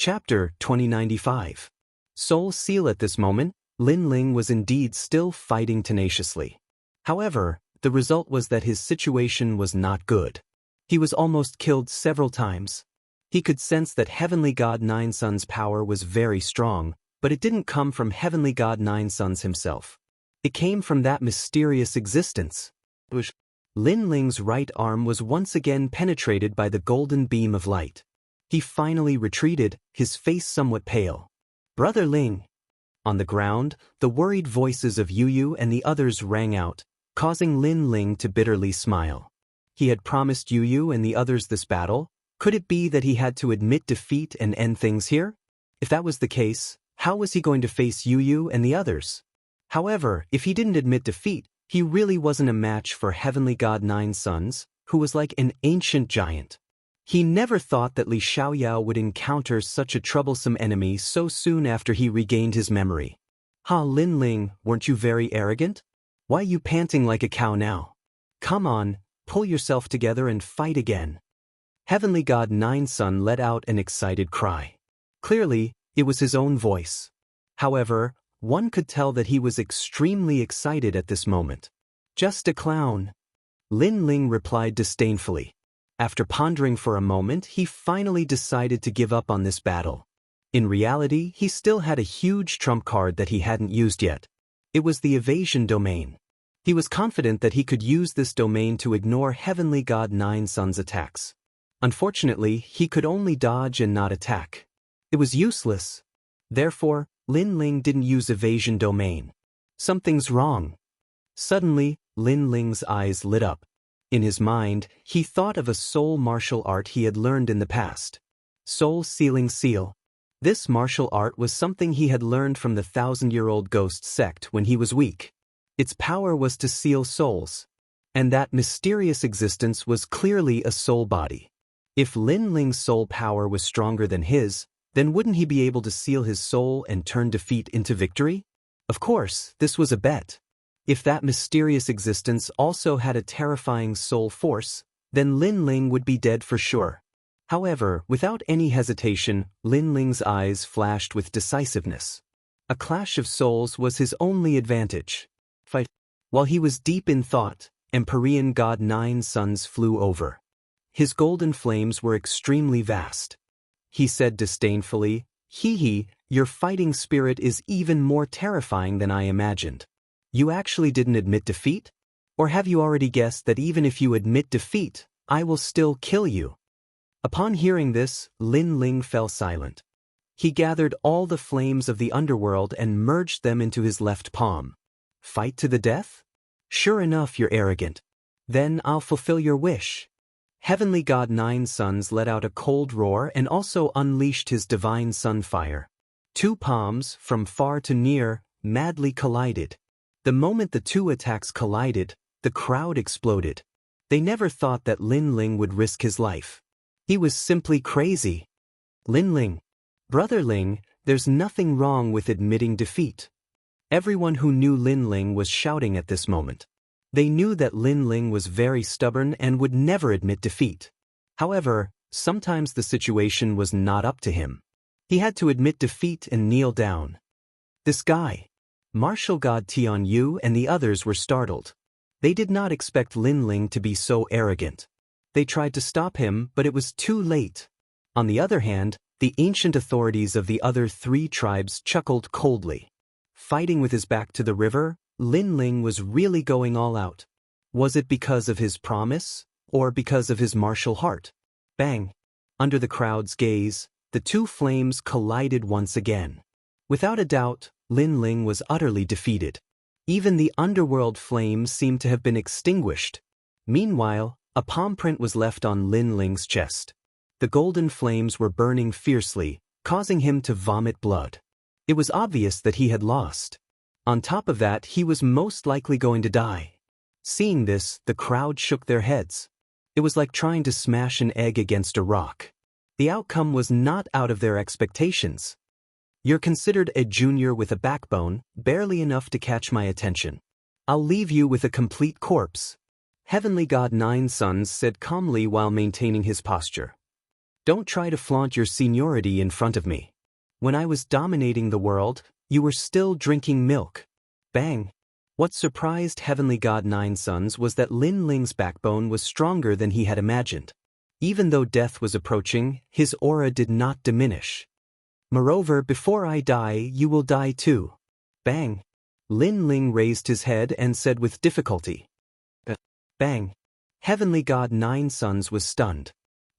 Chapter 2095. Soul Seal. At this moment, Lin Ling was indeed still fighting tenaciously. However, the result was that his situation was not good. He was almost killed several times. He could sense that Heavenly God Nine Sun's power was very strong, but it didn't come from Heavenly God Nine Suns himself. It came from that mysterious existence. Lin Ling's right arm was once again penetrated by the golden beam of light. He finally retreated, his face somewhat pale. "Brother Ling." On the ground, the worried voices of Yu and the others rang out, causing Lin Ling to bitterly smile. He had promised Yu and the others this battle. Could it be that he had to admit defeat and end things here? If that was the case, how was he going to face Yu and the others? However, if he didn't admit defeat, he really wasn't a match for Heavenly God Nine Suns, who was like an ancient giant. He never thought that Li Xiaoyao would encounter such a troublesome enemy so soon after he regained his memory. "Ha, Lin Ling, weren't you very arrogant? Why you panting like a cow now? Come on, pull yourself together and fight again." Heavenly God Nine Sun let out an excited cry. Clearly, it was his own voice. However, one could tell that he was extremely excited at this moment. "Just a clown," Lin Ling replied disdainfully. After pondering for a moment, he finally decided to give up on this battle. In reality, he still had a huge trump card that he hadn't used yet. It was the evasion domain. He was confident that he could use this domain to ignore Heavenly God Nine Sun's attacks. Unfortunately, he could only dodge and not attack. It was useless. Therefore, Lin Ling didn't use evasion domain. Something's wrong. Suddenly, Lin Ling's eyes lit up. In his mind, he thought of a soul martial art he had learned in the past. Soul Sealing Seal. This martial art was something he had learned from the 1,000-year-old ghost sect when he was weak. Its power was to seal souls. And that mysterious existence was clearly a soul body. If Lin Ling's soul power was stronger than his, then wouldn't he be able to seal his soul and turn defeat into victory? Of course, this was a bet. If that mysterious existence also had a terrifying soul force, then Lin Ling would be dead for sure. However, without any hesitation, Lin Ling's eyes flashed with decisiveness. A clash of souls was his only advantage. Fight. While he was deep in thought, Empyrean God Nine Suns flew over. His golden flames were extremely vast. He said disdainfully, "Hee, your fighting spirit is even more terrifying than I imagined. You actually didn't admit defeat? Or have you already guessed that even if you admit defeat, I will still kill you?" Upon hearing this, Lin Ling fell silent. He gathered all the flames of the underworld and merged them into his left palm. "Fight to the death? Sure enough, you're arrogant. Then I'll fulfill your wish." Heavenly God Nine Suns let out a cold roar and also unleashed his divine sunfire. Two palms, from far to near, madly collided. The moment the two attacks collided, the crowd exploded. They never thought that Lin Ling would risk his life. He was simply crazy. "Lin Ling. Brother Ling, there's nothing wrong with admitting defeat." Everyone who knew Lin Ling was shouting at this moment. They knew that Lin Ling was very stubborn and would never admit defeat. However, sometimes the situation was not up to him. He had to admit defeat and kneel down. This guy, Martial God Tian Yu and the others were startled. They did not expect Lin Ling to be so arrogant. They tried to stop him, but it was too late. On the other hand, the ancient authorities of the other three tribes chuckled coldly. Fighting with his back to the river, Lin Ling was really going all out. Was it because of his promise, or because of his martial heart? Bang! Under the crowd's gaze, the two flames collided once again. Without a doubt, Lin Ling was utterly defeated. Even the underworld flames seemed to have been extinguished. Meanwhile, a palm print was left on Lin Ling's chest. The golden flames were burning fiercely, causing him to vomit blood. It was obvious that he had lost. On top of that, he was most likely going to die. Seeing this, the crowd shook their heads. It was like trying to smash an egg against a rock. The outcome was not out of their expectations. "You're considered a junior with a backbone, barely enough to catch my attention. I'll leave you with a complete corpse," Heavenly God Nine Suns said calmly while maintaining his posture. Don't try to flaunt your seniority in front of me. When I was dominating the world, you were still drinking milk. Bang! What surprised Heavenly God Nine Sons was that Lin Ling's backbone was stronger than he had imagined. Even though death was approaching, his aura did not diminish. Moreover, before I die, you will die too. Bang! Lin Ling raised his head and said with difficulty. Bang! Heavenly God Nine Sons was stunned.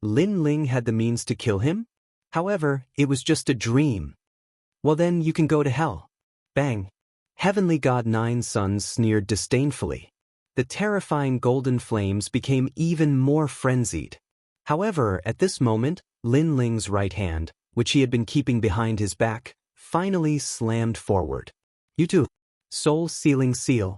Lin Ling had the means to kill him? However, it was just a dream. Well then you can go to hell. Bang! Heavenly God Nine Sons sneered disdainfully. The terrifying golden flames became even more frenzied. However, at this moment, Lin Ling's right hand, which he had been keeping behind his back, finally slammed forward. You too. Soul-sealing seal.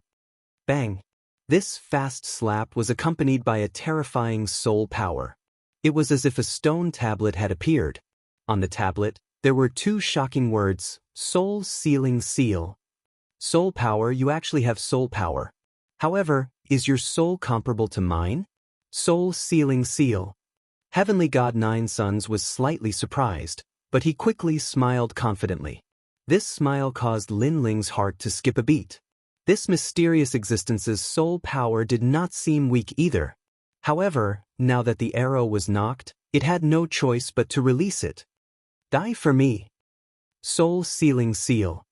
Bang! This fast slap was accompanied by a terrifying soul power. It was as if a stone tablet had appeared. On the tablet, there were two shocking words, soul-sealing seal. Soul power, you actually have soul power. However, is your soul comparable to mine? Soul-sealing seal. Heavenly God Nine Sons was slightly surprised, but he quickly smiled confidently. This smile caused Lin Ling's heart to skip a beat. This mysterious existence's soul power did not seem weak either. However, now that the arrow was knocked, it had no choice but to release it. Die for me. Soul-sealing seal.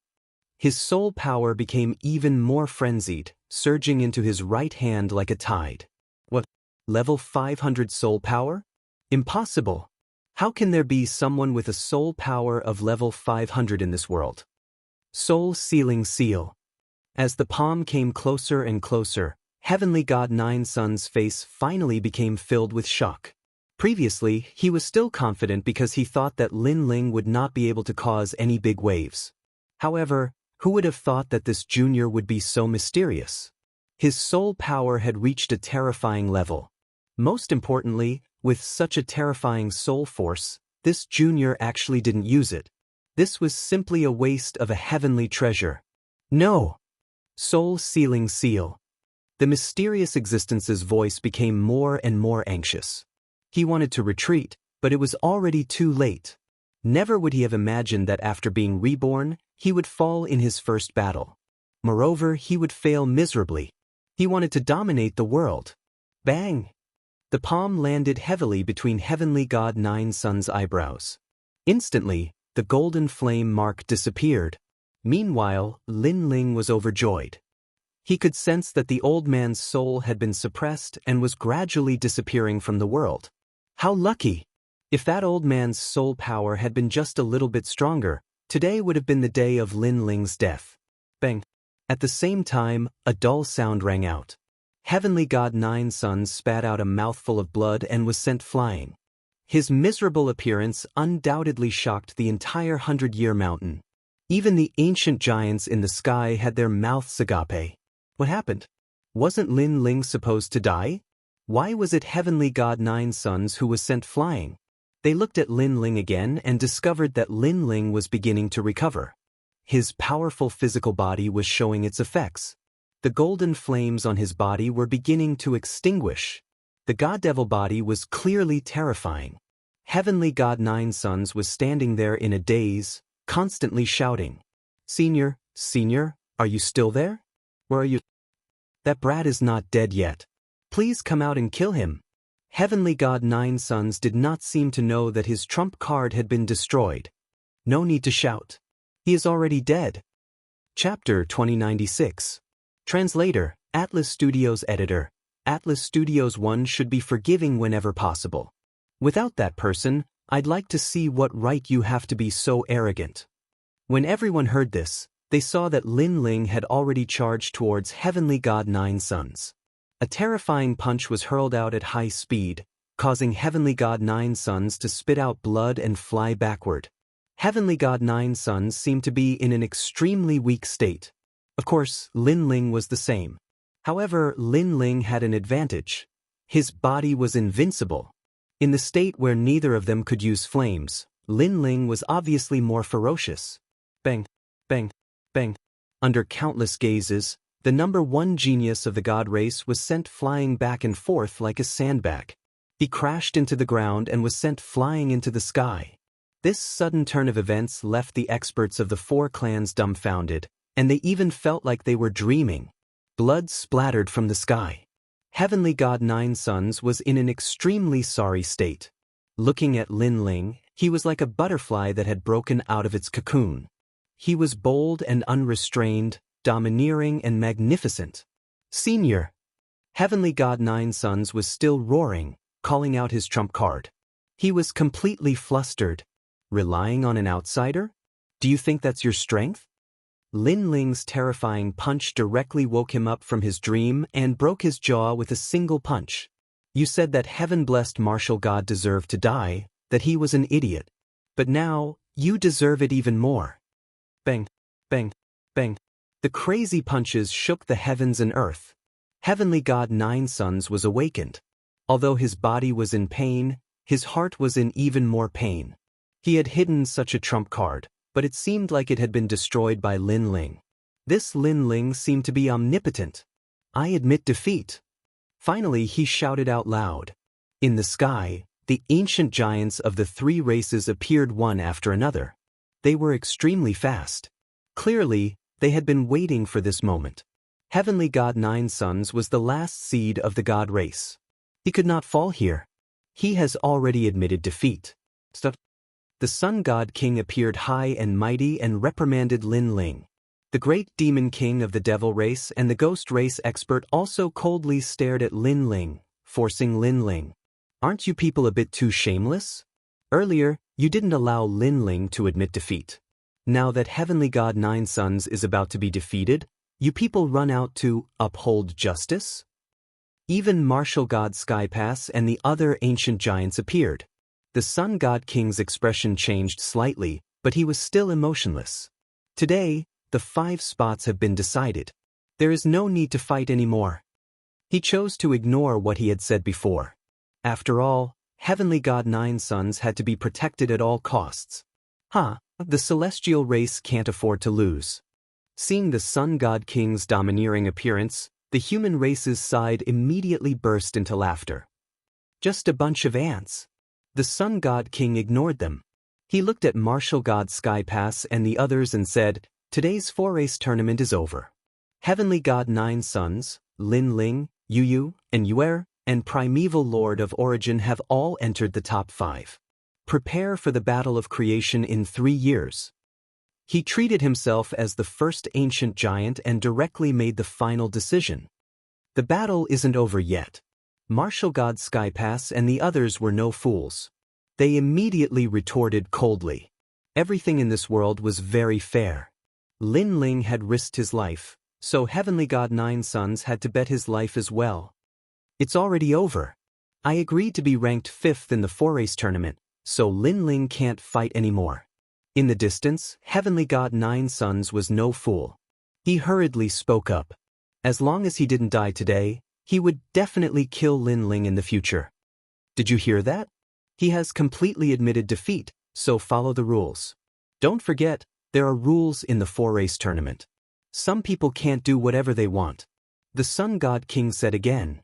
His soul power became even more frenzied, surging into his right hand like a tide. What? Level 500 soul power? Impossible. How can there be someone with a soul power of level 500 in this world? Soul-sealing seal. As the palm came closer and closer, Heavenly God Nine Sons' face finally became filled with shock. Previously, he was still confident because he thought that Lin Ling would not be able to cause any big waves. However, who would have thought that this junior would be so mysterious? His soul power had reached a terrifying level. Most importantly, with such a terrifying soul force, this junior actually didn't use it. This was simply a waste of a heavenly treasure. No! Soul-sealing seal. The mysterious existence's voice became more and more anxious. He wanted to retreat, but it was already too late. Never would he have imagined that after being reborn, he would fall in his first battle. Moreover, he would fail miserably. He wanted to dominate the world. Bang! The palm landed heavily between Heavenly God Nine Sons' eyebrows. Instantly, the golden flame mark disappeared. Meanwhile, Lin Ling was overjoyed. He could sense that the old man's soul had been suppressed and was gradually disappearing from the world. How lucky! If that old man's soul power had been just a little bit stronger, today would have been the day of Lin Ling's death. Bang! At the same time, a dull sound rang out. Heavenly God Nine Sons spat out a mouthful of blood and was sent flying. His miserable appearance undoubtedly shocked the entire 100-year mountain. Even the ancient giants in the sky had their mouths agape. What happened? Wasn't Lin Ling supposed to die? Why was it Heavenly God Nine Sons who was sent flying? They looked at Lin Ling again and discovered that Lin Ling was beginning to recover. His powerful physical body was showing its effects. The golden flames on his body were beginning to extinguish. The God-Devil body was clearly terrifying. Heavenly God Nine Sons was standing there in a daze, constantly shouting, "Senior, Senior, are you still there? Where are you? That brat is not dead yet. Please come out and kill him." Heavenly God Nine Sons did not seem to know that his trump card had been destroyed. No need to shout. He is already dead. Chapter 2096. Translator, Atlas Studios Editor. Atlas Studios 1 should be forgiving whenever possible. Without that person, I'd like to see what right you have to be so arrogant. When everyone heard this, they saw that Lin Ling had already charged towards Heavenly God Nine Sons. A terrifying punch was hurled out at high speed, causing Heavenly God Nine Sons to spit out blood and fly backward. Heavenly God Nine Sons seemed to be in an extremely weak state. Of course, Lin Ling was the same. However, Lin Ling had an advantage. His body was invincible. In the state where neither of them could use flames, Lin Ling was obviously more ferocious. Bang, bang, bang. Under countless gazes, the #1 genius of the god race was sent flying back and forth like a sandbag. He crashed into the ground and was sent flying into the sky. This sudden turn of events left the experts of the four clans dumbfounded, and they even felt like they were dreaming. Blood splattered from the sky. Heavenly God Nine Suns was in an extremely sorry state. Looking at Lin Ling, he was like a butterfly that had broken out of its cocoon. He was bold and unrestrained, domineering and magnificent. Senior. Heavenly God Nine Suns was still roaring, calling out his trump card. He was completely flustered. Relying on an outsider? Do you think that's your strength? Lin Ling's terrifying punch directly woke him up from his dream and broke his jaw with a single punch. You said that heaven-blessed martial god deserved to die, that he was an idiot. But now, you deserve it even more. Bang, bang, bang. The crazy punches shook the heavens and earth. Heavenly God Nine Suns was awakened. Although his body was in pain, his heart was in even more pain. He had hidden such a trump card, but it seemed like it had been destroyed by Lin Ling. This Lin Ling seemed to be omnipotent. I admit defeat. Finally, he shouted out loud. In the sky, the ancient giants of the three races appeared one after another. They were extremely fast. Clearly, they had been waiting for this moment. Heavenly God Nine Suns was the last seed of the god race. He could not fall here. He has already admitted defeat. The Sun God King appeared high and mighty and reprimanded Lin Ling. The great demon king of the devil race and the ghost race expert also coldly stared at Lin Ling, forcing Lin Ling. Aren't you people a bit too shameless? Earlier, you didn't allow Lin Ling to admit defeat. Now that Heavenly God Nine Suns is about to be defeated, you people run out to uphold justice? Even Martial God Skypass and the other ancient giants appeared. The Sun God King's expression changed slightly, but he was still emotionless. Today, the 5 spots have been decided. There is no need to fight anymore. He chose to ignore what he had said before. After all, Heavenly God Nine Suns had to be protected at all costs. The celestial race can't afford to lose. Seeing the Sun God King's domineering appearance, the human race's side immediately burst into laughter. Just a bunch of ants. The Sun God King ignored them. He looked at Martial God Skypass and the others and said, today's 4-race tournament is over. Heavenly God Nine Suns, Lin Ling, Yu, and Yuer, and Primeval Lord of Origin have all entered the top 5. Prepare for the battle of creation in 3 years. He treated himself as the first ancient giant and directly made the final decision. The battle isn't over yet. Martial God Skypass and the others were no fools. They immediately retorted coldly. Everything in this world was very fair. Lin Ling had risked his life, so Heavenly God Nine Suns had to bet his life as well. It's already over. I agreed to be ranked 5th in the 4-race tournament, so Lin Ling can't fight anymore. In the distance, Heavenly God Nine Suns was no fool. He hurriedly spoke up. As long as he didn't die today, he would definitely kill Lin Ling in the future. Did you hear that? He has completely admitted defeat, so follow the rules. Don't forget, there are rules in the 4-race tournament. Some people can't do whatever they want. The Sun God King said again.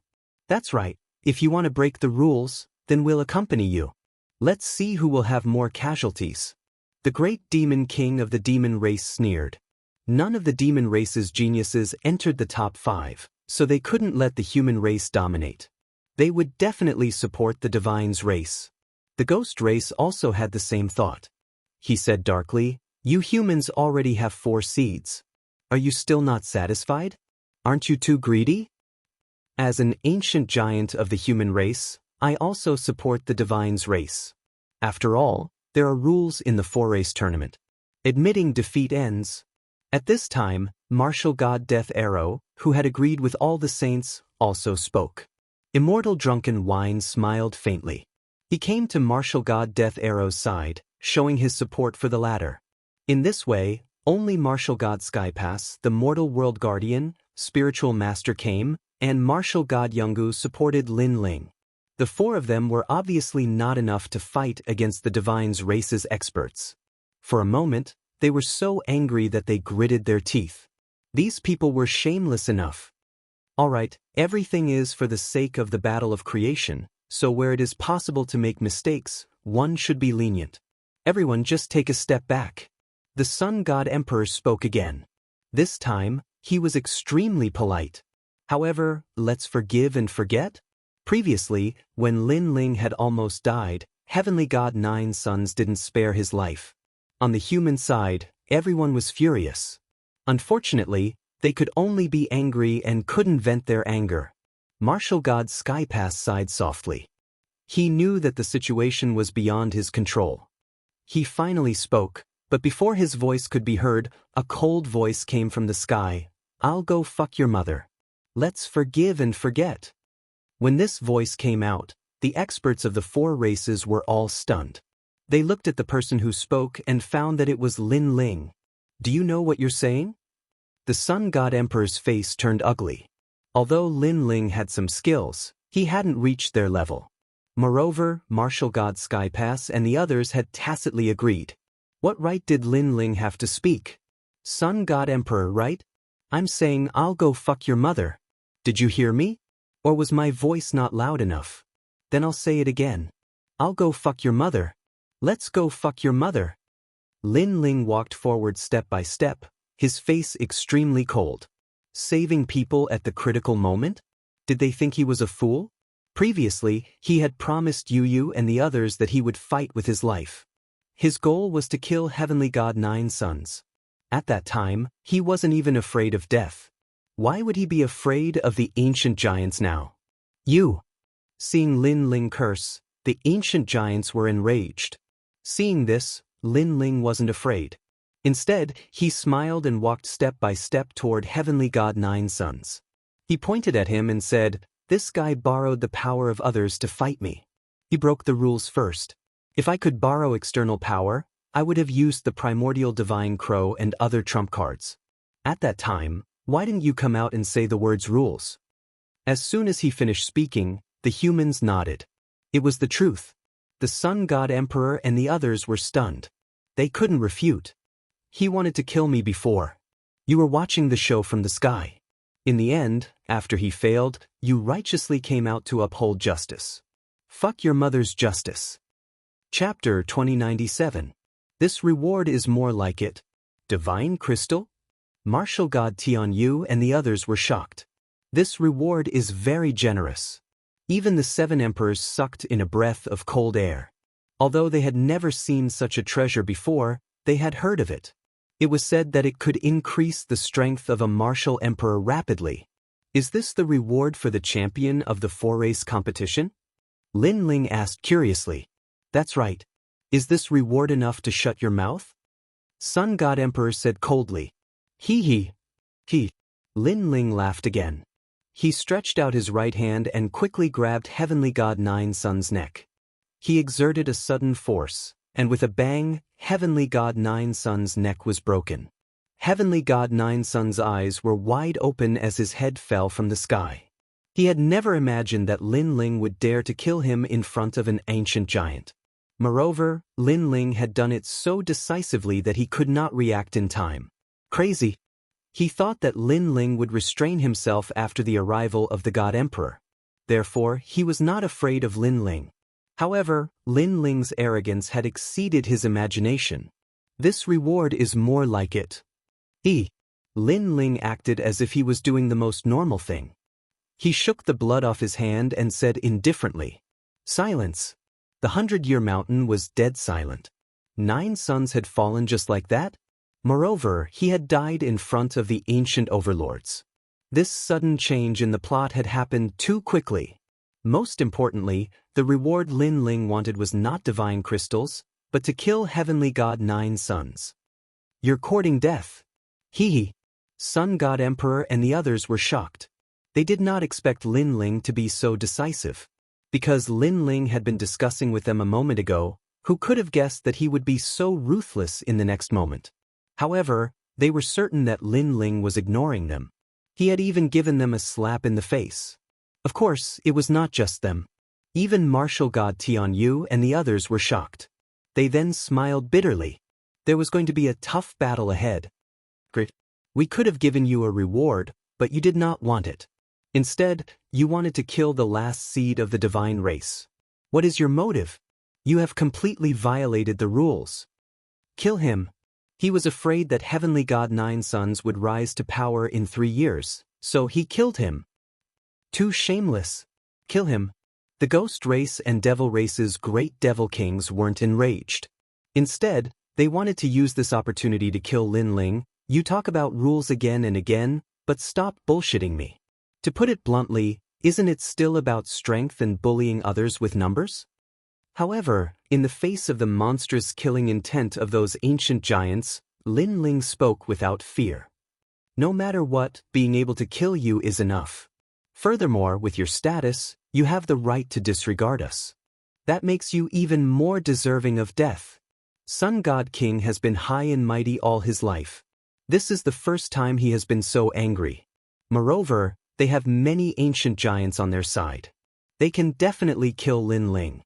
That's right, if you want to break the rules, then we'll accompany you. Let's see who will have more casualties. The great demon king of the demon race sneered. None of the demon race's geniuses entered the top 5. So they couldn't let the human race dominate. They would definitely support the divine's race. The ghost race also had the same thought. He said darkly, you humans already have 4 seeds. Are you still not satisfied? Aren't you too greedy? As an ancient giant of the human race, I also support the divine's race. After all, there are rules in the 4-race tournament. Admitting defeat ends. At this time, Martial God Death Arrow, who had agreed with all the saints, also spoke. Immortal Drunken Wine smiled faintly. He came to Martial God Death Arrow's side, showing his support for the latter. In this way, only Martial God Skypass, the Mortal World Guardian, Spiritual Master came, and Martial God Jianghu supported Lin Ling. The 4 of them were obviously not enough to fight against the Divine's race's experts. For a moment, they were so angry that they gritted their teeth. These people were shameless enough. All right, everything is for the sake of the battle of creation, so where it is possible to make mistakes, one should be lenient. Everyone just take a step back. The Sun God Emperor spoke again. This time, he was extremely polite. However, let's forgive and forget? Previously, when Lin Ling had almost died, Heavenly God Nine Suns didn't spare his life. On the human side, everyone was furious. Unfortunately, they could only be angry and couldn't vent their anger. Martial God Skypass sighed softly. He knew that the situation was beyond his control. He finally spoke, but before his voice could be heard, a cold voice came from the sky. "I'll go fuck your mother. Let's forgive and forget." When this voice came out, the experts of the four races were all stunned. They looked at the person who spoke and found that it was Lin Ling. "Do you know what you're saying?" The Sun God Emperor's face turned ugly. Although Lin Ling had some skills, he hadn't reached their level. Moreover, Martial God Skypass and the others had tacitly agreed. What right did Lin Ling have to speak? Sun God Emperor, right? I'm saying I'll go fuck your mother. Did you hear me? Or was my voice not loud enough? Then I'll say it again. I'll go fuck your mother. Let's go fuck your mother. Lin Ling walked forward step by step, his face extremely cold. Saving people at the critical moment? Did they think he was a fool? Previously, he had promised Yu and the others that he would fight with his life. His goal was to kill Heavenly God Nine Suns. At that time, he wasn't even afraid of death. Why would he be afraid of the ancient giants now? Seeing Lin Ling curse, the ancient giants were enraged. Seeing this, Lin Ling wasn't afraid. Instead, he smiled and walked step by step toward Heavenly God Nine Suns. He pointed at him and said, "This guy borrowed the power of others to fight me. He broke the rules first. If I could borrow external power, I would have used the primordial divine crow and other trump cards. At that time, why didn't you come out and say the words rules?" As soon as he finished speaking, the humans nodded. It was the truth. The Sun God Emperor and the others were stunned. They couldn't refute. He wanted to kill me before. You were watching the show from the sky. In the end, after he failed, you righteously came out to uphold justice. Fuck your mother's justice. Chapter 2097. This reward is more like it. Divine Crystal? Martial God Tianyu and the others were shocked. This reward is very generous. Even the 7 emperors sucked in a breath of cold air. Although they had never seen such a treasure before, they had heard of it. It was said that it could increase the strength of a martial emperor rapidly. Is this the reward for the champion of the 4-race competition? Lin Ling asked curiously. That's right. Is this reward enough to shut your mouth? Sun God Emperor said coldly. He. Lin Ling laughed again. He stretched out his right hand and quickly grabbed Heavenly God Nine Suns' neck. He exerted a sudden force, and with a bang, Heavenly God Nine Suns' neck was broken. Heavenly God Nine Suns' eyes were wide open as his head fell from the sky. He had never imagined that Lin Ling would dare to kill him in front of an ancient giant. Moreover, Lin Ling had done it so decisively that he could not react in time. Crazy. He thought that Lin Ling would restrain himself after the arrival of the God Emperor. Therefore, he was not afraid of Lin Ling. However, Lin Ling's arrogance had exceeded his imagination. This reward is more like it. Lin Ling acted as if he was doing the most normal thing. He shook the blood off his hand and said indifferently, "Silence." The 100-year mountain was dead silent. 9 suns had fallen just like that. Moreover, he had died in front of the ancient overlords. This sudden change in the plot had happened too quickly. Most importantly, the reward Lin Ling wanted was not divine crystals, but to kill Heavenly God Nine Suns. You're courting death. Sun God Emperor and the others were shocked. They did not expect Lin Ling to be so decisive. Because Lin Ling had been discussing with them a moment ago, who could have guessed that he would be so ruthless in the next moment? However, they were certain that Lin Ling was ignoring them. He had even given them a slap in the face. Of course, it was not just them. Even Martial God Tianyu and the others were shocked. They then smiled bitterly. There was going to be a tough battle ahead. Great. We could have given you a reward, but you did not want it. Instead, you wanted to kill the last seed of the divine race. What is your motive? You have completely violated the rules. Kill him. He was afraid that Heavenly God Nine Sons would rise to power in 3 years, so he killed him. Too shameless. Kill him. The ghost race and devil race's great devil kings weren't enraged. Instead, they wanted to use this opportunity to kill Lin Ling. You talk about rules again and again, but stop bullshitting me. To put it bluntly, isn't it still about strength and bullying others with numbers? However, in the face of the monstrous killing intent of those ancient giants, Lin Ling spoke without fear. No matter what, being able to kill you is enough. Furthermore, with your status, you have the right to disregard us. That makes you even more deserving of death. Sun God King has been high and mighty all his life. This is the first time he has been so angry. Moreover, they have many ancient giants on their side. They can definitely kill Lin Ling.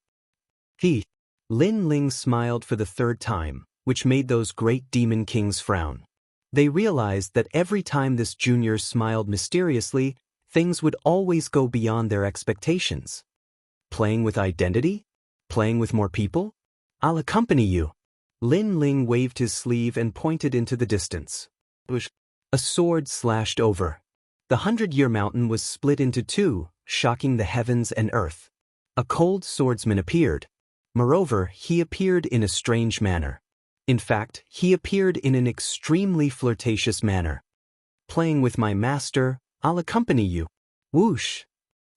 Lin Ling smiled for the 3rd time, which made those great demon kings frown. They realized that every time this junior smiled mysteriously, things would always go beyond their expectations. Playing with identity? Playing with more people? I'll accompany you. Lin Ling waved his sleeve and pointed into the distance. A sword slashed over. The 100-year mountain was split into 2, shocking the heavens and earth. A cold swordsman appeared. Moreover, he appeared in a strange manner. In fact, he appeared in an extremely flirtatious manner. Playing with my master, I'll accompany you. Whoosh!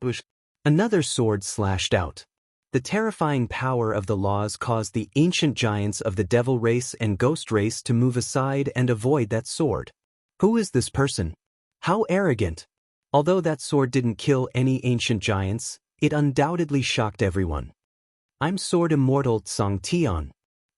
Whoosh! Another sword slashed out. The terrifying power of the laws caused the ancient giants of the devil race and ghost race to move aside and avoid that sword. Who is this person? How arrogant! Although that sword didn't kill any ancient giants, it undoubtedly shocked everyone. I'm Sword Immortal Tsang Tian.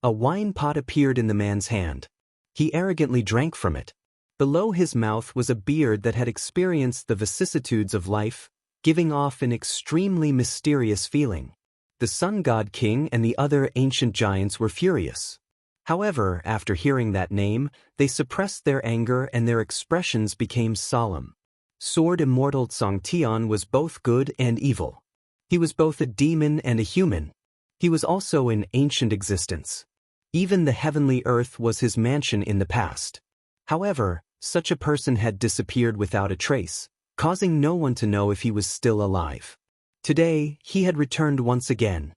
A wine pot appeared in the man's hand. He arrogantly drank from it. Below his mouth was a beard that had experienced the vicissitudes of life, giving off an extremely mysterious feeling. The Sun God King and the other ancient giants were furious. However, after hearing that name, they suppressed their anger and their expressions became solemn. Sword Immortal Tsang Tian was both good and evil. He was both a demon and a human. He was also in ancient existence. Even the heavenly earth was his mansion in the past. However, such a person had disappeared without a trace, causing no one to know if he was still alive. Today, he had returned once again.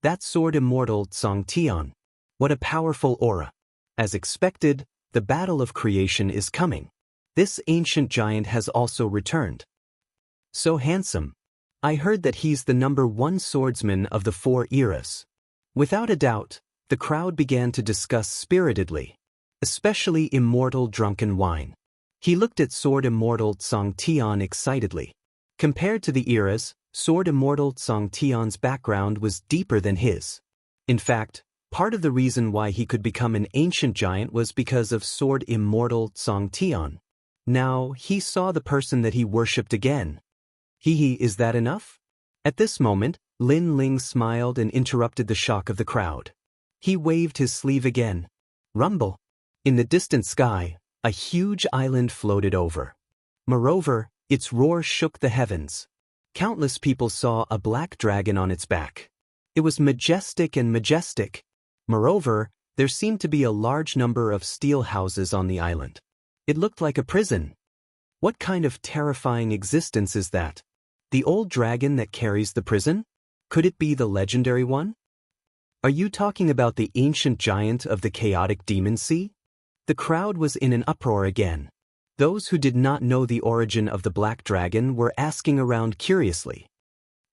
That Sword Immortal Tsang Tian. What a powerful aura. As expected, the battle of creation is coming. This ancient giant has also returned. So handsome. I heard that he's the #1 swordsman of the 4 eras. Without a doubt, the crowd began to discuss spiritedly, especially Immortal Drunken Wine. He looked at Sword Immortal Tsang Tian excitedly. Compared to the eras, Sword Immortal Tsang Tian's background was deeper than his. In fact, part of the reason why he could become an ancient giant was because of Sword Immortal Tsang Tian. Now, he saw the person that he worshipped again. Is that enough? At this moment, Lin Ling smiled and interrupted the shock of the crowd. He waved his sleeve again. Rumble. In the distant sky, a huge island floated over. Moreover, its roar shook the heavens. Countless people saw a black dragon on its back. It was majestic and majestic. Moreover, there seemed to be a large number of steel houses on the island. It looked like a prison. What kind of terrifying existence is that? The old dragon that carries the prison? Could it be the legendary one? Are you talking about the ancient giant of the chaotic demon sea? The crowd was in an uproar again. Those who did not know the origin of the black dragon were asking around curiously.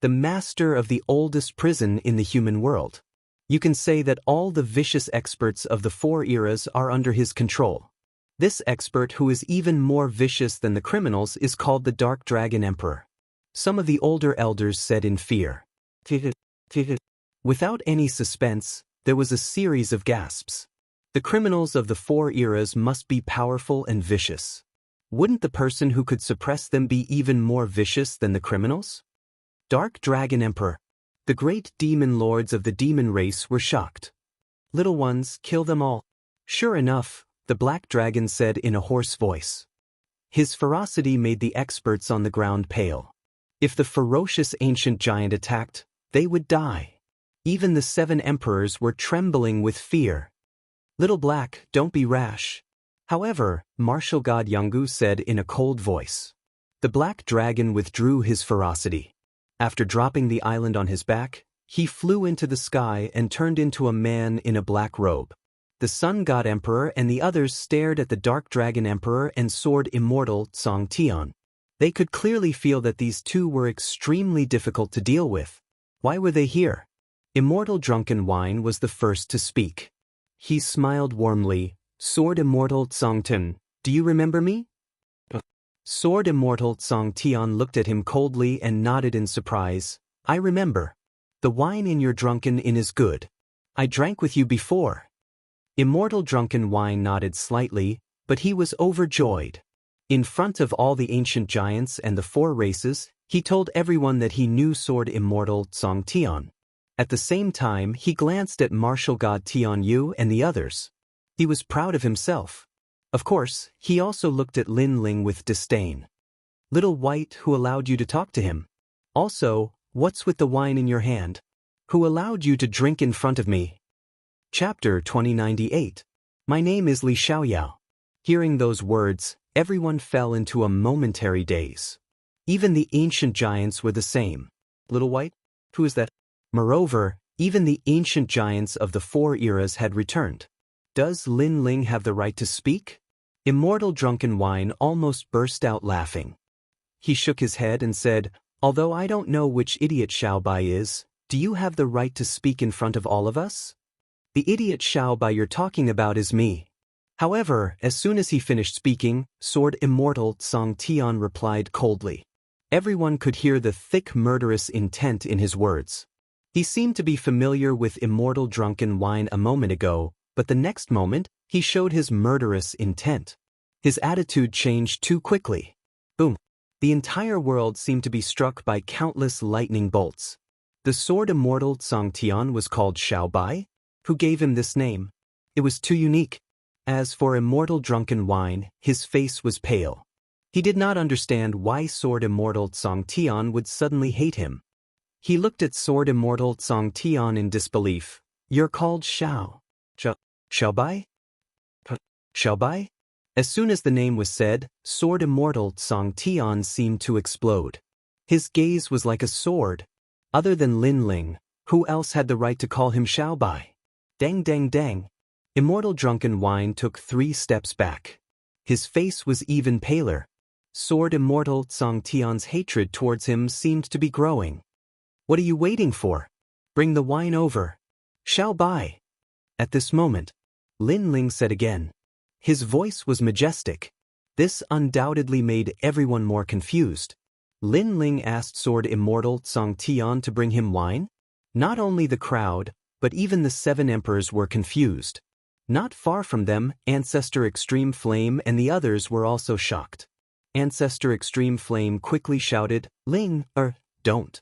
The master of the oldest prison in the human world. You can say that all the vicious experts of the 4 eras are under his control. This expert, who is even more vicious than the criminals, is called the Dark Dragon Emperor. Some of the older elders said in fear. Without any suspense, there was a series of gasps. The criminals of the 4 eras must be powerful and vicious. Wouldn't the person who could suppress them be even more vicious than the criminals? Dark Dragon Emperor. The great demon lords of the demon race were shocked. Little ones, kill them all. Sure enough, the black dragon said in a hoarse voice. His ferocity made the experts on the ground pale. If the ferocious ancient giant attacked, they would die. Even the 7 emperors were trembling with fear. "Little Black, don't be rash." However, martial god Jianghu said in a cold voice. The black dragon withdrew his ferocity. After dropping the island on his back, he flew into the sky and turned into a man in a black robe. The Sun God Emperor and the others stared at the Dark Dragon Emperor and Sword Immortal Song Tian. They could clearly feel that these two were extremely difficult to deal with. Why were they here? Immortal Drunken Wine was the first to speak. He smiled warmly. "Sword Immortal Song Tian, do you remember me?" Sword Immortal Song Tian looked at him coldly and nodded in surprise. "I remember. The wine in your drunken inn is good. I drank with you before." Immortal Drunken Wine nodded slightly, but he was overjoyed. In front of all the ancient giants and the 4 races, he told everyone that he knew Sword Immortal Song Tian. At the same time, he glanced at martial god Tian Yu and the others. He was proud of himself. Of course, he also looked at Lin Ling with disdain. "Little White, who allowed you to talk to him? Also, what's with the wine in your hand? Who allowed you to drink in front of me?" Chapter 2098. My name is Li Xiaoyao. Hearing those words, everyone fell into a momentary daze. Even the ancient giants were the same. "Little White? Who is that?" Moreover, even the ancient giants of the 4 eras had returned. "Does Lin Ling have the right to speak?" Immortal Drunken Wine almost burst out laughing. He shook his head and said, "Although I don't know which idiot Xiaobai is, do you have the right to speak in front of all of us? The idiot Xiaobai you're talking about is me." However, as soon as he finished speaking, Sword Immortal Song Tian replied coldly. Everyone could hear the thick murderous intent in his words. He seemed to be familiar with Immortal Drunken Wine a moment ago, but the next moment, he showed his murderous intent. His attitude changed too quickly. Boom! The entire world seemed to be struck by countless lightning bolts. The Sword Immortal Song Tian was called Xiaobai? Who gave him this name? It was too unique. As for Immortal Drunken Wine, his face was pale. He did not understand why Sword Immortal Song Tian would suddenly hate him. He looked at Sword Immortal Song Tian in disbelief. "You're called Xiaobai? Xiaobai?" As soon as the name was said, Sword Immortal Song Tian seemed to explode. His gaze was like a sword. Other than Lin Ling, who else had the right to call him Xiaobai? Dang dang dang. Immortal Drunken Wine took 3 steps back. His face was even paler. Sword Immortal Song Tian's hatred towards him seemed to be growing. "What are you waiting for? Bring the wine over. Xiaobai." At this moment, Lin Ling said again. His voice was majestic. This undoubtedly made everyone more confused. Lin Ling asked Sword Immortal Song Tian to bring him wine? Not only the crowd, but even the 7 emperors were confused. Not far from them, Ancestor Extreme Flame and the others were also shocked. Ancestor Extreme Flame quickly shouted, "Ling, don't.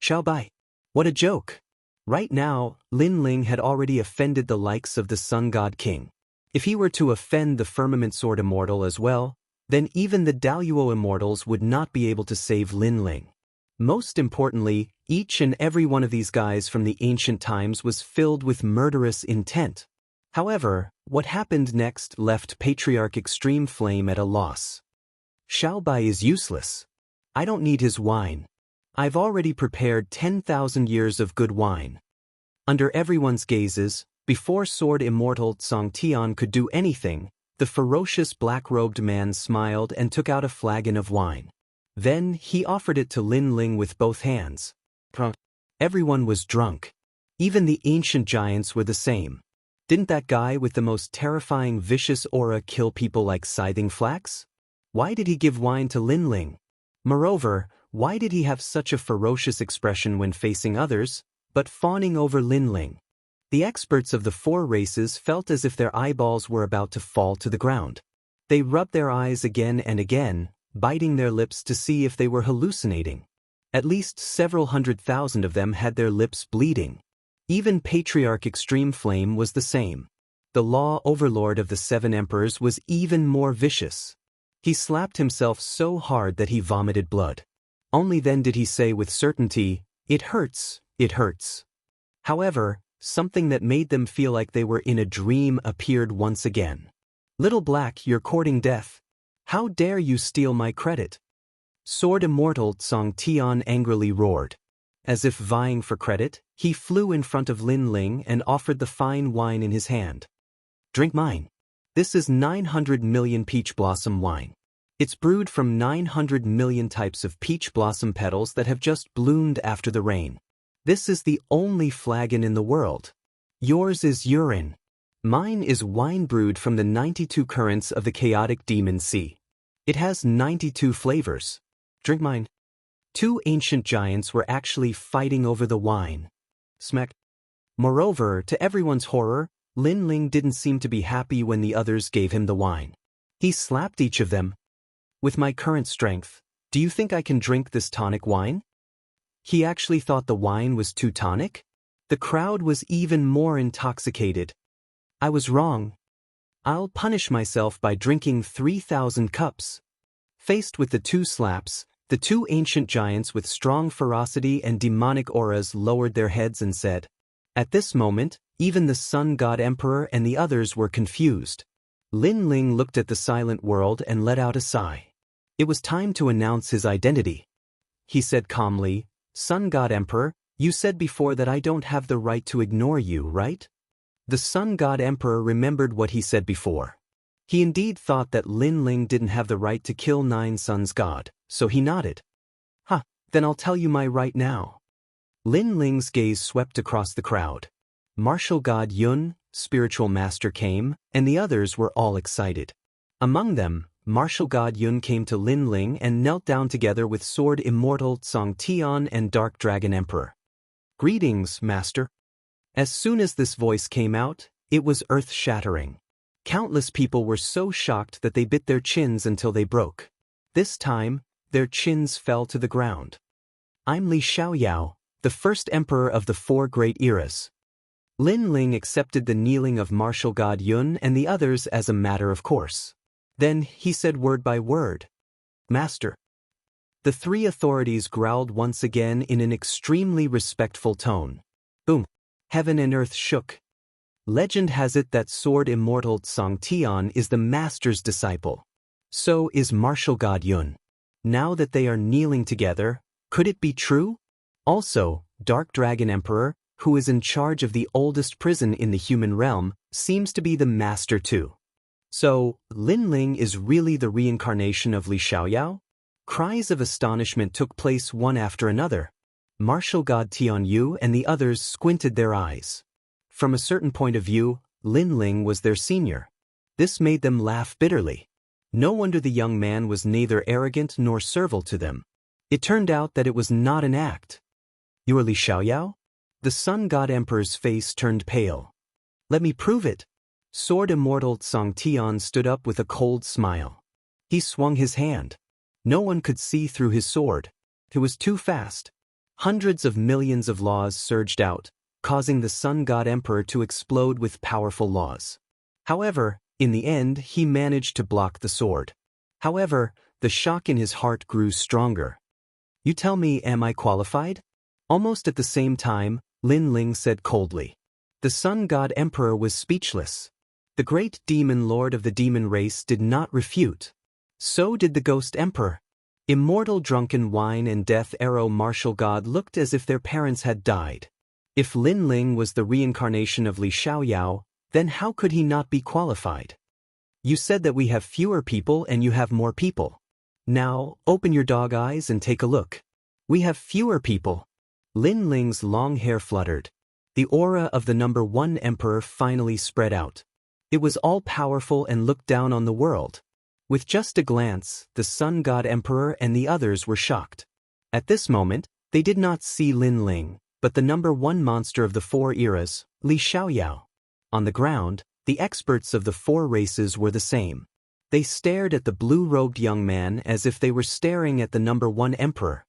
Xiaobai. What a joke." Right now, Lin Ling had already offended the likes of the Sun God King. If he were to offend the Firmament Sword Immortal as well, then even the Daluo Immortals would not be able to save Lin Ling. Most importantly, each and every one of these guys from the ancient times was filled with murderous intent. However, what happened next left Patriarch Extreme Flame at a loss. "Xiaobai is useless. I don't need his wine. I've already prepared 10,000 years of good wine." Under everyone's gazes, before Sword Immortal Song Tian could do anything, the ferocious black-robed man smiled and took out a flagon of wine. Then, he offered it to Lin Ling with both hands. Everyone was drunk. Even the ancient giants were the same. Didn't that guy with the most terrifying vicious aura kill people like scything flax? Why did he give wine to Lin Ling? Moreover, why did he have such a ferocious expression when facing others, but fawning over Lin Ling? The experts of the 4 races felt as if their eyeballs were about to fall to the ground. They rubbed their eyes again and again, biting their lips to see if they were hallucinating. At least several 100,000 of them had their lips bleeding. Even Patriarch Extreme Flame was the same. The law overlord of the 7 emperors was even more vicious. He slapped himself so hard that he vomited blood. Only then did he say with certainty, "It hurts, it hurts." However, something that made them feel like they were in a dream appeared once again. "Little Black, you're courting death. How dare you steal my credit?" Sword Immortal Song Tian angrily roared. As if vying for credit, he flew in front of Lin Ling and offered the fine wine in his hand. "Drink mine. This is 900 million peach blossom wine. It's brewed from 900 million types of peach blossom petals that have just bloomed after the rain. This is the only flagon in the world. Yours is urine. Mine is wine brewed from the 92 currents of the chaotic demon sea. It has 92 flavors. Drink mine." Two ancient giants were actually fighting over the wine. Smack. Moreover, to everyone's horror, Lin Ling didn't seem to be happy when the others gave him the wine. He slapped each of them. "With my current strength, do you think I can drink this tonic wine?" He actually thought the wine was too tonic? The crowd was even more intoxicated. "I was wrong. I'll punish myself by drinking 3,000 cups." Faced with the two slaps, the two ancient giants with strong ferocity and demonic auras lowered their heads and said. At this moment, even the Sun God Emperor and the others were confused. Lin Ling looked at the silent world and let out a sigh. It was time to announce his identity. He said calmly, "Sun God Emperor, you said before that I don't have the right to ignore you, right?" The Sun God Emperor remembered what he said before. He indeed thought that Lin Ling didn't have the right to kill 9 Suns God, so he nodded. Then I'll tell you my right now." Lin Ling's gaze swept across the crowd. Martial God Yun, spiritual master came, and the others were all excited. Among them, Martial God Yun came to Lin Ling and knelt down together with Sword Immortal Song Tian and Dark Dragon Emperor. "Greetings, Master." As soon as this voice came out, it was earth-shattering. Countless people were so shocked that they bit their chins until they broke. This time, their chins fell to the ground. "I'm Li Xiaoyao, the first emperor of the 4 great eras." Lin Ling accepted the kneeling of Martial God Yun and the others as a matter of course. Then he said word by word, "Master." The 3 authorities growled once again in an extremely respectful tone. Boom! Heaven and earth shook. Legend has it that Sword Immortal Song Tian is the master's disciple. So is Martial God Yun. Now that they are kneeling together, could it be true? Also, Dark Dragon Emperor, who is in charge of the oldest prison in the human realm, seems to be the master too. So, Lin Ling is really the reincarnation of Li Xiaoyao? Cries of astonishment took place one after another. Martial God Tian Yu and the others squinted their eyes. From a certain point of view, Lin Ling was their senior. This made them laugh bitterly. No wonder the young man was neither arrogant nor servile to them. It turned out that it was not an act. "You are Li Xiaoyao?" The Sun God Emperor's face turned pale. "Let me prove it." Sword Immortal Song Tian stood up with a cold smile. He swung his hand. No one could see through his sword. It was too fast. Hundreds of millions of laws surged out, causing the Sun God Emperor to explode with powerful laws. However, in the end, he managed to block the sword. However, the shock in his heart grew stronger. "You tell me, am I qualified?" Almost at the same time, Lin Ling said coldly. The Sun God Emperor was speechless. The great demon lord of the demon race did not refute. So did the Ghost Emperor. Immortal Drunken Wine and Death Arrow Martial God looked as if their parents had died. If Lin Ling was the reincarnation of Li Xiaoyao, then how could he not be qualified? "You said that we have fewer people and you have more people. Now, open your dog eyes and take a look. We have fewer people." Lin Ling's long hair fluttered. The aura of the number 1 emperor finally spread out. It was all-powerful and looked down on the world. With just a glance, the Sun God Emperor and the others were shocked. At this moment, they did not see Lin Ling, but the number 1 monster of the 4 eras, Li Xiaoyao. On the ground, the experts of the 4 races were the same. They stared at the blue-robed young man as if they were staring at the number 1 emperor.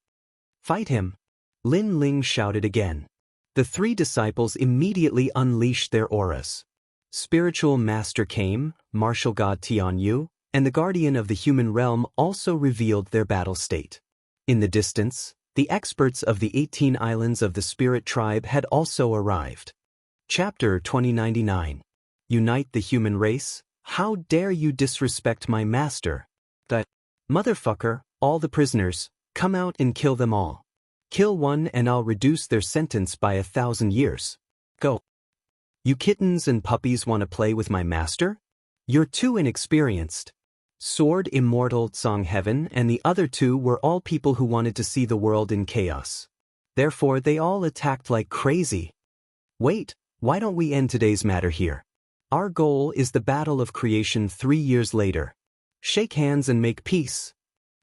"Fight him!" Lin Ling shouted again. The 3 disciples immediately unleashed their auras. Spiritual Master came, Martial God Tian Yu, and the guardian of the human realm also revealed their battle state. In the distance, the experts of the 18 islands of the spirit tribe had also arrived. Chapter 2099. Unite the human race? How dare you disrespect my master? That motherfucker, all the prisoners, come out and kill them all. Kill one and I'll reduce their sentence by 1,000 years. Go. You kittens and puppies want to play with my master? You're too inexperienced. Sword Immortal Song Heaven and the other two were all people who wanted to see the world in chaos. Therefore they all attacked like crazy. Wait, why don't we end today's matter here? Our goal is the battle of creation 3 years later. Shake hands and make peace.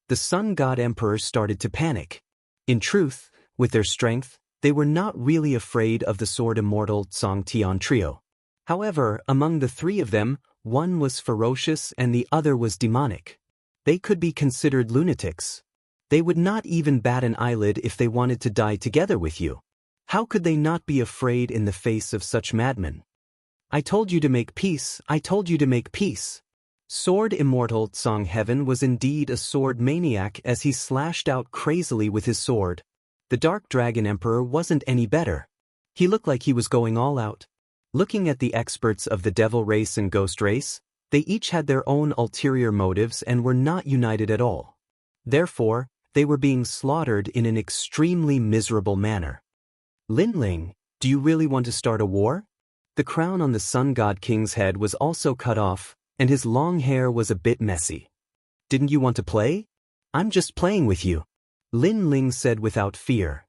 The Sun God Emperor started to panic. In truth, with their strength, they were not really afraid of the Sword Immortal Song Tian trio. However, among the three of them, one was ferocious and the other was demonic. They could be considered lunatics. They would not even bat an eyelid if they wanted to die together with you. How could they not be afraid in the face of such madmen? I told you to make peace, I told you to make peace. Sword Immortal Song Heaven was indeed a sword maniac as he slashed out crazily with his sword. The Dark Dragon Emperor wasn't any better. He looked like he was going all out. Looking at the experts of the Devil Race and Ghost Race, they each had their own ulterior motives and were not united at all. Therefore, they were being slaughtered in an extremely miserable manner. Lin Ling, do you really want to start a war? The crown on the Sun God King's head was also cut off, and his long hair was a bit messy. Didn't you want to play? I'm just playing with you. Lin Ling said without fear.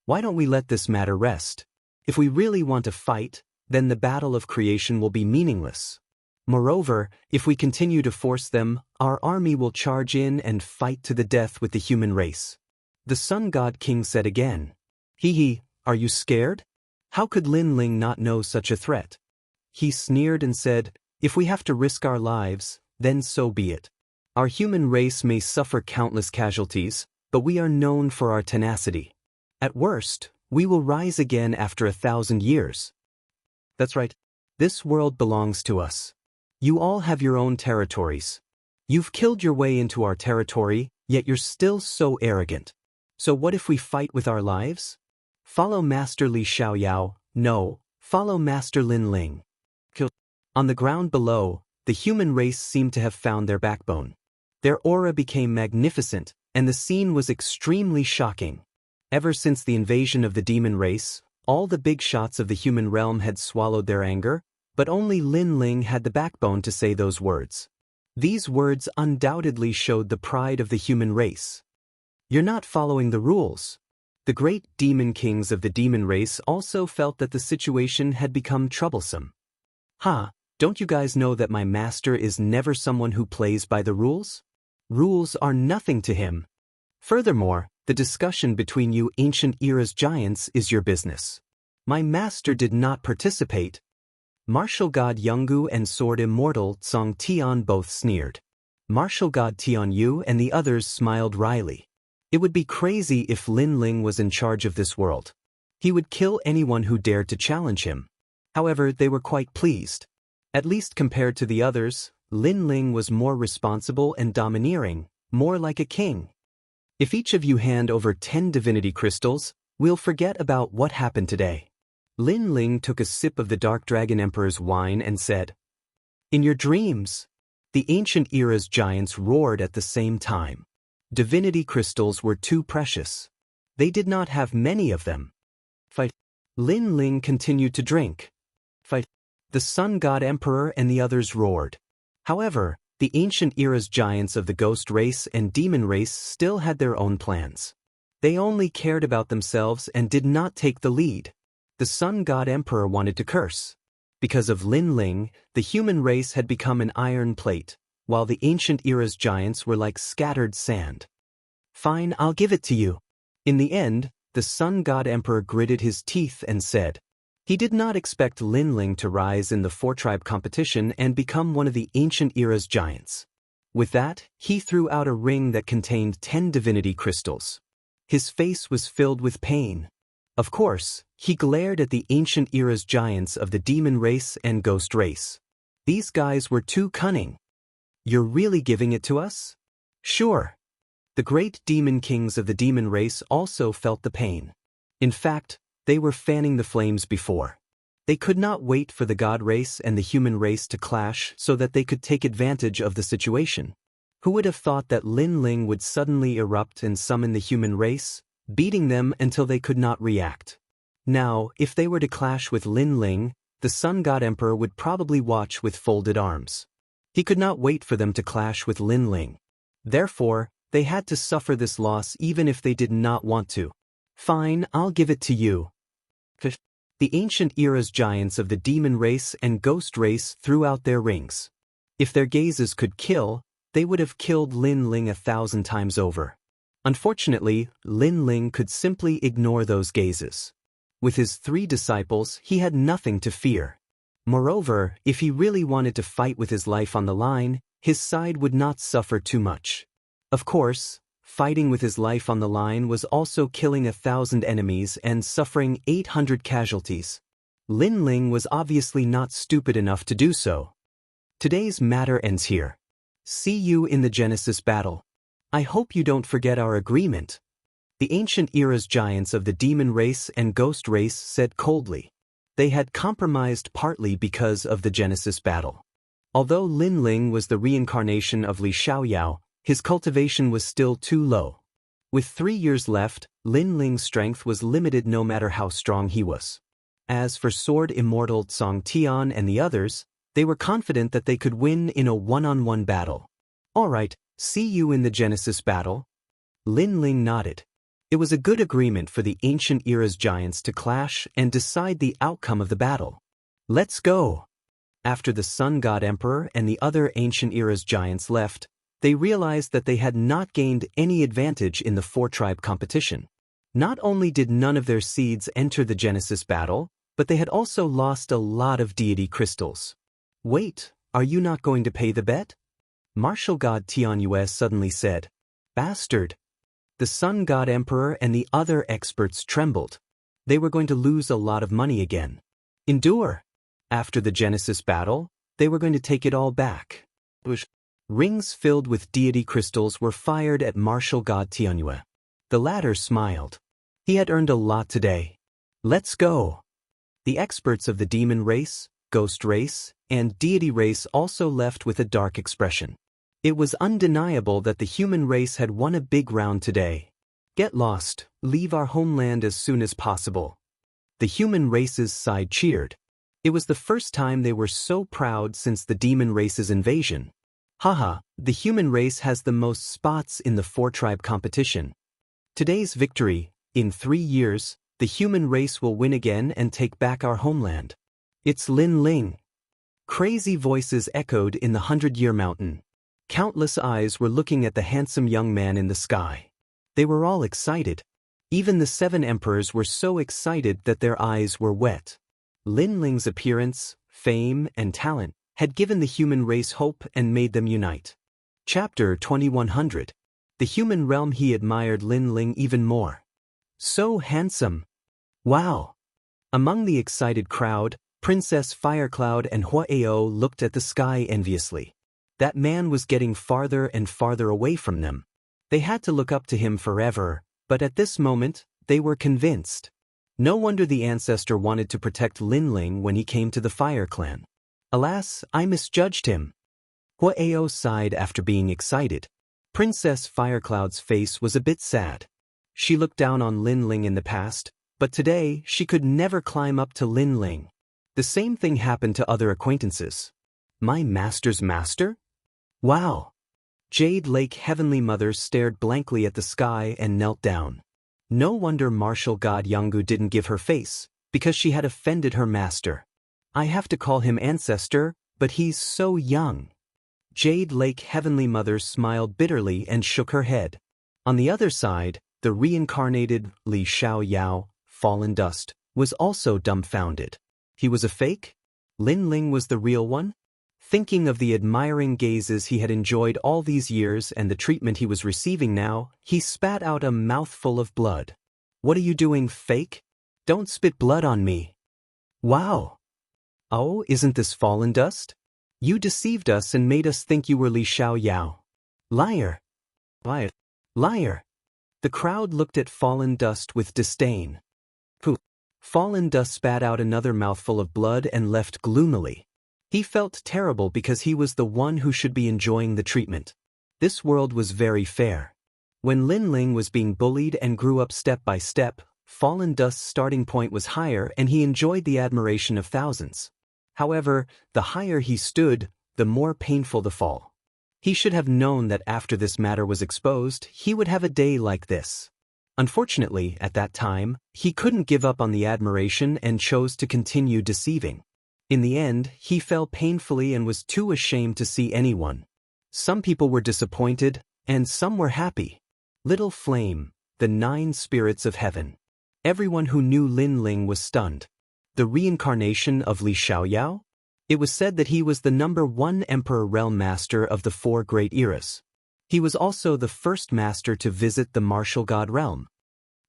Why don't we let this matter rest? If we really want to fight, then the battle of creation will be meaningless. Moreover, if we continue to force them, our army will charge in and fight to the death with the human race. The Sun God King said again. Hee, are you scared? How could Lin Ling not know such a threat? He sneered and said, if we have to risk our lives, then so be it. Our human race may suffer countless casualties, but we are known for our tenacity. At worst, we will rise again after 1,000 years. That's right. This world belongs to us. You all have your own territories. You've killed your way into our territory, yet you're still so arrogant. So what if we fight with our lives? Follow Master Li Xiaoyao, no, follow Master Lin Ling. On the ground below, the human race seemed to have found their backbone. Their aura became magnificent, and the scene was extremely shocking. Ever since the invasion of the demon race, all the big shots of the human realm had swallowed their anger, but only Lin Ling had the backbone to say those words. These words undoubtedly showed the pride of the human race. You're not following the rules. The great demon kings of the demon race also felt that the situation had become troublesome. Don't you guys know that my master is never someone who plays by the rules? Rules are nothing to him. Furthermore, the discussion between you ancient era's giants is your business. My master did not participate. Martial God Jianghu and Sword Immortal Song Tian both sneered. Martial God Tian Yu and the others smiled wryly. It would be crazy if Lin Ling was in charge of this world. He would kill anyone who dared to challenge him. However, they were quite pleased. At least compared to the others, Lin Ling was more responsible and domineering, more like a king. If each of you hand over 10 divinity crystals, we'll forget about what happened today. Lin Ling took a sip of the Dark Dragon Emperor's wine and said, in your dreams. The ancient era's giants roared at the same time. Divinity crystals were too precious. They did not have many of them. Fight. Lin Ling continued to drink. Fight. The Sun God Emperor and the others roared. However, the ancient era's giants of the ghost race and demon race still had their own plans. They only cared about themselves and did not take the lead. The Sun God Emperor wanted to curse. Because of Lin Ling, the human race had become an iron plate, while the ancient era's giants were like scattered sand. Fine, I'll give it to you. In the end, the Sun God Emperor gritted his teeth and said, he did not expect Lin Ling to rise in the 4-tribe competition and become one of the ancient era's giants. With that, he threw out a ring that contained 10 divinity crystals. His face was filled with pain. Of course, he glared at the ancient era's giants of the demon race and ghost race. These guys were too cunning. You're really giving it to us? Sure. The great demon kings of the demon race also felt the pain. In fact, they were fanning the flames before. They could not wait for the god race and the human race to clash so that they could take advantage of the situation. Who would have thought that Lin Ling would suddenly erupt and summon the human race, beating them until they could not react? Now, if they were to clash with Lin Ling, the Sun God Emperor would probably watch with folded arms. He could not wait for them to clash with Lin Ling. Therefore, they had to suffer this loss even if they did not want to. Fine, I'll give it to you. The ancient era's giants of the demon race and ghost race threw out their rings. If their gazes could kill, they would have killed Lin Ling 1,000 times over. Unfortunately, Lin Ling could simply ignore those gazes. With his 3 disciples, he had nothing to fear. Moreover, if he really wanted to fight with his life on the line, his side would not suffer too much. Of course, fighting with his life on the line was also killing 1,000 enemies and suffering 800 casualties. Lin Ling was obviously not stupid enough to do so. Today's matter ends here. See you in the Genesis battle. I hope you don't forget our agreement. The ancient era's giants of the demon race and ghost race said coldly. They had compromised partly because of the Genesis battle. Although Lin Ling was the reincarnation of Li Xiaoyao, his cultivation was still too low. With 3 years left, Lin Ling's strength was limited no matter how strong he was. As for Sword Immortal Song Tian and the others, they were confident that they could win in a one-on-one battle. Alright, see you in the Genesis battle. Lin Ling nodded. It was a good agreement for the ancient era's giants to clash and decide the outcome of the battle. Let's go! After the Sun God Emperor and the other ancient era's giants left, they realized that they had not gained any advantage in the 4-tribe competition. Not only did none of their seeds enter the Genesis battle, but they had also lost a lot of deity crystals. Wait, are you not going to pay the bet? Martial God Tianyue suddenly said. Bastard! The Sun God Emperor and the other experts trembled. They were going to lose a lot of money again. Endure! After the Genesis battle, they were going to take it all back. Rings filled with deity crystals were fired at Martial God Tianyue. The latter smiled. He had earned a lot today. Let's go! The experts of the demon race, ghost race, and deity race also left with a dark expression. It was undeniable that the human race had won a big round today. Get lost, leave our homeland as soon as possible. The human race's side cheered. It was the first time they were so proud since the demon race's invasion. Haha, the human race has the most spots in the 4-tribe competition. Today's victory, in 3 years, the human race will win again and take back our homeland. It's Lin Ling. Crazy voices echoed in the 100-Year Mountain. Countless eyes were looking at the handsome young man in the sky. They were all excited. Even the 7 emperors were so excited that their eyes were wet. Lin Ling's appearance, fame, and talent had given the human race hope and made them unite. Chapter 2100. The human realm. He admired Lin Ling even more. So handsome. Wow. Among the excited crowd, Princess Firecloud and Huaao looked at the sky enviously. That man was getting farther and farther away from them. They had to look up to him forever, but at this moment, they were convinced. No wonder the ancestor wanted to protect Lin Ling when he came to the Fire Clan. Alas, I misjudged him. Huaao sighed after being excited. Princess Firecloud's face was a bit sad. She looked down on Lin Ling in the past, but today she could never climb up to Lin Ling. The same thing happened to other acquaintances. My master's master? Wow! Jade Lake Heavenly Mother stared blankly at the sky and knelt down. No wonder martial god Jianghu didn't give her face, because she had offended her master. I have to call him ancestor, but he's so young. Jade Lake Heavenly Mother smiled bitterly and shook her head. On the other side, the reincarnated Li Xiaoyao, fallen dust, was also dumbfounded. He was a fake? Lin Ling was the real one? Thinking of the admiring gazes he had enjoyed all these years and the treatment he was receiving now, he spat out a mouthful of blood. What are you doing, fake? Don't spit blood on me. Wow! Oh, isn't this fallen dust? You deceived us and made us think you were Li Xiaoyao. Liar! Liar! Liar! The crowd looked at Fallen Dust with disdain. Pooh! Fallen Dust spat out another mouthful of blood and left gloomily. He felt terrible because he was the one who should be enjoying the treatment. This world was very fair. When Lin Ling was being bullied and grew up step by step, Fallen Dust's starting point was higher and he enjoyed the admiration of thousands. However, the higher he stood, the more painful the fall. He should have known that after this matter was exposed, he would have a day like this. Unfortunately, at that time, he couldn't give up on the admiration and chose to continue deceiving. In the end, he fell painfully and was too ashamed to see anyone. Some people were disappointed, and some were happy. Little Flame, the 9 spirits of heaven. Everyone who knew Lin Ling was stunned. The reincarnation of Li Xiaoyao? It was said that he was the #1 Emperor Realm Master of the 4 Great Eras. He was also the first master to visit the Martial God Realm.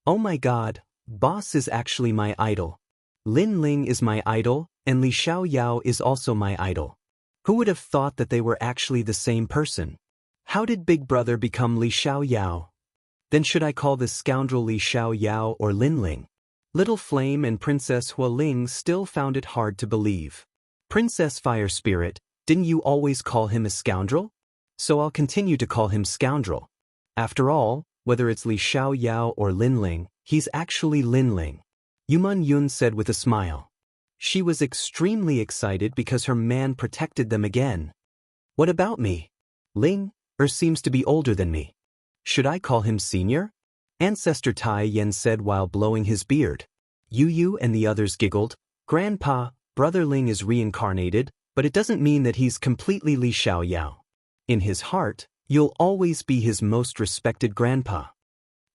Oh my god, Boss is actually my idol. Lin Ling is my idol, and Li Xiaoyao is also my idol. Who would have thought that they were actually the same person? How did Big Brother become Li Xiaoyao? Then should I call this scoundrel Li Xiaoyao or Lin Ling? Little Flame and Princess Hua Ling still found it hard to believe. Princess Fire Spirit, didn't you always call him a scoundrel? So I'll continue to call him scoundrel. After all, whether it's Li Xiaoyao or Lin Ling, he's actually Lin Ling. Yuman Yun said with a smile. She was extremely excited because her man protected them again. What about me? Ling seems to be older than me. Should I call him senior? Ancestor Tai Yen said while blowing his beard. Yu and the others giggled. Grandpa, Brother Ling is reincarnated, but it doesn't mean that he's completely Li Xiaoyao. In his heart, you'll always be his most respected grandpa.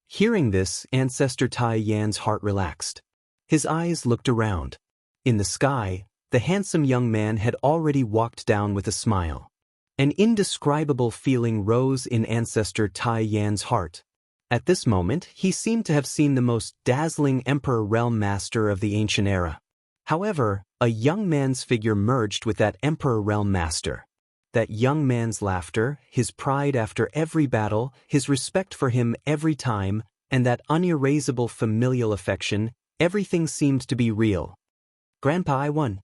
Hearing this, Ancestor Tai Yan's heart relaxed. His eyes looked around. In the sky, the handsome young man had already walked down with a smile. An indescribable feeling rose in Ancestor Tai Yan's heart. At this moment, he seemed to have seen the most dazzling Emperor Realm Master of the ancient era. However, a young man's figure merged with that Emperor Realm Master. That young man's laughter, his pride after every battle, his respect for him every time, and that unerasable familial affection, everything seemed to be real. Grandpa, I won.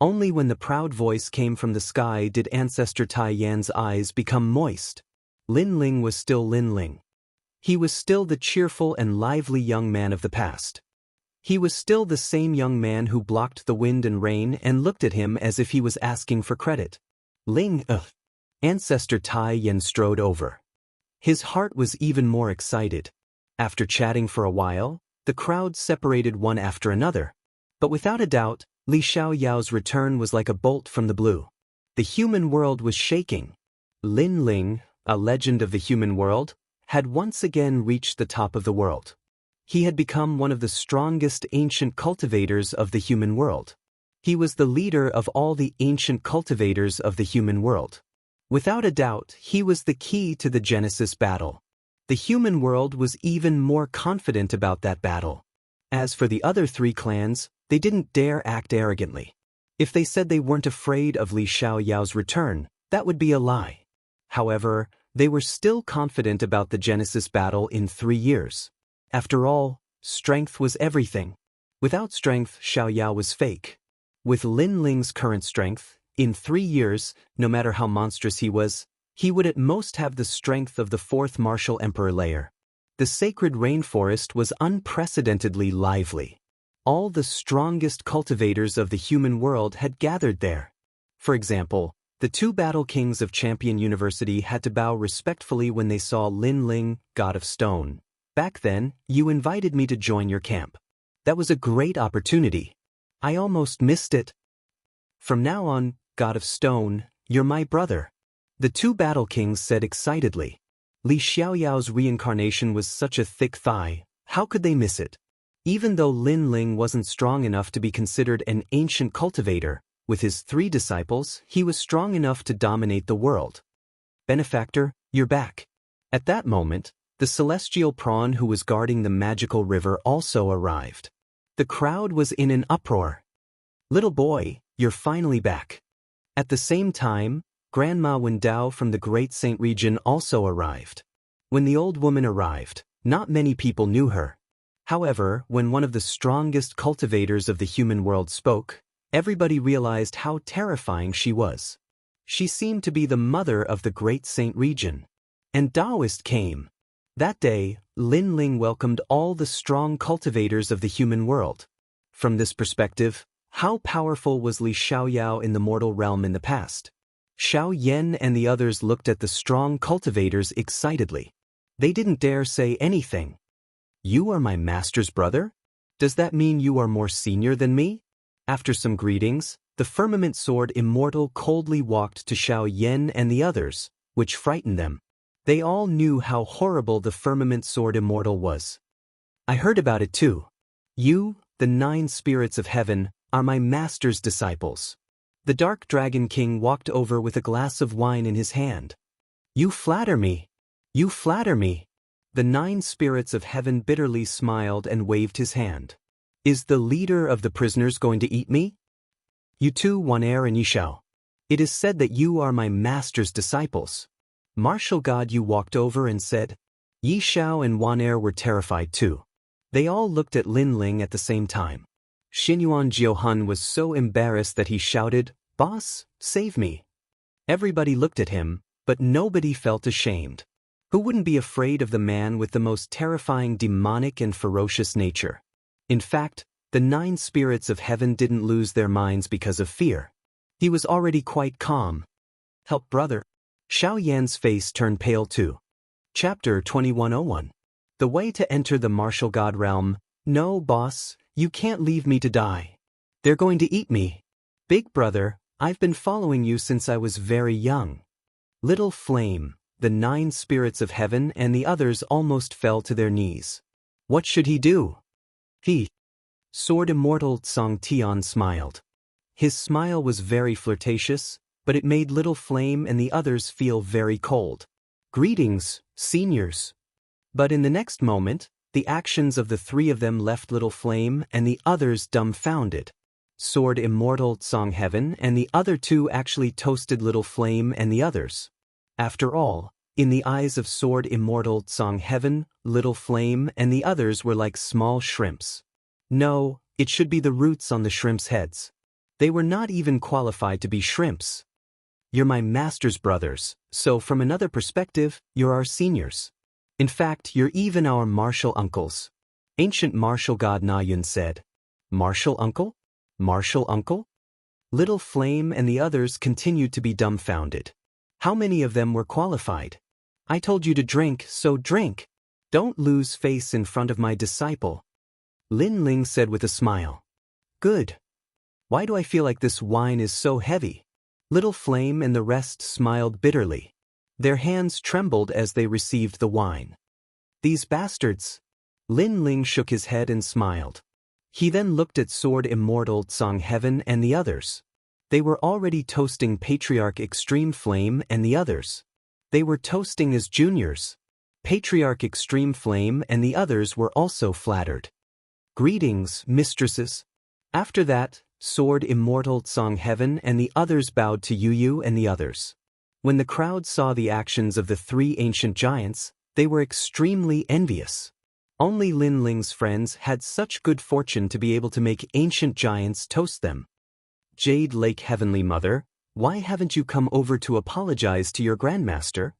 Only when the proud voice came from the sky did Ancestor Tai Yan's eyes become moist. Lin Ling was still Lin Ling. He was still the cheerful and lively young man of the past. He was still the same young man who blocked the wind and rain and looked at him as if he was asking for credit. Ling, Ancestor Tai Yan strode over. His heart was even more excited. After chatting for a while, the crowd separated one after another. But without a doubt, Li Xiaoyao's return was like a bolt from the blue. The human world was shaking. Lin Ling, a legend of the human world, had once again reached the top of the world. He had become one of the strongest ancient cultivators of the human world. He was the leader of all the ancient cultivators of the human world. Without a doubt, he was the key to the Genesis battle. The human world was even more confident about that battle. As for the other 3 clans, they didn't dare act arrogantly. If they said they weren't afraid of Li Xiaoyao's return, that would be a lie. However, they were still confident about the Genesis battle in 3 years. After all, strength was everything. Without strength, Xiaoyao was fake. With Lin Ling's current strength, in 3 years, no matter how monstrous he would at most have the strength of the 4th Martial Emperor layer. The sacred rainforest was unprecedentedly lively. All the strongest cultivators of the human world had gathered there. For example, the 2 battle kings of Champion University had to bow respectfully when they saw Lin Ling, God of Stone. Back then, you invited me to join your camp. That was a great opportunity. I almost missed it. From now on, God of Stone, you're my brother. The 2 battle kings said excitedly. Li Xiaoyao's reincarnation was such a thick thigh, how could they miss it? Even though Lin Ling wasn't strong enough to be considered an ancient cultivator, with his 3 disciples, he was strong enough to dominate the world. Benefactor, you're back. At that moment, the celestial prawn who was guarding the magical river also arrived. The crowd was in an uproar. Little boy, you're finally back. At the same time, Grandma Wendao from the Great Saint region also arrived. When the old woman arrived, not many people knew her. However, when one of the strongest cultivators of the human world spoke, everybody realized how terrifying she was. She seemed to be the mother of the Great Saint region. And Taoist came. That day, Lin Ling welcomed all the strong cultivators of the human world. From this perspective, how powerful was Li Xiaoyao in the mortal realm in the past? Xiao Yan and the others looked at the strong cultivators excitedly. They didn't dare say anything. You are my master's brother? Does that mean you are more senior than me? After some greetings, the firmament sword Immortal coldly walked to Xiao Yan and the others, which frightened them. They all knew how horrible the firmament sword Immortal was. I heard about it too. You, the 9 spirits of heaven, are my master's disciples. The Dark Dragon King walked over with a glass of wine in his hand. You flatter me. You flatter me. The 9 spirits of heaven bitterly smiled and waved his hand. Is the leader of the prisoners going to eat me? You too, Wan'er and Yishao. It is said that you are my master's disciples. Martial God, you walked over and said. Yishao and Wan'er were terrified too. They all looked at Lin Ling at the same time. Xinyuan Jiuhun was so embarrassed that he shouted, Boss, save me. Everybody looked at him, but nobody felt ashamed. Who wouldn't be afraid of the man with the most terrifying demonic and ferocious nature? In fact, the 9 spirits of heaven didn't lose their minds because of fear. He was already quite calm. Help, brother. Xiao Yan's face turned pale too. Chapter 2101. The way to enter the martial god realm. No, boss, you can't leave me to die. They're going to eat me. Big brother, I've been following you since I was very young. Little Flame, the 9 spirits of heaven and the others almost fell to their knees. What should he do? Sword Immortal Song Tian smiled. His smile was very flirtatious, but it made Little Flame and the others feel very cold. Greetings, seniors. But in the next moment, the actions of the 3 of them left Little Flame and the others dumbfounded. Sword Immortal Song Heaven and the other 2 actually toasted Little Flame and the others. After all, in the eyes of Sword Immortal Song Heaven, Little Flame and the others were like small shrimps. No, it should be the roots on the shrimps' heads. They were not even qualified to be shrimps. You're my master's brothers, so from another perspective, you're our seniors. In fact, you're even our martial uncles. Ancient martial god Na Yun said. Martial uncle? Martial uncle? Little Flame and the others continued to be dumbfounded. How many of them were qualified? I told you to drink, so drink. Don't lose face in front of my disciple. Lin Ling said with a smile. Good. Why do I feel like this wine is so heavy? Little Flame and the rest smiled bitterly. Their hands trembled as they received the wine. These bastards. Lin Ling shook his head and smiled. He then looked at Sword Immortal Song Heaven and the others. They were already toasting Patriarch Extreme Flame and the others. They were toasting as juniors. Patriarch Extreme Flame and the others were also flattered. Greetings, mistresses. After that, Sword Immortal Song Heaven and the others bowed to Yu and the others. When the crowd saw the actions of the 3 ancient giants, they were extremely envious. Only Lin Ling's friends had such good fortune to be able to make ancient giants toast them. Jade Lake Heavenly Mother, why haven't you come over to apologize to your grandmaster?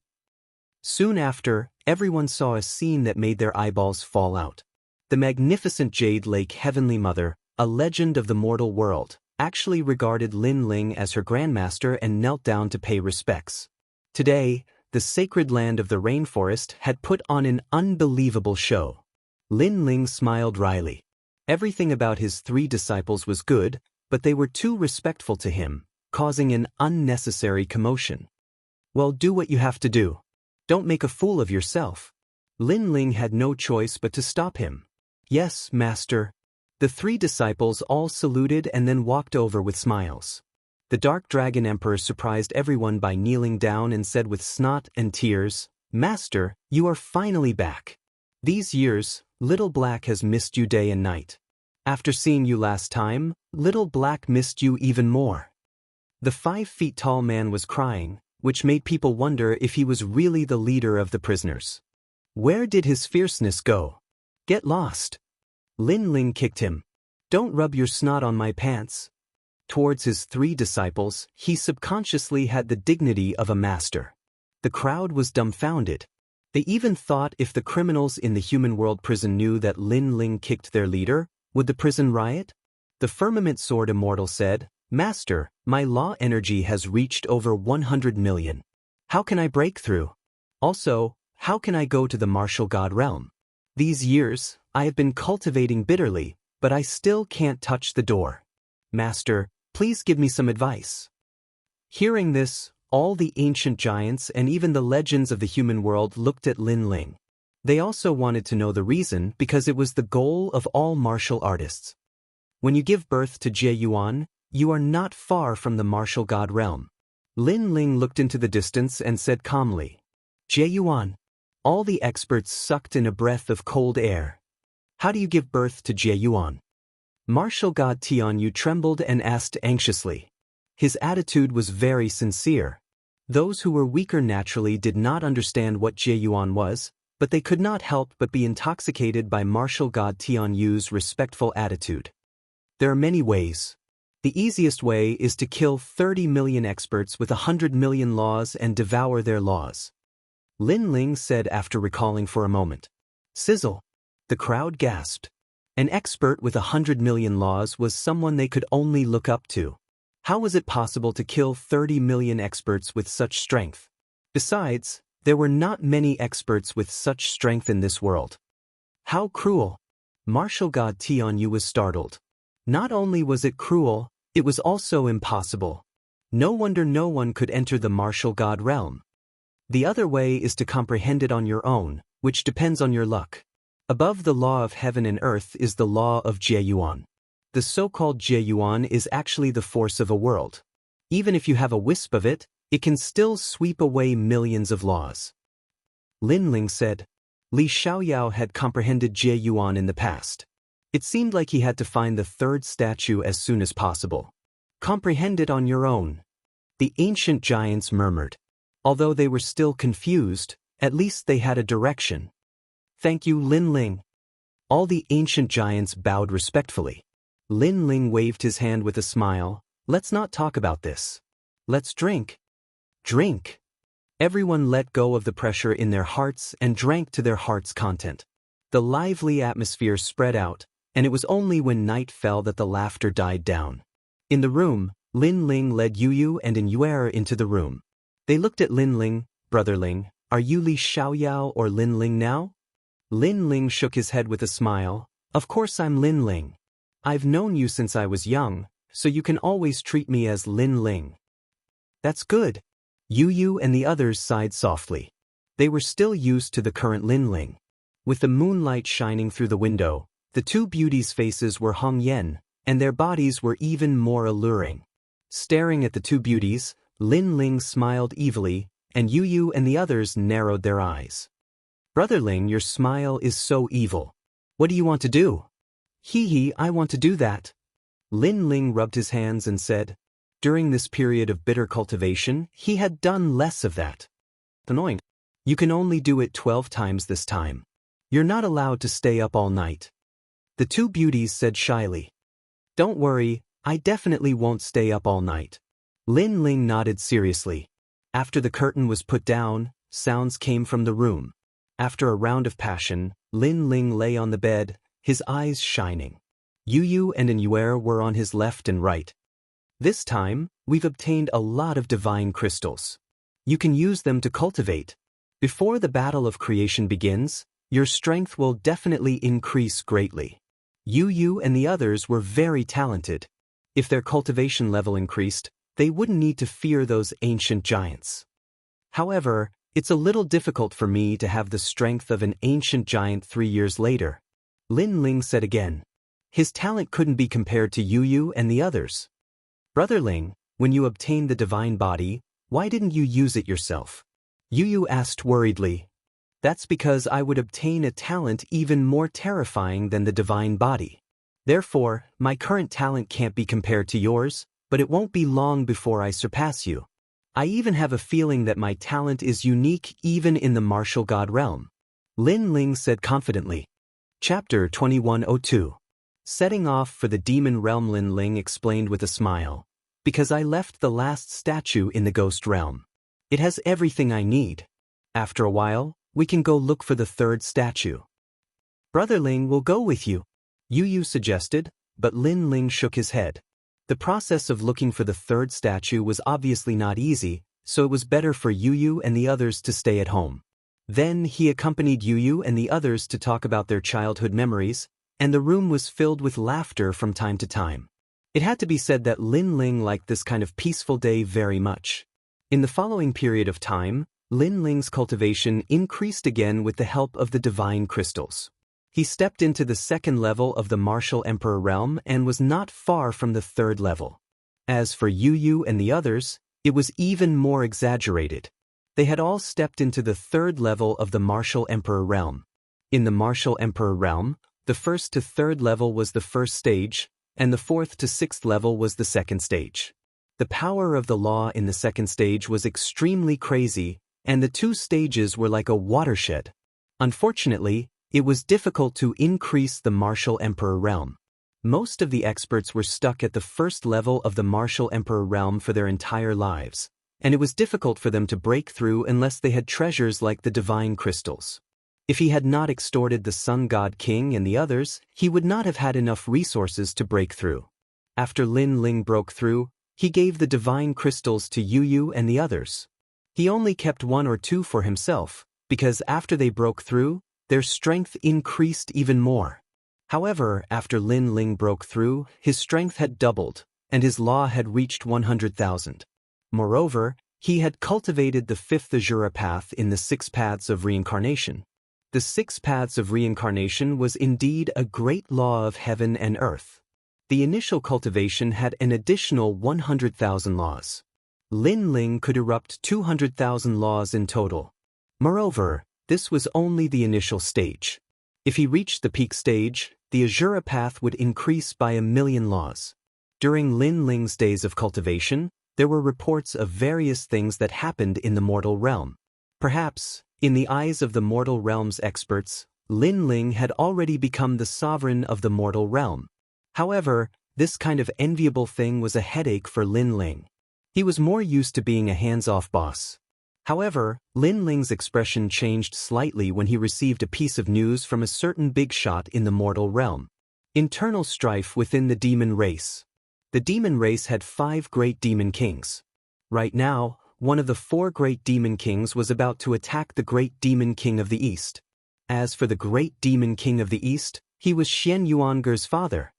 Soon after, everyone saw a scene that made their eyeballs fall out. The magnificent Jade Lake Heavenly Mother, a legend of the mortal world, actually regarded Lin Ling as her grandmaster and knelt down to pay respects. Today, the sacred land of the rainforest had put on an unbelievable show. Lin Ling smiled wryly. Everything about his 3 disciples was good, but they were too respectful to him, causing an unnecessary commotion. Well, do what you have to do. Don't make a fool of yourself. Lin Ling had no choice but to stop him. Yes, master. The 3 disciples all saluted and then walked over with smiles. The Dark Dragon Emperor surprised everyone by kneeling down and said with snot and tears, Master, you are finally back. These years, Little Black has missed you day and night. After seeing you last time, Little Black missed you even more. The 5-feet-tall man was crying, which made people wonder if he was really the leader of the prisoners. Where did his fierceness go? Get lost. Lin Ling kicked him. Don't rub your snot on my pants. Towards his 3 disciples, he subconsciously had the dignity of a master. The crowd was dumbfounded. They even thought if the criminals in the human world prison knew that Lin Ling kicked their leader, would the prison riot? The firmament sword Immortal said, Master, my law energy has reached over 100 million. How can I break through? Also, how can I go to the martial god realm? These years, I have been cultivating bitterly, but I still can't touch the door. Master, please give me some advice. Hearing this, all the ancient giants and even the legends of the human world looked at Lin Ling. They also wanted to know the reason because it was the goal of all martial artists. When you give birth to Jie Yuan, you are not far from the martial god realm. Lin Ling looked into the distance and said calmly, Jie Yuan. All the experts sucked in a breath of cold air. How do you give birth to Jie Yuan? Martial god Tianyu trembled and asked anxiously. His attitude was very sincere. Those who were weaker naturally did not understand what Jie Yuan was, but they could not help but be intoxicated by martial god Tianyu's respectful attitude. There are many ways. The easiest way is to kill 30 million experts with 100 million laws and devour their laws. Lin Ling said after recalling for a moment. Sizzle. The crowd gasped. An expert with 100 million laws was someone they could only look up to. How was it possible to kill 30 million experts with such strength? Besides, there were not many experts with such strength in this world. How cruel! Martial god Tianyu was startled. Not only was it cruel, it was also impossible. No wonder no one could enter the martial god realm. The other way is to comprehend it on your own, which depends on your luck. Above the law of heaven and earth is the law of Jie Yuan. The so-called Jie Yuan is actually the force of a world. Even if you have a wisp of it, it can still sweep away millions of laws. Lin Ling said. Li Xiaoyao had comprehended Jie Yuan in the past. It seemed like he had to find the 3rd statue as soon as possible. Comprehend it on your own. The ancient giants murmured. Although they were still confused, at least they had a direction. Thank you, Lin Ling. All the ancient giants bowed respectfully. Lin Ling waved his hand with a smile. Let's not talk about this. Let's drink. Drink. Everyone let go of the pressure in their hearts and drank to their heart's content. The lively atmosphere spread out, and it was only when night fell that the laughter died down. In the room, Lin Ling led Yu and Inyuer into the room. They looked at Lin Ling. Brother Ling, are you Li Xiaoyao or Lin Ling now? Lin Ling shook his head with a smile. Of course I'm Lin Ling. I've known you since I was young, so you can always treat me as Lin Ling. That's good. Yu and the others sighed softly. They were still used to the current Lin Ling. With the moonlight shining through the window, the 2 beauties' faces were Hong Yen, and their bodies were even more alluring. Staring at the 2 beauties, Lin Ling smiled evilly, and Yu and the others narrowed their eyes. Brother Ling, your smile is so evil. What do you want to do? Hee, I want to do that. Lin Ling rubbed his hands and said. During this period of bitter cultivation, he had done less of that. Annoying. You can only do it 12 times this time. You're not allowed to stay up all night. The 2 beauties said shyly. Don't worry, I definitely won't stay up all night. Lin Ling nodded seriously. After the curtain was put down, sounds came from the room. After a round of passion, Lin Ling lay on the bed, his eyes shining. Yu and Inyuer were on his left and right. This time, we've obtained a lot of divine crystals. You can use them to cultivate. Before the battle of creation begins, your strength will definitely increase greatly. Yu and the others were very talented. If their cultivation level increased, they wouldn't need to fear those ancient giants. However, it's a little difficult for me to have the strength of an ancient giant 3 years later. Lin Ling said again. His talent couldn't be compared to Yu and the others. Brother Ling, when you obtained the divine body, why didn't you use it yourself? Yu asked worriedly. That's because I would obtain a talent even more terrifying than the divine body. Therefore, my current talent can't be compared to yours, but it won't be long before I surpass you. I even have a feeling that my talent is unique even in the martial god realm," Lin Ling said confidently. Chapter 2102. Setting off for the demon realm. Lin Ling explained with a smile. "Because I left the last statue in the ghost realm. It has everything I need. After a while, we can go look for the third statue." "Brother Ling will go with you," Yu Yu suggested, but Lin Ling shook his head. The process of looking for the third statue was obviously not easy, so it was better for Yu Yu and the others to stay at home. Then he accompanied Yu Yu and the others to talk about their childhood memories, and the room was filled with laughter from time to time. It had to be said that Lin Ling liked this kind of peaceful day very much. In the following period of time, Lin Ling's cultivation increased again with the help of the divine crystals. He stepped into the second level of the martial emperor realm and was not far from the third level. As for Yu Yu and the others, it was even more exaggerated. They had all stepped into the third level of the martial emperor realm. In the martial emperor realm, the first to third level was the first stage, and the fourth to sixth level was the second stage. The power of the law in the second stage was extremely crazy, and the two stages were like a watershed. Unfortunately, it was difficult to increase the martial emperor realm. Most of the experts were stuck at the first level of the martial emperor realm for their entire lives, and it was difficult for them to break through unless they had treasures like the divine crystals. If he had not extorted the Sun God King and the others, he would not have had enough resources to break through. After Lin Ling broke through, he gave the divine crystals to Yu Yu and the others. He only kept one or two for himself, because after they broke through, their strength increased even more. However, after Lin Ling broke through, his strength had doubled, and his law had reached 100,000. Moreover, he had cultivated the fifth Azura path in the 6 paths of reincarnation. The 6 paths of reincarnation was indeed a great law of heaven and earth. The initial cultivation had an additional 100,000 laws. Lin Ling could erupt 200,000 laws in total. Moreover, this was only the initial stage. If he reached the peak stage, the Azura path would increase by 1,000,000 laws. During Lin Ling's days of cultivation, there were reports of various things that happened in the mortal realm. Perhaps, in the eyes of the mortal realm's experts, Lin Ling had already become the sovereign of the mortal realm. However, this kind of enviable thing was a headache for Lin Ling. He was more used to being a hands-off boss. However, Lin Ling's expression changed slightly when he received a piece of news from a certain big shot in the mortal realm. Internal strife within the demon race. The demon race had 5 great demon kings. Right now, one of the 4 great demon kings was about to attack the great demon king of the east. As for the great demon king of the east, he was Xian Yuanger's father.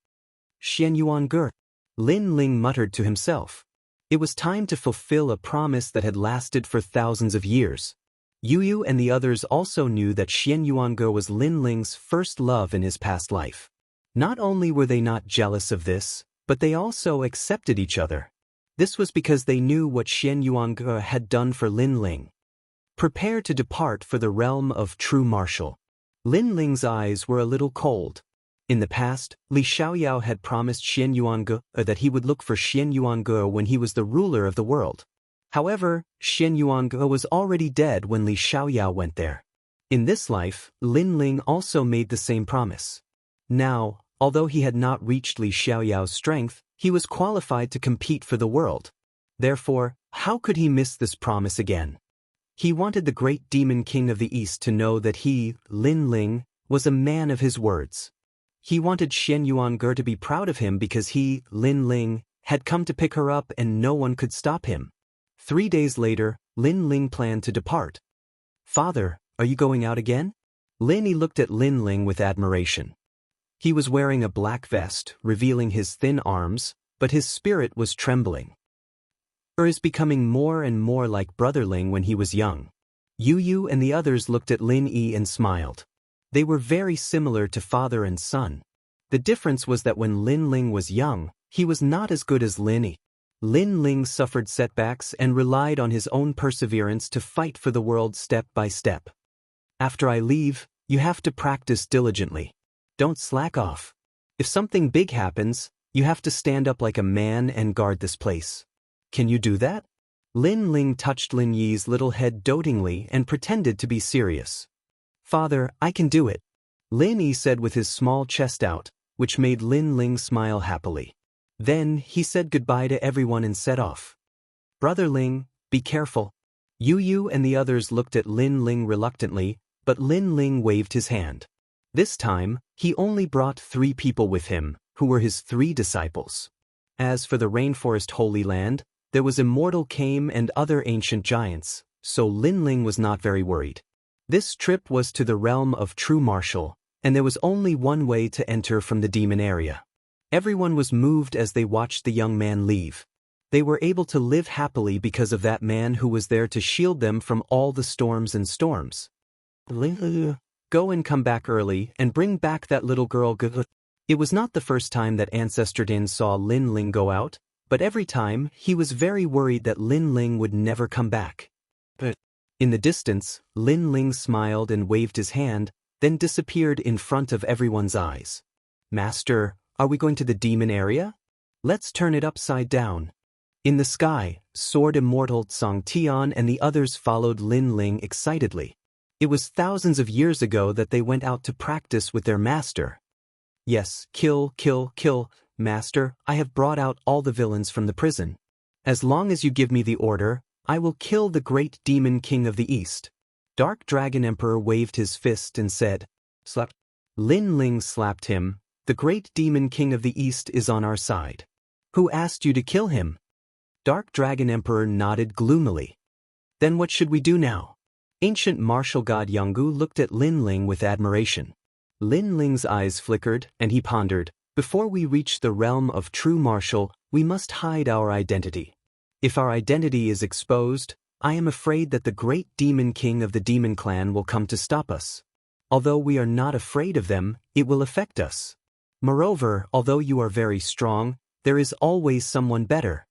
Xian Yuanger, Lin Ling muttered to himself. It was time to fulfill a promise that had lasted for thousands of years. Yu Yu and the others also knew that Xian Yuanger was Lin Ling's first love in his past life. Not only were they not jealous of this, but they also accepted each other. This was because they knew what Xian Yuanger had done for Lin Ling. Prepare to depart for the realm of true martial. Lin Ling's eyes were a little cold. In the past, Li Xiaoyao had promised Xian Yuange that he would look for Xian Yuange when he was the ruler of the world. However, Xian Yuange was already dead when Li Xiaoyao went there. In this life, Lin Ling also made the same promise. Now, although he had not reached Li Xiaoyao's strength, he was qualified to compete for the world. Therefore, how could he miss this promise again? He wanted the great demon king of the east to know that he, Lin Ling, was a man of his words. He wanted Xian Yuanger to be proud of him because he, Lin Ling, had come to pick her up and no one could stop him. 3 days later, Lin Ling planned to depart. "Father, are you going out again?" Lin looked at Lin Ling with admiration. He was wearing a black vest, revealing his thin arms, but his spirit was trembling. Is becoming more and more like Brother Ling when he was young. Yu Yu and the others looked at Lin Yi and smiled. They were very similar to father and son. The difference was that when Lin Ling was young, he was not as good as Lin Yi. Lin Ling suffered setbacks and relied on his own perseverance to fight for the world step by step. "After I leave, you have to practice diligently. Don't slack off. If something big happens, You have to stand up like a man and guard this place. Can you do that? Lin Ling touched Lin Yi's little head dotingly and pretended to be serious. Father, I can do it, Lin Yi said with his small chest out, which made Lin Ling smile happily. Then he said goodbye to everyone and set off. Brother Ling, be careful. Yu and the others looked at Lin Ling reluctantly, but Lin Ling waved his hand. This time, he only brought 3 people with him, who were his 3 disciples. As for the Rainforest Holy Land, there was Immortal came and other ancient giants, so Lin Ling was not very worried. This trip was to the realm of true martial, and there was only one way to enter from the demon area. Everyone was moved as they watched the young man leave. They were able to live happily because of that man who was there to shield them from all the storms and storms. Go and come back early and bring back that little girl. It was not the first time that Ancestor Din saw Lin Ling go out, but every time he was very worried that Lin Ling would never come back. But in the distance, Lin Ling smiled and waved his hand, then disappeared in front of everyone's eyes. Master, are we going to the demon area? Let's turn it upside down. In the sky, Sword Immortal Song Tian and the others followed Lin Ling excitedly. It was thousands of years ago that they went out to practice with their master. Yes, kill, kill, kill, Master, I have brought out all the villains from the prison. As long as you give me the order, I will kill the great demon king of the east. Dark Dragon Emperor waved his fist and said, Slap. Lin Ling slapped him. The great demon king of the east is on our side. Who asked you to kill him? Dark Dragon Emperor nodded gloomily. Then what should we do now? Ancient martial god Jianghu looked at Lin Ling with admiration. Lin Ling's eyes flickered, and he pondered, before we reach the realm of true martial, we must hide our identity. If our identity is exposed, I am afraid that the great demon king of the demon clan will come to stop us. Although we are not afraid of them, it will affect us. Moreover, although you are very strong, there is always someone better.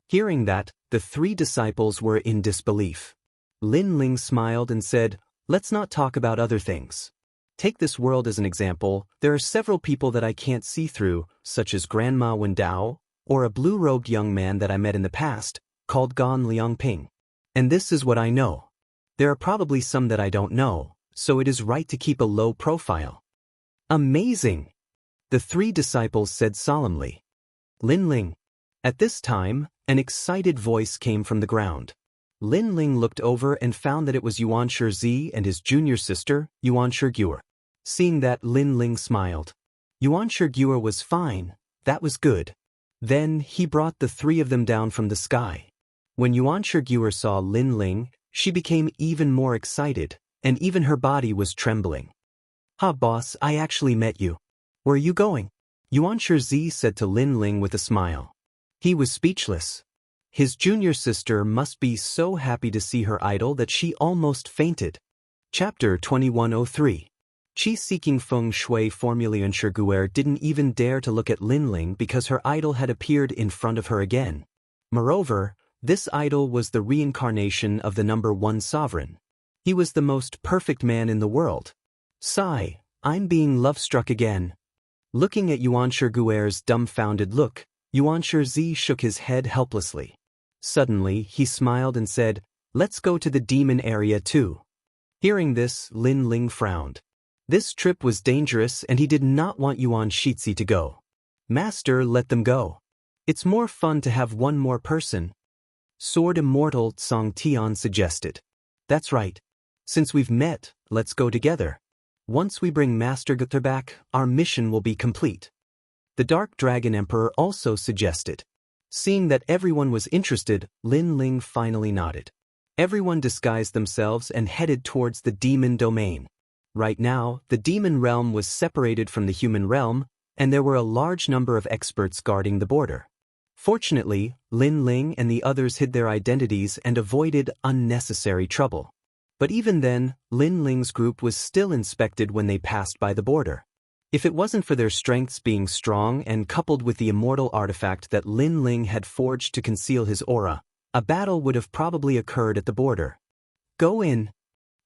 Hearing that, the 3 disciples were in disbelief. Lin Ling smiled and said, Let's not talk about other things. Take this world as an example. There are several people that I can't see through, such as Grandma Wen Dao, or a blue-robed young man that I met in the past, called Gan Liangping. And this is what I know. There are probably some that I don't know, so it is right to keep a low profile. Amazing! The 3 disciples said solemnly. Lin Ling. At this time, an excited voice came from the ground. Lin Ling looked over and found that it was Yuan Shizi and his junior sister, Yuan Shiguer. Seeing that, Lin Ling smiled. Yuan Shiguer was fine, that was good. Then he brought the 3 of them down from the sky. When Yuan Shiguer saw Lin Ling, she became even more excited, and even her body was trembling. Ha boss, I actually met you. Where are you going? Yuan Shizi said to Lin Ling with a smile. He was speechless. His junior sister must be so happy to see her idol that she almost fainted. Chapter 2103. Qi seeking feng shui formula and Shiguer didn't even dare to look at Lin Ling because her idol had appeared in front of her again. Moreover, this idol was the reincarnation of the number 1 sovereign. He was the most perfect man in the world. Sigh, I'm being love-struck again. Looking at Yuan Shiguer's dumbfounded look, Yuan Shizi shook his head helplessly. Suddenly, he smiled and said, Let's go to the demon area too. Hearing this, Lin Ling frowned. This trip was dangerous and he did not want Yuan Shizi to go. Master, let them go. It's more fun to have one more person. Sword Immortal Song Tian suggested. That's right. Since we've met, let's go together. Once we bring Master Gutter back, our mission will be complete. The Dark Dragon Emperor also suggested. Seeing that everyone was interested, Lin Ling finally nodded. Everyone disguised themselves and headed towards the demon domain. Right now, the demon realm was separated from the human realm, and there were a large number of experts guarding the border. Fortunately, Lin Ling and the others hid their identities and avoided unnecessary trouble. But even then, Lin Ling's group was still inspected when they passed by the border. If it wasn't for their strengths being strong and coupled with the immortal artifact that Lin Ling had forged to conceal his aura, a battle would have probably occurred at the border. Go in.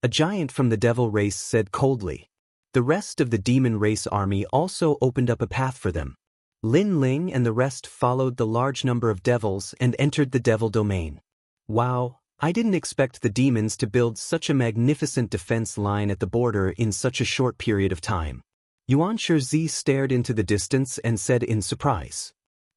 A giant from the devil race said coldly. The rest of the demon race army also opened up a path for them. Lin Ling and the rest followed the large number of devils and entered the devil domain. Wow, I didn't expect the demons to build such a magnificent defense line at the border in such a short period of time. Yuan Shizi stared into the distance and said in surprise.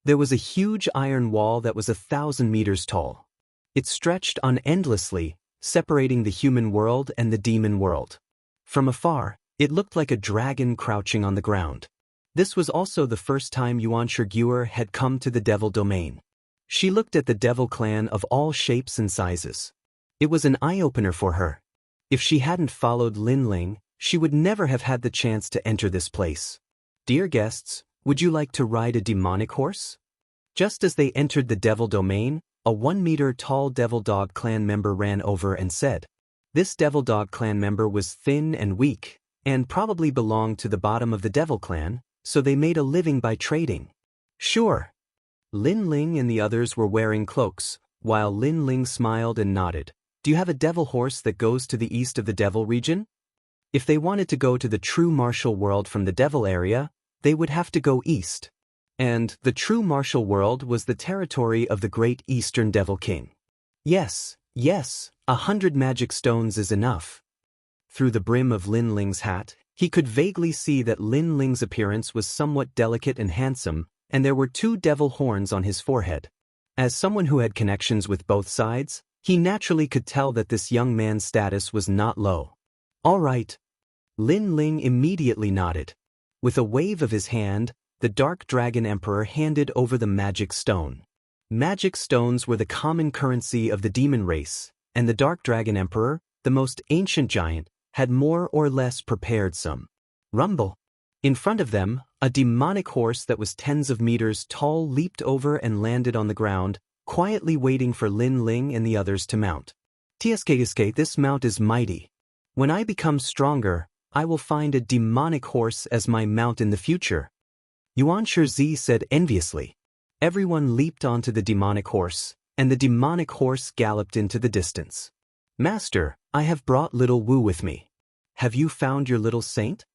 There was a huge iron wall that was 1,000 meters tall. It stretched on endlessly, separating the human world and the demon world. From afar, it looked like a dragon crouching on the ground. This was also the first time Yuan Shiguer had come to the devil domain. She looked at the devil clan of all shapes and sizes. It was an eye-opener for her. If she hadn't followed Lin Ling, she would never have had the chance to enter this place. Dear guests, would you like to ride a demonic horse? Just as they entered the devil domain, a 1-meter-tall devil dog clan member ran over and said. This devil dog clan member was thin and weak, and probably belonged to the bottom of the devil clan, so they made a living by trading. Sure. Lin Ling and the others were wearing cloaks, while Lin Ling smiled and nodded. Do you have a devil horse that goes to the east of the devil region? If they wanted to go to the true martial world from the devil area, they would have to go east. And the true martial world was the territory of the great Eastern Devil King. Yes, 100 magic stones is enough. Through the brim of Lin Ling's hat, he could vaguely see that Lin Ling's appearance was somewhat delicate and handsome, and there were 2 devil horns on his forehead. As someone who had connections with both sides, he naturally could tell that this young man's status was not low. All right. Lin Ling immediately nodded. With a wave of his hand, the Dark Dragon Emperor handed over the magic stone. Magic stones were the common currency of the demon race, and the Dark Dragon Emperor, the most ancient giant, had more or less prepared some. Rumble. In front of them, a demonic horse that was tens of meters tall leaped over and landed on the ground, quietly waiting for Lin Ling and the others to mount. TSK, this mount is mighty. When I become stronger, I will find a demonic horse as my mount in the future. Yuan Shizi said enviously. Everyone leaped onto the demonic horse, and the demonic horse galloped into the distance. Master, I have brought little Wu with me. Have you found your little saint?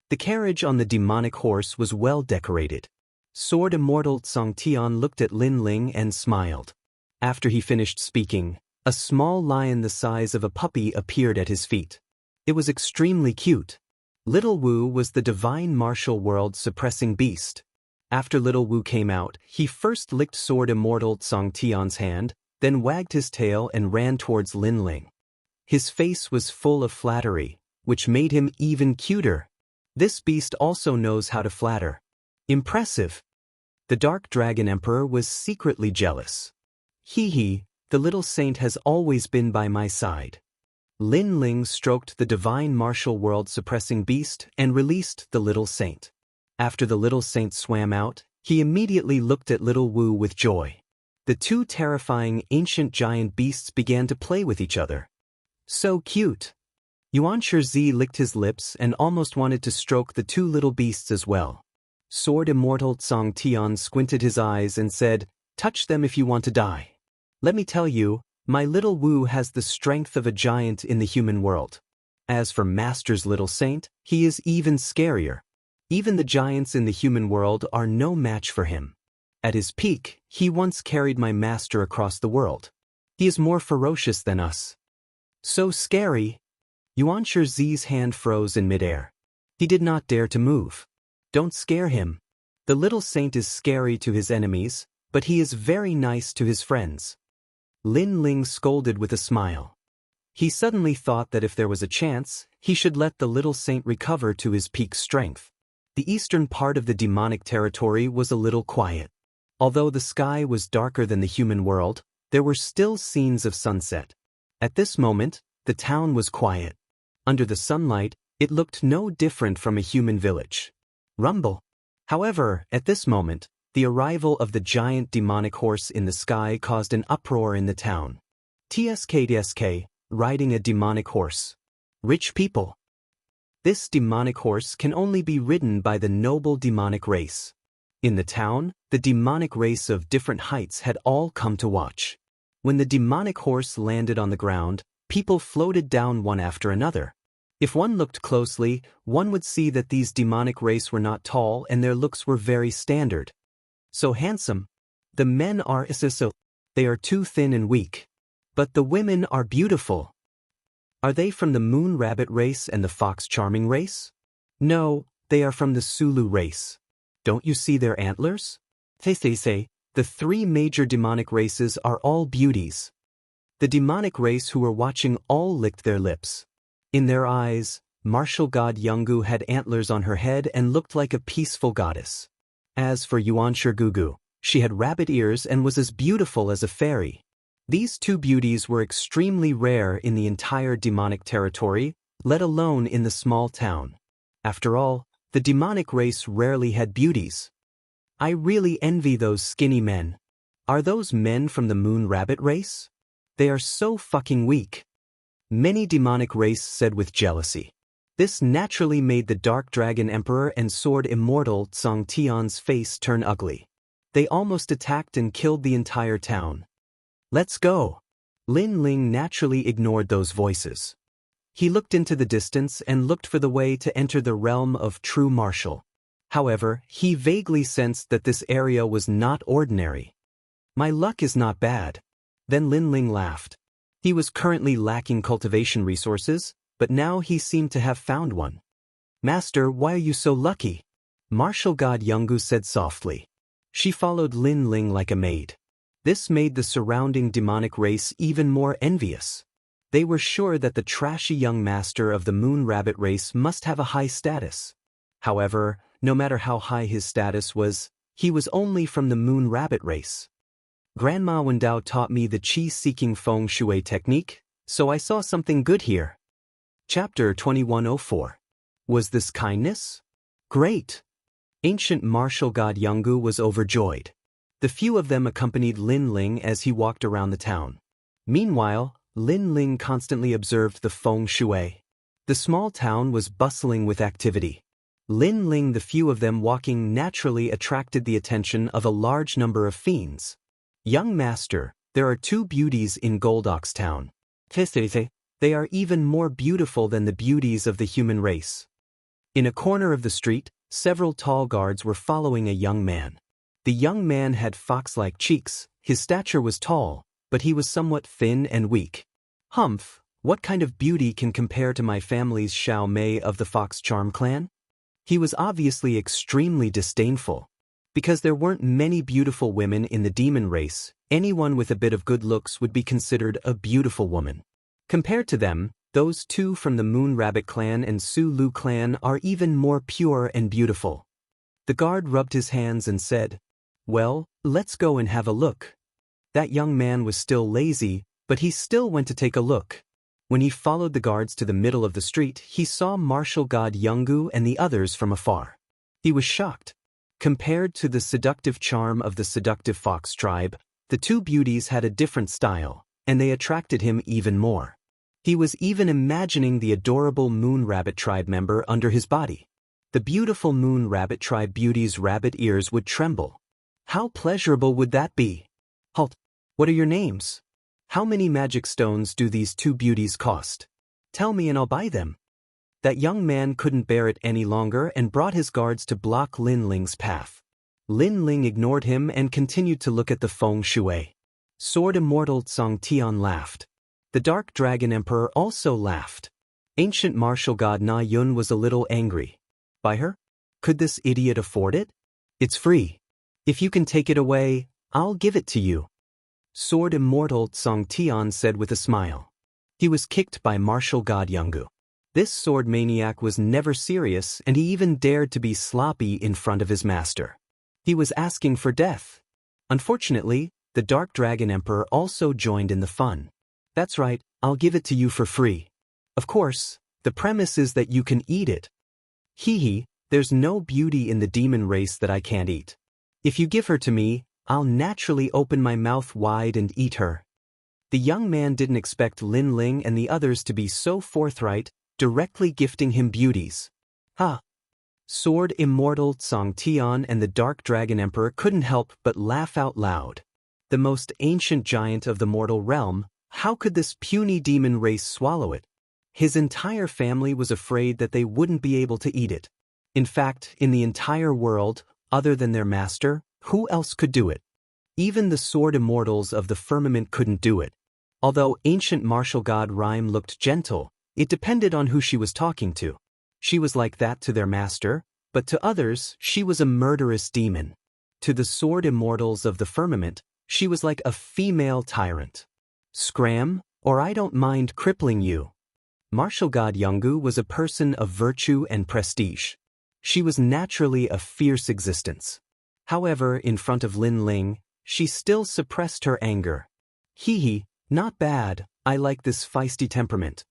The carriage on the demonic horse was well decorated. Sword Immortal Tian looked at Lin Ling and smiled. After he finished speaking, a small lion the size of a puppy appeared at his feet. It was extremely cute. Little Wu was the divine martial world suppressing beast. After Little Wu came out, he first licked Sword Immortal Tian's hand, then wagged his tail and ran towards Lin Ling. His face was full of flattery, which made him even cuter. This beast also knows how to flatter. Impressive. The Dark Dragon Emperor was secretly jealous. Hee, the little saint has always been by my side. Lin Ling stroked the divine martial world suppressing beast and released the little saint. After the little saint swam out, he immediately looked at Little Wu with joy. The 2 terrifying ancient giant beasts began to play with each other. So cute. Yuan Shizi licked his lips and almost wanted to stroke the 2 little beasts as well. Sword Immortal Tian squinted his eyes and said, touch them if you want to die. Let me tell you, my little Wu has the strength of a giant in the human world. As for Master's little saint, he is even scarier. Even the giants in the human world are no match for him. At his peak, he once carried my master across the world. He is more ferocious than us. So scary. Yuan Shizi's hand froze in midair. He did not dare to move. Don't scare him. The little saint is scary to his enemies, but he is very nice to his friends. Lin Ling scolded with a smile. He suddenly thought that if there was a chance, he should let the little saint recover to his peak strength. The eastern part of the demonic territory was a little quiet. Although the sky was darker than the human world, there were still scenes of sunset. At this moment, the town was quiet. Under the sunlight, it looked no different from a human village. Rumble. However, at this moment, the arrival of the giant demonic horse in the sky caused an uproar in the town. TSK, riding a demonic horse. Rich people. This demonic horse can only be ridden by the noble demonic race. In the town, the demonic race of different heights had all come to watch. When the demonic horse landed on the ground, people floated down one after another. If one looked closely, one would see that these demonic race were not tall and their looks were very standard. So handsome. The men are so. They are too thin and weak. But the women are beautiful. Are they from the moon rabbit race and the fox charming race? No, they are from the Sulu race. Don't you see their antlers? They say, the three major demonic races are all beauties. The demonic race who were watching all licked their lips. In their eyes, martial god Jianghu had antlers on her head and looked like a peaceful goddess. As for Yuan Gugu, she had rabbit ears and was as beautiful as a fairy. These two beauties were extremely rare in the entire demonic territory, let alone in the small town. After all, the demonic race rarely had beauties. I really envy those skinny men. Are those men from the moon rabbit race? They are so fucking weak. Many demonic race said with jealousy. This naturally made the Dark Dragon Emperor and Sword Immortal Tsang Tian's face turn ugly. They almost attacked and killed the entire town. Let's go. Lin Ling naturally ignored those voices. He looked into the distance and looked for the way to enter the realm of true martial. However, he vaguely sensed that this area was not ordinary. My luck is not bad. Then Lin Ling laughed. He was currently lacking cultivation resources, but now he seemed to have found one. Master, why are you so lucky? Martial god Jianghu said softly. She followed Lin Ling like a maid. This made the surrounding demonic race even more envious. They were sure that the trashy young master of the moon rabbit race must have a high status. However, no matter how high his status was, he was only from the moon rabbit race. Grandma Wendao taught me the qi-seeking feng shui technique, so I saw something good here. Chapter 2104. Was this kindness? Great! Ancient martial god Jianghu was overjoyed. The few of them accompanied Lin Ling as he walked around the town. Meanwhile, Lin Ling constantly observed the feng shui. The small town was bustling with activity. Lin Ling, the few of them walking naturally attracted the attention of a large number of fiends. Young master, there are two beauties in Goldox town. They are even more beautiful than the beauties of the human race. In a corner of the street, several tall guards were following a young man. The young man had fox-like cheeks, his stature was tall, but he was somewhat thin and weak. Humph, what kind of beauty can compare to my family's Xiao Mei of the Fox Charm clan? He was obviously extremely disdainful. Because there weren't many beautiful women in the demon race, anyone with a bit of good looks would be considered a beautiful woman. Compared to them, those two from the Moon Rabbit clan and Su Lu clan are even more pure and beautiful. The guard rubbed his hands and said, "Well, let's go and have a look." That young man was still lazy, but he still went to take a look. When he followed the guards to the middle of the street, he saw martial god Jianghu and the others from afar. He was shocked. Compared to the seductive charm of the seductive fox tribe, the two beauties had a different style, and they attracted him even more. He was even imagining the adorable Moon Rabbit tribe member under his body. The beautiful Moon Rabbit tribe beauty's rabbit ears would tremble. How pleasurable would that be? Halt! What are your names? How many magic stones do these two beauties cost? Tell me and I'll buy them. That young man couldn't bear it any longer and brought his guards to block Lin Ling's path. Lin Ling ignored him and continued to look at the feng shui. Sword Immortal Tsang Tian laughed. The Dark Dragon Emperor also laughed. Ancient martial god Na Yun was a little angry. Buy her? Could this idiot afford it? It's free. If you can take it away, I'll give it to you. Sword Immortal Tsang Tian said with a smile. He was kicked by martial god Jianghu. This sword maniac was never serious and he even dared to be sloppy in front of his master. He was asking for death. Unfortunately, the Dark Dragon Emperor also joined in the fun. That's right, I'll give it to you for free. Of course, the premise is that you can eat it. Hee, there's no beauty in the demon race that I can't eat. If you give her to me, I'll naturally open my mouth wide and eat her. The young man didn't expect Lin Ling and the others to be so forthright, directly gifting him beauties. Ha! Sword Immortal Tsang Tian and the Dark Dragon Emperor couldn't help but laugh out loud. The most ancient giant of the mortal realm, how could this puny demon race swallow it? His entire family was afraid that they wouldn't be able to eat it. In fact, in the entire world, other than their master, who else could do it? Even the sword immortals of the firmament couldn't do it. Although ancient martial god Rhyme looked gentle, it depended on who she was talking to. She was like that to their master, but to others, she was a murderous demon. To the sword immortals of the firmament, she was like a female tyrant. Scram, or I don't mind crippling you. Martial god Jianghu was a person of virtue and prestige. She was naturally a fierce existence. However, in front of Lin Ling, she still suppressed her anger. Hee, not bad, I like this feisty temperament.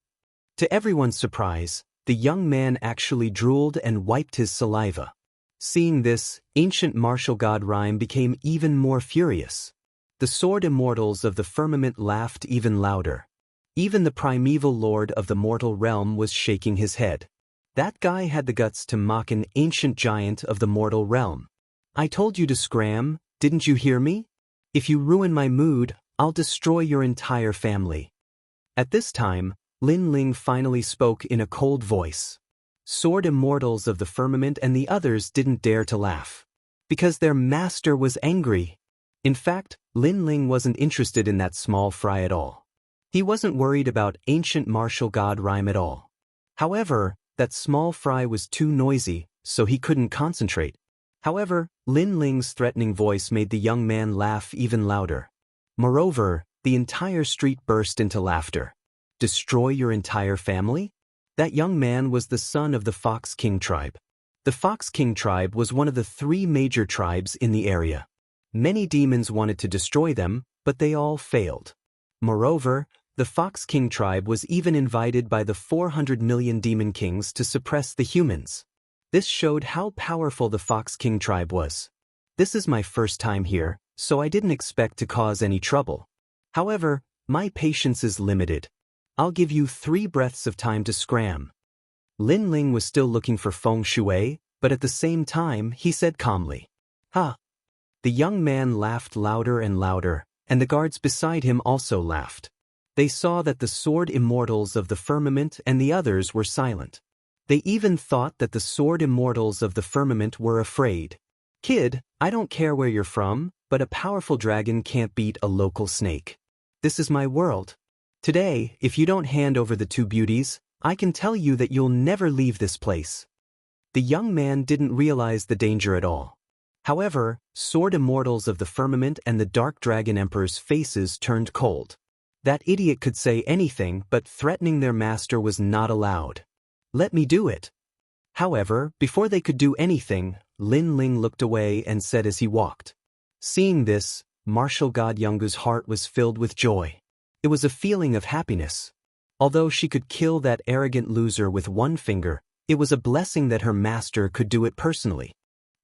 To everyone's surprise, the young man actually drooled and wiped his saliva. Seeing this, ancient martial god Rhyme became even more furious. The sword immortals of the firmament laughed even louder. Even the primeval lord of the mortal realm was shaking his head. That guy had the guts to mock an ancient giant of the mortal realm. I told you to scram, didn't you hear me? If you ruin my mood, I'll destroy your entire family. At this time, Lin Ling finally spoke in a cold voice. Sword immortals of the firmament and the others didn't dare to laugh. Because their master was angry. In fact, Lin Ling wasn't interested in that small fry at all. He wasn't worried about ancient martial god Rhyme at all. However, that small fry was too noisy, so he couldn't concentrate. However, Lin Ling's threatening voice made the young man laugh even louder. Moreover, the entire street burst into laughter. Destroy your entire family? That young man was the son of the Fox King tribe. The Fox King tribe was one of the 3 major tribes in the area. Many demons wanted to destroy them, but they all failed. Moreover, the Fox King tribe was even invited by the 400 million demon kings to suppress the humans. This showed how powerful the Fox King tribe was. This is my first time here, so I didn't expect to cause any trouble. However, my patience is limited. I'll give you 3 breaths of time to scram. Lin Ling was still looking for feng shui, but at the same time he said calmly. Ha! The young man laughed louder and louder, and the guards beside him also laughed. They saw that the sword immortals of the firmament and the others were silent. They even thought that the sword immortals of the firmament were afraid. Kid, I don't care where you're from, but a powerful dragon can't beat a local snake. This is my world. Today, if you don't hand over the 2 beauties, I can tell you that you'll never leave this place. The young man didn't realize the danger at all. However, sword immortals of the firmament and the dark dragon emperor's faces turned cold. That idiot could say anything, but threatening their master was not allowed. Let me do it. However, before they could do anything, Lin Ling looked away and said as he walked. Seeing this, martial god Jianghu's heart was filled with joy. It was a feeling of happiness. Although she could kill that arrogant loser with 1 finger, it was a blessing that her master could do it personally.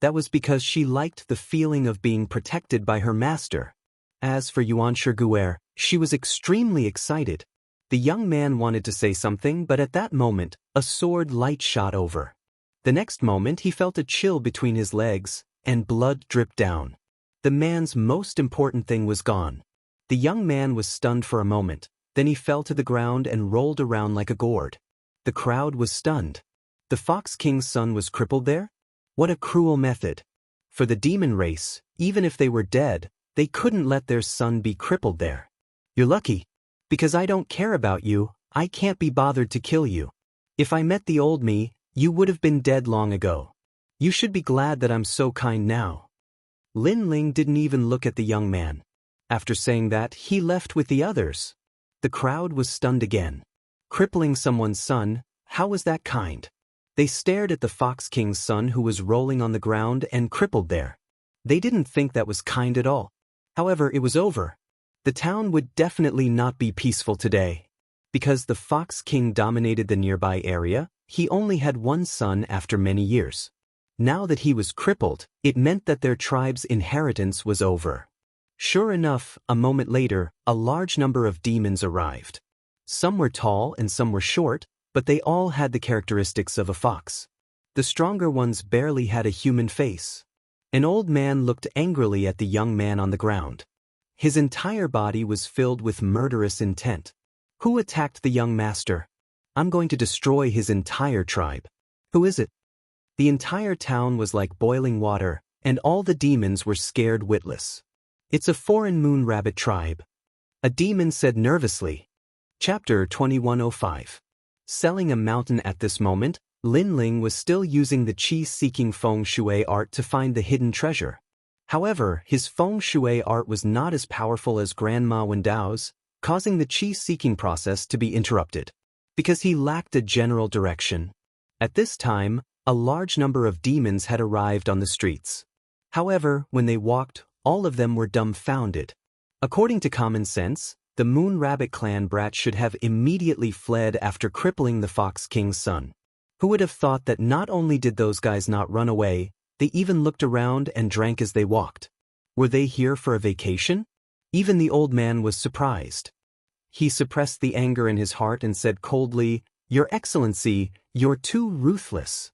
That was because she liked the feeling of being protected by her master. As for Yuan Shiguer, she was extremely excited. The young man wanted to say something, but at that moment, a sword light shot over. The next moment he felt a chill between his legs, and blood dripped down. The man's most important thing was gone. The young man was stunned for a moment, then he fell to the ground and rolled around like a gourd. The crowd was stunned. The Fox King's son was crippled there? What a cruel method. For the demon race, even if they were dead, they couldn't let their son be crippled there. You're lucky. Because I don't care about you, I can't be bothered to kill you. If I met the old me, you would have been dead long ago. You should be glad that I'm so kind now. Lin Ling didn't even look at the young man. After saying that, he left with the others. The crowd was stunned again. Crippling someone's son, how was that kind? They stared at the Fox King's son who was rolling on the ground and crippled there. They didn't think that was kind at all. However, it was over. The town would definitely not be peaceful today. Because the Fox King dominated the nearby area, he only had 1 son after many years. Now that he was crippled, it meant that their tribe's inheritance was over. Sure enough, a moment later, a large number of demons arrived. Some were tall and some were short, but they all had the characteristics of a fox. The stronger ones barely had a human face. An old man looked angrily at the young man on the ground. His entire body was filled with murderous intent. Who attacked the young master? I'm going to destroy his entire tribe. Who is it? The entire town was like boiling water, and all the demons were scared witless. It's a foreign moon rabbit tribe. A demon said nervously. Chapter 2105. Selling a mountain. At this moment, Lin Ling was still using the qi-seeking feng shui art to find the hidden treasure. However, his feng shui art was not as powerful as Grandma Wendao's, causing the qi-seeking process to be interrupted. Because he lacked a general direction. At this time, a large number of demons had arrived on the streets. However, when they walked, all of them were dumbfounded. According to common sense, the Moon Rabbit clan brat should have immediately fled after crippling the Fox King's son. Who would have thought that not only did those guys not run away, they even looked around and drank as they walked? Were they here for a vacation? Even the old man was surprised. He suppressed the anger in his heart and said coldly, "Your Excellency, you're too ruthless."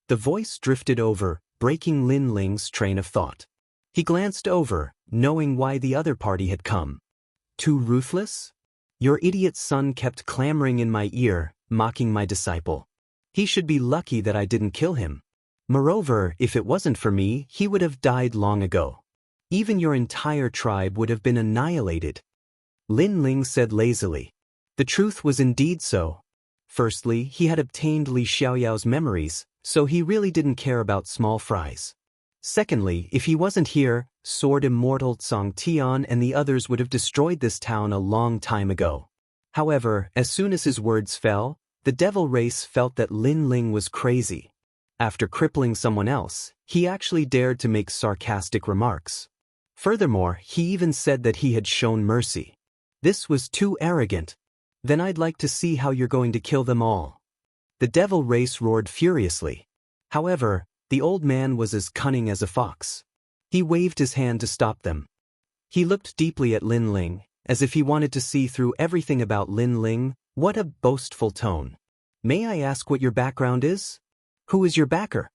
The voice drifted over, breaking Lin Ling's train of thought. He glanced over, knowing why the other party had come. Too ruthless? Your idiot son kept clamoring in my ear, mocking my disciple. He should be lucky that I didn't kill him. Moreover, if it wasn't for me, he would have died long ago. Even your entire tribe would have been annihilated. Lin Ling said lazily. The truth was indeed so. Firstly, he had obtained Li Xiaoyao's memories, so he really didn't care about small fries. Secondly, if he wasn't here, Sword Immortal Tsang Tian and the others would have destroyed this town a long time ago. However, as soon as his words fell, the devil race felt that Lin Ling was crazy. After crippling someone else, he actually dared to make sarcastic remarks. Furthermore, he even said that he had shown mercy. This was too arrogant. Then I'd like to see how you're going to kill them all. The devil race roared furiously. However, the old man was as cunning as a fox. He waved his hand to stop them. He looked deeply at Lin Ling, as if he wanted to see through everything about Lin Ling. What a boastful tone. May I ask what your background is? Who is your backer?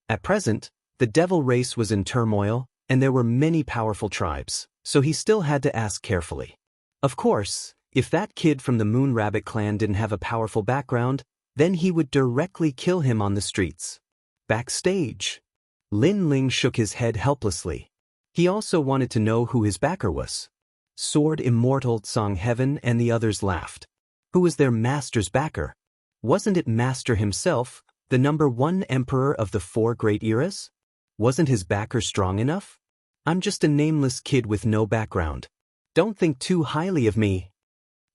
At present, the devil race was in turmoil, and there were many powerful tribes, so he still had to ask carefully. Of course, if that kid from the Moon Rabbit clan didn't have a powerful background, then he would directly kill him on the streets. Backstage. Lin Ling shook his head helplessly. He also wanted to know who his backer was. Sword Immortal Tsang Heaven and the others laughed. Who was their master's backer? Wasn't it Master himself, the #1 emperor of the 4 great eras? Wasn't his backer strong enough? I'm just a nameless kid with no background. Don't think too highly of me.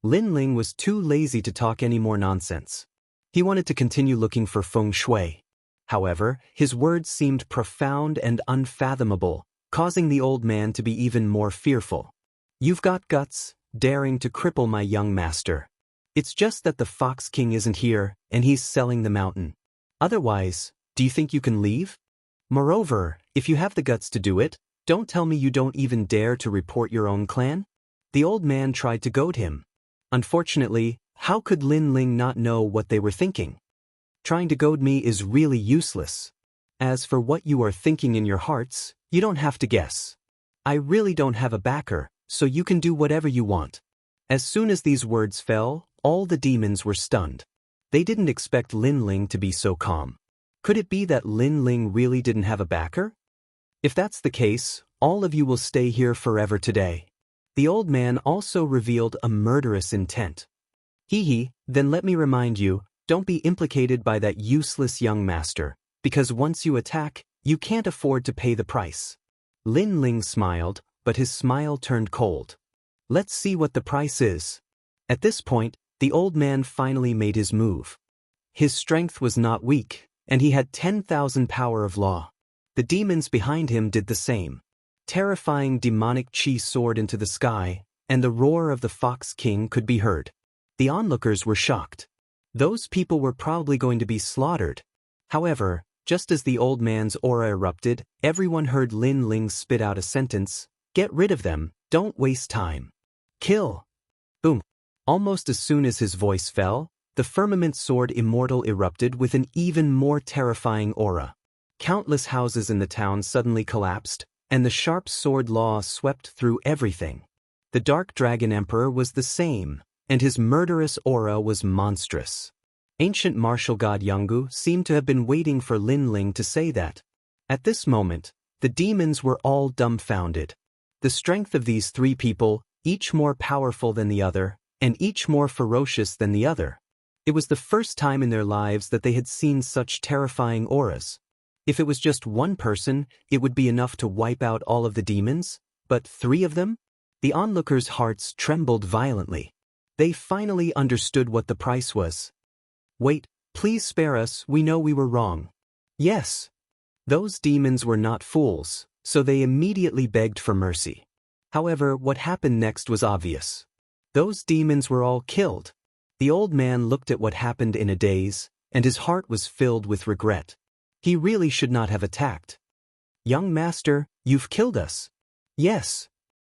Lin Ling was too lazy to talk any more nonsense. He wanted to continue looking for feng shui. However, his words seemed profound and unfathomable, causing the old man to be even more fearful. You've got guts, daring to cripple my young master. It's just that the Fox King isn't here, and he's selling the mountain. Otherwise, do you think you can leave? Moreover, if you have the guts to do it, don't tell me you don't even dare to report your own clan? The old man tried to goad him. Unfortunately, how could Lin Ling not know what they were thinking? Trying to goad me is really useless. As for what you are thinking in your hearts, you don't have to guess. I really don't have a backer, so you can do whatever you want. As soon as these words fell, all the demons were stunned. They didn't expect Lin Ling to be so calm. Could it be that Lin Ling really didn't have a backer? If that's the case, all of you will stay here forever today. The old man also revealed a murderous intent. Hee, then let me remind you, don't be implicated by that useless young master, because once you attack, you can't afford to pay the price. Lin Ling smiled, but his smile turned cold. Let's see what the price is. At this point, the old man finally made his move. His strength was not weak, and he had 10,000 power of law. The demons behind him did the same. Terrifying demonic chi soared into the sky, and the roar of the Fox King could be heard. The onlookers were shocked. Those people were probably going to be slaughtered. However, just as the old man's aura erupted, everyone heard Lin Ling spit out a sentence, "Get rid of them, don't waste time. Kill." Boom. Almost as soon as his voice fell, the firmament sword Immortal erupted with an even more terrifying aura. Countless houses in the town suddenly collapsed, and the sharp sword law swept through everything. The Dark Dragon Emperor was the same, and his murderous aura was monstrous. Ancient martial god Jianghu seemed to have been waiting for Lin Ling to say that. At this moment, the demons were all dumbfounded. The strength of these three people, each more powerful than the other, and each more ferocious than the other. It was the first time in their lives that they had seen such terrifying auras. If it was just one person, it would be enough to wipe out all of the demons, but three of them? The onlookers' hearts trembled violently. They finally understood what the price was. Wait, please spare us, we know we were wrong. Yes. Those demons were not fools, so they immediately begged for mercy. However, what happened next was obvious. Those demons were all killed. The old man looked at what happened in a daze, and his heart was filled with regret. He really should not have attacked. Young master, you've killed us. Yes.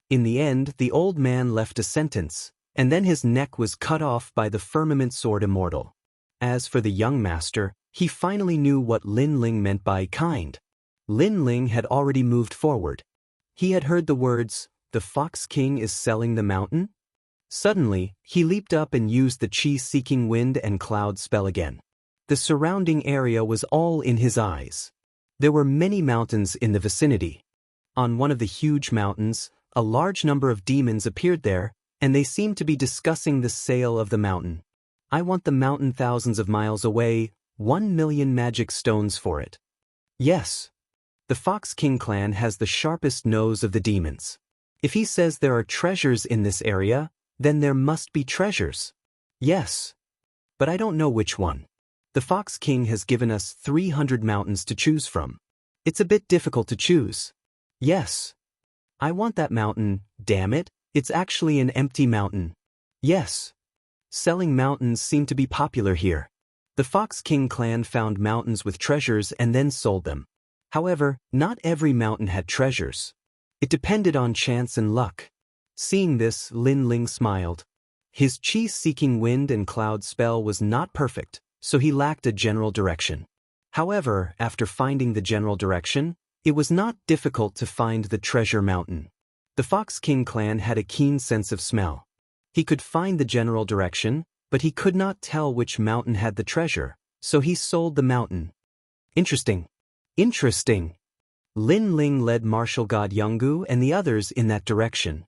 In the end, the old man left a sentence, and then his neck was cut off by the firmament sword Immortal. As for the young master, he finally knew what Lin Ling meant by kind. Lin Ling had already moved forward. He had heard the words, "The Fox King is selling the mountain?" Suddenly, he leaped up and used the chi-seeking wind and cloud spell again. The surrounding area was all in his eyes. There were many mountains in the vicinity. On one of the huge mountains, a large number of demons appeared there, and they seemed to be discussing the sale of the mountain. I want the mountain thousands of miles away, 1,000,000 magic stones for it. Yes. The Fox King clan has the sharpest nose of the demons. If he says there are treasures in this area, then there must be treasures. Yes. But I don't know which one. The Fox King has given us 300 mountains to choose from. It's a bit difficult to choose. Yes. I want that mountain, damn it, it's actually an empty mountain. Yes. Selling mountains seemed to be popular here. The Fox King clan found mountains with treasures and then sold them. However, not every mountain had treasures. It depended on chance and luck. Seeing this, Lin Ling smiled. His chi-seeking wind and cloud spell was not perfect, so he lacked a general direction. However, after finding the general direction, it was not difficult to find the treasure mountain. The Fox King clan had a keen sense of smell. He could find the general direction, but he could not tell which mountain had the treasure, so he sold the mountain. Interesting. Interesting. Lin Ling led martial god Jianghu and the others in that direction.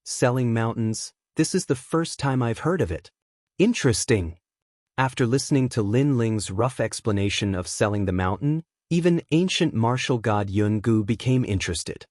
Selling mountains, this is the first time I've heard of it. Interesting. After listening to Lin Ling's rough explanation of selling the mountain, even ancient martial god Jianghu became interested.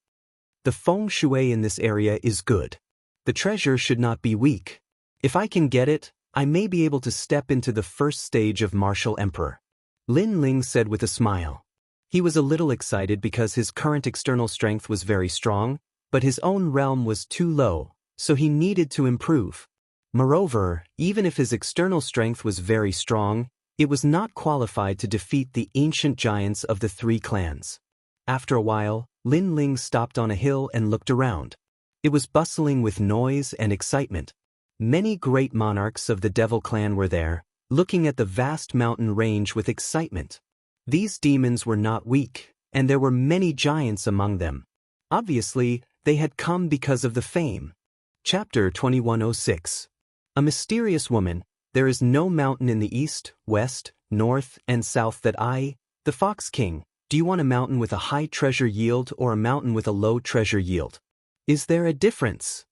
The feng shui in this area is good. The treasure should not be weak. If I can get it, I may be able to step into the first stage of martial emperor. Lin Ling said with a smile. He was a little excited because his current external strength was very strong, but his own realm was too low, so he needed to improve. Moreover, even if his external strength was very strong, it was not qualified to defeat the ancient giants of the three clans. After a while, Lin Ling stopped on a hill and looked around. It was bustling with noise and excitement. Many great monarchs of the Devil clan were there, looking at the vast mountain range with excitement. These demons were not weak, and there were many giants among them. Obviously, they had come because of the fame. Chapter 2106. A mysterious woman. There is no mountain in the east, west, north, and south that the Fox King, do you want a mountain with a high treasure yield or a mountain with a low treasure yield? Is there a difference?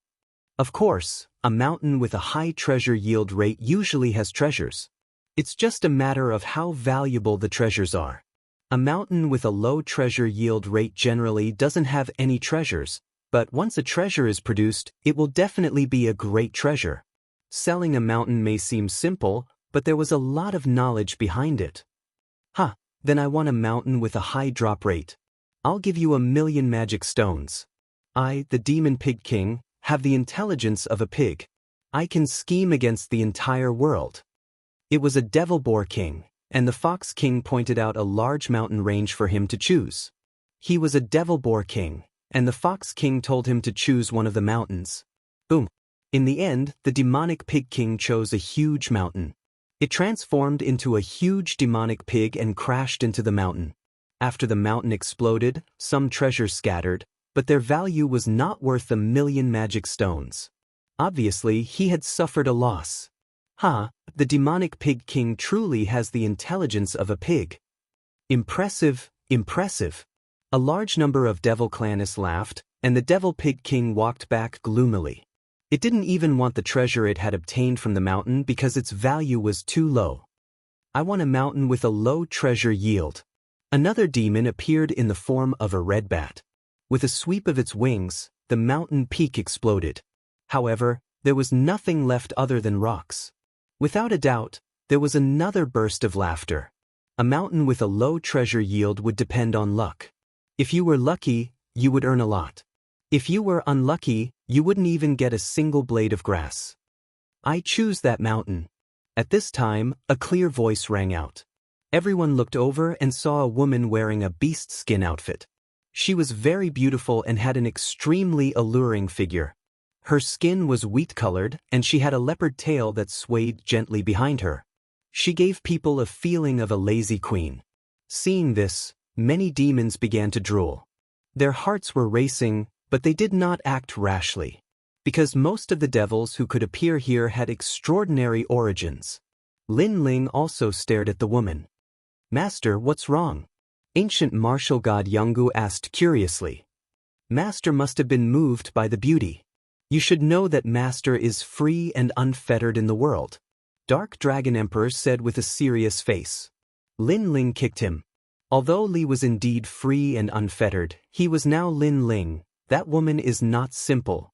Of course, a mountain with a high treasure yield rate usually has treasures. It's just a matter of how valuable the treasures are. A mountain with a low treasure yield rate generally doesn't have any treasures, but once a treasure is produced, it will definitely be a great treasure. Selling a mountain may seem simple, but there was a lot of knowledge behind it. Then I want a mountain with a high drop rate. I'll give you 1,000,000 magic stones. I, the Demon Pig King, have the intelligence of a pig. I can scheme against the entire world. It was a Devil Boar King, and the Fox King pointed out a large mountain range for him to choose. He was a Devil Boar King, and the Fox King told him to choose one of the mountains. Boom. In the end, the Demonic Pig King chose a huge mountain. It transformed into a huge demonic pig and crashed into the mountain. After the mountain exploded, some treasures scattered, but their value was not worth 1,000,000 magic stones. Obviously, he had suffered a loss. The demonic pig king truly has the intelligence of a pig. Impressive, impressive. A large number of devil clanists laughed, and the devil pig king walked back gloomily. It didn't even want the treasure it had obtained from the mountain because its value was too low. I want a mountain with a low treasure yield. Another demon appeared in the form of a red bat. With a sweep of its wings, the mountain peak exploded. However, there was nothing left other than rocks. Without a doubt, there was another burst of laughter. A mountain with a low treasure yield would depend on luck. If you were lucky, you would earn a lot. If you were unlucky, you wouldn't even get a single blade of grass. I choose that mountain. At this time, a clear voice rang out. Everyone looked over and saw a woman wearing a beast skin outfit. She was very beautiful and had an extremely alluring figure. Her skin was wheat-colored, and she had a leopard tail that swayed gently behind her. She gave people a feeling of a lazy queen. Seeing this, many demons began to drool. Their hearts were racing, but they did not act rashly. Because most of the devils who could appear here had extraordinary origins. Lin Ling also stared at the woman. "Master, what's wrong?" Ancient martial god Jianghu asked curiously. Master must have been moved by the beauty. You should know that Master is free and unfettered in the world. Dark Dragon Emperor said with a serious face. Lin Ling kicked him. Although Li was indeed free and unfettered, he was now Lin Ling. That woman is not simple.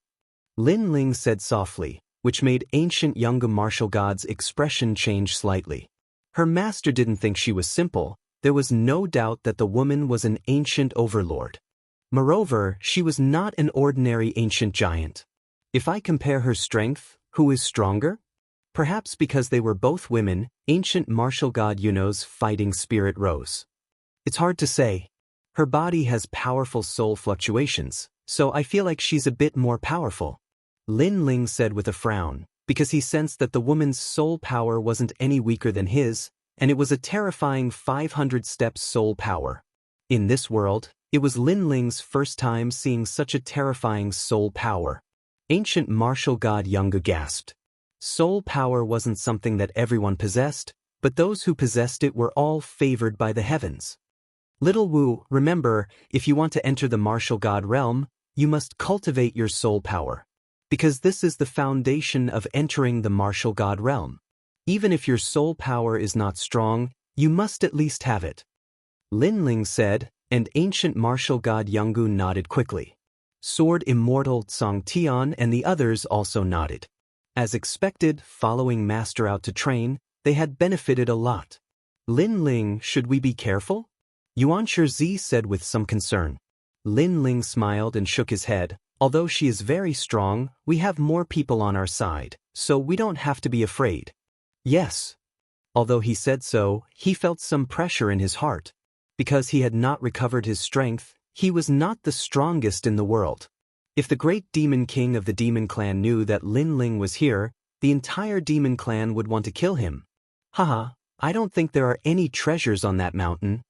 Lin Ling said softly, which made ancient Jianghu martial god's expression change slightly. Her master didn't think she was simple. There was no doubt that the woman was an ancient overlord. Moreover, she was not an ordinary ancient giant. If I compare her strength, who is stronger? Perhaps because they were both women, ancient martial god Yuno's fighting spirit rose. It's hard to say. Her body has powerful soul fluctuations, so I feel like she's a bit more powerful. Lin Ling said with a frown, because he sensed that the woman's soul power wasn't any weaker than his, and it was a terrifying 500 steps soul power. In this world, it was Lin Ling's first time seeing such a terrifying soul power. Ancient martial god Jianghu gasped. Soul power wasn't something that everyone possessed, but those who possessed it were all favored by the heavens. Little Wu, remember, if you want to enter the martial god realm, you must cultivate your soul power. Because this is the foundation of entering the martial god realm. Even if your soul power is not strong, you must at least have it. Lin Ling said, and ancient martial god Jianghu nodded quickly. Sword Immortal Tsang Tian and the others also nodded. As expected, following Master out to train, they had benefited a lot. Lin Ling, should we be careful? Yuan Shizi said with some concern. Lin Ling smiled and shook his head. Although she is very strong, we have more people on our side, so we don't have to be afraid. Yes. Although he said so, he felt some pressure in his heart. Because he had not recovered his strength, he was not the strongest in the world. If the great demon king of the demon clan knew that Lin Ling was here, the entire demon clan would want to kill him. I don't think there are any treasures on that mountain.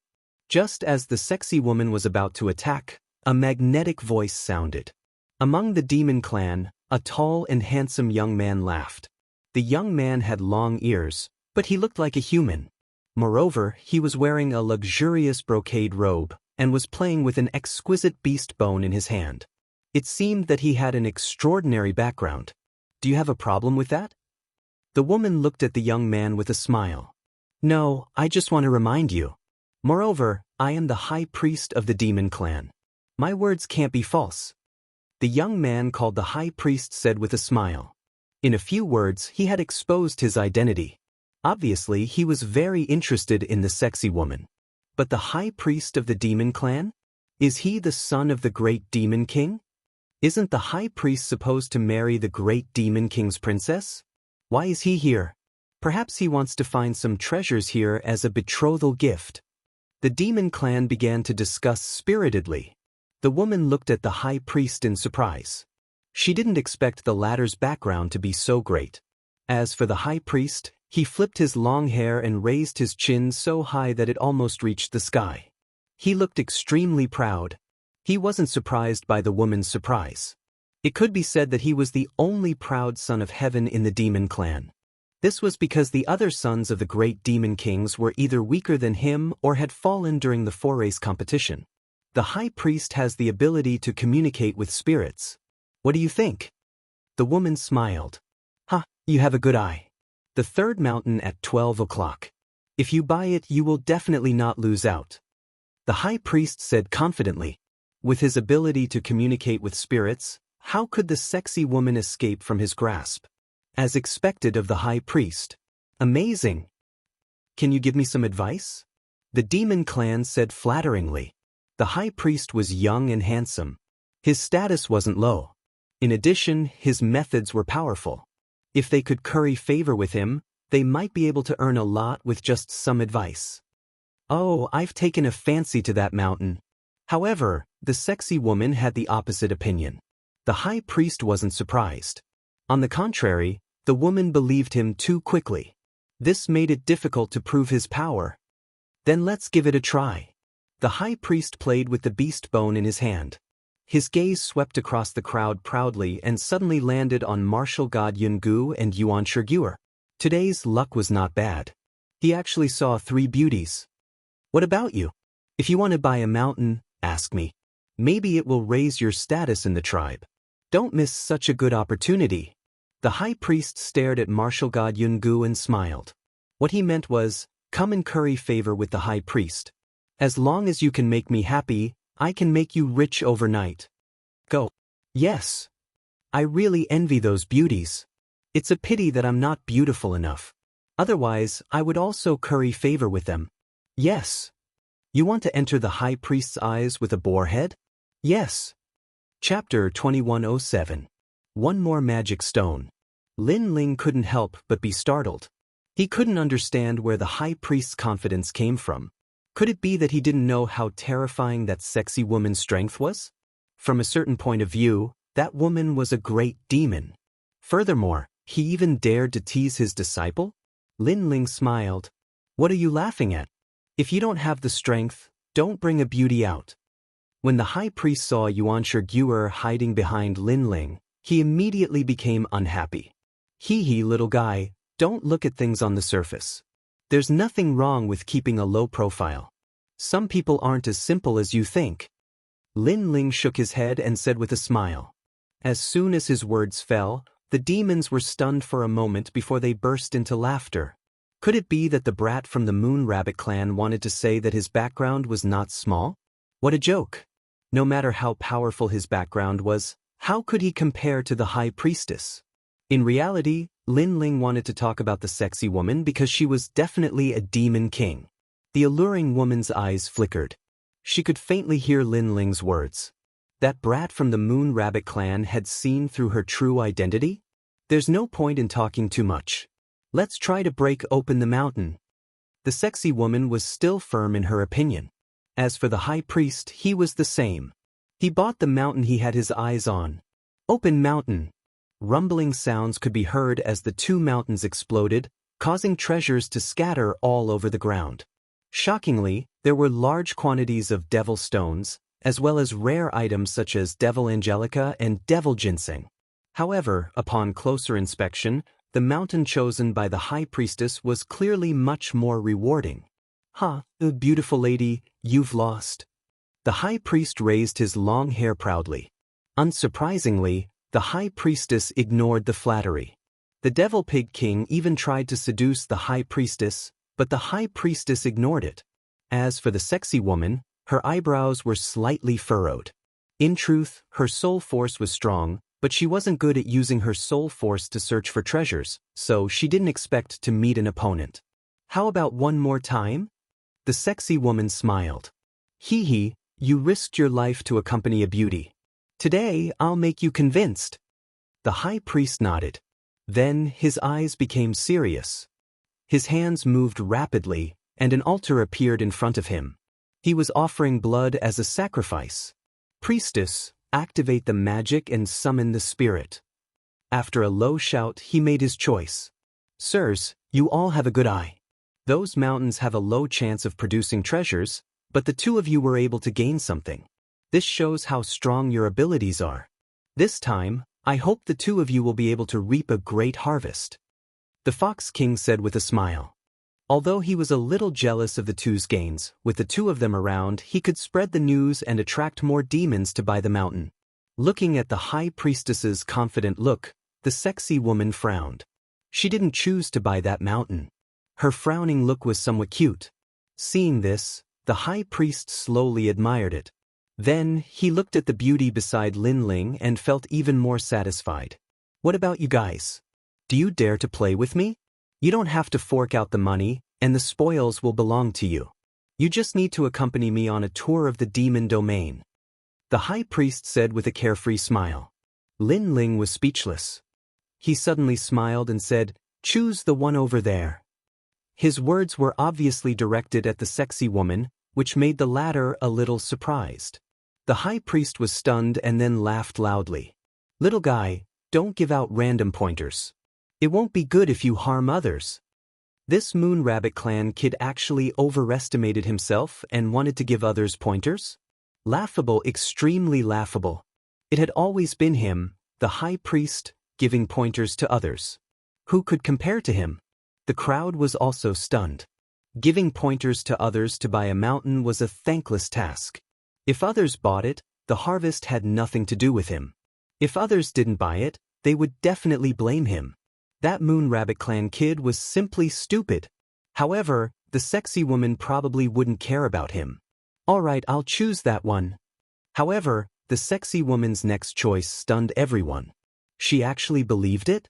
Just as the sexy woman was about to attack, a magnetic voice sounded. Among the demon clan, a tall and handsome young man laughed. The young man had long ears, but he looked like a human. Moreover, he was wearing a luxurious brocade robe, and was playing with an exquisite beast bone in his hand. It seemed that he had an extraordinary background. Do you have a problem with that? The woman looked at the young man with a smile. No, I just want to remind you. Moreover, I am the high priest of the demon clan. My words can't be false. The young man called the high priest said with a smile. In a few words, he had exposed his identity. Obviously, he was very interested in the sexy woman. But the high priest of the demon clan? Is he the son of the great demon king? Isn't the high priest supposed to marry the great demon king's princess? Why is he here? Perhaps he wants to find some treasures here as a betrothal gift. The demon clan began to discuss spiritedly. The woman looked at the high priest in surprise. She didn't expect the latter's background to be so great. As for the high priest, he flipped his long hair and raised his chin so high that it almost reached the sky. He looked extremely proud. He wasn't surprised by the woman's surprise. It could be said that he was the only proud son of heaven in the demon clan. This was because the other sons of the great demon kings were either weaker than him or had fallen during the 4-race competition. The high priest has the ability to communicate with spirits. What do you think? The woman smiled. You have a good eye. The third mountain at 12 o'clock. If you buy it, you will definitely not lose out. The high priest said confidently. With his ability to communicate with spirits, how could the sexy woman escape from his grasp? As expected of the high priest. Amazing. Can you give me some advice? The demon clan said flatteringly. The high priest was young and handsome. His status wasn't low. In addition, his methods were powerful. If they could curry favor with him, they might be able to earn a lot with just some advice. Oh, I've taken a fancy to that mountain. However, the sexy woman had the opposite opinion. The high priest wasn't surprised. On the contrary, the woman believed him too quickly. This made it difficult to prove his power. Then let's give it a try. The high priest played with the beast bone in his hand. His gaze swept across the crowd proudly and suddenly landed on martial god Jianghu and Yuan Shiguer. Today's luck was not bad. He actually saw 3 beauties. What about you? If you want to buy a mountain, ask me. Maybe it will raise your status in the tribe. Don't miss such a good opportunity. The high priest stared at martial god Jianghu and smiled. What he meant was, come and curry favor with the high priest. As long as you can make me happy, I can make you rich overnight. Go. Yes. I really envy those beauties. It's a pity that I'm not beautiful enough. Otherwise, I would also curry favor with them. Yes. You want to enter the high priest's eyes with a boar head? Yes. Chapter 2107. One more magic stone. Lin Ling couldn't help but be startled. He couldn't understand where the high priest's confidence came from. Could it be that he didn't know how terrifying that sexy woman's strength was? From a certain point of view, that woman was a great demon. Furthermore, he even dared to tease his disciple? Lin Ling smiled. What are you laughing at? If you don't have the strength, don't bring a beauty out. When the high priest saw Yuan Shiguer hiding behind Lin Ling, he immediately became unhappy. Hee little guy, don't look at things on the surface. There's nothing wrong with keeping a low profile. Some people aren't as simple as you think. Lin Ling shook his head and said with a smile. As soon as his words fell, the demons were stunned for a moment before they burst into laughter. Could it be that the brat from the Moon Rabbit clan wanted to say that his background was not small? What a joke. No matter how powerful his background was, how could he compare to the high priestess? In reality, Lin Ling wanted to talk about the sexy woman because she was definitely a demon king. The alluring woman's eyes flickered. She could faintly hear Lin Ling's words. That brat from the Moon Rabbit clan had seen through her true identity? There's no point in talking too much. Let's try to break open the mountain. The sexy woman was still firm in her opinion. As for the high priest, he was the same. He bought the mountain he had his eyes on. Open mountain. Rumbling sounds could be heard as the 2 mountains exploded, causing treasures to scatter all over the ground. Shockingly, there were large quantities of devil stones, as well as rare items such as devil angelica and devil ginseng. However, upon closer inspection, the mountain chosen by the high priestess was clearly much more rewarding. Beautiful lady, you've lost. The high priest raised his long hair proudly. Unsurprisingly, the high priestess ignored the flattery. The devil pig king even tried to seduce the high priestess, but the high priestess ignored it. As for the sexy woman, her eyebrows were slightly furrowed. In truth, her soul force was strong, but she wasn't good at using her soul force to search for treasures, so she didn't expect to meet an opponent. How about one more time? The sexy woman smiled. Hee, you risked your life to accompany a beauty. Today, I'll make you convinced. The high priest nodded. Then his eyes became serious. His hands moved rapidly, and an altar appeared in front of him. He was offering blood as a sacrifice. Priestess, activate the magic and summon the spirit. After a low shout, he made his choice. Sirs, you all have a good eye. Those mountains have a low chance of producing treasures, but the 2 of you were able to gain something. This shows how strong your abilities are. This time, I hope the 2 of you will be able to reap a great harvest. The Fox King said with a smile. Although he was a little jealous of the two's gains, with the two of them around, he could spread the news and attract more demons to buy the mountain. Looking at the High Priestess's confident look, the sexy woman frowned. She didn't choose to buy that mountain. Her frowning look was somewhat cute. Seeing this, the High Priest slowly admired it. Then, he looked at the beauty beside Lin Ling and felt even more satisfied. What about you guys? Do you dare to play with me? You don't have to fork out the money, and the spoils will belong to you. You just need to accompany me on a tour of the demon domain. The High Priest said with a carefree smile. Lin Ling was speechless. He suddenly smiled and said, "Choose the one over there." His words were obviously directed at the sexy woman, which made the latter a little surprised. The High Priest was stunned and then laughed loudly. "Little guy, don't give out random pointers. It won't be good if you harm others." This Moon Rabbit Clan kid actually overestimated himself and wanted to give others pointers? Laughable, extremely laughable. It had always been him, the High Priest, giving pointers to others. Who could compare to him? The crowd was also stunned. Giving pointers to others to buy a mountain was a thankless task. If others bought it, the harvest had nothing to do with him. If others didn't buy it, they would definitely blame him. That Moon Rabbit Clan kid was simply stupid. However, the sexy woman probably wouldn't care about him. "Alright, I'll choose that one." However, the sexy woman's next choice stunned everyone. She actually believed it?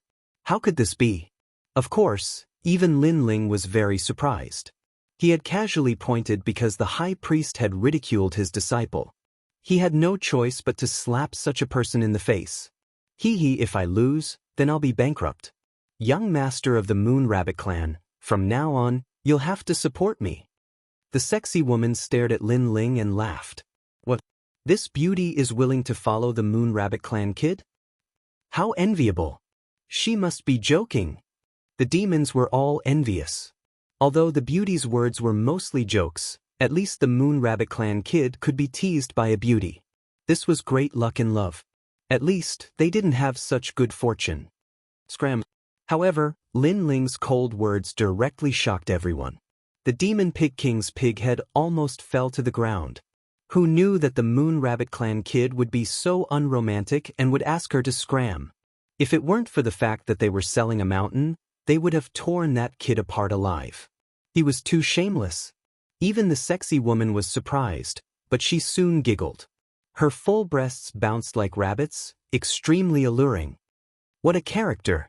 How could this be? Of course, even Lin Ling was very surprised. He had casually pointed because the High Priest had ridiculed his disciple. He had no choice but to slap such a person in the face. Hee, if I lose, then I'll be bankrupt. Young master of the Moon Rabbit Clan, from now on, you'll have to support me. The sexy woman stared at Lin Ling and laughed. What? This beauty is willing to follow the Moon Rabbit Clan kid? How enviable. She must be joking. The demons were all envious. Although the beauty's words were mostly jokes, at least the Moon Rabbit Clan kid could be teased by a beauty. This was great luck in love. At least, they didn't have such good fortune. Scram. However, Lin Ling's cold words directly shocked everyone. The Demon Pig King's pig head almost fell to the ground. Who knew that the Moon Rabbit Clan kid would be so unromantic and would ask her to scram? If it weren't for the fact that they were selling a mountain, they would have torn that kid apart alive. He was too shameless. Even the sexy woman was surprised, but she soon giggled. Her full breasts bounced like rabbits, extremely alluring. What a character!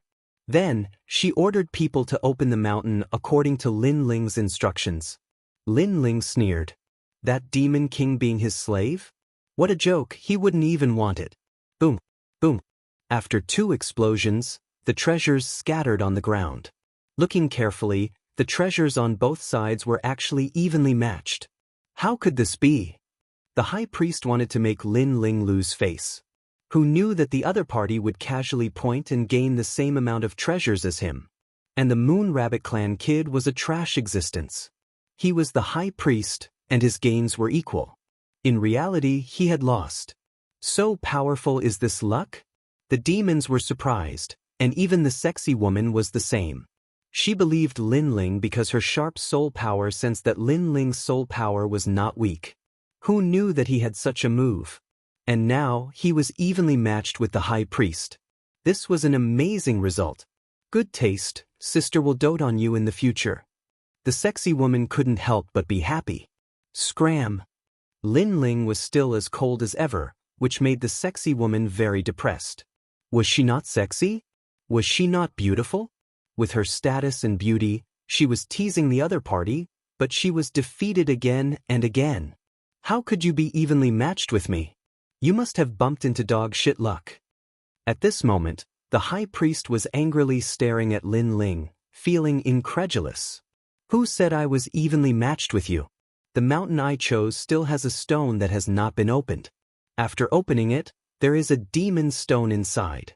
Then, she ordered people to open the mountain according to Lin Ling's instructions. Lin Ling sneered. That Demon King being his slave? What a joke, he wouldn't even want it. Boom, boom. After 2 explosions, the treasures scattered on the ground. Looking carefully, the treasures on both sides were actually evenly matched. How could this be? The High Priest wanted to make Lin Ling lose face. Who knew that the other party would casually point and gain the same amount of treasures as him? And the Moon Rabbit Clan kid was a trash existence. He was the High Priest, and his gains were equal. In reality, he had lost. So powerful is this luck? The demons were surprised, and even the sexy woman was the same. She believed Lin Ling because her sharp soul power sensed that Lin Ling's soul power was not weak. Who knew that he had such a move? And now, he was evenly matched with the High Priest. This was an amazing result. Good taste, sister will dote on you in the future. The sexy woman couldn't help but be happy. Scram! Lin Ling was still as cold as ever, which made the sexy woman very depressed. Was she not sexy? Was she not beautiful? With her status and beauty, she was teasing the other party, but she was defeated again and again. How could you be evenly matched with me? You must have bumped into dog shit luck. At this moment, the High Priest was angrily staring at Lin Ling, feeling incredulous. Who said I was evenly matched with you? The mountain I chose still has a stone that has not been opened. After opening it, there is a demon stone inside.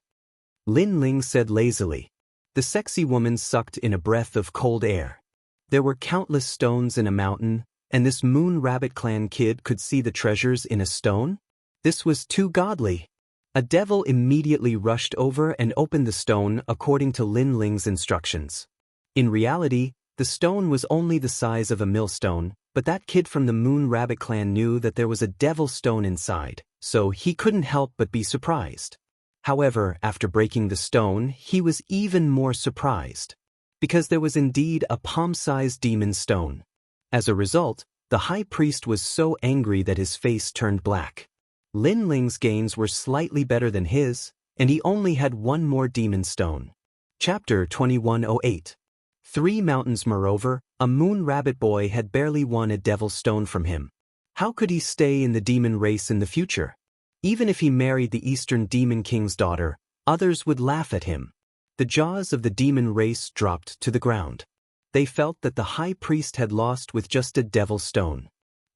Lin Ling said lazily. The sexy woman sucked in a breath of cold air. There were countless stones in a mountain, and this Moon Rabbit Clan kid could see the treasures in a stone? This was too godly. A devil immediately rushed over and opened the stone according to Lin Ling's instructions. In reality, the stone was only the size of a millstone, but that kid from the Moon Rabbit clan knew that there was a devil stone inside, so he couldn't help but be surprised. However, after breaking the stone, he was even more surprised, because there was indeed a palm-sized demon stone. As a result, the high priest was so angry that his face turned black. Lin Ling's gains were slightly better than his, and he only had one more demon stone. Chapter 2108. 3 Mountains. Moreover, a Moon Rabbit boy had barely won a devil stone from him. How could he stay in the demon race in the future? Even if he married the Eastern Demon King's daughter, others would laugh at him. The jaws of the demon race dropped to the ground. They felt that the high priest had lost with just a devil stone.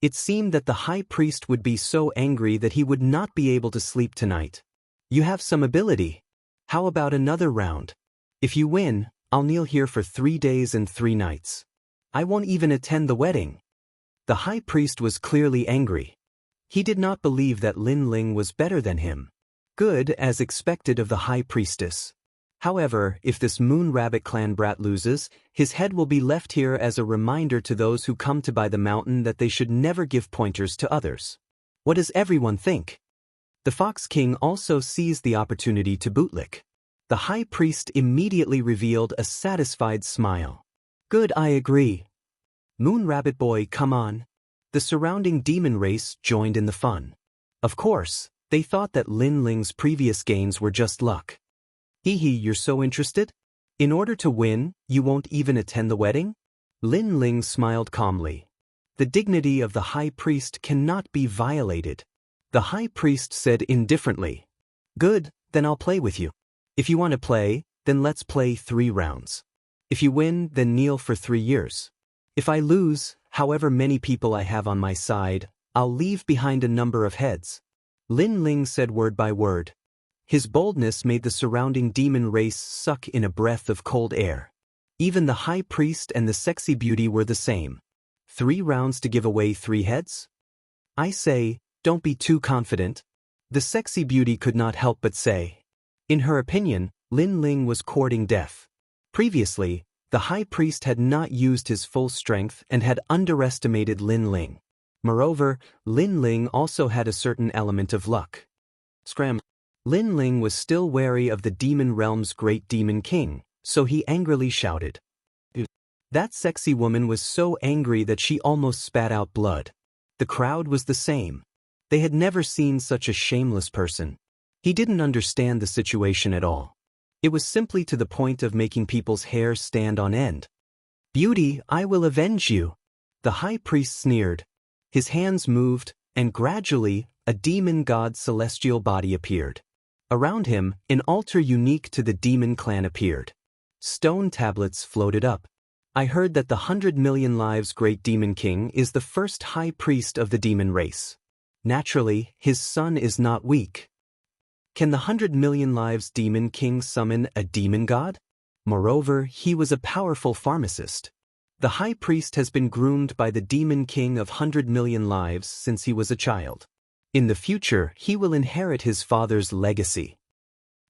It seemed that the high priest would be so angry that he would not be able to sleep tonight. You have some ability. How about another round? If you win, I'll kneel here for 3 days and 3 nights. I won't even attend the wedding. The high priest was clearly angry. He did not believe that Lin Ling was better than him. Good, as expected of the high priestess. However, if this Moon Rabbit clan brat loses, his head will be left here as a reminder to those who come to buy the mountain that they should never give pointers to others. What does everyone think? The Fox King also seized the opportunity to bootlick. The high priest immediately revealed a satisfied smile. Good, I agree. Moon Rabbit boy, come on. The surrounding demon race joined in the fun. Of course, they thought that Lin Ling's previous gains were just luck. Hee hee, you're so interested? In order to win, you won't even attend the wedding? Lin Ling smiled calmly. The dignity of the high priest cannot be violated. The high priest said indifferently. Good, then I'll play with you. If you want to play, then let's play 3 rounds. If you win, then kneel for 3 years. If I lose, however many people I have on my side, I'll leave behind a number of heads. Lin Ling said word by word. His boldness made the surrounding demon race suck in a breath of cold air. Even the high priest and the sexy beauty were the same. 3 rounds to give away 3 heads? I say, don't be too confident. The sexy beauty could not help but say. In her opinion, Lin Ling was courting death. Previously, the high priest had not used his full strength and had underestimated Lin Ling. Moreover, Lin Ling also had a certain element of luck. Scram. Lin Ling was still wary of the demon realm's great demon king, so he angrily shouted. That sexy woman was so angry that she almost spat out blood. The crowd was the same. They had never seen such a shameless person. He didn't understand the situation at all. It was simply to the point of making people's hair stand on end. Beauty, I will avenge you. The high priest sneered. His hands moved, and gradually, a demon god's celestial body appeared. Around him, an altar unique to the demon clan appeared. Stone tablets floated up. I heard that the 100 million lives great demon king is the first high priest of the demon race. Naturally, his son is not weak. Can the 100 million lives demon king summon a demon god? Moreover, he was a powerful pharmacist. The high priest has been groomed by the demon king of 100 million lives since he was a child. In the future, he will inherit his father's legacy.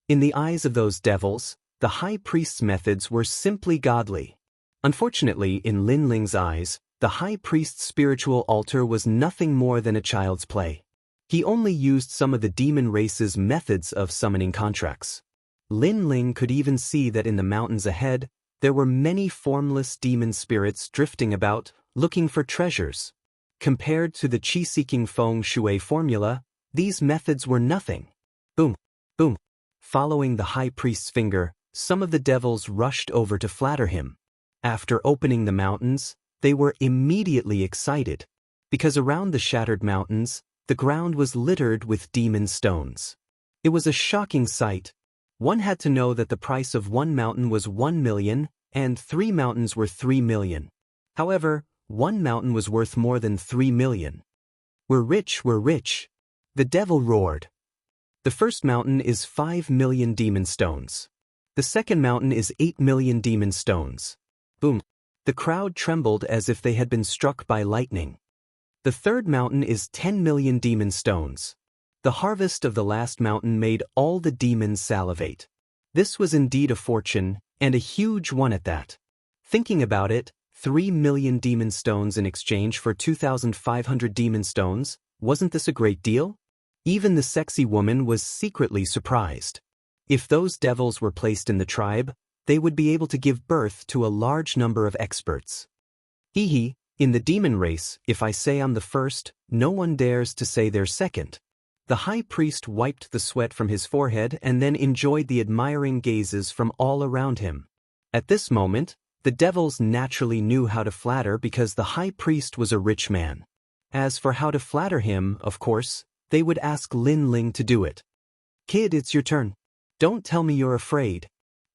In the eyes of those devils, the high priest's methods were simply godly. Unfortunately, in Lin Ling's eyes, the high priest's spiritual altar was nothing more than a child's play. He only used some of the demon race's methods of summoning contracts. Lin Ling could even see that in the mountains ahead, there were many formless demon spirits drifting about, looking for treasures. Compared to the chi-seeking feng shui formula, these methods were nothing. Boom, boom. Following the high priest's finger, some of the devils rushed over to flatter him. After opening the mountains, they were immediately excited. Because around the shattered mountains, the ground was littered with demon stones. It was a shocking sight. One had to know that the price of 1 mountain was 1 million, and 3 mountains were 3 million. However, 1 mountain was worth more than 3 million. We're rich, we're rich. The devil roared. The first mountain is 5 million demon stones. The second mountain is 8 million demon stones. Boom. The crowd trembled as if they had been struck by lightning. The third mountain is 10 million demon stones. The harvest of the last mountain made all the demons salivate. This was indeed a fortune, and a huge one at that. Thinking about it, 3 million demon stones in exchange for 2,500 demon stones, wasn't this a great deal? Even the sexy woman was secretly surprised. If those devils were placed in the tribe, they would be able to give birth to a large number of experts. Hee, in the demon race, if I say I'm the first, no one dares to say they're second. The high priest wiped the sweat from his forehead and then enjoyed the admiring gazes from all around him. At this moment, the devils naturally knew how to flatter because the high priest was a rich man. As for how to flatter him, of course, they would ask Lin Ling to do it. Kid, it's your turn. Don't tell me you're afraid.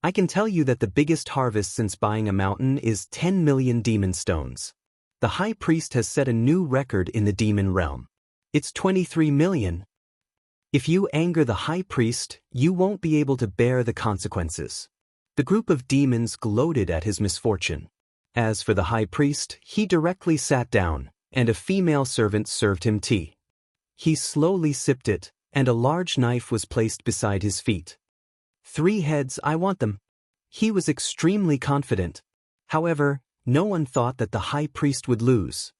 I can tell you that the biggest harvest since buying a mountain is 10 million demon stones. The high priest has set a new record in the demon realm. It's 23 million. If you anger the high priest, you won't be able to bear the consequences. The group of demons gloated at his misfortune. As for the high priest, he directly sat down, and a female servant served him tea. He slowly sipped it, and a large knife was placed beside his feet. 3 heads, I want them. He was extremely confident. However, no one thought that the high priest would lose.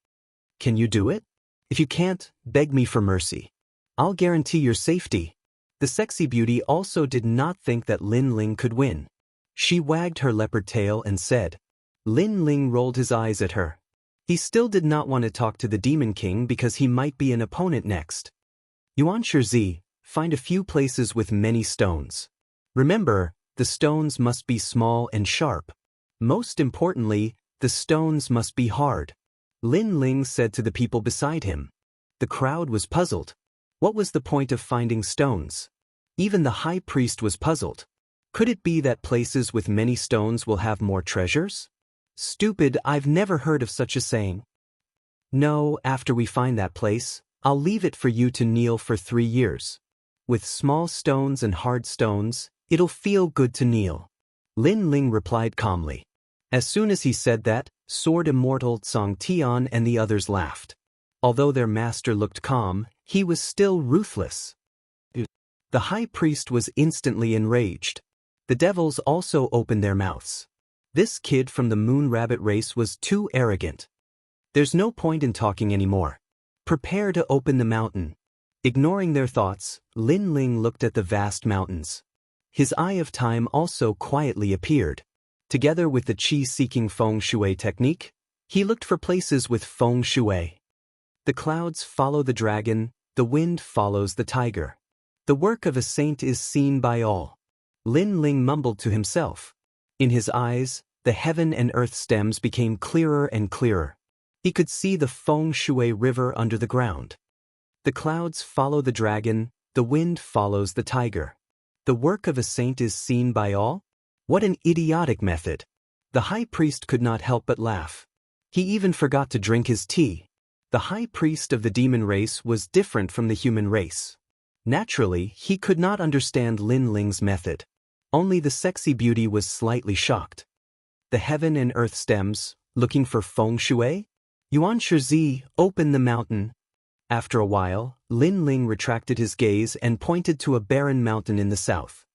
Can you do it? If you can't, beg me for mercy. I'll guarantee your safety. The sexy beauty also did not think that Lin Ling could win. She wagged her leopard tail and said. Lin Ling rolled his eyes at her. He still did not want to talk to the Demon King because he might be an opponent next. Yuan Shizi, find a few places with many stones. Remember, the stones must be small and sharp. Most importantly, the stones must be hard. Lin Ling said to the people beside him. The crowd was puzzled. What was the point of finding stones? Even the high priest was puzzled. Could it be that places with many stones will have more treasures? Stupid, I've never heard of such a saying. No, after we find that place, I'll leave it for you to kneel for 3 years. With small stones and hard stones, it'll feel good to kneel. Lin Ling replied calmly. As soon as he said that, Sword Immortal Tsang Tian and the others laughed. Although their master looked calm, he was still ruthless. The high priest was instantly enraged. The devils also opened their mouths. This kid from the Moon Rabbit race was too arrogant. There's no point in talking anymore. Prepare to open the mountain. Ignoring their thoughts, Lin Ling looked at the vast mountains. His eye of time also quietly appeared. Together with the qi-seeking feng shui technique, he looked for places with feng shui. The clouds follow the dragon, the wind follows the tiger. The work of a saint is seen by all. Lin Ling mumbled to himself. In his eyes, the heaven and earth stems became clearer and clearer. He could see the feng shui river under the ground. The clouds follow the dragon, the wind follows the tiger. The work of a saint is seen by all? What an idiotic method. The high priest could not help but laugh. He even forgot to drink his tea. The high priest of the demon race was different from the human race. Naturally, he could not understand Lin Ling's method. Only the sexy beauty was slightly shocked. The heaven and earth stems, looking for feng shui? Yuan Shizi, open the mountain. After a while, Lin Ling retracted his gaze and pointed to a barren mountain in the south.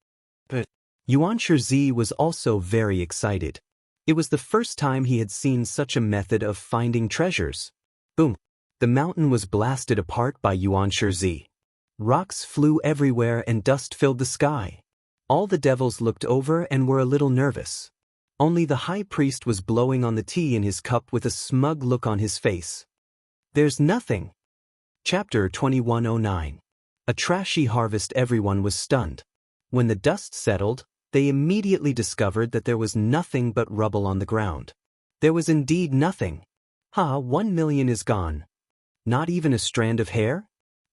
But Yuan Shizi was also very excited. It was the first time he had seen such a method of finding treasures. Boom! The mountain was blasted apart by Yuan Shizi. Rocks flew everywhere and dust filled the sky. All the devils looked over and were a little nervous. Only the high priest was blowing on the tea in his cup with a smug look on his face. There's nothing. Chapter 2109. A trashy harvest. Everyone was stunned. When the dust settled, they immediately discovered that there was nothing but rubble on the ground. There was indeed nothing. 1 million is gone. Not even a strand of hair?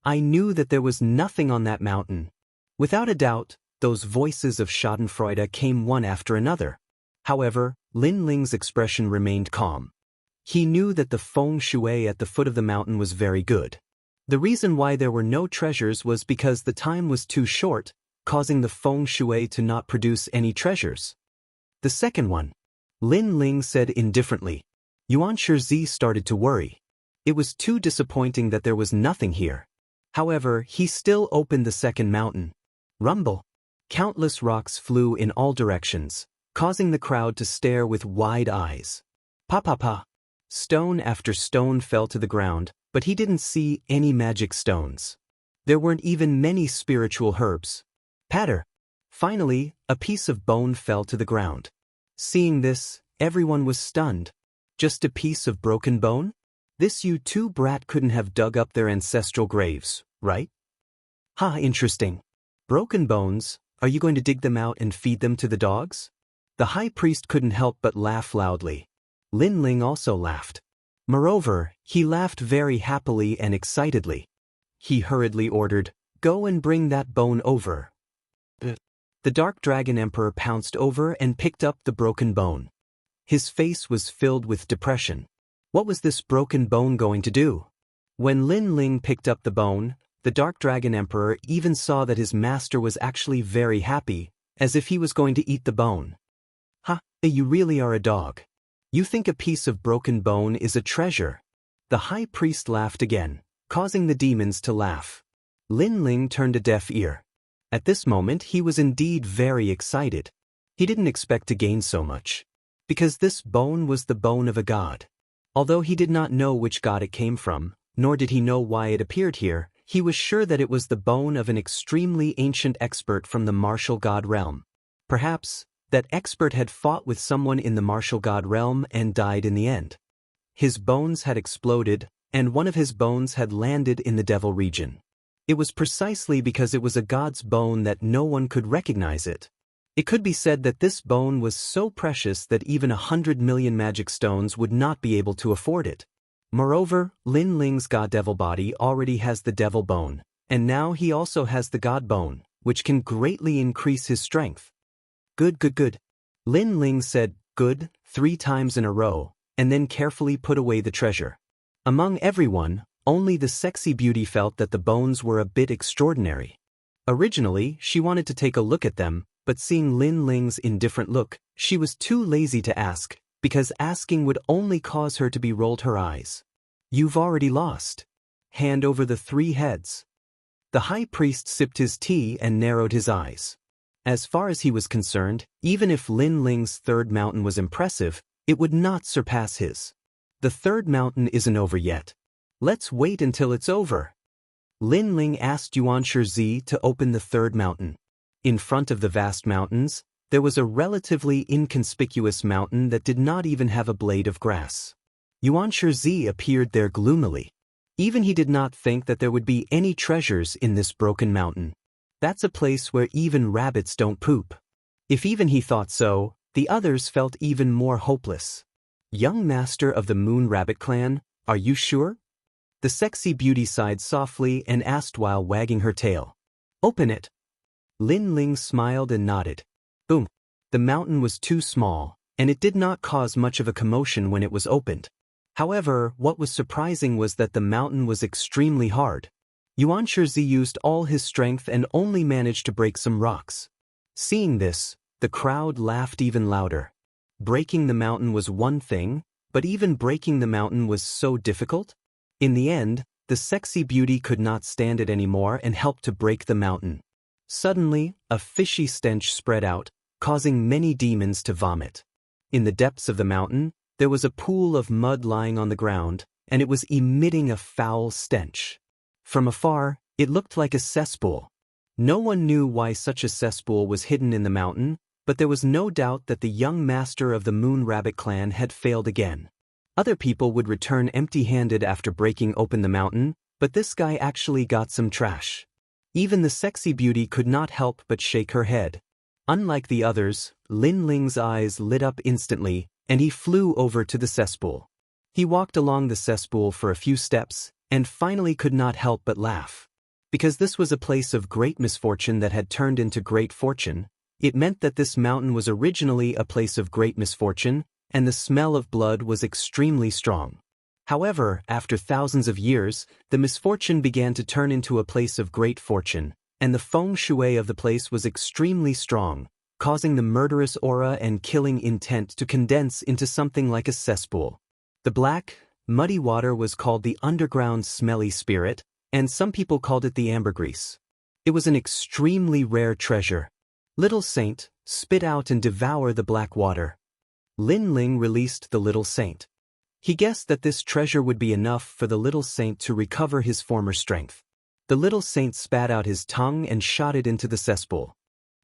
I knew that there was nothing on that mountain. Without a doubt, those voices of schadenfreude came one after another. However, Lin Ling's expression remained calm. He knew that the feng shui at the foot of the mountain was very good. The reason why there were no treasures was because the time was too short, causing the feng shui to not produce any treasures. The second one. Lin Ling said indifferently. Yuan Shizi started to worry. It was too disappointing that there was nothing here. However, he still opened the second mountain. Rumble. Countless rocks flew in all directions, causing the crowd to stare with wide eyes. Pa pa pa. Stone after stone fell to the ground, but he didn't see any magic stones. There weren't even many spiritual herbs. Patter. Finally, a piece of bone fell to the ground. Seeing this, everyone was stunned. Just a piece of broken bone? This you two brat couldn't have dug up their ancestral graves, right? Ha, interesting. Broken bones, are you going to dig them out and feed them to the dogs? The high priest couldn't help but laugh loudly. Lin Ling also laughed. Moreover, he laughed very happily and excitedly. He hurriedly ordered, "Go and bring that bone over." The Dark Dragon Emperor pounced over and picked up the broken bone. His face was filled with depression. What was this broken bone going to do? When Lin Ling picked up the bone, the Dark Dragon Emperor even saw that his master was actually very happy, as if he was going to eat the bone. Ha, you really are a dog. You think a piece of broken bone is a treasure. The high priest laughed again, causing the demons to laugh. Lin Ling turned a deaf ear. At this moment he was indeed very excited. He didn't expect to gain so much. Because this bone was the bone of a god. Although he did not know which god it came from, nor did he know why it appeared here, he was sure that it was the bone of an extremely ancient expert from the martial god realm. Perhaps, that expert had fought with someone in the martial god realm and died in the end. His bones had exploded, and one of his bones had landed in the devil region. It was precisely because it was a god's bone that no one could recognize it. It could be said that this bone was so precious that even 100 million magic stones would not be able to afford it. Moreover, Lin Ling's god-devil body already has the devil bone, and now he also has the god bone, which can greatly increase his strength. Good, good, good. Lin Ling said, "Good," 3 times in a row, and then carefully put away the treasure. Among everyone, only the sexy beauty felt that the bones were a bit extraordinary. Originally, she wanted to take a look at them, but seeing Lin Ling's indifferent look, she was too lazy to ask, because asking would only cause her to be rolled her eyes. You've already lost. Hand over the 3 heads. The high priest sipped his tea and narrowed his eyes. As far as he was concerned, even if Lin Ling's 3rd mountain was impressive, it would not surpass his. The 3rd mountain isn't over yet. Let's wait until it's over. Lin Ling asked Yuan Shizi to open the 3rd mountain. In front of the vast mountains, there was a relatively inconspicuous mountain that did not even have a blade of grass. Yuan Shizi appeared there gloomily. Even he did not think that there would be any treasures in this broken mountain. That's a place where even rabbits don't poop. If even he thought so, the others felt even more hopeless. Young master of the Moon Rabbit clan, are you sure? The sexy beauty sighed softly and asked while wagging her tail. Open it. Lin Ling smiled and nodded. Boom. The mountain was too small, and it did not cause much of a commotion when it was opened. However, what was surprising was that the mountain was extremely hard. Yuan Shizi used all his strength and only managed to break some rocks. Seeing this, the crowd laughed even louder. Breaking the mountain was one thing, but even breaking the mountain was so difficult. In the end, the sexy beauty could not stand it anymore and helped to break the mountain. Suddenly, a fishy stench spread out, causing many demons to vomit. In the depths of the mountain, there was a pool of mud lying on the ground, and it was emitting a foul stench. From afar, it looked like a cesspool. No one knew why such a cesspool was hidden in the mountain, but there was no doubt that the young master of the Moon Rabbit clan had failed again. Other people would return empty-handed after breaking open the mountain, but this guy actually got some trash. Even the sexy beauty could not help but shake her head. Unlike the others, Lin Ling's eyes lit up instantly, and he flew over to the cesspool. He walked along the cesspool for a few steps, and finally could not help but laugh. Because this was a place of great misfortune that had turned into great fortune, it meant that this mountain was originally a place of great misfortune, and the smell of blood was extremely strong. However, after thousands of years, the misfortune began to turn into a place of great fortune, and the feng shui of the place was extremely strong, causing the murderous aura and killing intent to condense into something like a cesspool. The black, muddy water was called the underground smelly spirit, and some people called it the ambergris. It was an extremely rare treasure. Little saint, spit out and devour the black water. Lin Ling released the little saint. He guessed that this treasure would be enough for the little saint to recover his former strength. The little saint spat out his tongue and shot it into the cesspool.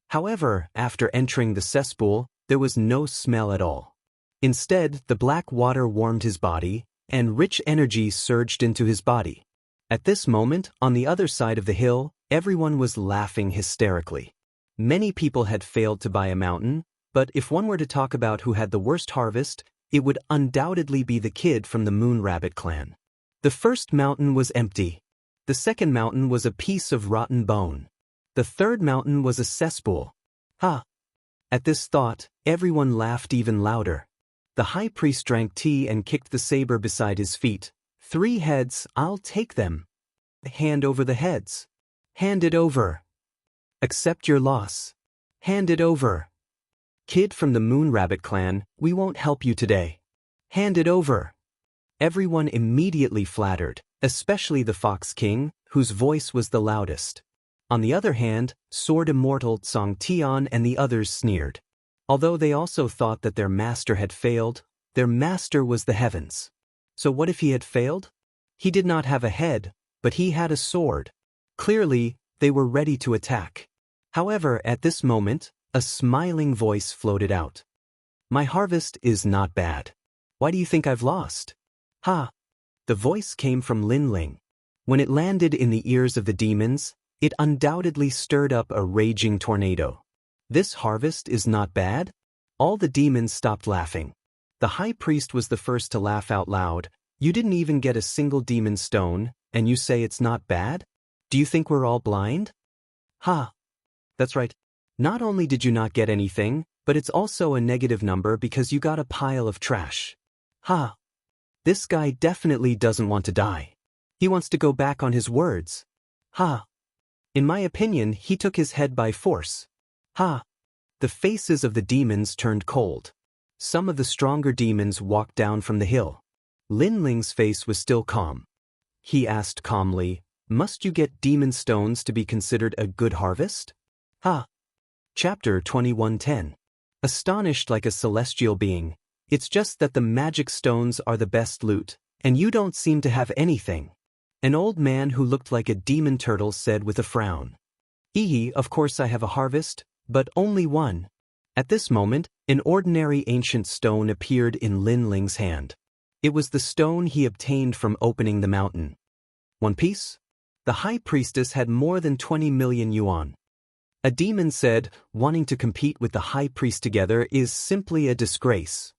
However, after entering the cesspool, there was no smell at all. Instead, the black water warmed his body, and rich energy surged into his body. At this moment, on the other side of the hill, everyone was laughing hysterically. Many people had failed to buy a mountain, but if one were to talk about who had the worst harvest, it would undoubtedly be the kid from the Moon Rabbit clan. The first mountain was empty. The second mountain was a piece of rotten bone. The third mountain was a cesspool. Ha! At this thought, everyone laughed even louder. The high priest drank tea and kicked the saber beside his feet. 3 heads, I'll take them. Hand over the heads. Hand it over. Accept your loss. Hand it over. Kid from the Moon Rabbit clan, we won't help you today. Hand it over. Everyone immediately flattered, especially the Fox King, whose voice was the loudest. On the other hand, Sword Immortal Song Tian and the others sneered. Although they also thought that their master had failed, their master was the heavens. So what if he had failed? He did not have a head, but he had a sword. Clearly, they were ready to attack. However, at this moment, a smiling voice floated out. My harvest is not bad. Why do you think I've lost? Ha! The voice came from Lin Ling. When it landed in the ears of the demons, it undoubtedly stirred up a raging tornado. This harvest is not bad? All the demons stopped laughing. The high priest was the first to laugh out loud. You didn't even get a single demon stone, and you say it's not bad? Do you think we're all blind? Ha! That's right. Not only did you not get anything, but it's also a negative number because you got a pile of trash. Ha! This guy definitely doesn't want to die. He wants to go back on his words. Ha! In my opinion, he took his head by force. Ha! The faces of the demons turned cold. Some of the stronger demons walked down from the hill. Lin Ling's face was still calm. He asked calmly, must you get demon stones to be considered a good harvest? Ha! Chapter 21:10. Astonished like a celestial being, it's just that the magic stones are the best loot, and you don't seem to have anything. An old man who looked like a demon turtle said with a frown. Of course I have a harvest, but only one. At this moment, an ordinary ancient stone appeared in Lin Ling's hand. It was the stone he obtained from opening the mountain. 1 piece? The high priestess had more than 20 million yuan. A demon said, wanting to compete with the high priest together is simply a disgrace.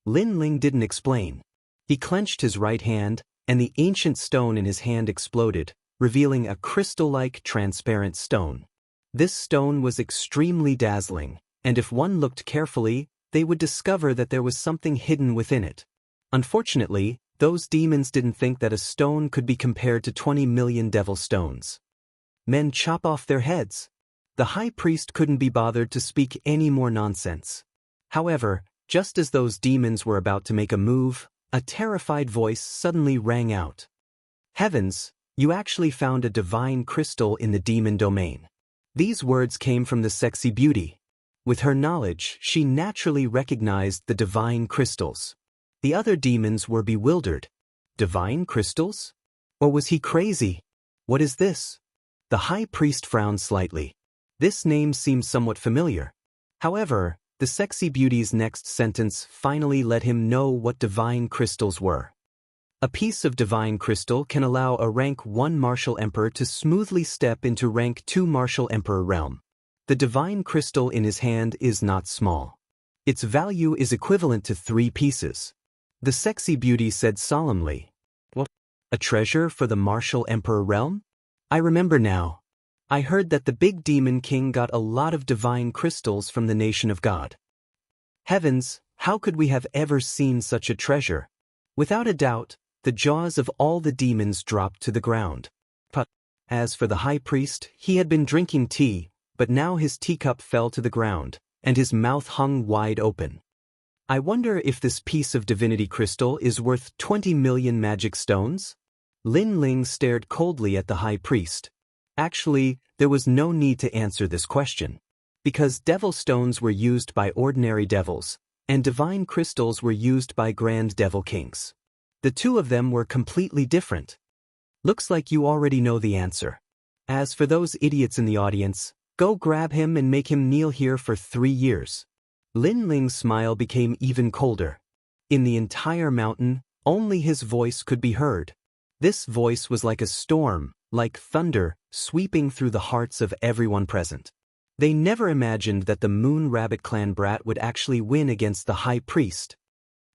Lin Ling didn't explain. He clenched his right hand, and the ancient stone in his hand exploded, revealing a crystal-like transparent stone. This stone was extremely dazzling, and if one looked carefully, they would discover that there was something hidden within it. Unfortunately, those demons didn't think that a stone could be compared to 20 million devil stones. Men chop off their heads. The high priest couldn't be bothered to speak any more nonsense. However, just as those demons were about to make a move, a terrified voice suddenly rang out. Heavens, you actually found a divine crystal in the demon domain. These words came from the sexy beauty. With her knowledge, she naturally recognized the divine crystals. The other demons were bewildered. Divine crystals? Or was he crazy? What is this? The high priest frowned slightly. This name seemed somewhat familiar. However, the sexy beauty's next sentence finally let him know what divine crystals were. A piece of divine crystal can allow a rank 1 martial emperor to smoothly step into rank 2 martial emperor realm. The divine crystal in his hand is not small. Its value is equivalent to 3 pieces. The sexy beauty said solemnly, "What? A treasure for the martial emperor realm? I remember now. I heard that the big demon king got a lot of divine crystals from the nation of God. Heavens, how could we have ever seen such a treasure?" Without a doubt, the jaws of all the demons dropped to the ground. But as for the high priest, he had been drinking tea, but now his teacup fell to the ground, and his mouth hung wide open. I wonder if this piece of divinity crystal is worth 20 million magic stones? Lin Ling stared coldly at the high priest. Actually, there was no need to answer this question. Because devil stones were used by ordinary devils, and divine crystals were used by grand devil kings. The two of them were completely different. Looks like you already know the answer. As for those idiots in the audience, go grab him and make him kneel here for 3 years. Lin Ling's smile became even colder. In the entire mountain, only his voice could be heard. This voice was like a storm, like thunder, sweeping through the hearts of everyone present. They never imagined that the Moon Rabbit Clan brat would actually win against the High Priest.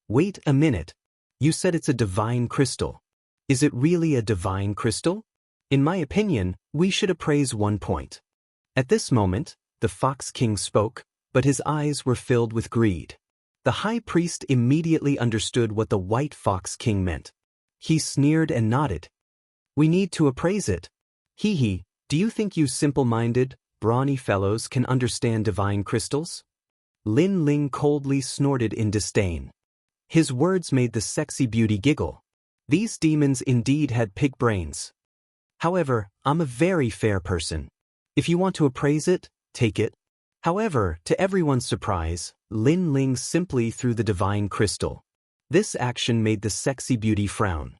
Wait a minute. You said it's a divine crystal. Is it really a divine crystal? In my opinion, we should appraise 1 point. At this moment, the Fox King spoke, but his eyes were filled with greed. The High Priest immediately understood what the White Fox King meant. He sneered and nodded. We need to appraise it. Hee, do you think you simple-minded, brawny fellows can understand divine crystals? Lin Ling coldly snorted in disdain. His words made the sexy beauty giggle. These demons indeed had pig brains. However, I'm a very fair person. If you want to appraise it, take it. However, to everyone's surprise, Lin Ling simply threw the divine crystal. This action made the sexy beauty frown.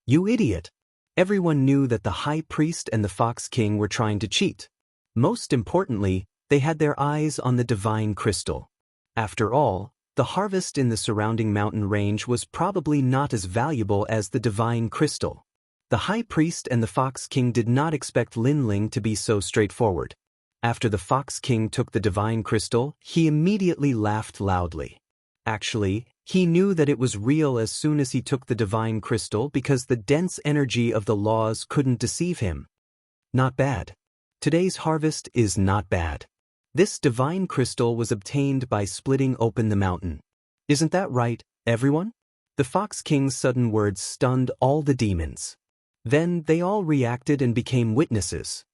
You idiot! Everyone knew that the High Priest and the Fox King were trying to cheat. Most importantly, they had their eyes on the divine crystal. After all, the harvest in the surrounding mountain range was probably not as valuable as the divine crystal. The High Priest and the Fox King did not expect Lin Ling to be so straightforward. After the Fox King took the divine crystal, he immediately laughed loudly. Actually, he knew that it was real as soon as he took the divine crystal because the dense energy of the laws couldn't deceive him. Not bad. Today's harvest is not bad. This divine crystal was obtained by splitting open the mountain. Isn't that right, everyone? The Fox King's sudden words stunned all the demons. Then they all reacted and became witnesses.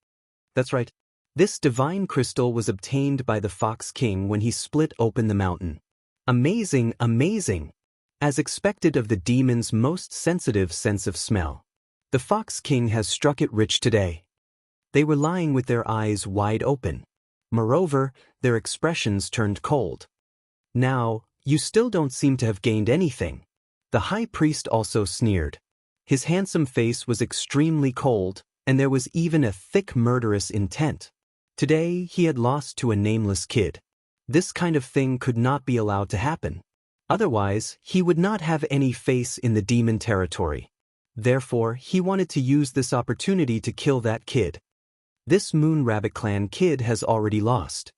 That's right. This divine crystal was obtained by the Fox King when he split open the mountain. Amazing, amazing! As expected of the demon's most sensitive sense of smell. The Fox King has struck it rich today. They were lying with their eyes wide open. Moreover, their expressions turned cold. Now, you still don't seem to have gained anything. The High Priest also sneered. His handsome face was extremely cold, and there was even a thick murderous intent. Today, he had lost to a nameless kid. This kind of thing could not be allowed to happen. Otherwise, he would not have any face in the demon territory. Therefore, he wanted to use this opportunity to kill that kid. This Moon Rabbit Clan kid has already lost.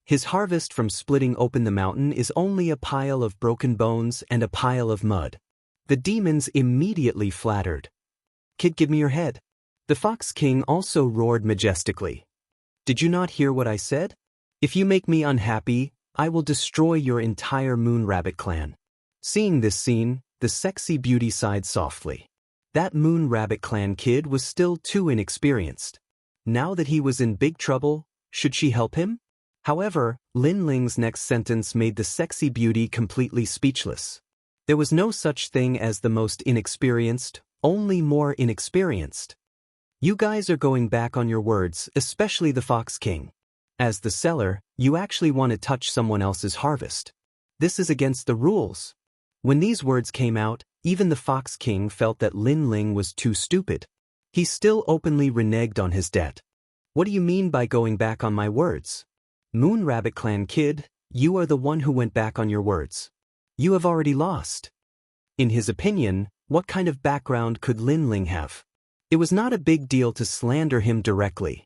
His harvest from splitting open the mountain is only a pile of broken bones and a pile of mud. The demons immediately flattered. Kid, give me your head. The Fox King also roared majestically. Did you not hear what I said? If you make me unhappy, I will destroy your entire Moon Rabbit Clan. Seeing this scene, the sexy beauty sighed softly. That Moon Rabbit Clan kid was still too inexperienced. Now that he was in big trouble, should she help him? However, Lin Ling's next sentence made the sexy beauty completely speechless. There was no such thing as the most inexperienced, only more inexperienced. You guys are going back on your words, especially the Fox King. As the seller, you actually want to touch someone else's harvest. This is against the rules. When these words came out, even the Fox King felt that Lin Ling was too stupid. He still openly reneged on his debt. What do you mean by going back on my words? Moon Rabbit Clan kid, you are the one who went back on your words. You have already lost. In his opinion, what kind of background could Lin Ling have? It was not a big deal to slander him directly.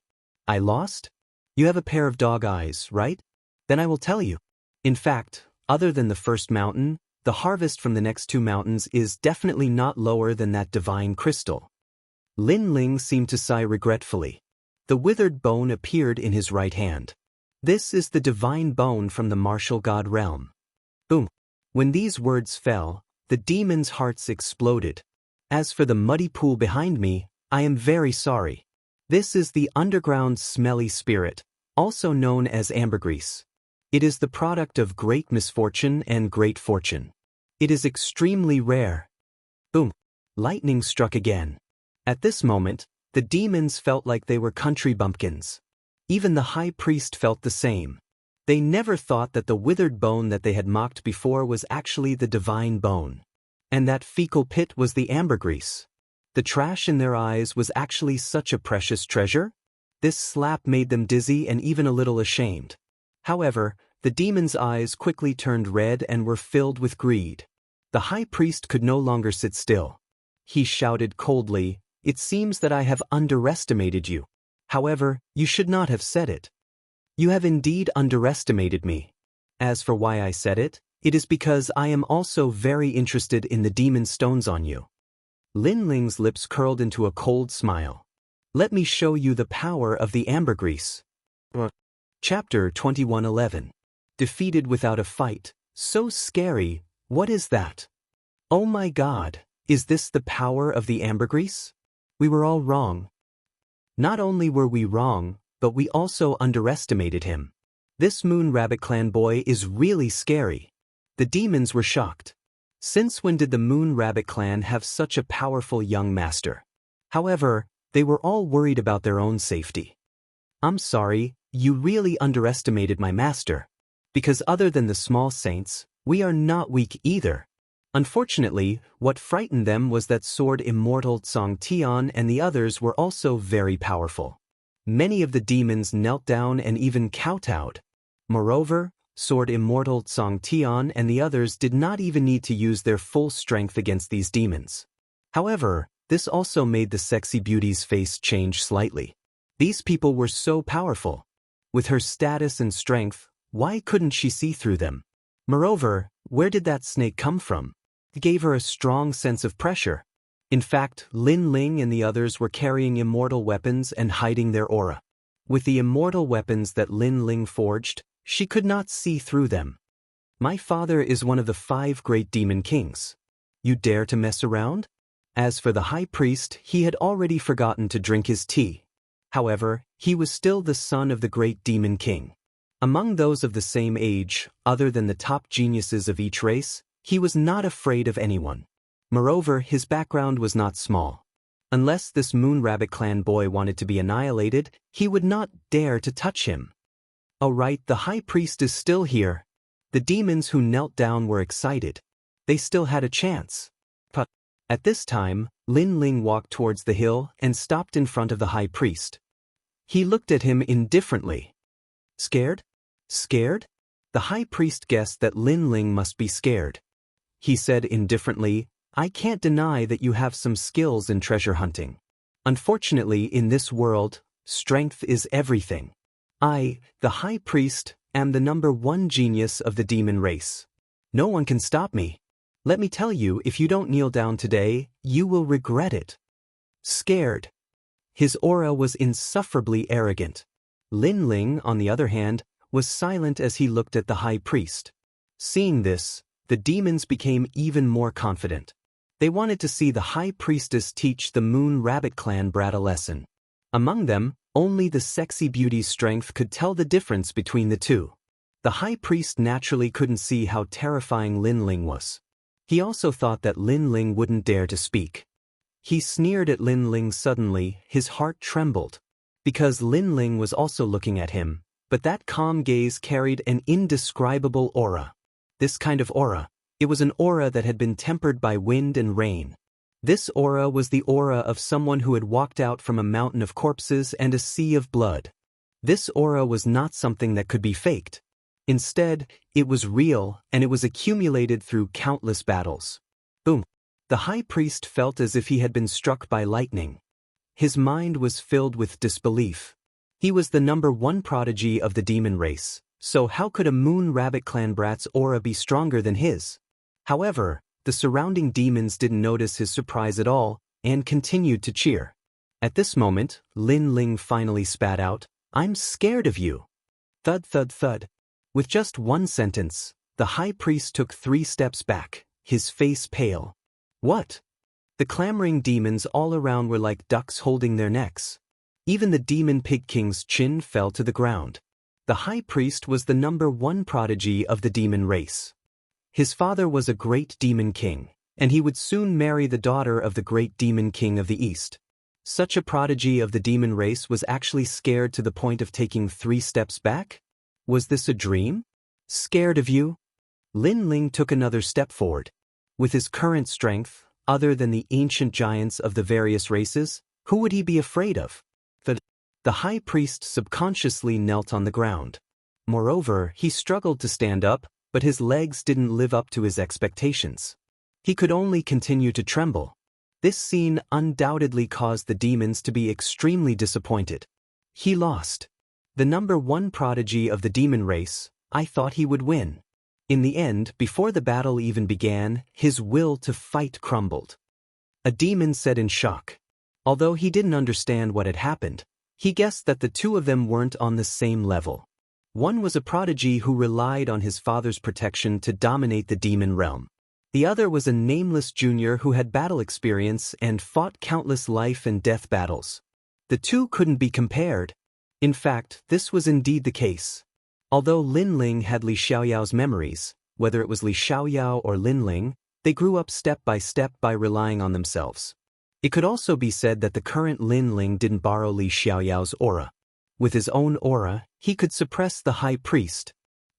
I lost? You have a pair of dog eyes, right? Then I will tell you. In fact, other than the first mountain, the harvest from the next 2 mountains is definitely not lower than that divine crystal. Lin Ling seemed to sigh regretfully. The withered bone appeared in his right hand. This is the divine bone from the martial god realm. Boom. When these words fell, the demons' hearts exploded. As for the muddy pool behind me, I am very sorry. This is the underground smelly spirit, also known as ambergris. It is the product of great misfortune and great fortune. It is extremely rare. Boom. Lightning struck again. At this moment, the demons felt like they were country bumpkins. Even the high priest felt the same. They never thought that the withered bone that they had mocked before was actually the divine bone. And that fecal pit was the ambergris. The trash in their eyes was actually such a precious treasure? This slap made them dizzy and even a little ashamed. However, the demon's eyes quickly turned red and were filled with greed. The high priest could no longer sit still. He shouted coldly, "It seems that I have underestimated you. However, you should not have said it. You have indeed underestimated me. As for why I said it, it is because I am also very interested in the demon stones on you." Lin Ling's lips curled into a cold smile. "Let me show you the power of the ambergris." Chapter 21:11. Defeated without a fight. So scary, what is that? Oh my God, is this the power of the ambergris? We were all wrong. Not only were we wrong, but we also underestimated him. This Moon Rabbit Clan boy is really scary. The demons were shocked. Since when did the Moon Rabbit Clan have such a powerful young master? However, they were all worried about their own safety. "I'm sorry, you really underestimated my master. Because other than the small saints, we are not weak either." Unfortunately, what frightened them was that Sword Immortal Tsong Tian and the others were also very powerful. Many of the demons knelt down and even kowtowed. Moreover, Sword Immortal Tsong Tian and the others did not even need to use their full strength against these demons. However, this also made the sexy beauty's face change slightly. These people were so powerful. With her status and strength, why couldn't she see through them? Moreover, where did that snake come from? It gave her a strong sense of pressure. In fact, Lin Ling and the others were carrying immortal weapons and hiding their aura. With the immortal weapons that Lin Ling forged, she could not see through them. "My father is one of the 5 great demon kings. You dare to mess around?" As for the high priest, he had already forgotten to drink his tea. However, he was still the son of the great demon king. Among those of the same age, other than the top geniuses of each race, he was not afraid of anyone. Moreover, his background was not small. Unless this Moon Rabbit Clan boy wanted to be annihilated, he would not dare to touch him. "Oh right, the high priest is still here." The demons who knelt down were excited. They still had a chance. But at this time, Lin Ling walked towards the hill and stopped in front of the high priest. He looked at him indifferently. "Scared? Scared?" The high priest guessed that Lin Ling must be scared. He said indifferently, "I can't deny that you have some skills in treasure hunting. Unfortunately, in this world, strength is everything. I, the high priest, am the #1 genius of the demon race. No one can stop me. Let me tell you, if you don't kneel down today, you will regret it." Scared. His aura was insufferably arrogant. Lin Ling, on the other hand, was silent as he looked at the high priest. Seeing this, the demons became even more confident. They wanted to see the high priestess teach the Moon Rabbit Clan brat a lesson. Among them, only the sexy beauty's strength could tell the difference between the two. The high priest naturally couldn't see how terrifying Lin Ling was. He also thought that Lin Ling wouldn't dare to speak. He sneered at Lin Ling suddenly, his heart trembled. Because Lin Ling was also looking at him, but that calm gaze carried an indescribable aura. This kind of aura, it was an aura that had been tempered by wind and rain. This aura was the aura of someone who had walked out from a mountain of corpses and a sea of blood. This aura was not something that could be faked. Instead, it was real, and it was accumulated through countless battles. Boom! The high priest felt as if he had been struck by lightning. His mind was filled with disbelief. He was the #1 prodigy of the demon race, so how could a Moon Rabbit Clan brat's aura be stronger than his? However, the surrounding demons didn't notice his surprise at all, and continued to cheer. At this moment, Lin Ling finally spat out, "I'm scared of you." Thud thud thud. With just one sentence, the high priest took 3 steps back, his face pale. What? The clamoring demons all around were like ducks holding their necks. Even the demon pig king's chin fell to the ground. The high priest was the #1 prodigy of the demon race. His father was a great demon king, and he would soon marry the daughter of the great demon king of the East. Such a prodigy of the demon race was actually scared to the point of taking 3 steps back? Was this a dream? Scared of you? Lin Ling took another step forward. With his current strength, other than the ancient giants of the various races, who would he be afraid of? The high priest subconsciously knelt on the ground. Moreover, he struggled to stand up, but his legs didn't live up to his expectations. He could only continue to tremble. This scene undoubtedly caused the demons to be extremely disappointed. He lost. The number 1 prodigy of the demon race, I thought he would win. In the end, before the battle even began, his will to fight crumbled. A demon said in shock. Although he didn't understand what had happened, he guessed that the 2 of them weren't on the same level. One was a prodigy who relied on his father's protection to dominate the demon realm. The other was a nameless junior who had battle experience and fought countless life and death battles. The 2 couldn't be compared. In fact, this was indeed the case. Although Lin Ling had Li Xiaoyao's memories, whether it was Li Xiaoyao or Lin Ling, they grew up step by relying on themselves. It could also be said that the current Lin Ling didn't borrow Li Xiaoyao's aura. With his own aura, he could suppress the high priest.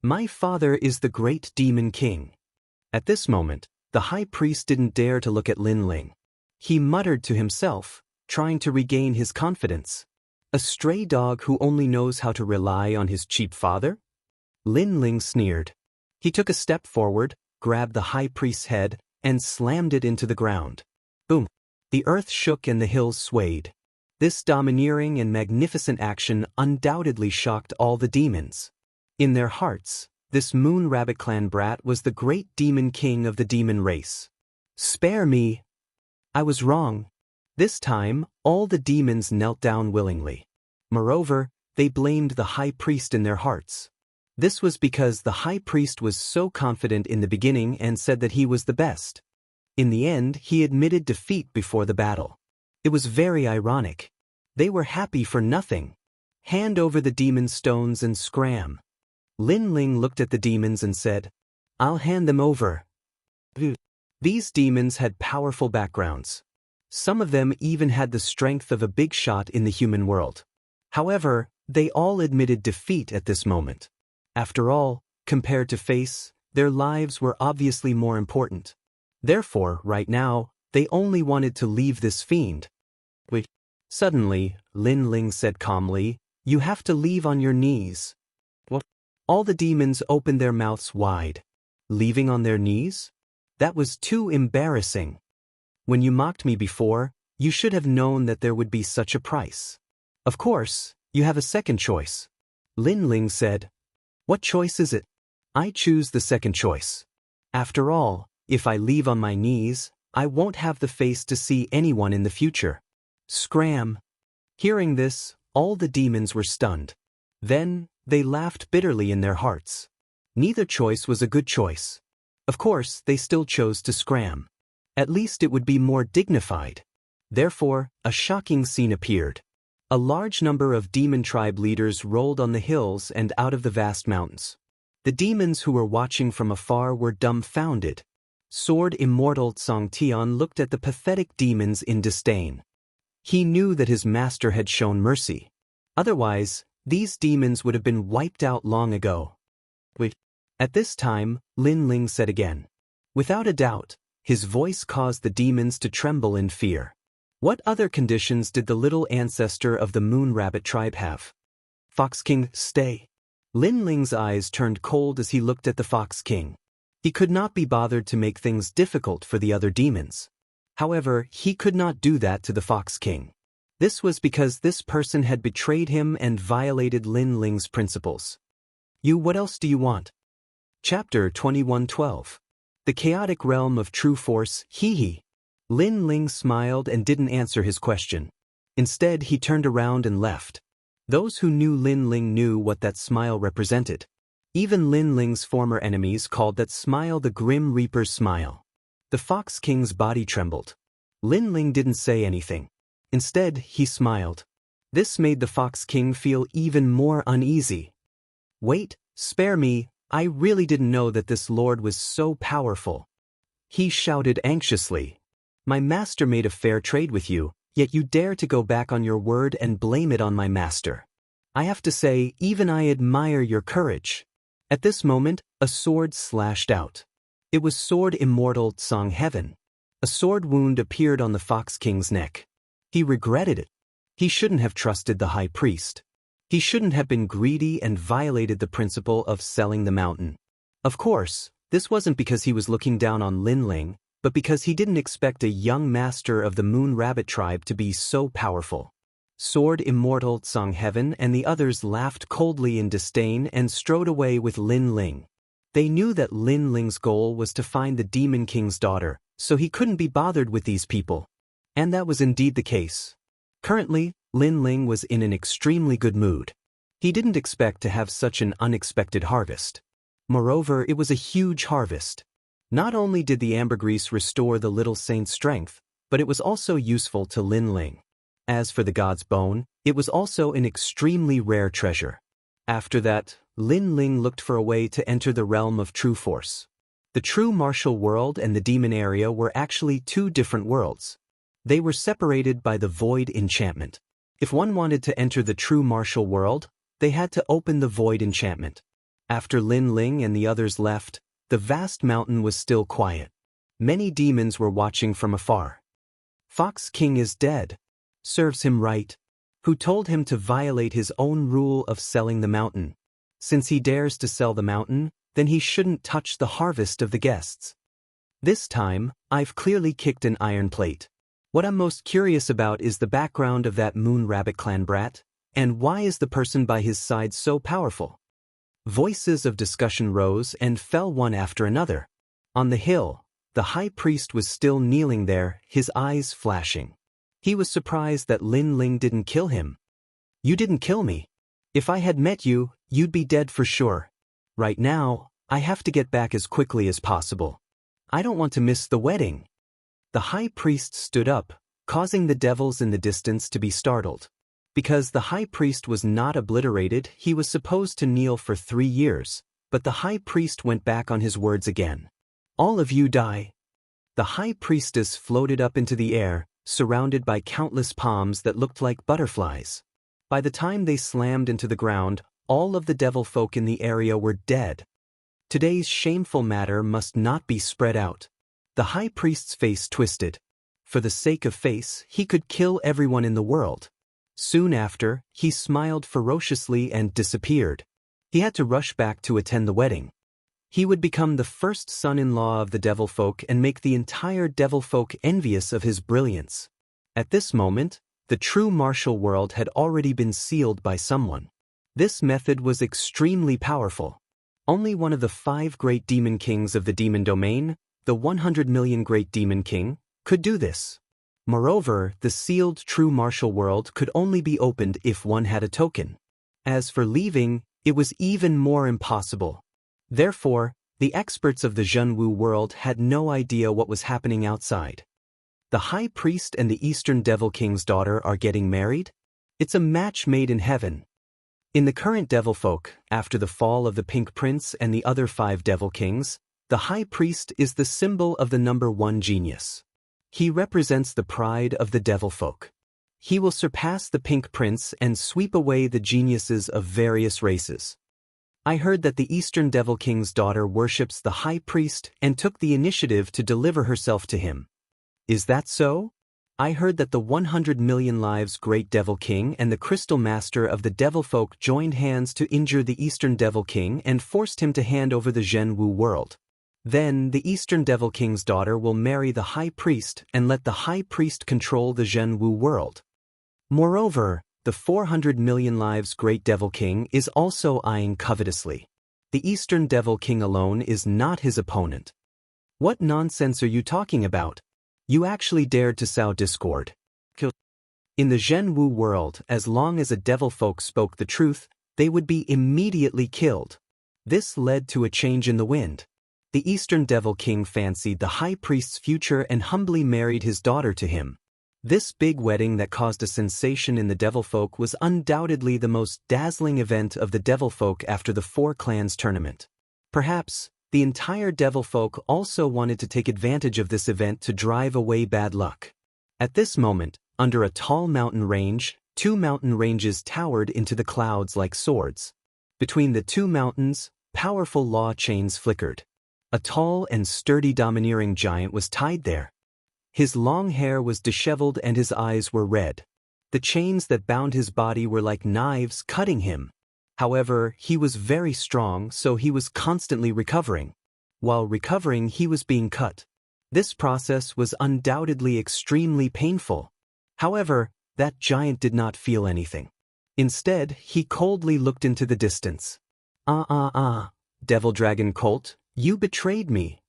My father is the great demon king. At this moment, the high priest didn't dare to look at Lin Ling. He muttered to himself, trying to regain his confidence. A stray dog who only knows how to rely on his cheap father? Lin Ling sneered. He took a step forward, grabbed the high priest's head, and slammed it into the ground. Boom! The earth shook and the hills swayed. This domineering and magnificent action undoubtedly shocked all the demons. In their hearts, this Moon Rabbit Clan brat was the great demon king of the demon race. Spare me! I was wrong. This time, all the demons knelt down willingly. Moreover, they blamed the high priest in their hearts. This was because the high priest was so confident in the beginning and said that he was the best. In the end, he admitted defeat before the battle. It was very ironic. They were happy for nothing. Hand over the demon stones and scram. Lin Ling looked at the demons and said, I'll hand them over. These demons had powerful backgrounds. Some of them even had the strength of a big shot in the human world. However, they all admitted defeat at this moment. After all, compared to face, their lives were obviously more important. Therefore, right now, they only wanted to leave this fiend. Wait. Suddenly, Lin Ling said calmly, You have to leave on your knees. What? All the demons opened their mouths wide. Leaving on their knees? That was too embarrassing. When you mocked me before, you should have known that there would be such a price. Of course, you have a second choice. Lin Ling said. What choice is it? I choose the second choice. After all, if I leave on my knees, I won't have the face to see anyone in the future. Scram! Hearing this, all the demons were stunned. Then, they laughed bitterly in their hearts. Neither choice was a good choice. Of course, they still chose to scram. At least it would be more dignified. Therefore, a shocking scene appeared. A large number of demon tribe leaders rolled on the hills and out of the vast mountains. The demons who were watching from afar were dumbfounded. Sword Immortal Tsang Tian looked at the pathetic demons in disdain. He knew that his master had shown mercy. Otherwise, these demons would have been wiped out long ago. Wait. At this time, Lin Ling said again. Without a doubt, his voice caused the demons to tremble in fear. What other conditions did the little ancestor of the Moon Rabbit tribe have? Fox King, stay. Lin Ling's eyes turned cold as he looked at the Fox King. He could not be bothered to make things difficult for the other demons. However, he could not do that to the Fox King. This was because this person had betrayed him and violated Lin Ling's principles. What else do you want? Chapter 21:12. The Chaotic Realm of True Force, hee. Lin Ling smiled and didn't answer his question. Instead, he turned around and left. Those who knew Lin Ling knew what that smile represented. Even Lin Ling's former enemies called that smile the Grim Reaper's smile. The Fox King's body trembled. Lin Ling didn't say anything. Instead, he smiled. This made the Fox King feel even more uneasy. Wait, spare me, I really didn't know that this lord was so powerful. He shouted anxiously. My master made a fair trade with you, Yet you dare to go back on your word and blame it on my master. I have to say, even I admire your courage. At this moment, a sword slashed out. It was sword Immortal Song Heaven. A sword wound appeared on the Fox King's neck. He regretted it. He shouldn't have trusted the high priest. He shouldn't have been greedy and violated the principle of selling the mountain. Of course, this wasn't because he was looking down on Lin Ling, but because he didn't expect a young master of the Moon Rabbit tribe to be so powerful. Sword Immortal Song Heaven and the others laughed coldly in disdain and strode away with Lin Ling. They knew that Lin Ling's goal was to find the Demon King's daughter, so he couldn't be bothered with these people. And that was indeed the case. Currently, Lin Ling was in an extremely good mood. He didn't expect to have such an unexpected harvest. Moreover, it was a huge harvest. Not only did the ambergris restore the little saint's strength, but it was also useful to Lin Ling. As for the god's bone, it was also an extremely rare treasure. After that, Lin Ling looked for a way to enter the realm of true force. The true martial world and the demon area were actually two different worlds. They were separated by the void enchantment. If one wanted to enter the true martial world, they had to open the void enchantment. After Lin Ling and the others left, the vast mountain was still quiet. Many demons were watching from afar. Fox King is dead. Serves him right. Who told him to violate his own rule of selling the mountain? Since he dares to sell the mountain, then he shouldn't touch the harvest of the guests. This time, I've clearly kicked an iron plate. What I'm most curious about is the background of that Moon Rabbit clan brat, and why is the person by his side so powerful? Voices of discussion rose and fell one after another. On the hill, the high priest was still kneeling there, his eyes flashing. He was surprised that Lin Ling didn't kill him. You didn't kill me. If I had met you, you'd be dead for sure. Right now, I have to get back as quickly as possible. I don't want to miss the wedding. The high priest stood up, causing the devils in the distance to be startled. Because the high priest was not obliterated, he was supposed to kneel for 3 years, but the high priest went back on his words again. All of you die. The high priestess floated up into the air, surrounded by countless palms that looked like butterflies. By the time they slammed into the ground, all of the devil folk in the area were dead. Today's shameful matter must not be spread out. The high priest's face twisted. For the sake of face, he could kill everyone in the world. Soon after, he smiled ferociously and disappeared. He had to rush back to attend the wedding. He would become the first son-in-law of the devil folk and make the entire devil folk envious of his brilliance. At this moment, the true martial world had already been sealed by someone. This method was extremely powerful. Only one of the 5 great demon kings of the demon domain, the 100 million great demon king, could do this. Moreover, the sealed true martial world could only be opened if one had a token. As for leaving, it was even more impossible. Therefore, the experts of the Jianghu world had no idea what was happening outside. The high priest and the Eastern Devil King's daughter are getting married? It's a match made in heaven. In the current devil folk, after the fall of the Pink Prince and the other 5 devil kings, the high priest is the symbol of the number 1 genius. He represents the pride of the devil folk. He will surpass the Pink Prince and sweep away the geniuses of various races. I heard that the Eastern Devil King's daughter worships the high priest and took the initiative to deliver herself to him. Is that so? I heard that the 100 million lives Great Devil King and the Crystal Master of the Devil Folk joined hands to injure the Eastern Devil King and forced him to hand over the Jianghu world. Then, the Eastern Devil King's daughter will marry the high priest and let the high priest control the Jianghu world. Moreover, the 400 million lives Great Devil King is also eyeing covetously. The Eastern Devil King alone is not his opponent. What nonsense are you talking about? You actually dared to sow discord. In the Jianghu world, as long as a devil folk spoke the truth, they would be immediately killed. This led to a change in the wind. The Eastern Devil King fancied the high priest's future and humbly married his daughter to him. This big wedding that caused a sensation in the devil folk was undoubtedly the most dazzling event of the devil folk after the 4 clans tournament. Perhaps, the entire devil folk also wanted to take advantage of this event to drive away bad luck. At this moment, Under a tall mountain range, two mountain ranges towered into the clouds like swords. Between the two mountains, powerful law chains flickered. A tall and sturdy domineering giant was tied there. His long hair was disheveled and his eyes were red. The chains that bound his body were like knives cutting him. However, he was very strong, so he was constantly recovering. While recovering, he was being cut. This process was undoubtedly extremely painful. However, that giant did not feel anything. Instead, he coldly looked into the distance. Devil Dragon Colt, you betrayed me.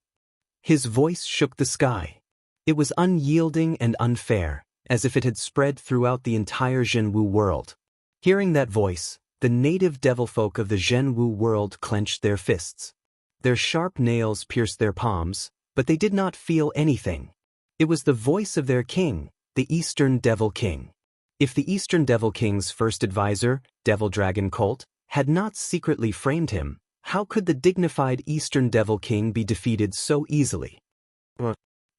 His voice shook the sky. It was unyielding and unfair, as if it had spread throughout the entire Jianghu world. Hearing that voice, the native devilfolk of the Jianghu world clenched their fists. Their sharp nails pierced their palms, but they did not feel anything. It was the voice of their king, the Eastern Devil King. If the Eastern Devil King's first advisor, Devil Dragon Colt, had not secretly framed him, how could the dignified Eastern Devil King be defeated so easily?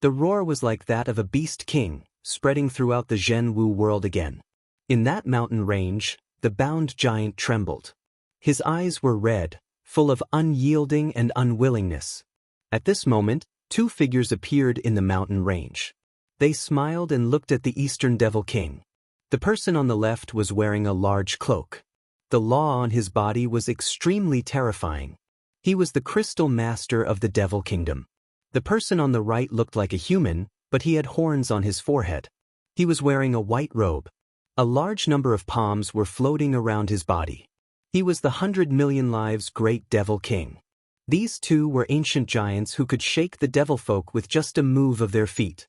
The roar was like that of a beast king, spreading throughout the Jianghu world again. In that mountain range, the bound giant trembled. His eyes were red, full of unyielding and unwillingness. At this moment, two figures appeared in the mountain range. They smiled and looked at the Eastern Devil King. The person on the left was wearing a large cloak. The law on his body was extremely terrifying. He was the crystal master of the Devil Kingdom. The person on the right looked like a human, but he had horns on his forehead. He was wearing a white robe. A large number of palms were floating around his body. He was the 100 million lives great Devil King. These two were ancient giants who could shake the devil folk with just a move of their feet.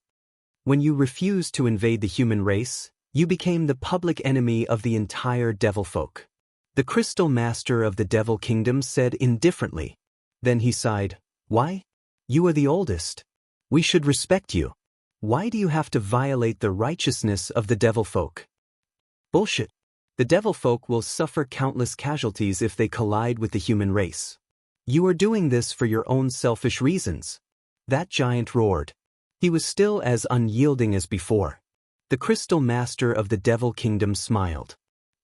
When you refused to invade the human race, you became the public enemy of the entire devil folk. The crystal master of the Devil Kingdom said indifferently. Then he sighed, "Why? You are the oldest. We should respect you. Why do you have to violate the righteousness of the devil folk?" Bullshit. The devil folk will suffer countless casualties if they collide with the human race. You are doing this for your own selfish reasons. That giant roared. He was still as unyielding as before. The crystal master of the Devil Kingdom smiled.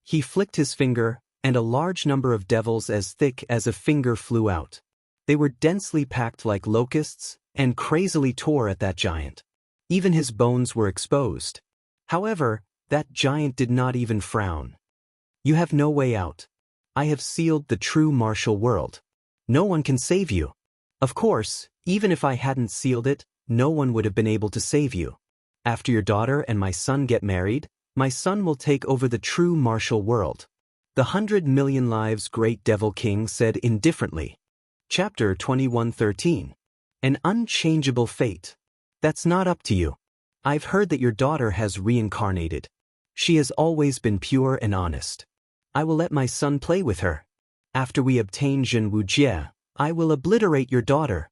He flicked his finger, and a large number of devils as thick as a finger flew out. They were densely packed like locusts, and crazily tore at that giant. Even his bones were exposed. However, that giant did not even frown. "You have no way out. I have sealed the true martial world. No one can save you. Of course, even if I hadn't sealed it, no one would have been able to save you. After your daughter and my son get married, my son will take over the true martial world." The 100 million lives great Devil King said indifferently. Chapter 21:13. An unchangeable fate. That's not up to you. I've heard that your daughter has reincarnated. She has always been pure and honest. I will let my son play with her. After we obtain Wuxia, I will obliterate your daughter.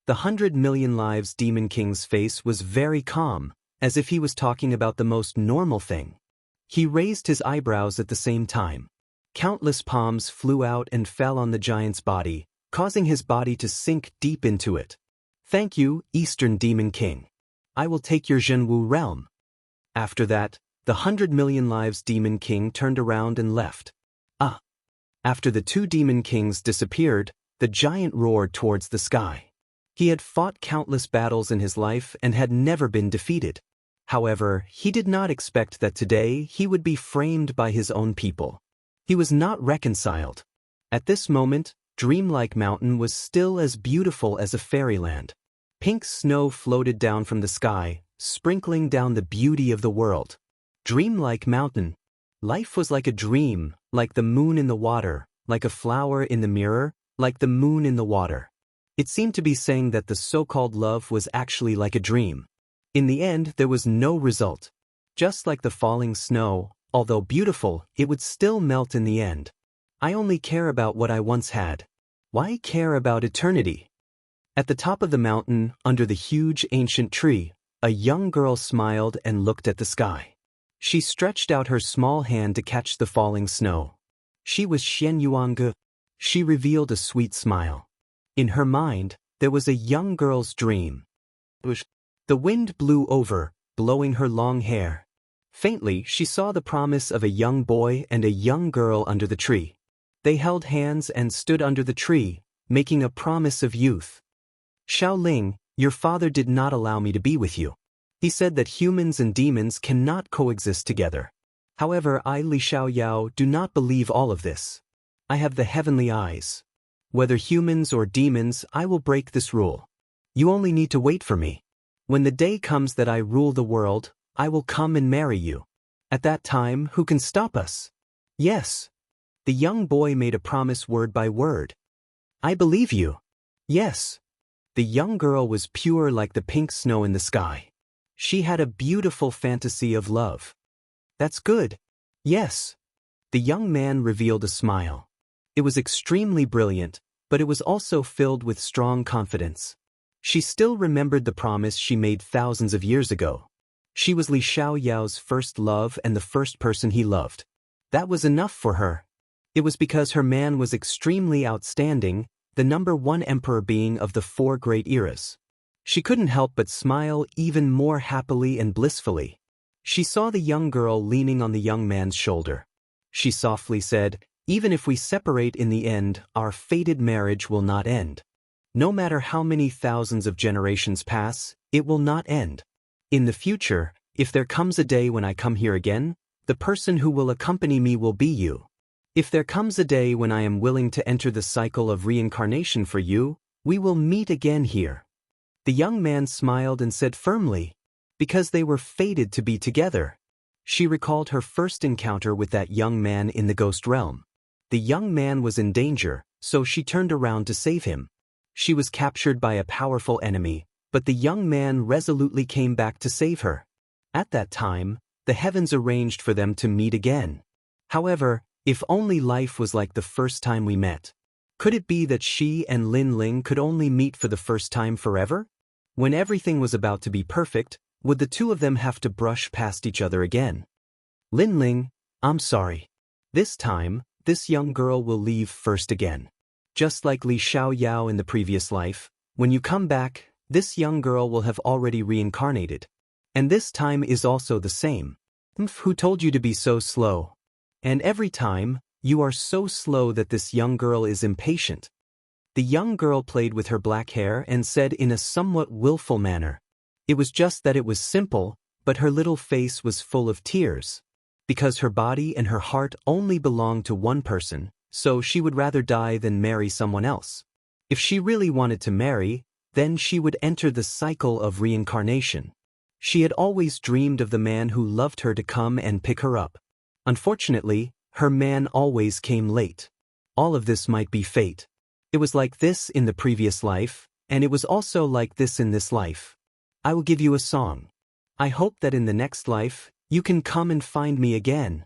The 100 million lives Demon King's face was very calm, as if he was talking about the most normal thing. He raised his eyebrows at the same time. Countless palms flew out and fell on the giant's body, causing his body to sink deep into it. "Thank you, Eastern Demon King. I will take your Jianghu realm." After that, the 100 million lives Demon King turned around and left. After the two Demon Kings disappeared, the giant roared towards the sky. He had fought countless battles in his life and had never been defeated. However, he did not expect that today he would be framed by his own people. He was not reconciled. At this moment, Dreamlike Mountain was still as beautiful as a fairyland. Pink snow floated down from the sky, sprinkling down the beauty of the world. Dreamlike Mountain. Life was like a dream, like the moon in the water, like a flower in the mirror, like the moon in the water. It seemed to be saying that the so-called love was actually like a dream. In the end, there was no result. Just like the falling snow, although beautiful, it would still melt in the end. I only care about what I once had. Why care about eternity? At the top of the mountain, under the huge ancient tree, a young girl smiled and looked at the sky. She stretched out her small hand to catch the falling snow. She was Jianghu. She revealed a sweet smile. In her mind, there was a young girl's dream. The wind blew over, blowing her long hair. Faintly, she saw the promise of a young boy and a young girl under the tree. They held hands and stood under the tree, making a promise of youth. Xiaoling, your father did not allow me to be with you. He said that humans and demons cannot coexist together. However, I, Li Xiaoyao, do not believe all of this. I have the heavenly eyes. Whether humans or demons, I will break this rule. You only need to wait for me. When the day comes that I rule the world, I will come and marry you. At that time, who can stop us? Yes. The young boy made a promise word by word. I believe you. Yes. The young girl was pure like the pink snow in the sky. She had a beautiful fantasy of love. That's good. Yes. The young man revealed a smile. It was extremely brilliant, but it was also filled with strong confidence. She still remembered the promise she made thousands of years ago. She was Li Xiaoyao's first love and the first person he loved. That was enough for her. It was because her man was extremely outstanding, the #1 emperor being of the 4 great eras. She couldn't help but smile even more happily and blissfully. She saw the young girl leaning on the young man's shoulder. She softly said, even if we separate in the end, our fated marriage will not end. No matter how many thousands of generations pass, it will not end. In the future, if there comes a day when I come here again, the person who will accompany me will be you. If there comes a day when I am willing to enter the cycle of reincarnation for you, we will meet again here. The young man smiled and said firmly, because they were fated to be together. She recalled her first encounter with that young man in the ghost realm. The young man was in danger, so she turned around to save him. She was captured by a powerful enemy, but the young man resolutely came back to save her. At that time, the heavens arranged for them to meet again. However, if only life was like the first time we met. Could it be that she and Lin Ling could only meet for the first time forever? When everything was about to be perfect, would the two of them have to brush past each other again? Lin Ling, I'm sorry. This time, this young girl will leave first again. Just like Li Xiaoyao in the previous life, when you come back, this young girl will have already reincarnated. And this time is also the same. Who told you to be so slow? And every time, you are so slow that this young girl is impatient. The young girl played with her black hair and said in a somewhat willful manner. It was just that it was simple, but her little face was full of tears. Because her body and her heart only belonged to one person, so she would rather die than marry someone else. If she really wanted to marry, then she would enter the cycle of reincarnation. She had always dreamed of the man who loved her to come and pick her up. Unfortunately, her man always came late. All of this might be fate. It was like this in the previous life, and it was also like this in this life. I will give you a song. I hope that in the next life, you can come and find me again.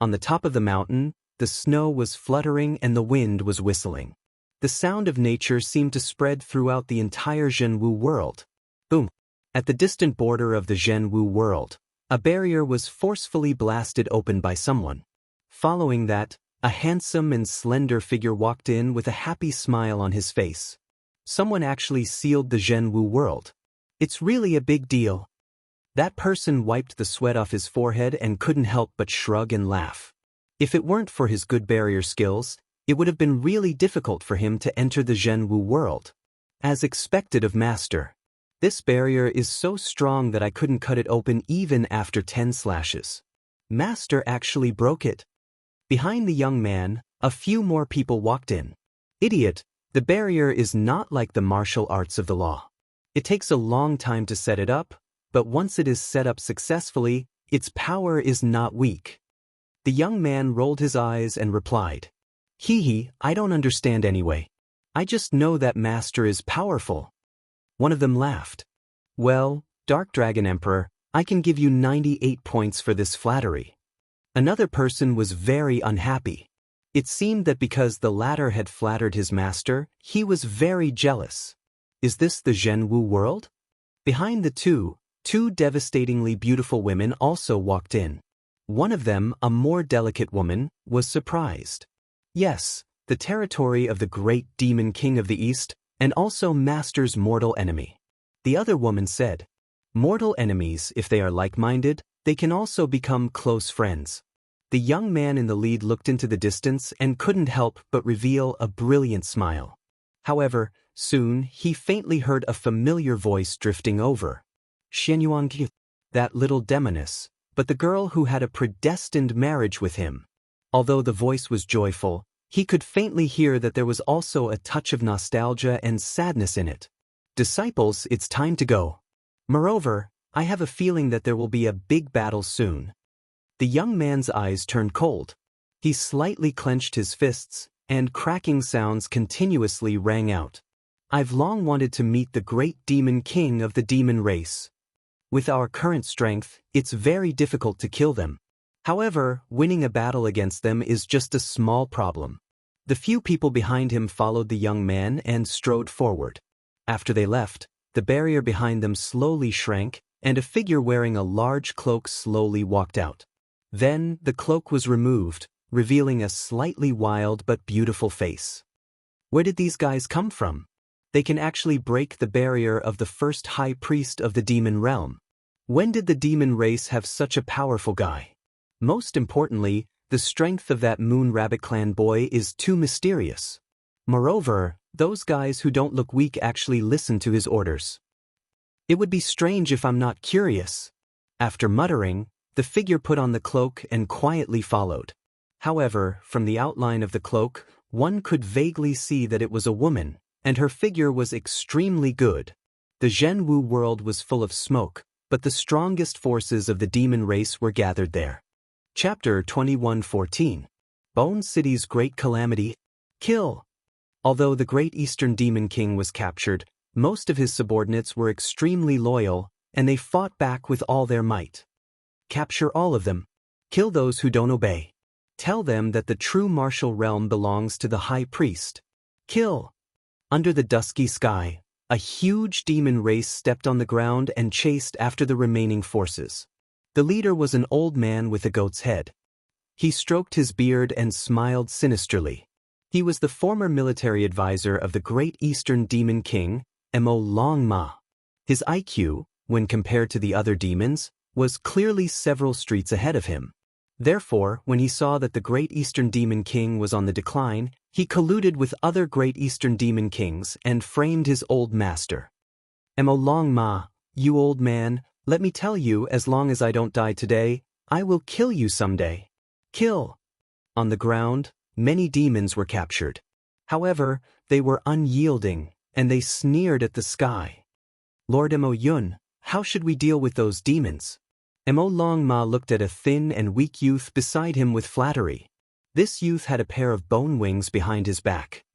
On the top of the mountain, the snow was fluttering and the wind was whistling. The sound of nature seemed to spread throughout the entire Jianghu world. Boom! At the distant border of the Jianghu world, a barrier was forcefully blasted open by someone. Following that, a handsome and slender figure walked in with a happy smile on his face. Someone actually sealed the Jianghu world. It's really a big deal. That person wiped the sweat off his forehead and couldn't help but shrug and laugh. If it weren't for his good barrier skills, it would have been really difficult for him to enter the Jianghu world. As expected of Master. This barrier is so strong that I couldn't cut it open even after 10 slashes. Master actually broke it. Behind the young man, a few more people walked in. Idiot, the barrier is not like the martial arts of the law. It takes a long time to set it up, but once it is set up successfully, its power is not weak. The young man rolled his eyes and replied, Hee, I don't understand anyway. I just know that Master is powerful. One of them laughed. Well, Dark Dragon Emperor, I can give you 98 points for this flattery. Another person was very unhappy. It seemed that because the latter had flattered his master, he was very jealous. Is this the Jianghu world? Behind the two devastatingly beautiful women also walked in. One of them, a more delicate woman, was surprised. Yes, the territory of the great demon king of the east, and also Master's mortal enemy. The other woman said, Mortal enemies, if they are like-minded, they can also become close friends. The young man in the lead looked into the distance and couldn't help but reveal a brilliant smile. However, soon he faintly heard a familiar voice drifting over. Xianyuan, that little demoness, but the girl who had a predestined marriage with him. Although the voice was joyful, he could faintly hear that there was also a touch of nostalgia and sadness in it. Disciples, it's time to go. Moreover, I have a feeling that there will be a big battle soon. The young man's eyes turned cold. He slightly clenched his fists, and cracking sounds continuously rang out. I've long wanted to meet the great demon king of the demon race. With our current strength, it's very difficult to kill them. However, winning a battle against them is just a small problem. The few people behind him followed the young man and strode forward. After they left, the barrier behind them slowly shrank, and a figure wearing a large cloak slowly walked out. Then, the cloak was removed, revealing a slightly wild but beautiful face. Where did these guys come from? They can actually break the barrier of the first high priest of the demon realm. When did the demon race have such a powerful guy? Most importantly, the strength of that Moon Rabbit Clan boy is too mysterious. Moreover, those guys who don't look weak actually listen to his orders. It would be strange if I'm not curious. After muttering, the figure put on the cloak and quietly followed. However, from the outline of the cloak, one could vaguely see that it was a woman, and her figure was extremely good. The Jianghu world was full of smoke, but the strongest forces of the demon race were gathered there. Chapter 21:14. Bone City's Great Calamity. Kill. Although the Great Eastern Demon King was captured, most of his subordinates were extremely loyal, and they fought back with all their might. Capture all of them. Kill those who don't obey. Tell them that the true martial realm belongs to the High Priest. Kill. Under the dusky sky, a huge demon race stepped on the ground and chased after the remaining forces. The leader was an old man with a goat's head. He stroked his beard and smiled sinisterly. He was the former military advisor of the Great Eastern Demon King, Mo Longma. His IQ, when compared to the other demons, was clearly several streets ahead of him. Therefore, when he saw that the Great Eastern Demon King was on the decline, he colluded with other Great Eastern Demon Kings and framed his old master. Mo Longma, you old man, let me tell you, as long as I don't die today, I will kill you someday. Kill. On the ground, many demons were captured. However, they were unyielding, and they sneered at the sky. Lord Mo Yun, how should we deal with those demons? Mo Longma looked at a thin and weak youth beside him with flattery. This youth had a pair of bone wings behind his back.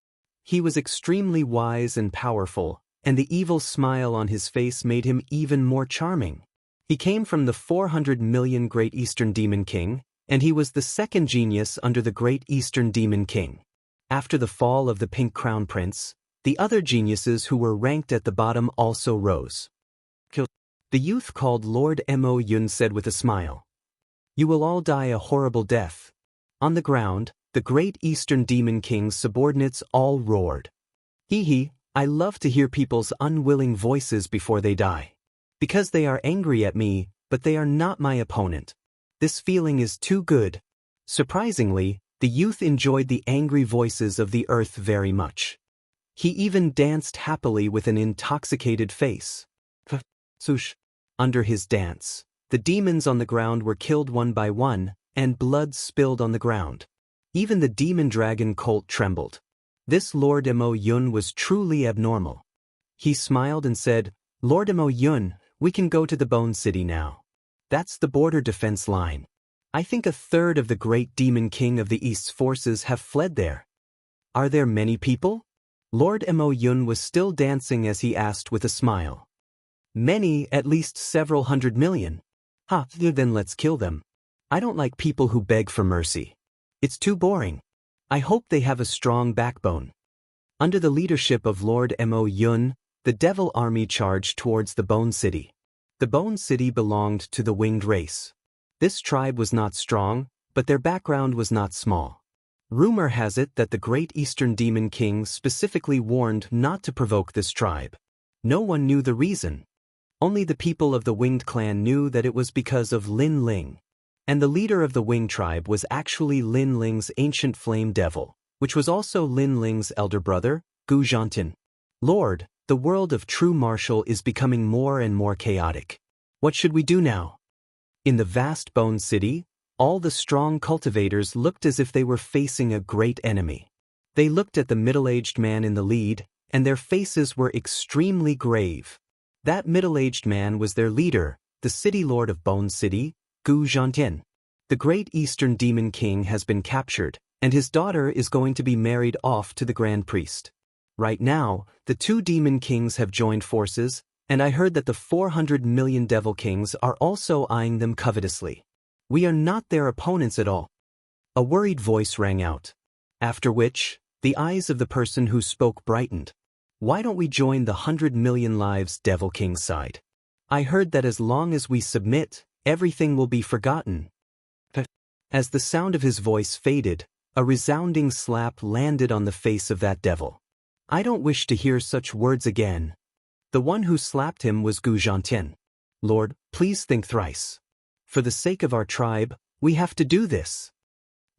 He was extremely wise and powerful, and the evil smile on his face made him even more charming. He came from the 400 million Great Eastern Demon King, and he was the second genius under the Great Eastern Demon King. After the fall of the Pink Crown Prince, the other geniuses who were ranked at the bottom also rose. The youth called Lord Mo Yun said with a smile, "You will all die a horrible death." On the ground, the Great Eastern Demon King's subordinates all roared. Hee, I love to hear people's unwilling voices before they die. Because they are angry at me, but they are not my opponent. This feeling is too good. Surprisingly, the youth enjoyed the angry voices of the earth very much. He even danced happily with an intoxicated face. Sush. Under his dance, the demons on the ground were killed one by one, and blood spilled on the ground. Even the demon dragon colt trembled. This Lord Mo Yun was truly abnormal. He smiled and said, Lord Mo Yun, we can go to the Bone City now. That's the border defense line. I think a third of the Great Demon King of the East's forces have fled there. Are there many people? Lord Mo Yun was still dancing as he asked with a smile. Many, at least several 100 million. Then let's kill them. I don't like people who beg for mercy. It's too boring. I hope they have a strong backbone. Under the leadership of Lord Mo Yun, the Devil Army charged towards the Bone City. The Bone City belonged to the winged race. This tribe was not strong, but their background was not small. Rumor has it that the Great Eastern Demon King specifically warned not to provoke this tribe. No one knew the reason. Only the people of the Winged Clan knew that it was because of Lin Ling. And the leader of the Wing tribe was actually Lin Ling's ancient flame devil, which was also Lin Ling's elder brother, Gu Zhantian. Lord, the world of true martial is becoming more and more chaotic. What should we do now? In the vast Bone City, all the strong cultivators looked as if they were facing a great enemy. They looked at the middle-aged man in the lead, and their faces were extremely grave. That middle-aged man was their leader, the city lord of Bone City, Gu Zhantian. The great Eastern Demon King has been captured, and his daughter is going to be married off to the Grand Priest. Right now, the two Demon Kings have joined forces, and I heard that the 400 million Devil Kings are also eyeing them covetously. We are not their opponents at all. A worried voice rang out. After which, the eyes of the person who spoke brightened. Why don't we join the 100 million lives Devil King's side? I heard that as long as we submit, everything will be forgotten. As the sound of his voice faded, a resounding slap landed on the face of that devil. I don't wish to hear such words again. The one who slapped him was Gu Zhantian. Lord, please think thrice. For the sake of our tribe, we have to do this.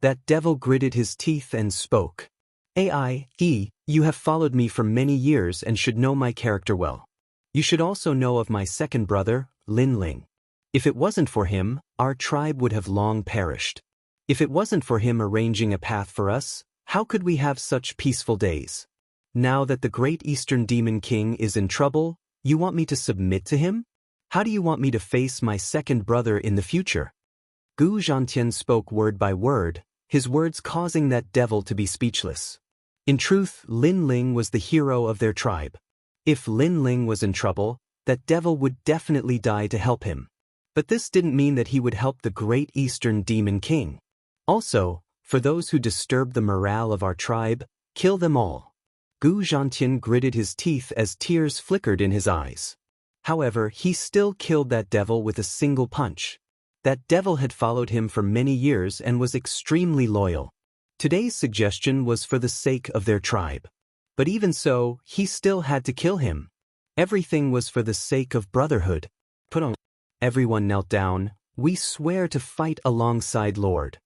That devil gritted his teeth and spoke. You have followed me for many years and should know my character well. You should also know of my second brother, Lin Ling. If it wasn't for him, our tribe would have long perished. If it wasn't for him arranging a path for us, how could we have such peaceful days? Now that the great Eastern Demon King is in trouble, you want me to submit to him? How do you want me to face my second brother in the future? Gu Zhantian spoke word by word, his words causing that devil to be speechless. In truth, Lin Ling was the hero of their tribe. If Lin Ling was in trouble, that devil would definitely die to help him. But this didn't mean that he would help the great Eastern Demon King. Also, for those who disturb the morale of our tribe, kill them all. Gu Zhantian gritted his teeth as tears flickered in his eyes. However, he still killed that devil with a single punch. That devil had followed him for many years and was extremely loyal. Today's suggestion was for the sake of their tribe. But even so, he still had to kill him. Everything was for the sake of brotherhood. Put on. Everyone knelt down. We swear to fight alongside Lord.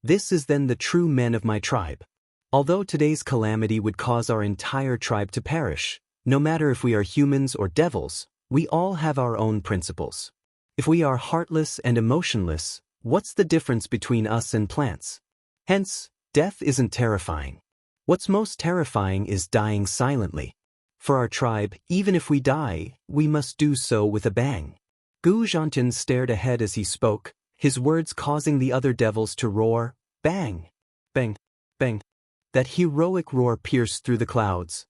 This is then the true men of my tribe. Although today's calamity would cause our entire tribe to perish, no matter if we are humans or devils, we all have our own principles. If we are heartless and emotionless, what's the difference between us and plants? Hence, death isn't terrifying. What's most terrifying is dying silently. For our tribe, even if we die, we must do so with a bang. Gu Zhantian stared ahead as he spoke, his words causing the other devils to roar, bang, bang, bang. That heroic roar pierced through the clouds.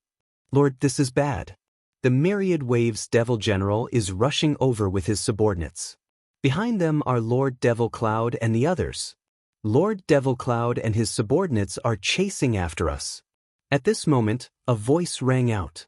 Lord, this is bad. The Myriad Waves Devil General is rushing over with his subordinates. Behind them are Lord Devil Cloud and the others. Lord Devil Cloud and his subordinates are chasing after us. At this moment, a voice rang out.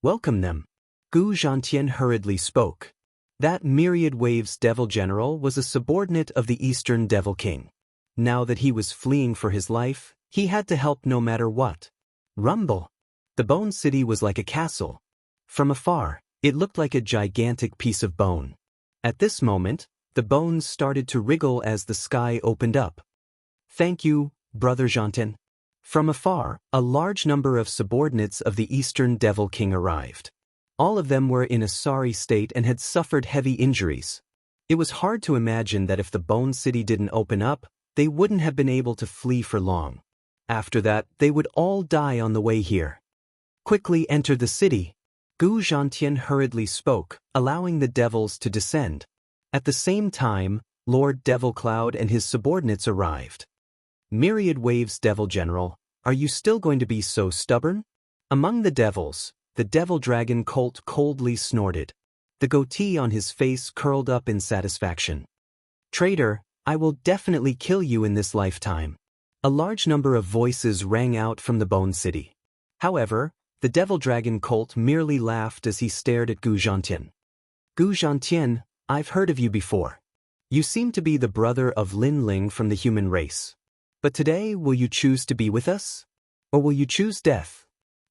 Welcome them. Gu Zhantian hurriedly spoke. That Myriad Waves Devil General was a subordinate of the Eastern Devil King. Now that he was fleeing for his life, he had to help no matter what. Rumble. The Bone City was like a castle. From afar, it looked like a gigantic piece of bone. At this moment, the bones started to wriggle as the sky opened up. Thank you, Brother Zhantian. From afar, a large number of subordinates of the Eastern Devil King arrived. All of them were in a sorry state and had suffered heavy injuries. It was hard to imagine that if the Bone City didn't open up, they wouldn't have been able to flee for long. After that, they would all die on the way here. Quickly enter the city. Gu Zhantian hurriedly spoke, allowing the devils to descend. At the same time, Lord Devil Cloud and his subordinates arrived. Myriad Waves Devil General, are you still going to be so stubborn? Among the devils, the Devil Dragon Colt coldly snorted. The goatee on his face curled up in satisfaction. Traitor, I will definitely kill you in this lifetime. A large number of voices rang out from the Bone City. However, the Devil Dragon Colt merely laughed as he stared at Gu Zhantian. Gu Zhantian, I've heard of you before. You seem to be the brother of Lin Ling from the human race. But today, will you choose to be with us? Or will you choose death?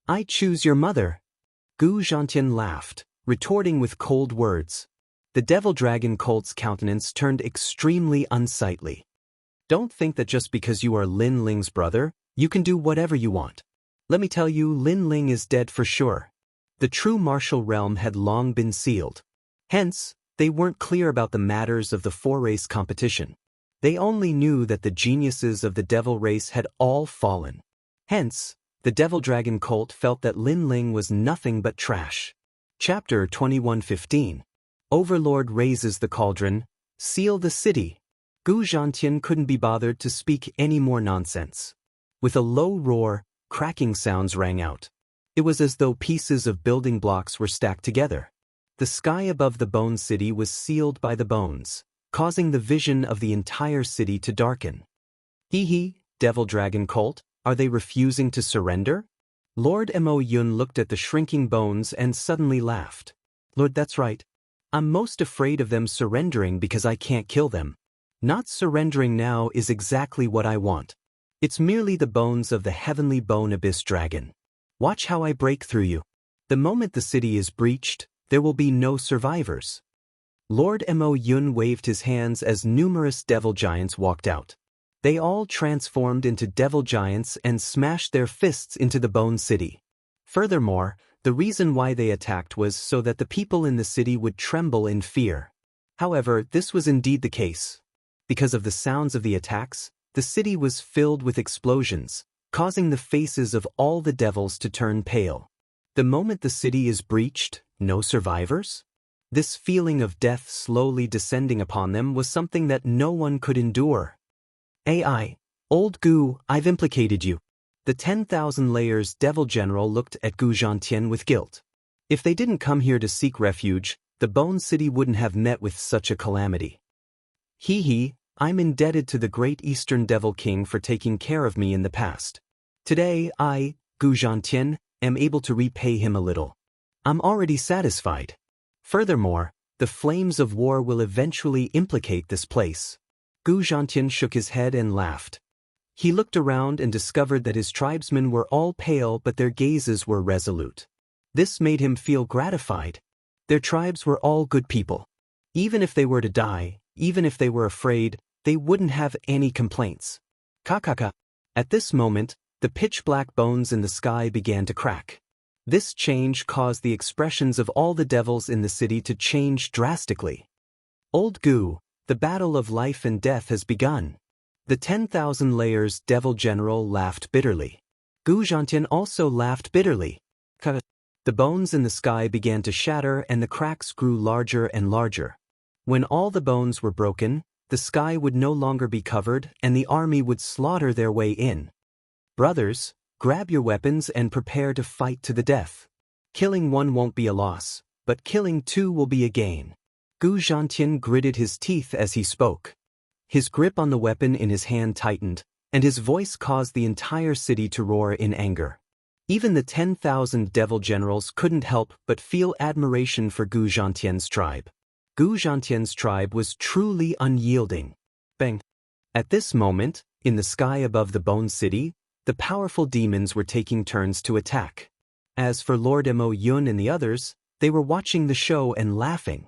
I choose your mother. Gu Zhantian laughed. retorting with cold words. The devil dragon colt's countenance turned extremely unsightly. Don't think that just because you are Lin Ling's brother, you can do whatever you want. Let me tell you, Lin Ling is dead for sure. The true martial realm had long been sealed. Hence, they weren't clear about the matters of the four-race competition. They only knew that the geniuses of the devil race had all fallen. Hence, the devil dragon cult felt that Lin Ling was nothing but trash. Chapter 21:15. Overlord raises the cauldron, seal the city. Gu Zhantian couldn't be bothered to speak any more nonsense. With a low roar, cracking sounds rang out. It was as though pieces of building blocks were stacked together. The sky above the bone city was sealed by the bones, causing the vision of the entire city to darken. Hee, devil dragon cult, are they refusing to surrender? Lord Mo Yun looked at the shrinking bones and suddenly laughed. Lord, that's right. I'm most afraid of them surrendering because I can't kill them. Not surrendering now is exactly what I want. It's merely the bones of the heavenly bone abyss dragon. Watch how I break through you. The moment the city is breached, there will be no survivors. Lord Mo Yun waved his hands as numerous devil giants walked out. They all transformed into devil giants and smashed their fists into the bone city. Furthermore, the reason why they attacked was so that the people in the city would tremble in fear. However, this was indeed the case. Because of the sounds of the attacks, the city was filled with explosions, causing the faces of all the devils to turn pale. The moment the city is breached, no survivors? This feeling of death slowly descending upon them was something that no one could endure. AI, old Gu, I've implicated you. The 10,000 layers devil general looked at Gu Zhantian with guilt. If they didn't come here to seek refuge, the Bone City wouldn't have met with such a calamity. Hee, I'm indebted to the great Eastern Devil King for taking care of me in the past. Today I, Gu Zhantian, am able to repay him a little. I'm already satisfied. Furthermore, the flames of war will eventually implicate this place. Gu Zhantian shook his head and laughed. He looked around and discovered that his tribesmen were all pale but their gazes were resolute. This made him feel gratified. Their tribes were all good people. Even if they were to die, even if they were afraid, they wouldn't have any complaints. Kakaka. At this moment, the pitch-black bones in the sky began to crack. This change caused the expressions of all the devils in the city to change drastically. Old Gu, the battle of life and death has begun. The 10,000 layers devil general laughed bitterly. Gu Zhantian also laughed bitterly. The bones in the sky began to shatter and the cracks grew larger and larger. When all the bones were broken, the sky would no longer be covered and the army would slaughter their way in. Brothers, grab your weapons and prepare to fight to the death. Killing one won't be a loss, but killing two will be a gain. Gu Zhantian gritted his teeth as he spoke. His grip on the weapon in his hand tightened, and his voice caused the entire city to roar in anger. Even the 10,000 devil generals couldn't help but feel admiration for Gu Zhantian's tribe. Gu Zhantian's tribe was truly unyielding. Bang! At this moment, in the sky above the Bone City, the powerful demons were taking turns to attack. As for Lord Mo Yun and the others, they were watching the show and laughing.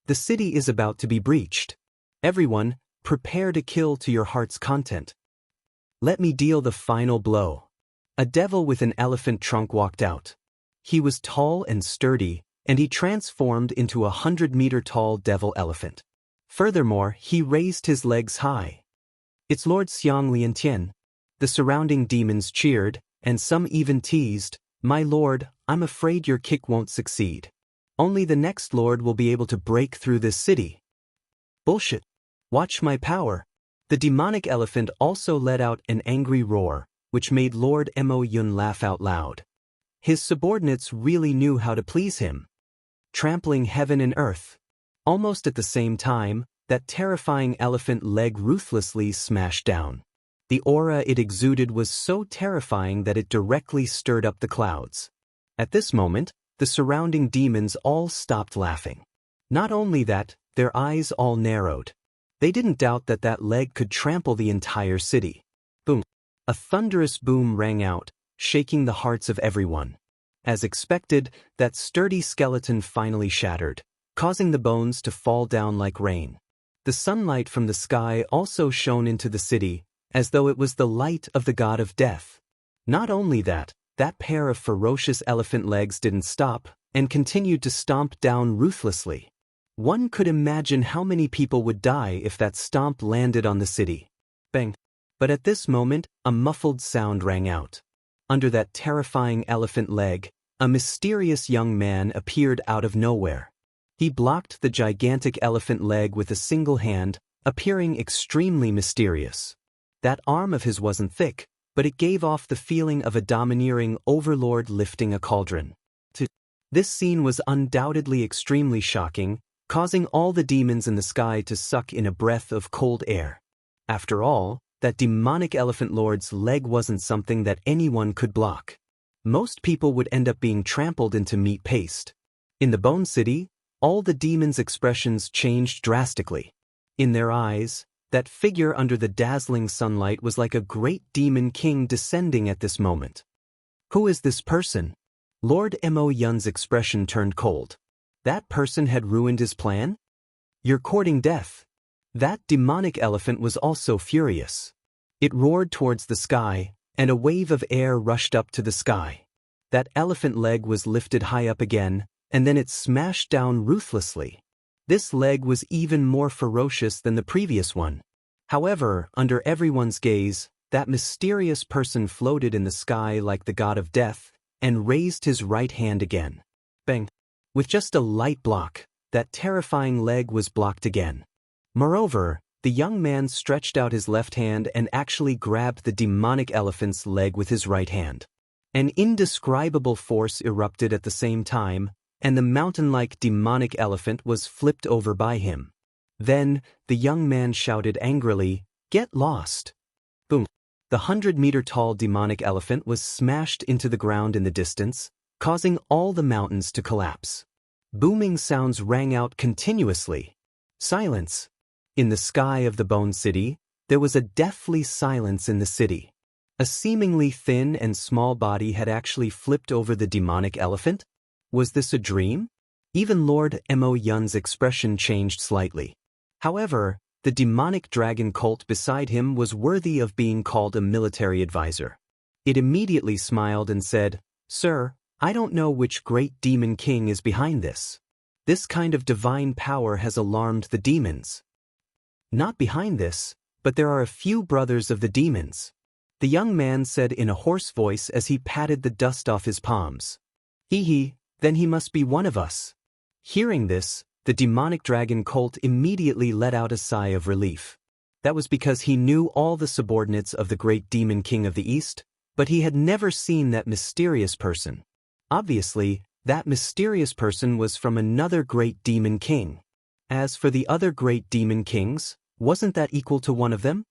The city is about to be breached. Everyone, prepare to kill to your heart's content. Let me deal the final blow. A devil with an elephant trunk walked out. He was tall and sturdy, and he transformed into a 100-meter-tall devil elephant. Furthermore, he raised his legs high. It's Lord Xiang Liantian. The surrounding demons cheered, and some even teased, "My lord, I'm afraid your kick won't succeed. Only the next lord will be able to break through this city." Bullshit. Watch my power. The demonic elephant also let out an angry roar, which made Lord Mo Yun laugh out loud. His subordinates really knew how to please him. Trampling heaven and earth. Almost at the same time, that terrifying elephant leg ruthlessly smashed down. The aura it exuded was so terrifying that it directly stirred up the clouds. At this moment, the surrounding demons all stopped laughing. Not only that, their eyes all narrowed. They didn't doubt that that leg could trample the entire city. Boom! A thunderous boom rang out, shaking the hearts of everyone. As expected, that sturdy skeleton finally shattered, causing the bones to fall down like rain. The sunlight from the sky also shone into the city, as though it was the light of the god of death. Not only that, that pair of ferocious elephant legs didn't stop, and continued to stomp down ruthlessly. One could imagine how many people would die if that stomp landed on the city. Bang! But at this moment, a muffled sound rang out. Under that terrifying elephant leg, a mysterious young man appeared out of nowhere. He blocked the gigantic elephant leg with a single hand, appearing extremely mysterious. That arm of his wasn't thick, but it gave off the feeling of a domineering overlord lifting a cauldron. This scene was undoubtedly extremely shocking, causing all the demons in the sky to suck in a breath of cold air. After all, that demonic elephant lord's leg wasn't something that anyone could block. Most people would end up being trampled into meat paste. In the Bone City, all the demons' expressions changed drastically. In their eyes, that figure under the dazzling sunlight was like a great demon king descending at this moment. Who is this person? Lord Mo Yun's expression turned cold. That person had ruined his plan? You're courting death. That demonic elephant was also furious. It roared towards the sky, and a wave of air rushed up to the sky. That elephant leg was lifted high up again, and then it smashed down ruthlessly. This leg was even more ferocious than the previous one. However, under everyone's gaze, that mysterious person floated in the sky like the god of death, and raised his right hand again. Bang! With just a light block, that terrifying leg was blocked again. Moreover, the young man stretched out his left hand and actually grabbed the demonic elephant's leg with his right hand. An indescribable force erupted at the same time, and the mountain-like demonic elephant was flipped over by him. Then, the young man shouted angrily, "Get lost!" Boom! The 100-meter-tall demonic elephant was smashed into the ground in the distance, causing all the mountains to collapse. Booming sounds rang out continuously. Silence! In the sky of the Bone City, there was a deathly silence in the city. A seemingly thin and small body had actually flipped over the demonic elephant? Was this a dream? Even Lord Mo Yun's expression changed slightly. However, the demonic dragon cult beside him was worthy of being called a military advisor. It immediately smiled and said, "Sir, I don't know which great demon king is behind this. This kind of divine power has alarmed the demons. Not behind this, but there are a few brothers of the demons," the young man said in a hoarse voice as he patted the dust off his palms. Then he must be one of us." Hearing this, the demonic dragon cult immediately let out a sigh of relief. That was because he knew all the subordinates of the great demon king of the East, but he had never seen that mysterious person. Obviously, that mysterious person was from another great demon king. As for the other great demon kings, wasn't that equal to one of them?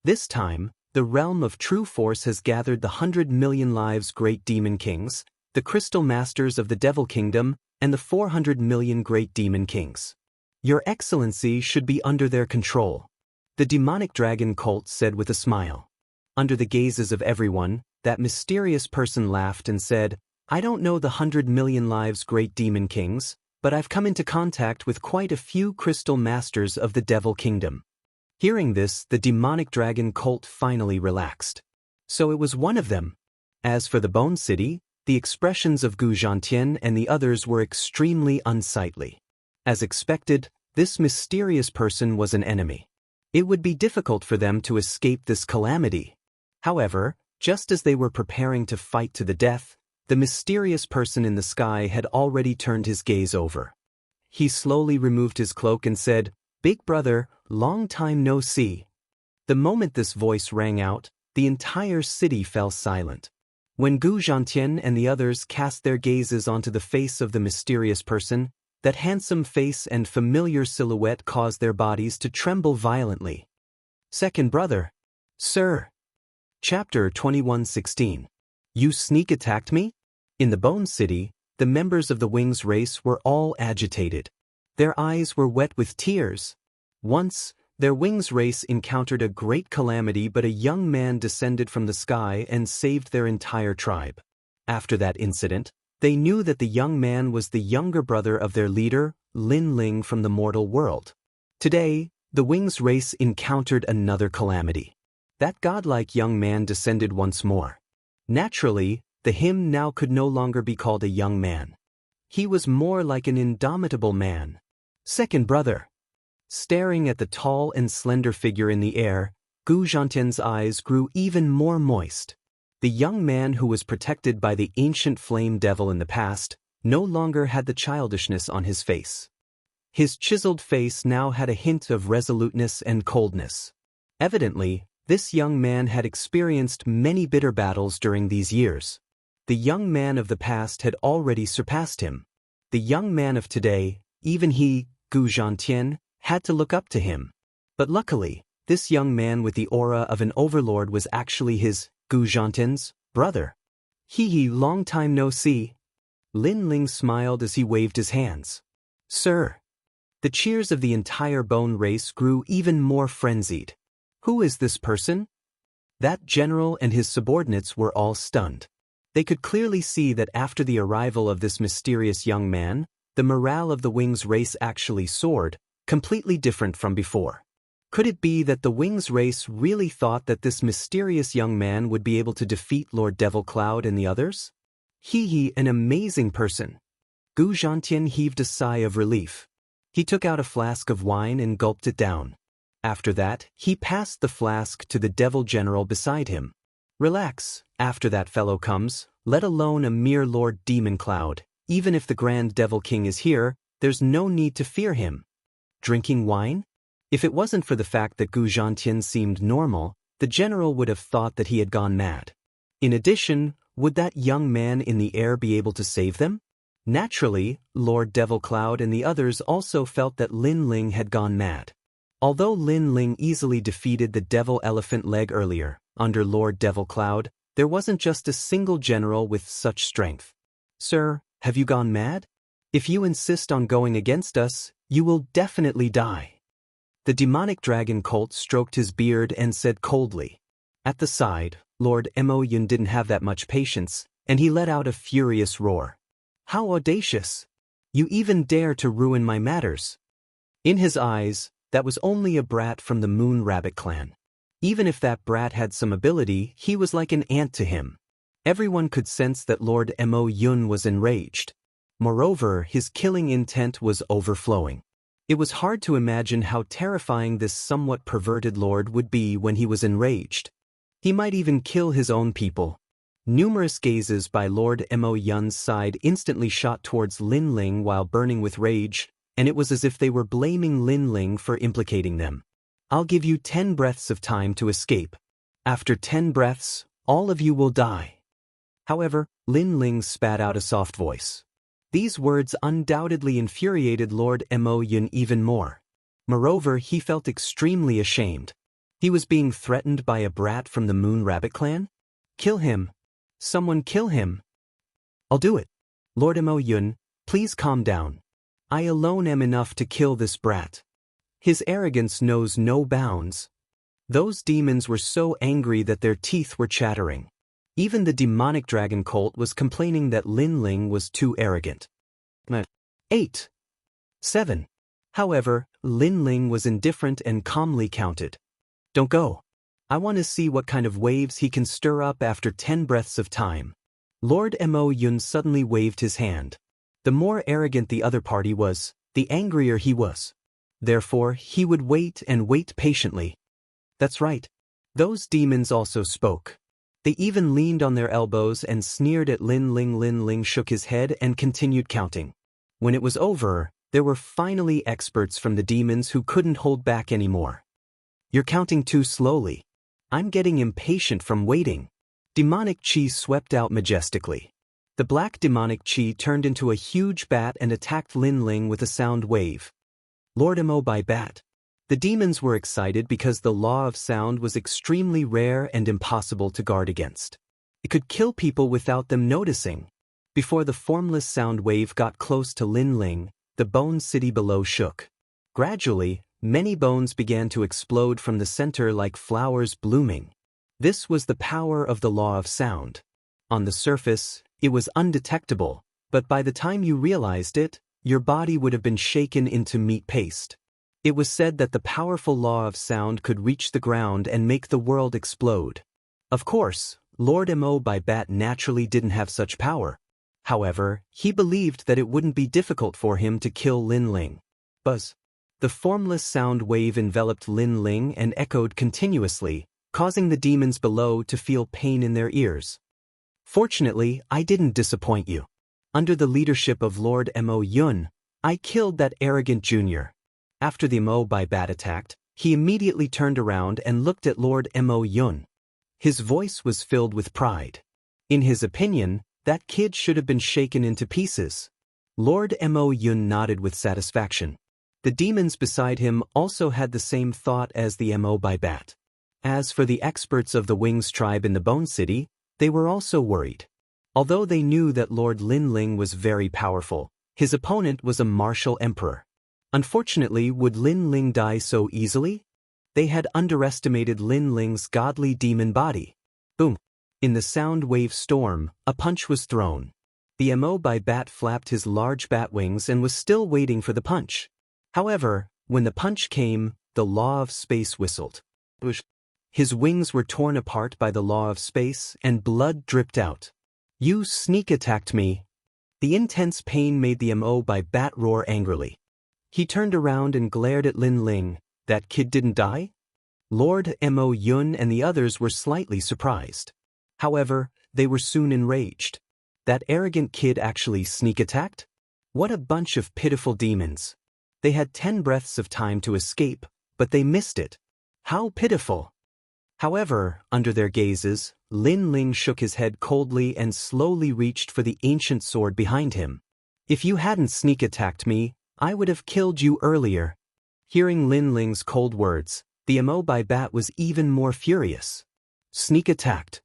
This time, the realm of true force has gathered the 100 million lives great demon kings, the crystal masters of the devil kingdom, and the 400 million great demon kings. Your Excellency should be under their control, the demonic dragon cult said with a smile. Under the gazes of everyone, that mysterious person laughed and said, "I don't know the 100 million lives great demon kings, but I've come into contact with quite a few crystal masters of the devil kingdom." Hearing this, the demonic dragon cult finally relaxed. So it was one of them. As for the Bone City, the expressions of Gu Zhantian and the others were extremely unsightly. As expected, this mysterious person was an enemy. It would be difficult for them to escape this calamity. However, just as they were preparing to fight to the death, the mysterious person in the sky had already turned his gaze over. He slowly removed his cloak and said, "Big brother, long time no see." The moment this voice rang out, the entire city fell silent. When Gu Zhantian and the others cast their gazes onto the face of the mysterious person, that handsome face and familiar silhouette caused their bodies to tremble violently. "Second brother." "Sir." Chapter 21:16. You sneak attacked me? In the Bone City, the members of the Wings race were all agitated. Their eyes were wet with tears. Once, their Wings race encountered a great calamity, but a young man descended from the sky and saved their entire tribe. After that incident, They knew that the young man was the younger brother of their leader, Lin Ling from the mortal world. Today, the Wings race encountered another calamity. That godlike young man descended once more. Naturally, the him now could no longer be called a young man. He was more like an indomitable man. Second brother. Staring at the tall and slender figure in the air, Gu Zhantian's eyes grew even more moist. The young man who was protected by the ancient flame devil in the past no longer had the childishness on his face. His chiseled face now had a hint of resoluteness and coldness. Evidently, this young man had experienced many bitter battles during these years. The young man of the past had already surpassed him. The young man of today, even he, Gu Zhantian, had to look up to him. But luckily, this young man with the aura of an overlord was actually his, Gu Zhantian's, brother. He, long time no see. Lin Ling smiled as he waved his hands. Sir. The cheers of the entire bone race grew even more frenzied. Who is this person? That general and his subordinates were all stunned. They could clearly see that after the arrival of this mysterious young man, the morale of the Wings race actually soared, completely different from before. Could it be that the Wings race really thought that this mysterious young man would be able to defeat Lord Devil Cloud and the others? An amazing person. Gu Zhantian heaved a sigh of relief. He took out a flask of wine and gulped it down. After that, he passed the flask to the devil general beside him. Relax, after that fellow comes, let alone a mere Lord Demon Cloud. Even if the Grand Devil King is here, there's no need to fear him. Drinking wine? If it wasn't for the fact that Gu Zhantian seemed normal, the general would have thought that he had gone mad. In addition, would that young man in the air be able to save them? Naturally, Lord Devil Cloud and the others also felt that Lin Ling had gone mad. Although Lin Ling easily defeated the Devil Elephant Leg earlier, under Lord Devil Cloud, there wasn't just a single general with such strength. Sir, have you gone mad? If you insist on going against us, you will definitely die. The demonic dragon colt stroked his beard and said coldly. At the side, Lord Mo Yun didn't have that much patience, and he let out a furious roar. How audacious! You even dare to ruin my matters! In his eyes, that was only a brat from the Moon Rabbit clan. Even if that brat had some ability, he was like an ant to him. Everyone could sense that Lord Mo Yun was enraged. Moreover, his killing intent was overflowing. It was hard to imagine how terrifying this somewhat perverted lord would be when he was enraged. He might even kill his own people. Numerous gazes by Lord Mo Yun's side instantly shot towards Lin Ling while burning with rage, and it was as if they were blaming Lin Ling for implicating them. I'll give you 10 breaths of time to escape. After 10 breaths, all of you will die. However, Lin Ling spat out a soft voice. These words undoubtedly infuriated Lord Mo Yun even more. Moreover, he felt extremely ashamed. He was being threatened by a brat from the Moon Rabbit clan? Kill him. Someone kill him. I'll do it. Lord Mo Yun, please calm down. I alone am enough to kill this brat. His arrogance knows no bounds. Those demons were so angry that their teeth were chattering. Even the demonic dragon colt was complaining that Lin Ling was too arrogant. 8. 7. However, Lin Ling was indifferent and calmly counted. Don't go. I want to see what kind of waves he can stir up after 10 breaths of time. Lord Mo Yun suddenly waved his hand. The more arrogant the other party was, the angrier he was. Therefore, he would wait and wait patiently. That's right. Those demons also spoke. They even leaned on their elbows and sneered at Lin Ling. Lin Ling shook his head and continued counting. When it was over, there were finally experts from the demons who couldn't hold back anymore. You're counting too slowly. I'm getting impatient from waiting. Demonic Chi swept out majestically. The black demonic Chi turned into a huge bat and attacked Lin Ling with a sound wave. Lord Mo by bat. The demons were excited because the law of sound was extremely rare and impossible to guard against. It could kill people without them noticing. Before the formless sound wave got close to Lin Ling, the bone city below shook. Gradually, many bones began to explode from the center like flowers blooming. This was the power of the law of sound. On the surface, it was undetectable, But by the time you realized it, your body would have been shaken into meat paste. It was said that the powerful law of sound could reach the ground and make the world explode. Of course, Lord Mo by Bat naturally didn't have such power. However, he believed that it wouldn't be difficult for him to kill Lin Ling. Buzz. The formless sound wave enveloped Lin Ling and echoed continuously, causing the demons below to feel pain in their ears. Fortunately, I didn't disappoint you. Under the leadership of Lord Mo Yun, I killed that arrogant junior. After the Mo by Bat attacked, he immediately turned around and looked at Lord Mo Yun. His voice was filled with pride. In his opinion, that kid should have been shaken into pieces. Lord Mo Yun nodded with satisfaction. The demons beside him also had the same thought as the Mo by Bat. As for the experts of the Wings tribe in the Bone City, they were also worried. Although they knew that Lord Lin Ling was very powerful, his opponent was a martial emperor. Unfortunately, would Lin Ling die so easily? They had underestimated Lin Ling's godly demon body. Boom! In the sound wave storm, a punch was thrown. The Mo by Bat flapped his large bat wings and was still waiting for the punch. However, when the punch came, the law of space whistled. His wings were torn apart by the law of space and blood dripped out. You sneak attacked me. The intense pain made the Mo by Bat roar angrily. He turned around and glared at Lin Ling. That kid didn't die? Lord Mo Yun and the others were slightly surprised. However, they were soon enraged. That arrogant kid actually sneak attacked? What a bunch of pitiful demons. They had 10 breaths of time to escape, but they missed it. How pitiful. However, under their gazes, Lin Ling shook his head coldly and slowly reached for the ancient sword behind him. If you hadn't sneak attacked me, I would have killed you earlier. Hearing Lin Ling's cold words, the Mo by Bat was even more furious. Sneak attacked.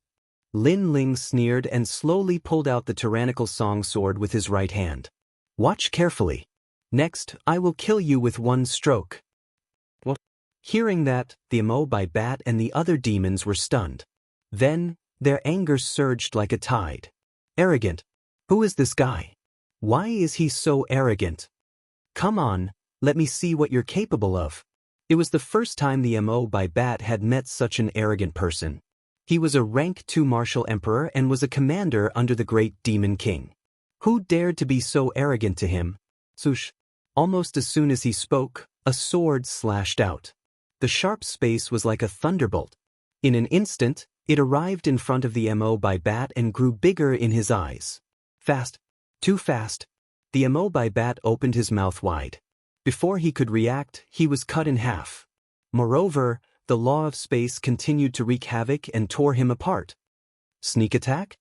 Lin Ling sneered and slowly pulled out the tyrannical song sword with his right hand. Watch carefully. Next, I will kill you with one stroke. What? Hearing that, the Mo by Bat and the other demons were stunned. Then, their anger surged like a tide. Arrogant. Who is this guy? Why is he so arrogant? Come on, let me see what you're capable of. It was the first time the Mo by Bat had met such an arrogant person. He was a rank 2 martial emperor and was a commander under the great demon king. Who dared to be so arrogant to him? Swoosh. Almost as soon as he spoke, a sword slashed out. The sharp space was like a thunderbolt. In an instant, it arrived in front of the Mo by Bat and grew bigger in his eyes. Fast. Too fast. The Mo by Bat opened his mouth wide. Before he could react, he was cut in half. Moreover, the law of space continued to wreak havoc and tore him apart. Sneak attack?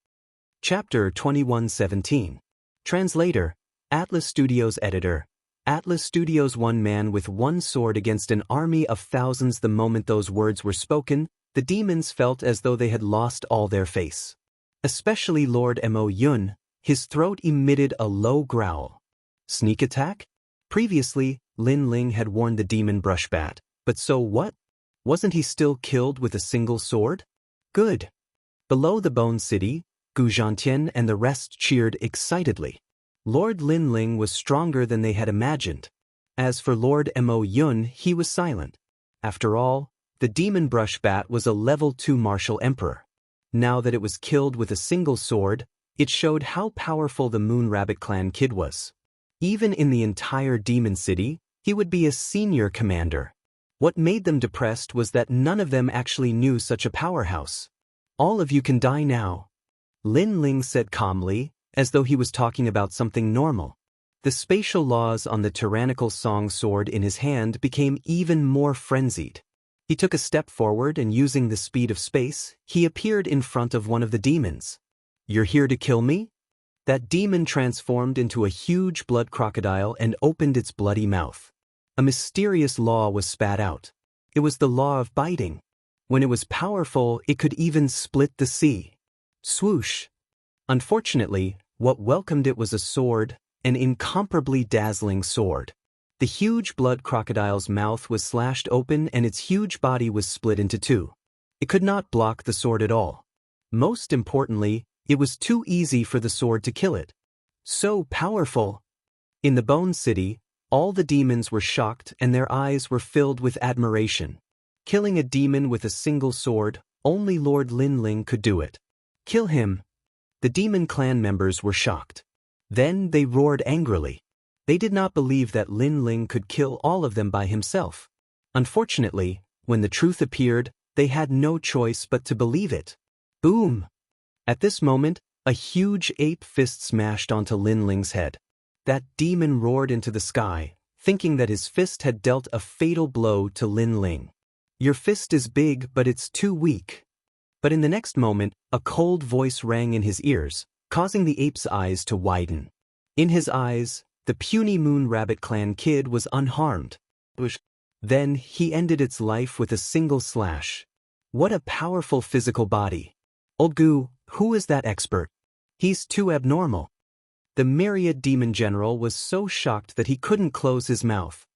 Chapter 21:17. Translator, Atlas Studios Editor. Atlas Studios. One man with one sword against an army of thousands. The moment those words were spoken, the demons felt as though they had lost all their face. Especially Lord Mo Yun, his throat emitted a low growl. Sneak attack? Previously, Lin Ling had worn the demon brush bat, but so what? Wasn't he still killed with a single sword? Good. Below the Bone City, Gu Zhantian and the rest cheered excitedly. Lord Lin Ling was stronger than they had imagined. As for Lord Mo Yun, he was silent. After all, the demon brush bat was a level 2 martial emperor. Now that it was killed with a single sword, it showed how powerful the Moon Rabbit clan kid was. Even in the entire demon city, he would be a senior commander. What made them depressed was that none of them actually knew such a powerhouse. All of you can die now. Lin Ling said calmly, as though he was talking about something normal. The spatial laws on the tyrannical song sword in his hand became even more frenzied. He took a step forward and using the speed of space, he appeared in front of one of the demons. You're here to kill me? That demon transformed into a huge blood crocodile and opened its bloody mouth. A mysterious law was spat out. It was the law of biting. When it was powerful, it could even split the sea. Swoosh. Unfortunately, what welcomed it was a sword, an incomparably dazzling sword. The huge blood crocodile's mouth was slashed open and its huge body was split into two. It could not block the sword at all. Most importantly, it was too easy for the sword to kill it. So powerful! In the Bone City, all the demons were shocked and their eyes were filled with admiration. Killing a demon with a single sword, only Lord Lin Ling could do it. Kill him! The demon clan members were shocked. Then they roared angrily. They did not believe that Lin Ling could kill all of them by himself. Unfortunately, when the truth appeared, they had no choice but to believe it. Boom! At this moment, a huge ape fist smashed onto Lin Ling's head. That demon roared into the sky, thinking that his fist had dealt a fatal blow to Lin Ling. Your fist is big, but it's too weak. But in the next moment, a cold voice rang in his ears, causing the ape's eyes to widen. In his eyes, the puny Moon Rabbit Clan kid was unharmed. Then he ended its life with a single slash. What a powerful physical body. Old Gu, who is that expert? He's too abnormal. The myriad demon general was so shocked that he couldn't close his mouth.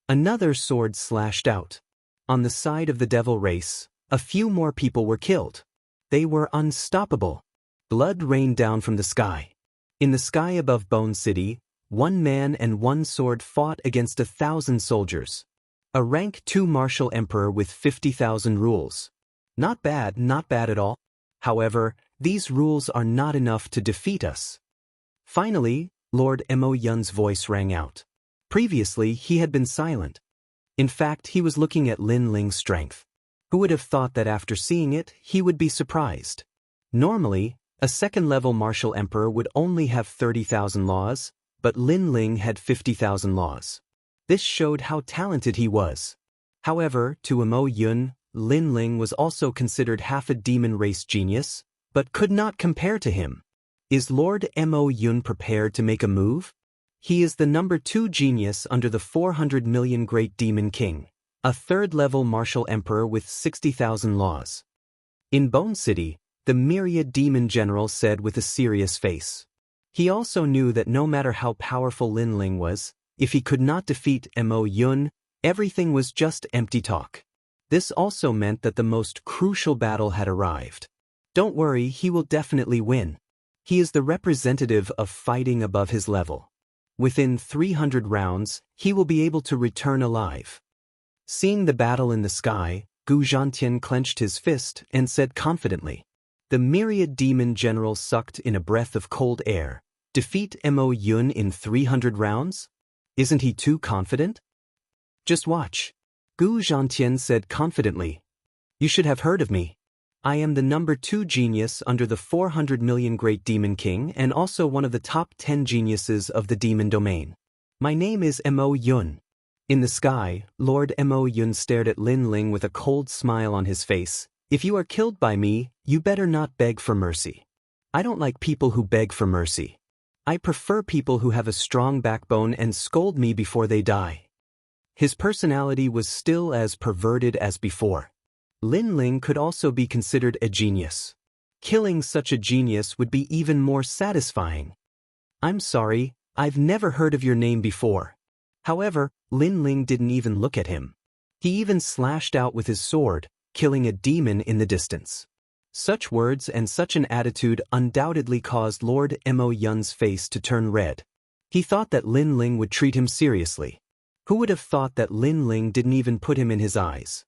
Another sword slashed out. On the side of the devil race, a few more people were killed. They were unstoppable. Blood rained down from the sky. In the sky above Bone City, one man and one sword fought against 1,000 soldiers. A rank 2 martial emperor with 50,000 rules. Not bad at all. However, these rules are not enough to defeat us. Finally, Lord Mo Yun's voice rang out. Previously, he had been silent. In fact, he was looking at Lin Ling's strength. Who would have thought that after seeing it, he would be surprised? Normally, a second-level martial emperor would only have 30,000 laws, but Lin Ling had 50,000 laws. This showed how talented he was. However, to Mo Yun, Lin Ling was also considered half a demon race genius, but could not compare to him. Is Lord Mo Yun prepared to make a move? He is the number 2 genius under the 400 million Great Demon King, a third-level martial emperor with 60,000 laws. In Bone City, the myriad demon general said with a serious face. He also knew that no matter how powerful Lin Ling was, if he could not defeat Mo Yun, everything was just empty talk. This also meant that the most crucial battle had arrived. Don't worry, he will definitely win. He is the representative of fighting above his level. Within 300 rounds, he will be able to return alive. Seeing the battle in the sky, Gu Zhantian clenched his fist and said confidently. The myriad demon general sucked in a breath of cold air. Defeat Mo Yun in 300 rounds? Isn't he too confident? Just watch. Gu Zhantian said confidently. You should have heard of me. I am the number 2 genius under the 400 million Great Demon King and also one of the top 10 geniuses of the demon domain. My name is Mo Yun. In the sky, Lord Mo Yun stared at Lin Ling with a cold smile on his face. If you are killed by me, you better not beg for mercy. I don't like people who beg for mercy. I prefer people who have a strong backbone and scold me before they die. His personality was still as perverted as before. Lin Ling could also be considered a genius. Killing such a genius would be even more satisfying. I'm sorry, I've never heard of your name before. However, Lin Ling didn't even look at him. He even slashed out with his sword, killing a demon in the distance. Such words and such an attitude undoubtedly caused Lord Mo Yun's face to turn red. He thought that Lin Ling would treat him seriously. Who would have thought that Lin Ling didn't even put him in his eyes?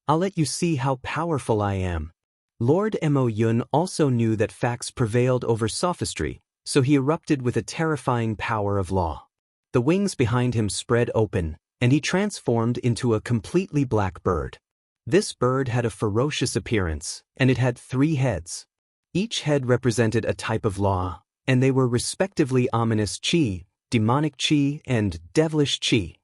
I'll let you see how powerful I am. Lord Mo Yun also knew that facts prevailed over sophistry, so he erupted with a terrifying power of law. The wings behind him spread open, and he transformed into a completely black bird. This bird had a ferocious appearance, and it had 3 heads. Each head represented a type of law, and they were respectively ominous chi, demonic chi, and devilish chi.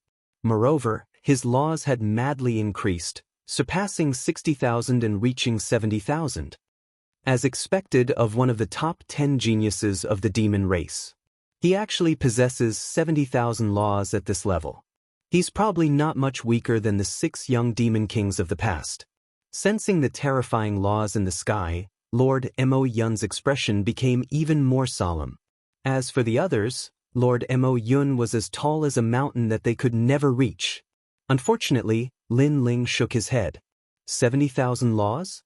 Moreover, his laws had madly increased, surpassing 60,000 and reaching 70,000. As expected of one of the top 10 geniuses of the demon race. He actually possesses 70,000 laws at this level. He's probably not much weaker than the 6 young demon kings of the past. Sensing the terrifying laws in the sky, Lord Mo Yun's expression became even more solemn. As for the others, Lord Mo Yun was as tall as a mountain that they could never reach. Unfortunately, Lin Ling shook his head. 70,000 laws?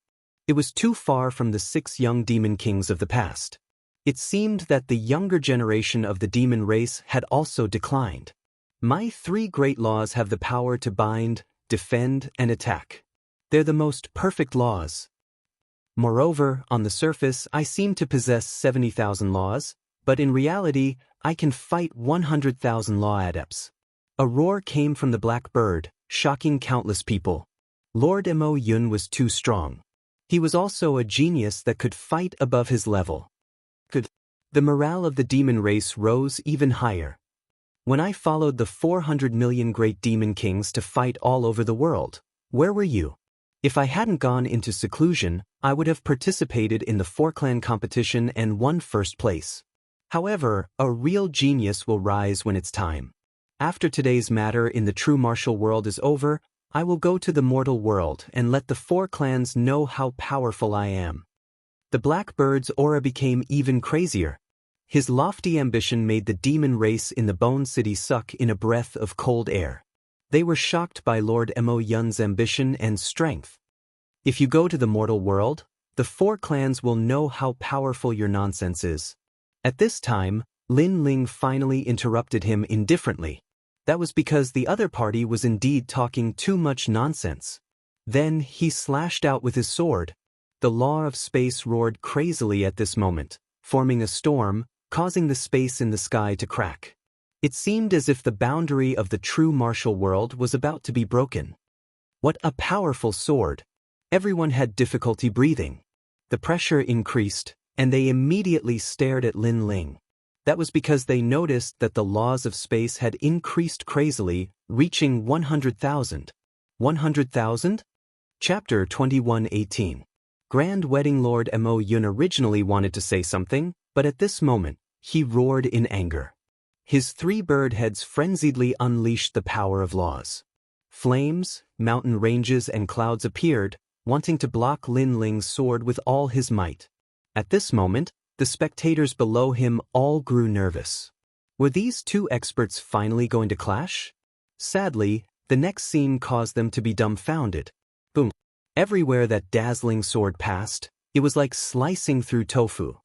It was too far from the 6 young demon kings of the past. It seemed that the younger generation of the demon race had also declined. My 3 great laws have the power to bind, defend, and attack. They're the most perfect laws. Moreover, on the surface, I seem to possess 70,000 laws, but in reality, I can fight 100,000 law adepts. A roar came from the black bird, shocking countless people. Lord Mo Yun was too strong. He was also a genius that could fight above his level. The morale of the demon race rose even higher. When I followed the 400 million great demon kings to fight all over the world, where were you? If I hadn't gone into seclusion, I would have participated in the 4-clan competition and won first place. However, a real genius will rise when it's time. After today's matter in the true martial world is over, I will go to the mortal world and let the 4 clans know how powerful I am. The blackbird's aura became even crazier. His lofty ambition made the demon race in the Bone City suck in a breath of cold air. They were shocked by Lord Mo Yun's ambition and strength. If you go to the mortal world, the 4 clans will know how powerful your nonsense is. At this time, Lin Ling finally interrupted him indifferently. That was because the other party was indeed talking too much nonsense. Then he slashed out with his sword. The law of space roared crazily at this moment, forming a storm, causing the space in the sky to crack. It seemed as if the boundary of the true martial world was about to be broken. What a powerful sword! Everyone had difficulty breathing. The pressure increased, and they immediately stared at Lin Ling. That was because they noticed that the laws of space had increased crazily, reaching 100,000. 100,000? Chapter 21:18. Grand Wedding. Lord Mo Yun originally wanted to say something, but at this moment, he roared in anger. His 3 bird heads frenziedly unleashed the power of laws. Flames, mountain ranges, and clouds appeared, wanting to block Lin Ling's sword with all his might. At this moment, the spectators below him all grew nervous. Were these 2 experts finally going to clash? Sadly, the next scene caused them to be dumbfounded. Boom! Everywhere that dazzling sword passed, it was like slicing through tofu.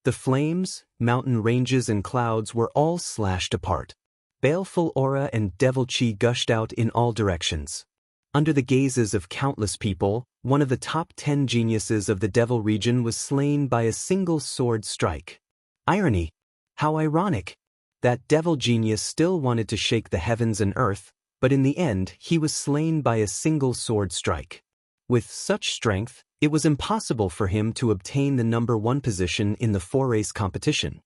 The flames, mountain ranges, and clouds were all slashed apart. Baleful aura and devil chi gushed out in all directions. Under the gazes of countless people, one of the top 10 geniuses of the devil region was slain by a single sword strike. Irony! How ironic! That devil genius still wanted to shake the heavens and earth, but in the end he was slain by a single sword strike. With such strength, it was impossible for him to obtain the number 1 position in the 4-race competition.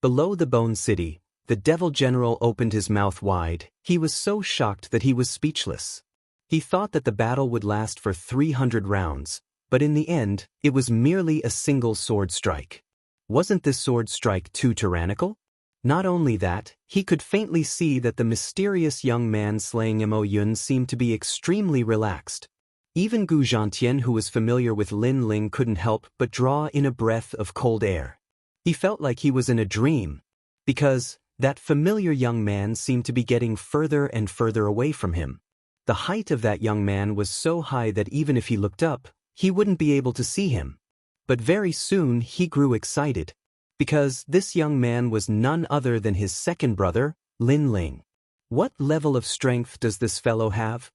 Below the Bone City, the devil general opened his mouth wide. He was so shocked that he was speechless. He thought that the battle would last for 300 rounds, but in the end, it was merely a single sword strike. Wasn't this sword strike too tyrannical? Not only that, he could faintly see that the mysterious young man slaying Mo Yun seemed to be extremely relaxed. Even Gu Zhantian, who was familiar with Lin Ling, couldn't help but draw in a breath of cold air. He felt like he was in a dream, because that familiar young man seemed to be getting further and further away from him. The height of that young man was so high that even if he looked up, he wouldn't be able to see him. But very soon he grew excited, because this young man was none other than his second brother, Lin Ling. What level of strength does this fellow have?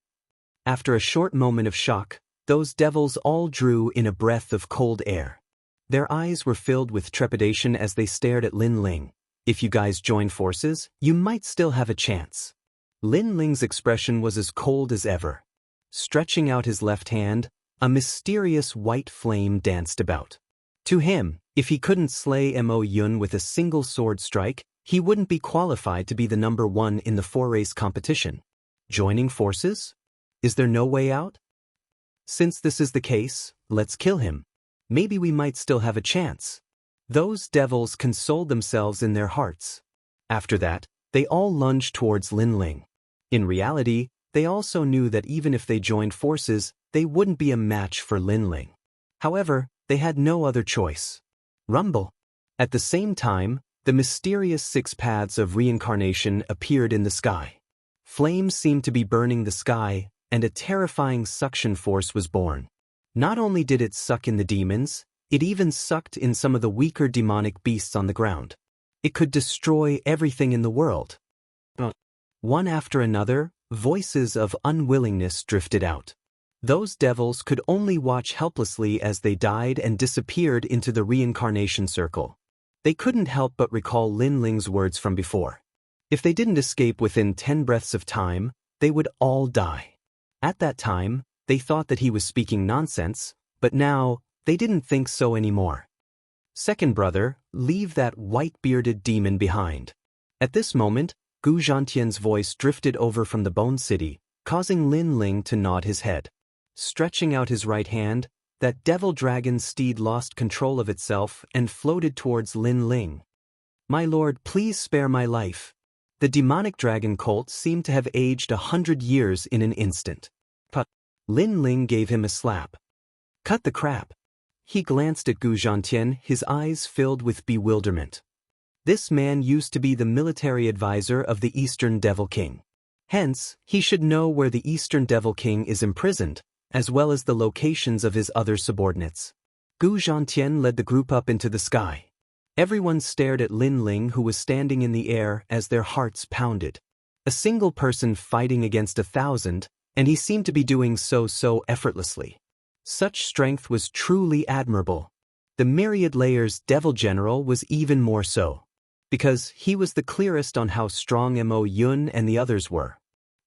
After a short moment of shock, those devils all drew in a breath of cold air. Their eyes were filled with trepidation as they stared at Lin Ling. If you guys join forces, you might still have a chance. Lin Ling's expression was as cold as ever. Stretching out his left hand, a mysterious white flame danced about. To him, if he couldn't slay Mo Yun with a single sword strike, he wouldn't be qualified to be the number 1 in the 4-race competition. Joining forces? Is there no way out? Since this is the case, let's kill him. Maybe we might still have a chance. Those devils consoled themselves in their hearts. After that, they all lunged towards Lin Ling. In reality, they also knew that even if they joined forces, they wouldn't be a match for Lin Ling. However, they had no other choice. Rumble! At the same time, the mysterious 6 paths of reincarnation appeared in the sky. Flames seemed to be burning the sky, and a terrifying suction force was born. Not only did it suck in the demons, It even sucked in some of the weaker demonic beasts on the ground. It could destroy everything in the world. One after another, voices of unwillingness drifted out. Those devils could only watch helplessly as they died and disappeared into the reincarnation circle. They couldn't help but recall Lin Ling's words from before. If they didn't escape within 10 breaths of time, they would all die. At that time, they thought that he was speaking nonsense, but now, they didn't think so anymore. Second brother, leave that white-bearded demon behind. At this moment, Gu Zhantian's voice drifted over from the Bone City, causing Lin Ling to nod his head. Stretching out his right hand, that devil dragon steed lost control of itself and floated towards Lin Ling. My lord, please spare my life. The demonic dragon colt seemed to have aged 100 years in an instant. Lin Ling gave him a slap. Cut the crap. He glanced at Gu Zhantian, his eyes filled with bewilderment. This man used to be the military advisor of the Eastern Devil King. Hence, he should know where the Eastern Devil King is imprisoned, as well as the locations of his other subordinates. Gu Zhantian led the group up into the sky. Everyone stared at Lin Ling, who was standing in the air as their hearts pounded. A single person fighting against 1,000, and he seemed to be doing so effortlessly. Such strength was truly admirable. The Myriad Layers Devil General was even more so, because he was the clearest on how strong Mo Yun and the others were.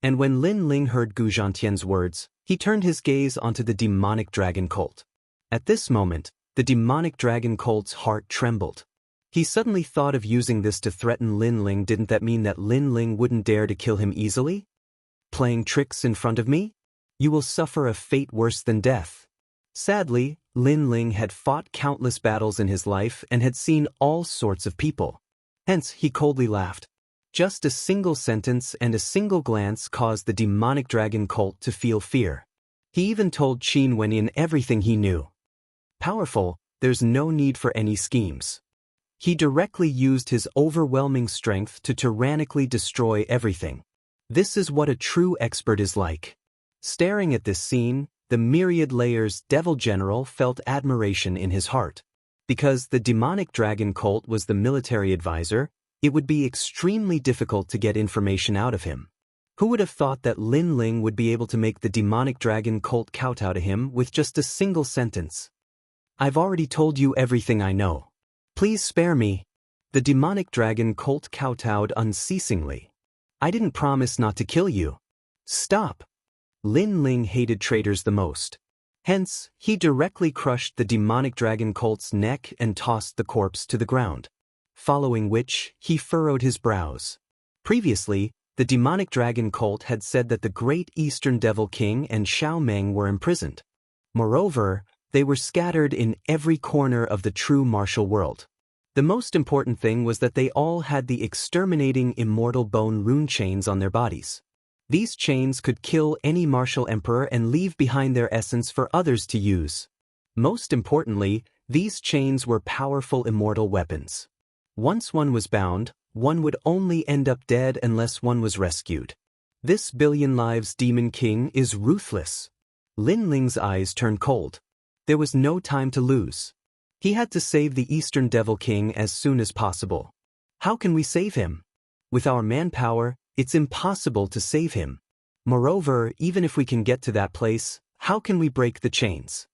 And when Lin Ling heard Gu Zhantian's words, he turned his gaze onto the demonic dragon colt. At this moment, the demonic dragon colt's heart trembled. He suddenly thought of using this to threaten Lin Ling. Didn't that mean that Lin Ling wouldn't dare to kill him easily? Playing tricks in front of me? You will suffer a fate worse than death. Sadly, Lin Ling had fought countless battles in his life and had seen all sorts of people. Hence, he coldly laughed. Just a single sentence and a single glance caused the demonic dragon colt to feel fear. He even told Qin Wenyan everything he knew. Powerful, there's no need for any schemes. He directly used his overwhelming strength to tyrannically destroy everything. This is what a true expert is like. Staring at this scene, the Myriad Layers Devil General felt admiration in his heart. Because the demonic dragon colt was the military advisor, it would be extremely difficult to get information out of him. Who would have thought that Lin Ling would be able to make the demonic dragon colt kowtow to him with just a single sentence? I've already told you everything I know. Please spare me. The demonic dragon colt kowtowed unceasingly. I didn't promise not to kill you. Stop. Lin Ling hated traitors the most. Hence, he directly crushed the demonic dragon colt's neck and tossed the corpse to the ground. Following which, he furrowed his brows. Previously, the demonic dragon colt had said that the great Eastern Devil King and Xiao Meng were imprisoned. Moreover, they were scattered in every corner of the true martial world. The most important thing was that they all had the exterminating immortal bone rune chains on their bodies. These chains could kill any martial emperor and leave behind their essence for others to use. Most importantly, these chains were powerful immortal weapons. Once one was bound, one would only end up dead unless one was rescued. This billion lives demon king is ruthless. Lin Ling's eyes turned cold. There was no time to lose. He had to save the Eastern Devil King as soon as possible. How can we save him? With our manpower, it's impossible to save him. Moreover, even if we can get to that place, how can we break the chains?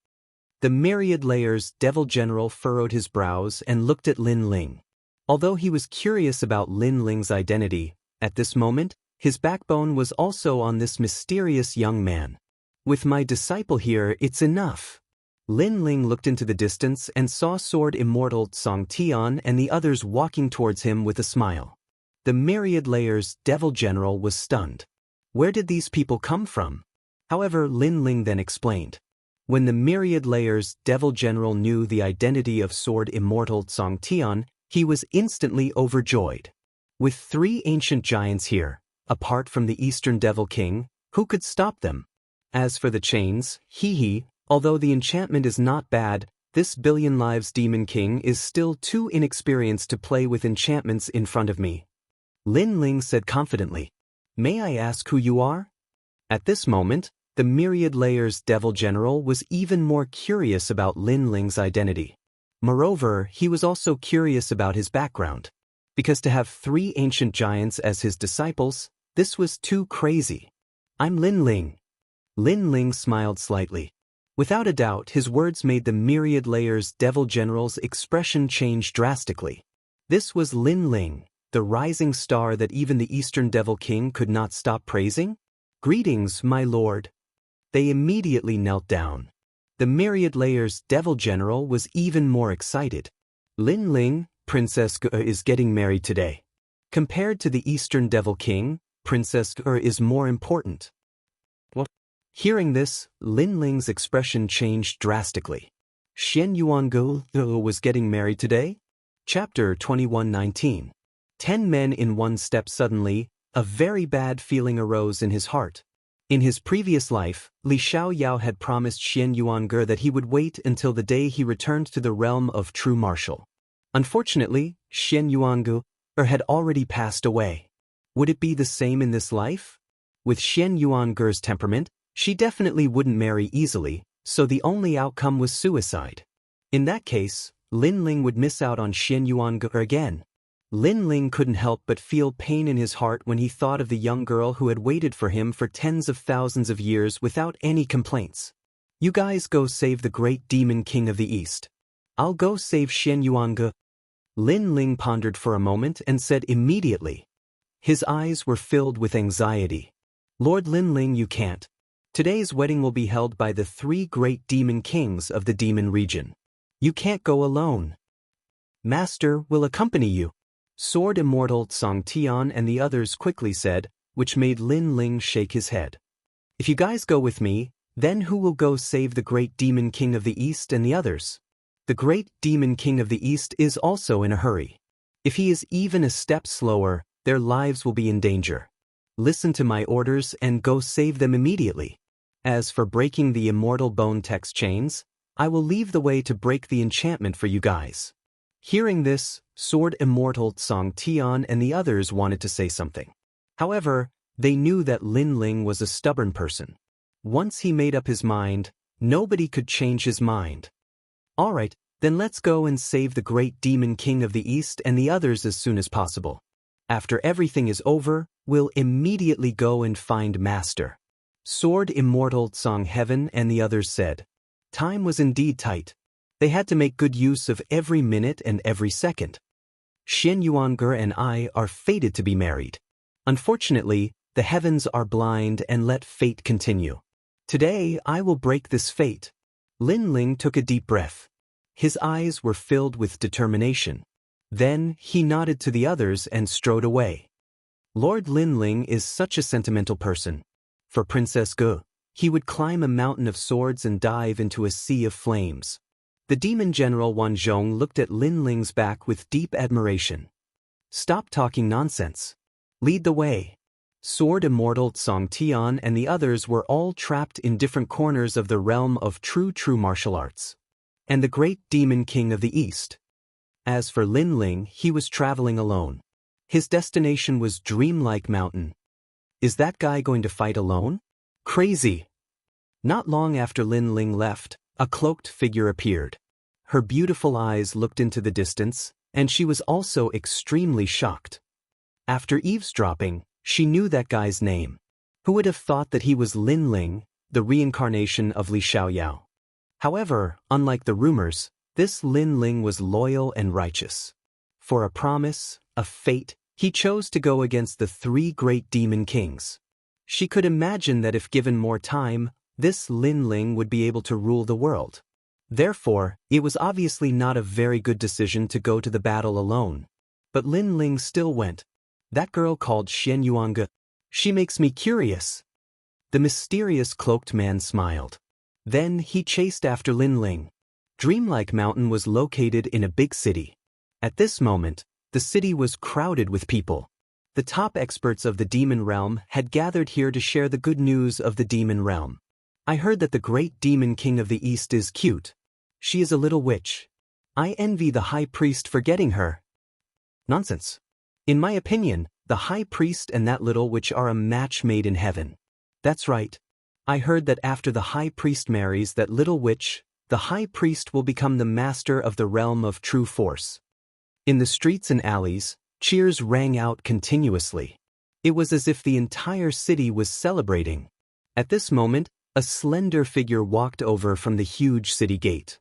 The Myriad Layers Devil General furrowed his brows and looked at Lin Ling. Although he was curious about Lin Ling's identity, at this moment, his backbone was also on this mysterious young man. With my disciple here, it's enough. Lin Ling looked into the distance and saw Sword Immortal Song Tian and the others walking towards him with a smile. The Myriad Layers Devil General was stunned. Where did these people come from? However, Lin Ling then explained. When the Myriad Layers Devil General knew the identity of Sword Immortal Song Tian, he was instantly overjoyed. With 3 ancient giants here, apart from the Eastern Devil King, who could stop them? As for the chains, although the enchantment is not bad, this billion lives demon king is still too inexperienced to play with enchantments in front of me. Lin Ling said confidently. May I ask who you are? At this moment, the Myriad Layers Devil General was even more curious about Lin Ling's identity. Moreover, he was also curious about his background. Because to have 3 ancient giants as his disciples, this was too crazy. I'm Lin Ling. Lin Ling smiled slightly. Without a doubt, his words made the myriad layers devil general's expression change drastically. This was Lin Ling, the rising star that even the Eastern Devil King could not stop praising? Greetings, my lord. They immediately knelt down. The myriad layers devil general was even more excited. Lin Ling, Princess Ge is getting married today. Compared to the Eastern Devil King, Princess Ge is more important. What? Hearing this, Lin Ling's expression changed drastically. Xian Yuange was getting married today? Chapter 21:19. 10 men in one step. Suddenly, a very bad feeling arose in his heart. In his previous life, Li Xiaoyao had promised Xian Yuange that he would wait until the day he returned to the realm of true martial. Unfortunately, Xian Yuange had already passed away. Would it be the same in this life? With Xian Yuange's temperament, she definitely wouldn't marry easily, so the only outcome was suicide. In that case, Lin Ling would miss out on Xian Yuange again. Lin Ling couldn't help but feel pain in his heart when he thought of the young girl who had waited for him for tens of thousands of years without any complaints. You guys go save the great demon king of the East. I'll go save Xian Yuange. Lin Ling pondered for a moment and said immediately. His eyes were filled with anxiety. Lord Lin Ling, you can't. Today's wedding will be held by the 3 great demon kings of the demon region. You can't go alone. Master will accompany you. Sword Immortal Song Tian and the others quickly said, which made Lin Ling shake his head. If you guys go with me, then who will go save the great demon king of the East and the others? The great demon king of the East is also in a hurry. If he is even a step slower, their lives will be in danger. Listen to my orders and go save them immediately. As for breaking the immortal bone text chains, I will leave the way to break the enchantment for you guys. Hearing this, Sword Immortal Song Tian and the others wanted to say something. However, they knew that Lin Ling was a stubborn person. Once he made up his mind, nobody could change his mind. Alright, then let's go and save the great demon king of the East and the others as soon as possible. After everything is over, we'll immediately go and find Master. Sword Immortal Song Heaven and the others said. Time was indeed tight. They had to make good use of every minute and every second. Xian Yuange and I are fated to be married. Unfortunately, the heavens are blind and let fate continue. Today, I will break this fate. Lin Ling took a deep breath. His eyes were filled with determination. Then, he nodded to the others and strode away. Lord Lin Ling is such a sentimental person. For Princess Ge, he would climb a mountain of swords and dive into a sea of flames. The demon general Wan Zhong looked at Lin Ling's back with deep admiration. Stop talking nonsense. Lead the way. Sword Immortal Song Tian and the others were all trapped in different corners of the realm of true martial arts. And the great demon king of the East. As for Lin Ling, he was traveling alone. His destination was Dreamlike Mountain. Is that guy going to fight alone? Crazy. Not long after Lin Ling left, a cloaked figure appeared. Her beautiful eyes looked into the distance, and she was also extremely shocked. After eavesdropping, she knew that guy's name. Who would have thought that he was Lin Ling, the reincarnation of Li Xiaoyao? However, unlike the rumors, this Lin Ling was loyal and righteous. For a promise, a fate, he chose to go against the 3 great demon kings. She could imagine that if given more time, this Lin Ling would be able to rule the world. Therefore, it was obviously not a very good decision to go to the battle alone. But Lin Ling still went. That girl called Xian Yuange. She makes me curious. The mysterious cloaked man smiled. Then he chased after Lin Ling. Dreamlike Mountain was located in a big city. At this moment, the city was crowded with people. The top experts of the demon realm had gathered here to share the good news of the demon realm. I heard that the great demon king of the East is cute. She is a little witch. I envy the high priest for getting her. Nonsense. In my opinion, the high priest and that little witch are a match made in heaven. That's right. I heard that after the high priest marries that little witch, the high priest will become the master of the realm of true force. In the streets and alleys, cheers rang out continuously. It was as if the entire city was celebrating. At this moment, a slender figure walked over from the huge city gate.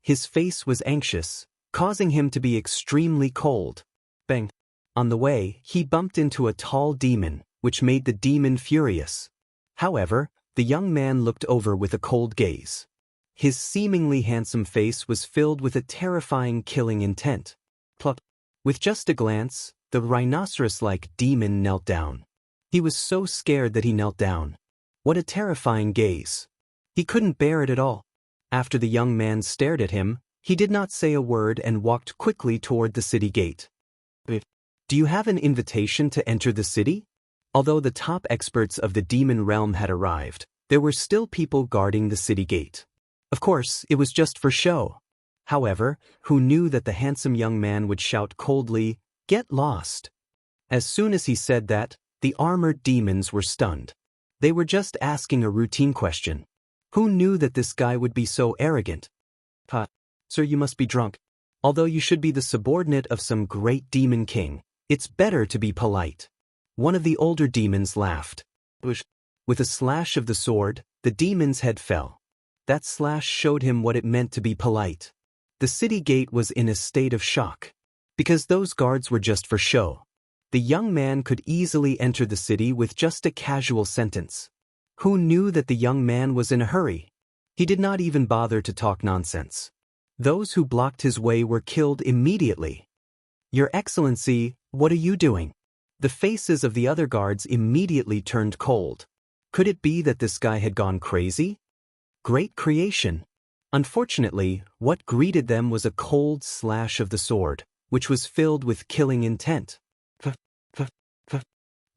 His face was anxious, causing him to be extremely cold. Bang! On the way, he bumped into a tall demon, which made the demon furious. However, the young man looked over with a cold gaze. His seemingly handsome face was filled with a terrifying killing intent. Plop! With just a glance, the rhinoceros-like demon knelt down. He was so scared that he knelt down. What a terrifying gaze. He couldn't bear it at all. After the young man stared at him, he did not say a word and walked quickly toward the city gate. Do you have an invitation to enter the city? Although the top experts of the demon realm had arrived, there were still people guarding the city gate. Of course, it was just for show. However, who knew that the handsome young man would shout coldly, "Get lost!" As soon as he said that, the armored demons were stunned. They were just asking a routine question. Who knew that this guy would be so arrogant? Sir, you must be drunk. Although you should be the subordinate of some great demon king, it's better to be polite. One of the older demons laughed. With a slash of the sword, the demon's head fell. That slash showed him what it meant to be polite. The city gate was in a state of shock. Because those guards were just for show. The young man could easily enter the city with just a casual sentence. Who knew that the young man was in a hurry? He did not even bother to talk nonsense. Those who blocked his way were killed immediately. Your Excellency, what are you doing? The faces of the other guards immediately turned cold. Could it be that this guy had gone crazy? Great creation. Unfortunately, what greeted them was a cold slash of the sword, which was filled with killing intent.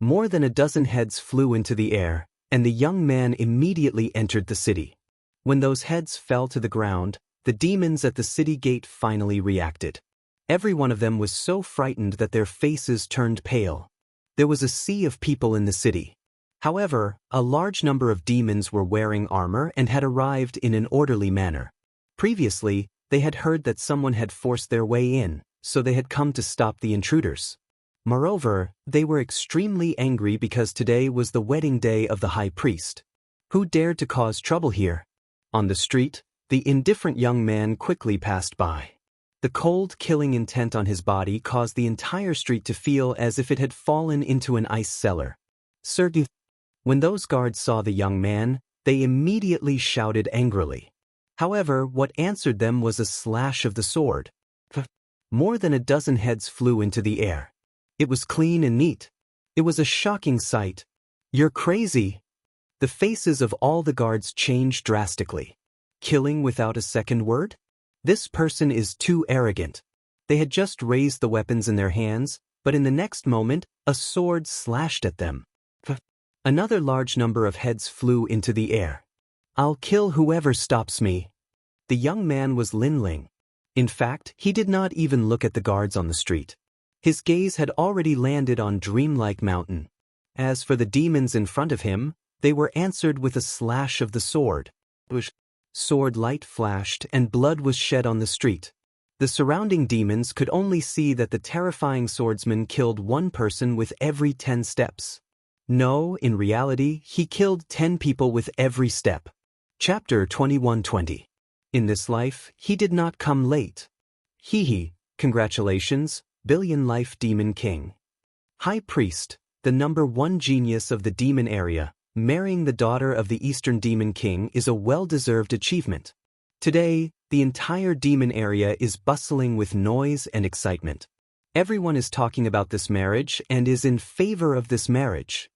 More than a dozen heads flew into the air, and the young man immediately entered the city. When those heads fell to the ground, the demons at the city gate finally reacted. Every one of them was so frightened that their faces turned pale. There was a sea of people in the city. However, a large number of demons were wearing armor and had arrived in an orderly manner. Previously, they had heard that someone had forced their way in, so they had come to stop the intruders. Moreover, they were extremely angry because today was the wedding day of the high priest. Who dared to cause trouble here? On the street, the indifferent young man quickly passed by. The cold, killing intent on his body caused the entire street to feel as if it had fallen into an ice cellar. Sir, when those guards saw the young man, they immediately shouted angrily. However, what answered them was a slash of the sword. More than a dozen heads flew into the air. It was clean and neat. It was a shocking sight. You're crazy. The faces of all the guards changed drastically. Killing without a second word? This person is too arrogant. They had just raised the weapons in their hands, but in the next moment, a sword slashed at them. Another large number of heads flew into the air. I'll kill whoever stops me. The young man was Lin Ling. In fact, he did not even look at the guards on the street. His gaze had already landed on Dreamlike Mountain. As for the demons in front of him, they were answered with a slash of the sword. Sword light flashed and blood was shed on the street. The surrounding demons could only see that the terrifying swordsman killed one person with every 10 steps. No, in reality, he killed 10 people with every step. Chapter 2120. In this life, he did not come late. Congratulations, Billion Life Demon King. High Priest, the #1 genius of the demon area, marrying the daughter of the Eastern Demon King is a well-deserved achievement. Today, the entire demon area is bustling with noise and excitement. Everyone is talking about this marriage and is in favor of this marriage.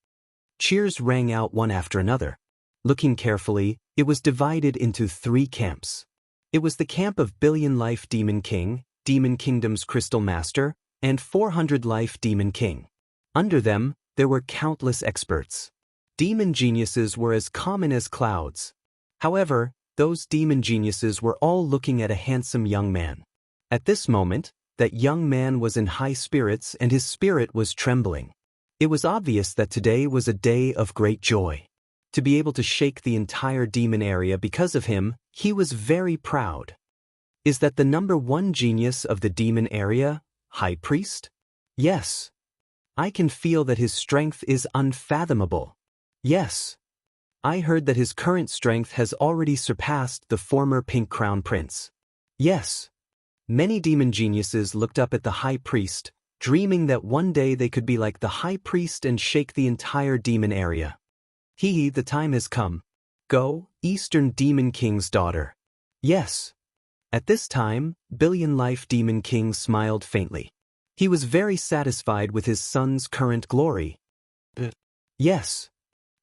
Cheers rang out one after another. Looking carefully, it was divided into 3 camps. It was the camp of Billion Life Demon King, Demon Kingdom's Crystal Master, and 400 Life Demon King. Under them, there were countless experts. Demon geniuses were as common as clouds. However, those demon geniuses were all looking at a handsome young man. At this moment, that young man was in high spirits and his spirit was trembling. It was obvious that today was a day of great joy. To be able to shake the entire demon area because of him, he was very proud. Is that the number one genius of the demon area, High Priest? Yes. I can feel that his strength is unfathomable. Yes. I heard that his current strength has already surpassed the former Pink Crown Prince. Yes. Many demon geniuses looked up at the High Priest, dreaming that one day they could be like the High Priest and shake the entire demon area. The time has come. Go, Eastern Demon King's daughter. Yes. At this time, Billion Life Demon King smiled faintly. He was very satisfied with his son's current glory. Yes.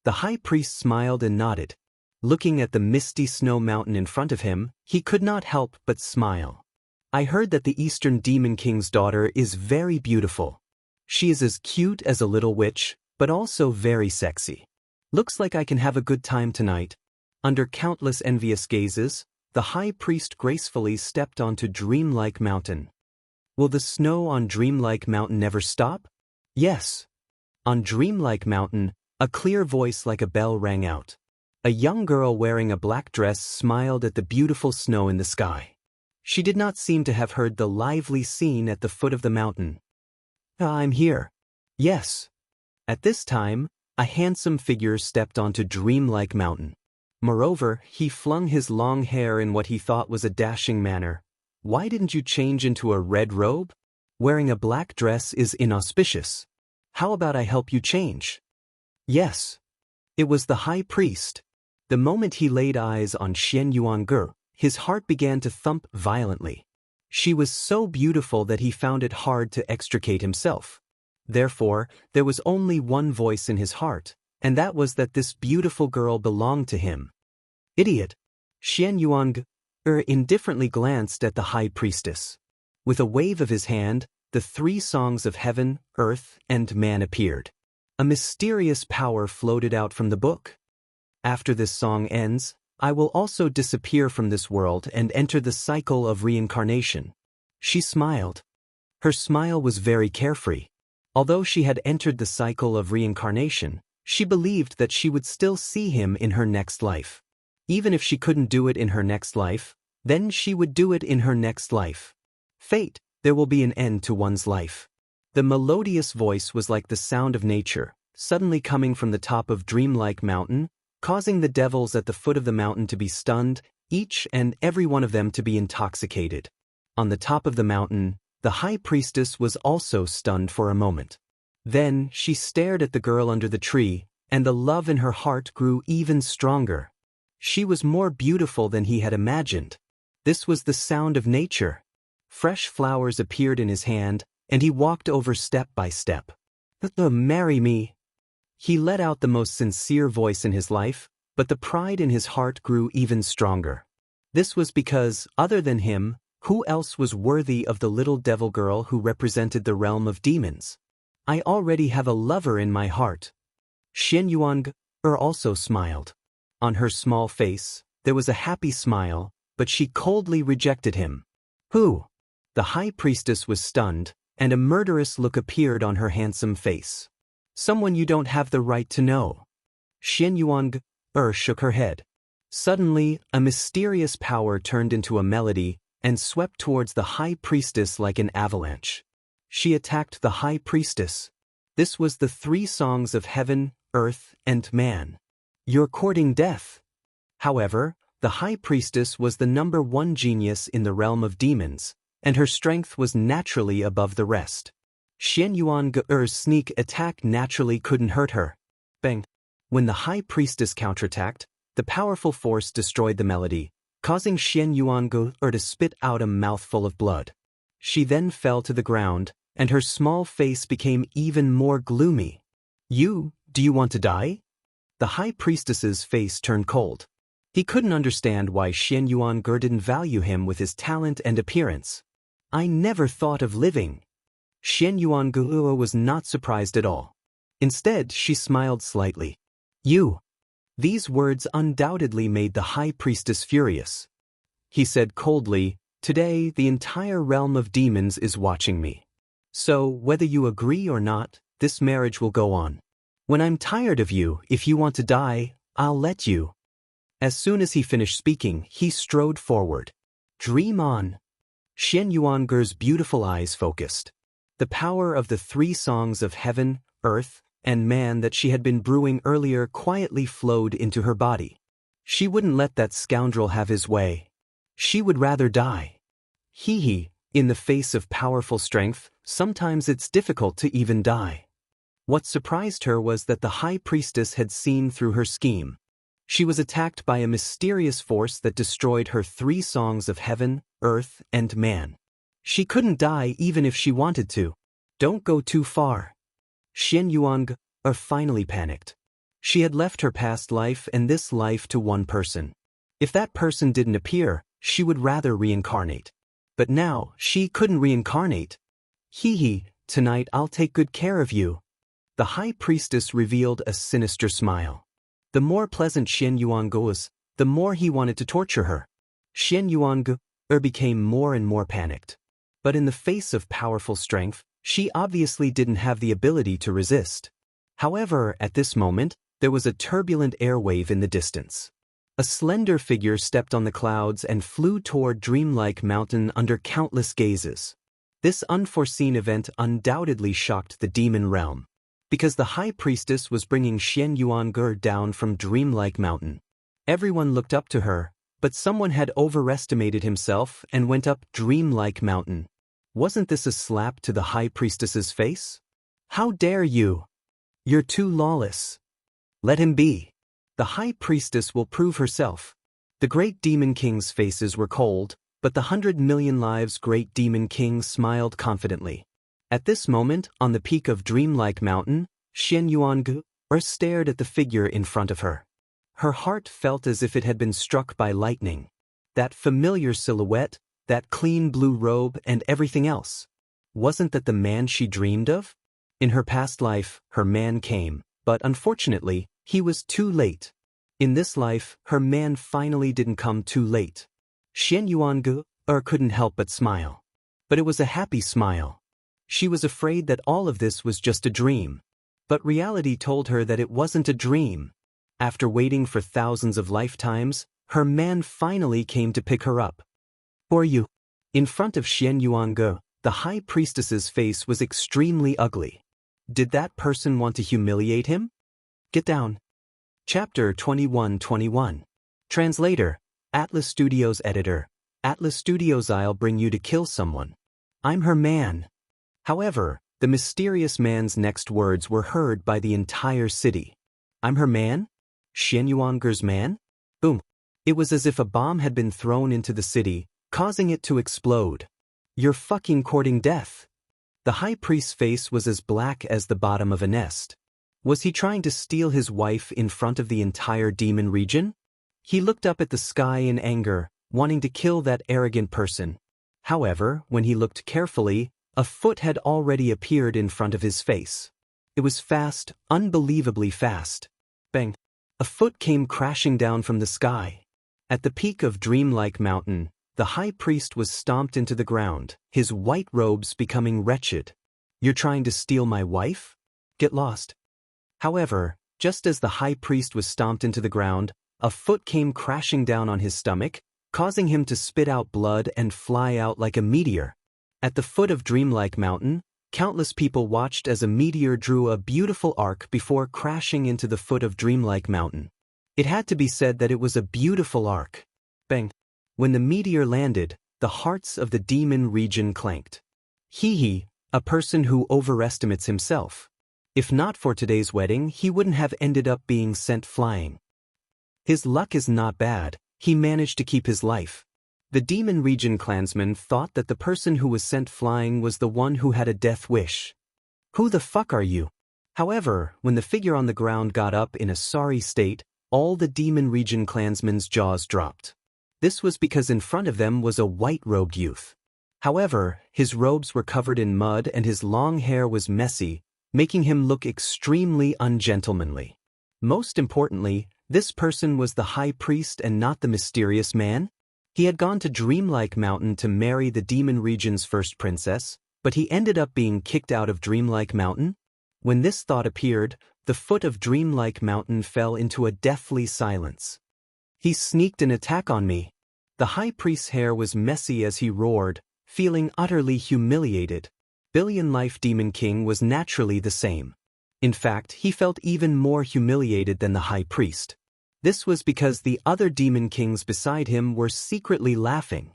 The High Priest smiled and nodded. Looking at the misty snow mountain in front of him, he could not help but smile. I heard that the Eastern Demon King's daughter is very beautiful. She is as cute as a little witch, but also very sexy. Looks like I can have a good time tonight. Under countless envious gazes, the High Priest gracefully stepped onto Dreamlike Mountain. Will the snow on Dreamlike Mountain never stop? Yes. On Dreamlike Mountain, a clear voice like a bell rang out. A young girl wearing a black dress smiled at the beautiful snow in the sky. She did not seem to have heard the lively scene at the foot of the mountain. I'm here. Yes. At this time, a handsome figure stepped onto Dreamlike Mountain. Moreover, he flung his long hair in what he thought was a dashing manner. Why didn't you change into a red robe? Wearing a black dress is inauspicious. How about I help you change? Yes. It was the High Priest. The moment he laid eyes on Xian Yuange, his heart began to thump violently. She was so beautiful that he found it hard to extricate himself. Therefore, there was only one voice in his heart, and that was that this beautiful girl belonged to him. Idiot! Xian Yuange indifferently glanced at the High Priestess. With a wave of his hand, the three songs of heaven, earth, and man appeared. A mysterious power floated out from the book. After this song ends, I will also disappear from this world and enter the cycle of reincarnation. She smiled. Her smile was very carefree. Although she had entered the cycle of reincarnation, she believed that she would still see him in her next life. Even if she couldn't do it in her next life, then she would do it in her next life. Fate, there will be an end to one's life. The melodious voice was like the sound of nature, suddenly coming from the top of Dreamlike Mountain, causing the devils at the foot of the mountain to be stunned, each and every one of them to be intoxicated. On the top of the mountain, the High Priestess was also stunned for a moment. Then she stared at the girl under the tree, and the love in her heart grew even stronger. She was more beautiful than he had imagined. This was the sound of nature. Fresh flowers appeared in his hand, and he walked over step by step. Marry me. He let out the most sincere voice in his life, but the pride in his heart grew even stronger. This was because, other than him, who else was worthy of the little devil girl who represented the realm of demons? I already have a lover in my heart. Xian Yuange also smiled. On her small face, there was a happy smile, but she coldly rejected him. Who? The High Priestess was stunned, and a murderous look appeared on her handsome face. Someone you don't have the right to know. Xian Yuange shook her head. Suddenly, a mysterious power turned into a melody and swept towards the High Priestess like an avalanche. She attacked the High Priestess. This was the three songs of heaven, earth, and man. You're courting death. However, the High Priestess was the number one genius in the realm of demons, and her strength was naturally above the rest. Xian Yuange's sneak attack naturally couldn't hurt her. Bang! When the High Priestess counterattacked, the powerful force destroyed the melody, causing Xian Yuange to spit out a mouthful of blood. She then fell to the ground, and her small face became even more gloomy. Do you want to die? The High Priestess's face turned cold. He couldn't understand why Xian Yuange didn't value him with his talent and appearance. I never thought of living. Xian Yuange was not surprised at all. Instead, she smiled slightly. These words undoubtedly made the High Priestess furious. He said coldly, today the entire realm of demons is watching me. So, whether you agree or not, this marriage will go on. When I'm tired of you, if you want to die, I'll let you. As soon as he finished speaking, he strode forward. Dream on. Xian Yuanger's beautiful eyes focused. The power of the 3 songs of heaven, earth, and man that she had been brewing earlier quietly flowed into her body. She wouldn't let that scoundrel have his way. She would rather die. In the face of powerful strength, sometimes it's difficult to even die. What surprised her was that the high priestess had seen through her scheme. She was attacked by a mysterious force that destroyed her 3 songs of heaven, earth, and man. She couldn't die even if she wanted to. Don't go too far. Xian Yuang finally panicked. She had left her past life and this life to one person. If that person didn't appear, she would rather reincarnate. But now, she couldn't reincarnate. Tonight I'll take good care of you. The high priestess revealed a sinister smile. The more pleasant Xian Yuang was, the more he wanted to torture her. Xian Yuang became more and more panicked. But in the face of powerful strength, she obviously didn't have the ability to resist. However, at this moment, there was a turbulent airwave in the distance. A slender figure stepped on the clouds and flew toward dreamlike mountain under countless gazes. This unforeseen event undoubtedly shocked the demon realm, because the high priestess was bringing Xian Yuange down from dreamlike mountain. Everyone looked up to her, but someone had overestimated himself and went up dreamlike mountain. Wasn't this a slap to the high priestess's face? How dare you? You're too lawless. Let him be. The high priestess will prove herself. The great demon king's faces were cold, but the 100 million lives great demon king smiled confidently. At this moment, on the peak of dreamlike mountain, Xian Yuange stared at the figure in front of her. Her heart felt as if it had been struck by lightning. That familiar silhouette, that clean blue robe and everything else. Wasn't that the man she dreamed of? In her past life, her man came, but unfortunately, he was too late. In this life, her man finally didn't come too late. Xian Yuange couldn't help but smile. But it was a happy smile. She was afraid that all of this was just a dream. But reality told her that it wasn't a dream. After waiting for thousands of lifetimes, her man finally came to pick her up. Who are you? In front of Xian Yuange, the high priestess's face was extremely ugly. Did that person want to humiliate him? Get down. Chapter 21-21. Translator, Atlas Studios Editor. Atlas Studios. I'll bring you to kill someone. I'm her man. However, the mysterious man's next words were heard by the entire city. I'm her man? Xian Yuange's man? Boom. It was as if a bomb had been thrown into the city, causing it to explode. You're fucking courting death. The high priest's face was as black as the bottom of a nest. Was he trying to steal his wife in front of the entire demon region? He looked up at the sky in anger, wanting to kill that arrogant person. However, when he looked carefully, a foot had already appeared in front of his face. It was fast, unbelievably fast. Bang! A foot came crashing down from the sky. At the peak of dreamlike mountain, the high priest was stomped into the ground, his white robes becoming wretched. You're trying to steal my wife? Get lost. However, just as the high priest was stomped into the ground, a foot came crashing down on his stomach, causing him to spit out blood and fly out like a meteor. At the foot of dreamlike mountain, countless people watched as a meteor drew a beautiful arc before crashing into the foot of dreamlike mountain. It had to be said that it was a beautiful arc. Bang! When the meteor landed, the hearts of the demon region clanked. A person who overestimates himself. If not for today's wedding, he wouldn't have ended up being sent flying. His luck is not bad, he managed to keep his life. The demon region clansman thought that the person who was sent flying was the one who had a death wish. Who the fuck are you? However, when the figure on the ground got up in a sorry state, all the demon region clansmen's jaws dropped. This was because in front of them was a white-robed youth. However, his robes were covered in mud and his long hair was messy, making him look extremely ungentlemanly. Most importantly, this person was the high priest and not the mysterious man. He had gone to Dreamlike Mountain to marry the demon region's first princess, but he ended up being kicked out of Dreamlike Mountain. When this thought appeared, the foot of dreamlike mountain fell into a deathly silence. He sneaked an attack on me. The high priest's hair was messy as he roared, feeling utterly humiliated. Billion-life Demon King was naturally the same. In fact, he felt even more humiliated than the high priest. This was because the other demon kings beside him were secretly laughing.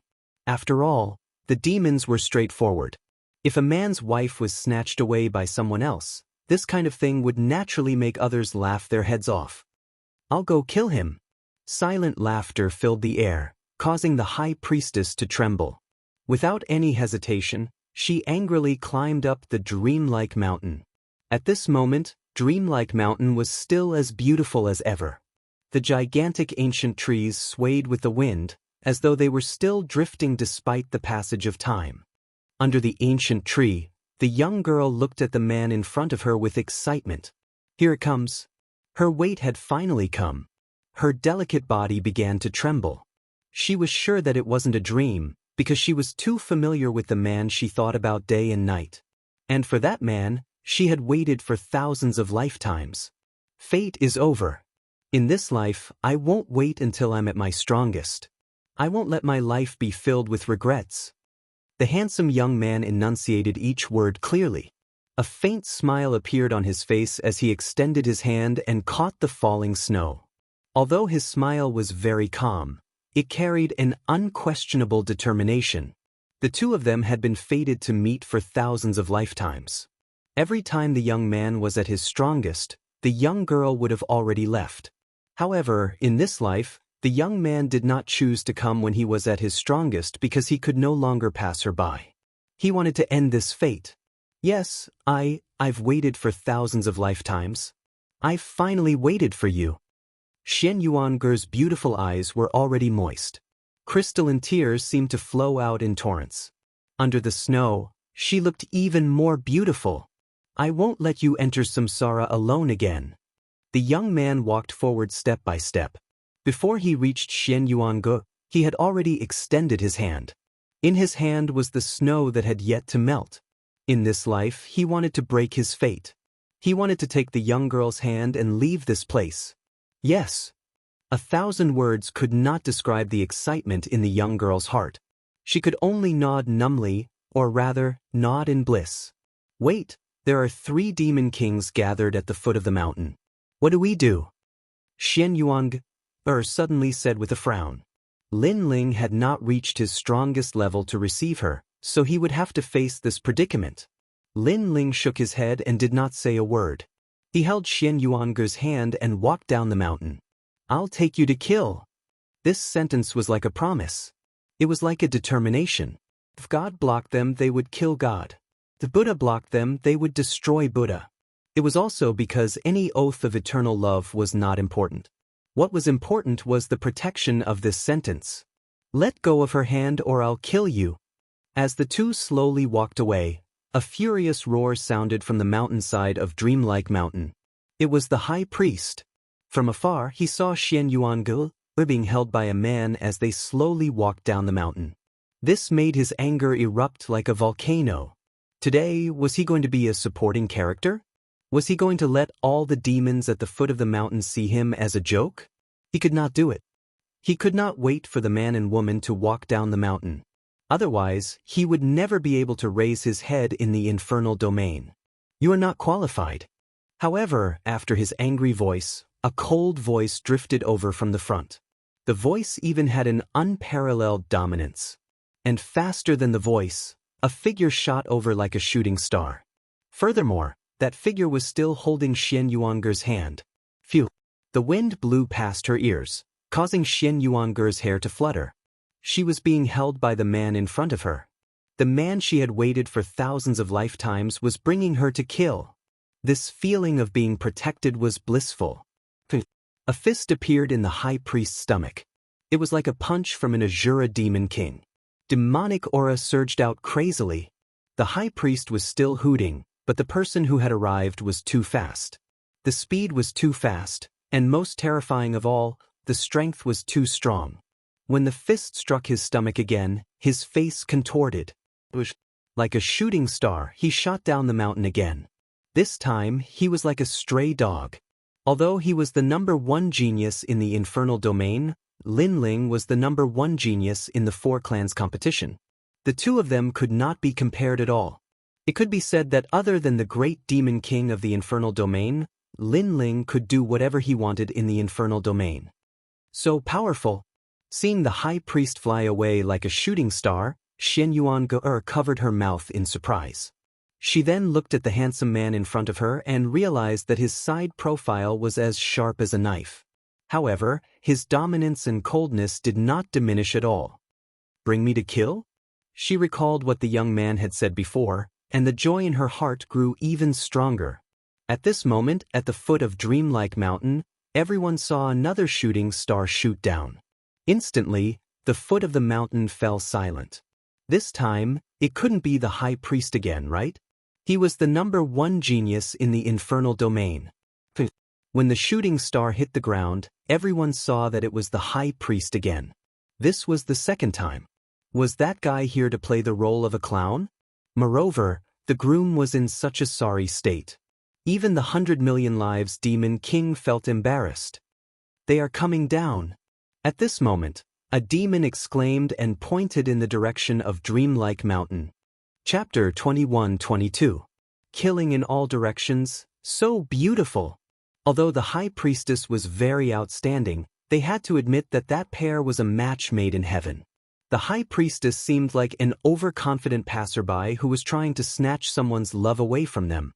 After all, the demons were straightforward. If a man's wife was snatched away by someone else, this kind of thing would naturally make others laugh their heads off. "I'll go kill him." Silent laughter filled the air, causing the high priestess to tremble. Without any hesitation, she angrily climbed up the dreamlike mountain. At this moment, dreamlike mountain was still as beautiful as ever. The gigantic ancient trees swayed with the wind, as though they were still drifting despite the passage of time. Under the ancient tree, the young girl looked at the man in front of her with excitement. Here it comes. Her wait had finally come. Her delicate body began to tremble. She was sure that it wasn't a dream, because she was too familiar with the man she thought about day and night. And for that man, she had waited for thousands of lifetimes. Fate is over. In this life, I won't wait until I'm at my strongest. I won't let my life be filled with regrets. The handsome young man enunciated each word clearly. A faint smile appeared on his face as he extended his hand and caught the falling snow. Although his smile was very calm, it carried an unquestionable determination. The two of them had been fated to meet for thousands of lifetimes. Every time the young man was at his strongest, the young girl would have already left. However, in this life, the young man did not choose to come when he was at his strongest because he could no longer pass her by. He wanted to end this fate. Yes, I've waited for thousands of lifetimes. I've finally waited for you. Xian Yuanger's beautiful eyes were already moist. Crystalline tears seemed to flow out in torrents. Under the snow, she looked even more beautiful. I won't let you enter samsara alone again. The young man walked forward step by step. Before he reached Xian Yuange, he had already extended his hand. In his hand was the snow that had yet to melt. In this life, he wanted to break his fate. He wanted to take the young girl's hand and leave this place. Yes. 1,000 words could not describe the excitement in the young girl's heart. She could only nod numbly, or rather, nod in bliss. Wait, there are 3 demon kings gathered at the foot of the mountain. What do we do? Xian Yuange suddenly said with a frown. Lin Ling had not reached his strongest level to receive her, so he would have to face this predicament. Lin Ling shook his head and did not say a word. He held Xian Yuange's hand and walked down the mountain. I'll take you to kill. This sentence was like a promise. It was like a determination. If God blocked them, they would kill God. If Buddha blocked them, they would destroy Buddha. It was also because any oath of eternal love was not important. What was important was the protection of this sentence. Let go of her hand or I'll kill you. As the two slowly walked away, a furious roar sounded from the mountainside of Dreamlike Mountain. It was the high priest. From afar, he saw Xian Yuange being held by a man as they slowly walked down the mountain. This made his anger erupt like a volcano. Today, was he going to be a supporting character? Was he going to let all the demons at the foot of the mountain see him as a joke? He could not do it. He could not wait for the man and woman to walk down the mountain. Otherwise, he would never be able to raise his head in the infernal domain. You are not qualified. However, after his angry voice, a cold voice drifted over from the front. The voice even had an unparalleled dominance. And faster than the voice, a figure shot over like a shooting star. Furthermore, that figure was still holding Xian Yuanger's hand. Phew! The wind blew past her ears, causing Xian Yuanger's hair to flutter. She was being held by the man in front of her. The man she had waited for thousands of lifetimes was bringing her to kill. This feeling of being protected was blissful. A fist appeared in the high priest's stomach. It was like a punch from an Azura demon king. Demonic aura surged out crazily. The high priest was still hooting, but the person who had arrived was too fast. The speed was too fast, and most terrifying of all, the strength was too strong. When the fist struck his stomach again, his face contorted. Like a shooting star, he shot down the mountain again. This time, he was like a stray dog. Although he was the #1 genius in the infernal domain, Lin Ling was the #1 genius in the Four Clans competition. The two of them could not be compared at all. It could be said that other than the great demon king of the infernal domain, Lin Ling could do whatever he wanted in the infernal domain. So powerful. Seeing the high priest fly away like a shooting star, Xianyuan covered her mouth in surprise. She then looked at the handsome man in front of her and realized that his side profile was as sharp as a knife. However, his dominance and coldness did not diminish at all. "Bring me to kill?" She recalled what the young man had said before, and the joy in her heart grew even stronger. At this moment, at the foot of Dreamlike Mountain, everyone saw another shooting star shoot down. Instantly, the foot of the mountain fell silent. This time, it couldn't be the high priest again, right? He was the #1 genius in the infernal domain. When the shooting star hit the ground, everyone saw that it was the high priest again. This was the second time. Was that guy here to play the role of a clown? Moreover, the groom was in such a sorry state. Even the 100 million lives demon king felt embarrassed. "They are coming down." At this moment, a demon exclaimed and pointed in the direction of Dreamlike Mountain. Chapter 21-22. Killing in all directions, so beautiful. Although the high priestess was very outstanding, they had to admit that that pair was a match made in heaven. The high priestess seemed like an overconfident passerby who was trying to snatch someone's love away from them.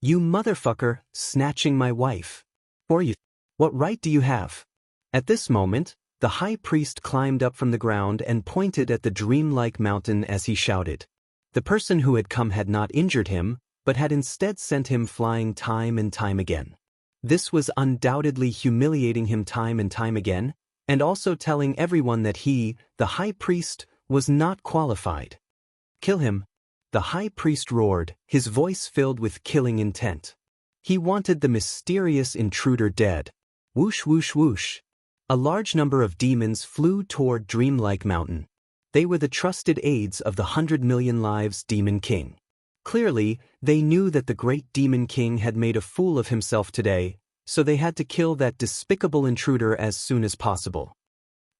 "You motherfucker, snatching my wife. Or you. What right do you have?" At this moment, the high priest climbed up from the ground and pointed at the Dreamlike Mountain as he shouted. The person who had come had not injured him, but had instead sent him flying time and time again. This was undoubtedly humiliating him time and time again, and also telling everyone that he, the high priest, was not qualified. "Kill him." The high priest roared, his voice filled with killing intent. He wanted the mysterious intruder dead. Whoosh whoosh whoosh. A large number of demons flew toward Dreamlike Mountain. They were the trusted aides of the 100 million lives demon king. Clearly, they knew that the great demon king had made a fool of himself today, so they had to kill that despicable intruder as soon as possible.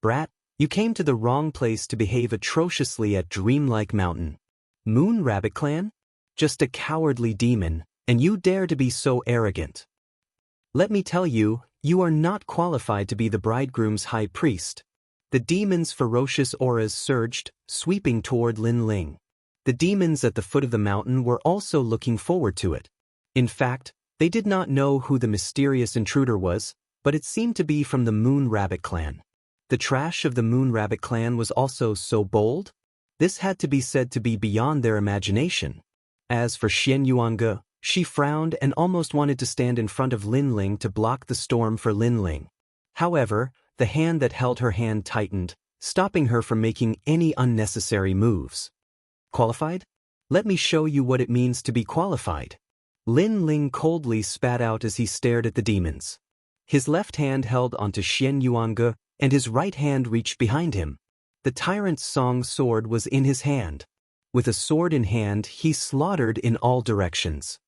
"Brat, you came to the wrong place to behave atrociously at Dreamlike Mountain. Moon Rabbit Clan? Just a cowardly demon, and you dare to be so arrogant. Let me tell you, you are not qualified to be the bridegroom's high priest." The demon's ferocious auras surged, sweeping toward Lin Ling. The demons at the foot of the mountain were also looking forward to it. In fact, they did not know who the mysterious intruder was, but it seemed to be from the Moon Rabbit Clan. The trash of the Moon Rabbit Clan was also so bold? This had to be said to be beyond their imagination. As for Xianyuan, she frowned and almost wanted to stand in front of Lin Ling to block the storm for Lin Ling. However, the hand that held her hand tightened, stopping her from making any unnecessary moves. "Qualified? Let me show you what it means to be qualified." Lin Ling coldly spat out as he stared at the demons. His left hand held onto Xianyuan, and his right hand reached behind him. The tyrant's song sword was in his hand. With a sword in hand, he slaughtered in all directions.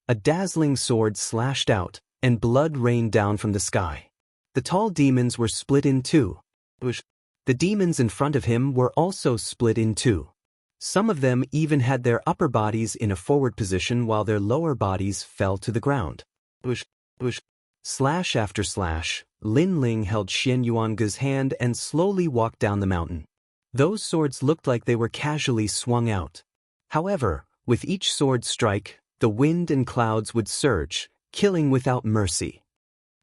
A dazzling sword slashed out, and blood rained down from the sky. The tall demons were split in two. The demons in front of him were also split in two. Some of them even had their upper bodies in a forward position while their lower bodies fell to the ground. Slash after slash, Lin Ling held Xianyuan's hand and slowly walked down the mountain. Those swords looked like they were casually swung out. However, with each sword strike, the wind and clouds would surge, killing without mercy.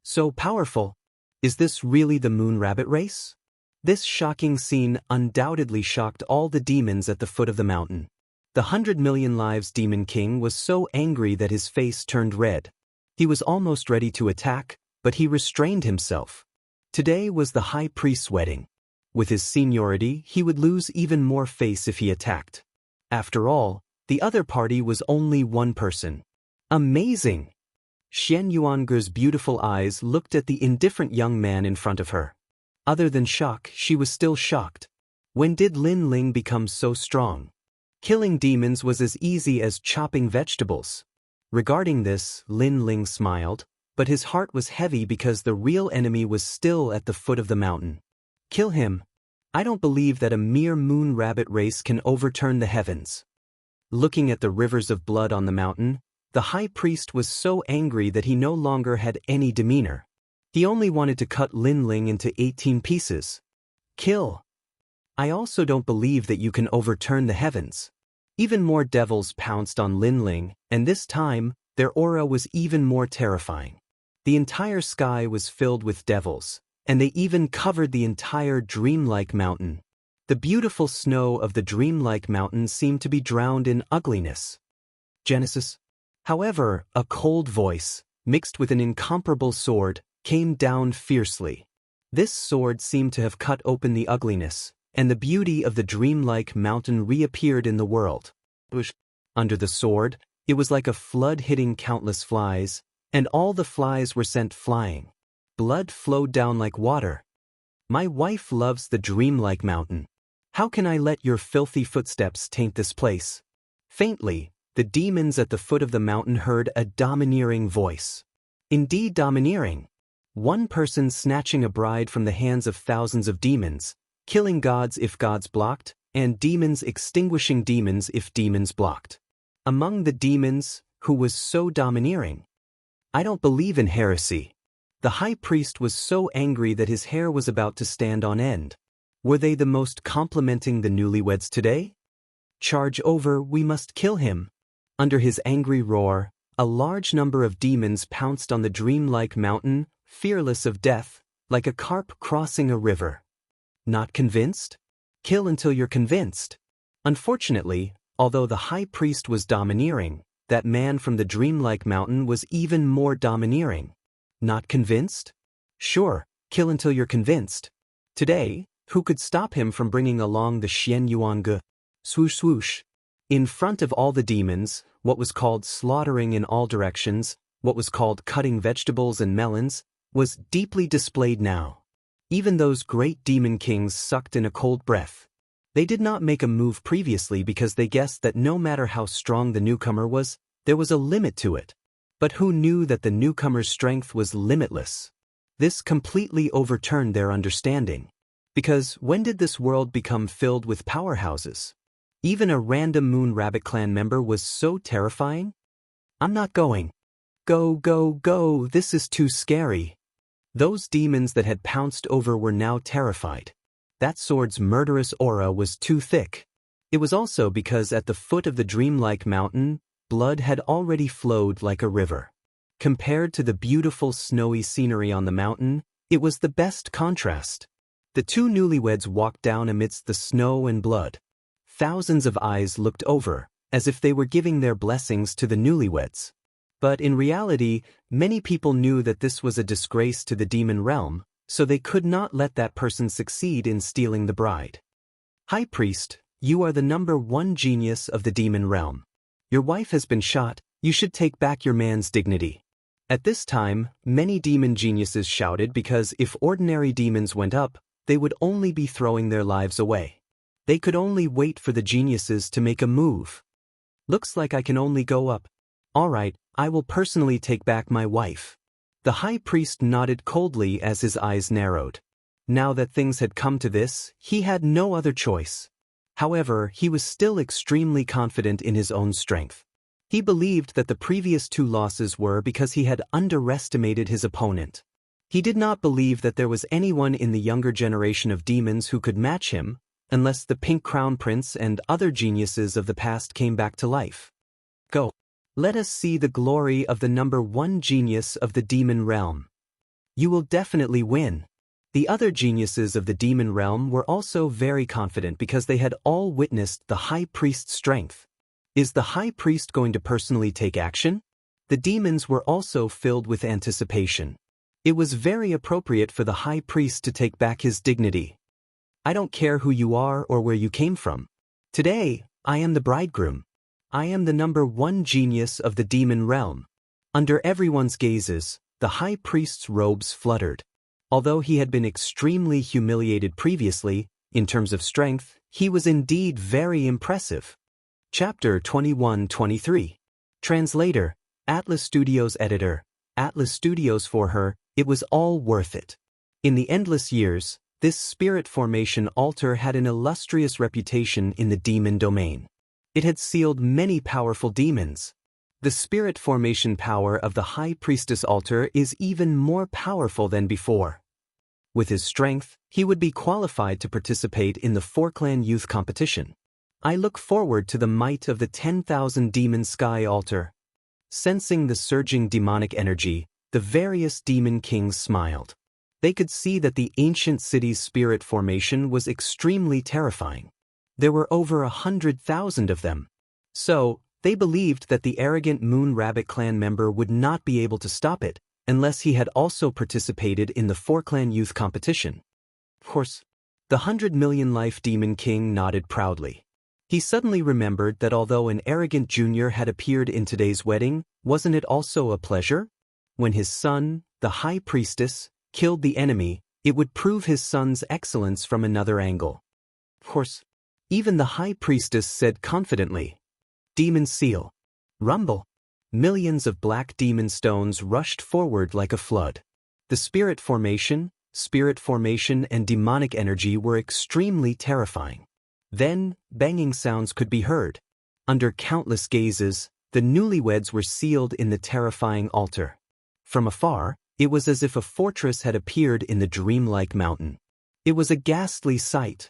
So powerful. Is this really the Moon Rabbit race? This shocking scene undoubtedly shocked all the demons at the foot of the mountain. The 100 million lives demon king was so angry that his face turned red. He was almost ready to attack, but he restrained himself. Today was the high priest's wedding. With his seniority, he would lose even more face if he attacked. After all, the other party was only one person. Amazing! Xianyuan's beautiful eyes looked at the indifferent young man in front of her. Other than shock, she was still shocked. When did Lin Ling become so strong? Killing demons was as easy as chopping vegetables. Regarding this, Lin Ling smiled, but his heart was heavy because the real enemy was still at the foot of the mountain. Kill him. I don't believe that a mere moon rabbit race can overturn the heavens. Looking at the rivers of blood on the mountain, the high priest was so angry that he no longer had any demeanor. He only wanted to cut Lin Ling into 18 pieces. Kill. I also don't believe that you can overturn the heavens. Even more devils pounced on Lin Ling, and this time, their aura was even more terrifying. The entire sky was filled with devils, and they even covered the entire dreamlike mountain. The beautiful snow of the dreamlike mountain seemed to be drowned in ugliness. Genesis. However, a cold voice, mixed with an incomparable sword, came down fiercely. This sword seemed to have cut open the ugliness, and the beauty of the dreamlike mountain reappeared in the world. Under the sword, it was like a flood hitting countless flies, and all the flies were sent flying. Blood flowed down like water. My wife loves the dreamlike mountain. How can I let your filthy footsteps taint this place? Faintly, the demons at the foot of the mountain heard a domineering voice. Indeed domineering. One person snatching a bride from the hands of thousands of demons, killing gods if gods blocked, and demons extinguishing demons if demons blocked. Among the demons, who was so domineering? I don't believe in heresy. The high priest was so angry that his hair was about to stand on end. Were they the most complimenting the newlyweds today? Charge over, we must kill him. Under his angry roar, a large number of demons pounced on the dreamlike mountain, fearless of death, like a carp crossing a river. Not convinced? Kill until you're convinced. Unfortunately, although the high priest was domineering, that man from the dreamlike mountain was even more domineering. Not convinced? Sure, kill until you're convinced. Today, who could stop him from bringing along the Xian Yuange? Swoosh swoosh. In front of all the demons, what was called slaughtering in all directions, what was called cutting vegetables and melons, was deeply displayed now. Even those great demon kings sucked in a cold breath. They did not make a move previously because they guessed that no matter how strong the newcomer was, there was a limit to it. But who knew that the newcomer's strength was limitless? This completely overturned their understanding. Because when did this world become filled with powerhouses? Even a random Moon Rabbit Clan member was so terrifying? I'm not going. Go, go, go, this is too scary. Those demons that had pounced over were now terrified. That sword's murderous aura was too thick. It was also because at the foot of the dreamlike mountain, blood had already flowed like a river. Compared to the beautiful snowy scenery on the mountain, it was the best contrast. The two newlyweds walked down amidst the snow and blood. Thousands of eyes looked over, as if they were giving their blessings to the newlyweds. But in reality, many people knew that this was a disgrace to the demon realm, so they could not let that person succeed in stealing the bride. High Priest, you are the #1 genius of the demon realm. Your wife has been shot, you should take back your man's dignity. At this time, many demon geniuses shouted because if ordinary demons went up, they would only be throwing their lives away. They could only wait for the geniuses to make a move. Looks like I can only go up. All right, I will personally take back my wife. The high priest nodded coldly as his eyes narrowed. Now that things had come to this, he had no other choice. However, he was still extremely confident in his own strength. He believed that the previous 2 losses were because he had underestimated his opponent. He did not believe that there was anyone in the younger generation of demons who could match him, unless the Pink Crown Prince and other geniuses of the past came back to life. Go. Let us see the glory of the #1 genius of the demon realm. You will definitely win. The other geniuses of the demon realm were also very confident because they had all witnessed the high priest's strength. Is the high priest going to personally take action? The demons were also filled with anticipation. It was very appropriate for the high priest to take back his dignity. I don't care who you are or where you came from. Today, I am the bridegroom. I am the #1 genius of the demon realm. Under everyone's gazes, the high priest's robes fluttered. Although he had been extremely humiliated previously, in terms of strength, he was indeed very impressive. Chapter 21-23. Translator, Atlas Studios editor, Atlas Studios for her, it was all worth it. In the endless years, this spirit formation altar had an illustrious reputation in the demon domain. It had sealed many powerful demons. The spirit formation power of the High Priestess altar is even more powerful than before. With his strength, he would be qualified to participate in the 4-clan youth competition. I look forward to the might of the 10,000 demon sky altar. Sensing the surging demonic energy, the various demon kings smiled. They could see that the ancient city's spirit formation was extremely terrifying. There were over 100,000 of them. So, they believed that the arrogant Moon Rabbit clan member would not be able to stop it, unless he had also participated in the 4-clan youth competition. Of course, the 100 million life demon king nodded proudly. He suddenly remembered that although an arrogant junior had appeared in today's wedding, wasn't it also a pleasure? When his son, the High Priestess, killed the enemy, it would prove his son's excellence from another angle. Of course, even the High Priestess said confidently, "Demon seal. Rumble." Millions of black demon stones rushed forward like a flood. The spirit formation and demonic energy were extremely terrifying. Then, banging sounds could be heard. Under countless gazes, the newlyweds were sealed in the terrifying altar. From afar, it was as if a fortress had appeared in the dreamlike mountain. It was a ghastly sight.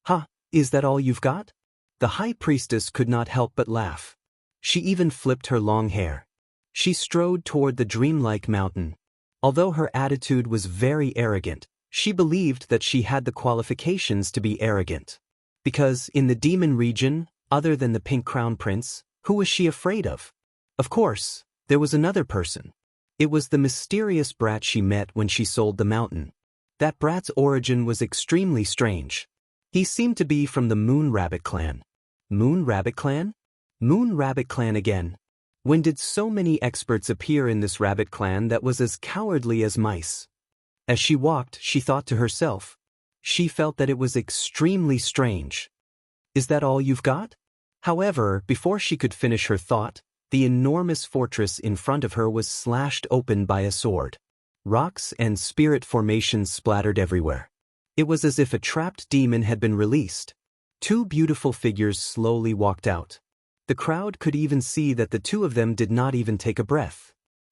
"Huh, is that all you've got?" The High Priestess could not help but laugh. She even flipped her long hair. She strode toward the dreamlike mountain. Although her attitude was very arrogant, she believed that she had the qualifications to be arrogant. Because in the demon region, other than the Pink Crown Prince, who was she afraid of? Of course, there was another person. It was the mysterious brat she met when she sold the mountain. That brat's origin was extremely strange. He seemed to be from the Moon Rabbit clan. Moon Rabbit clan? Moon Rabbit clan again. When did so many experts appear in this rabbit clan that was as cowardly as mice? As she walked, she thought to herself. She felt that it was extremely strange. Is that all you've got? However, before she could finish her thought, the enormous fortress in front of her was slashed open by a sword. Rocks and spirit formations splattered everywhere. It was as if a trapped demon had been released. 2 beautiful figures slowly walked out. The crowd could even see that the 2 of them did not even take a breath.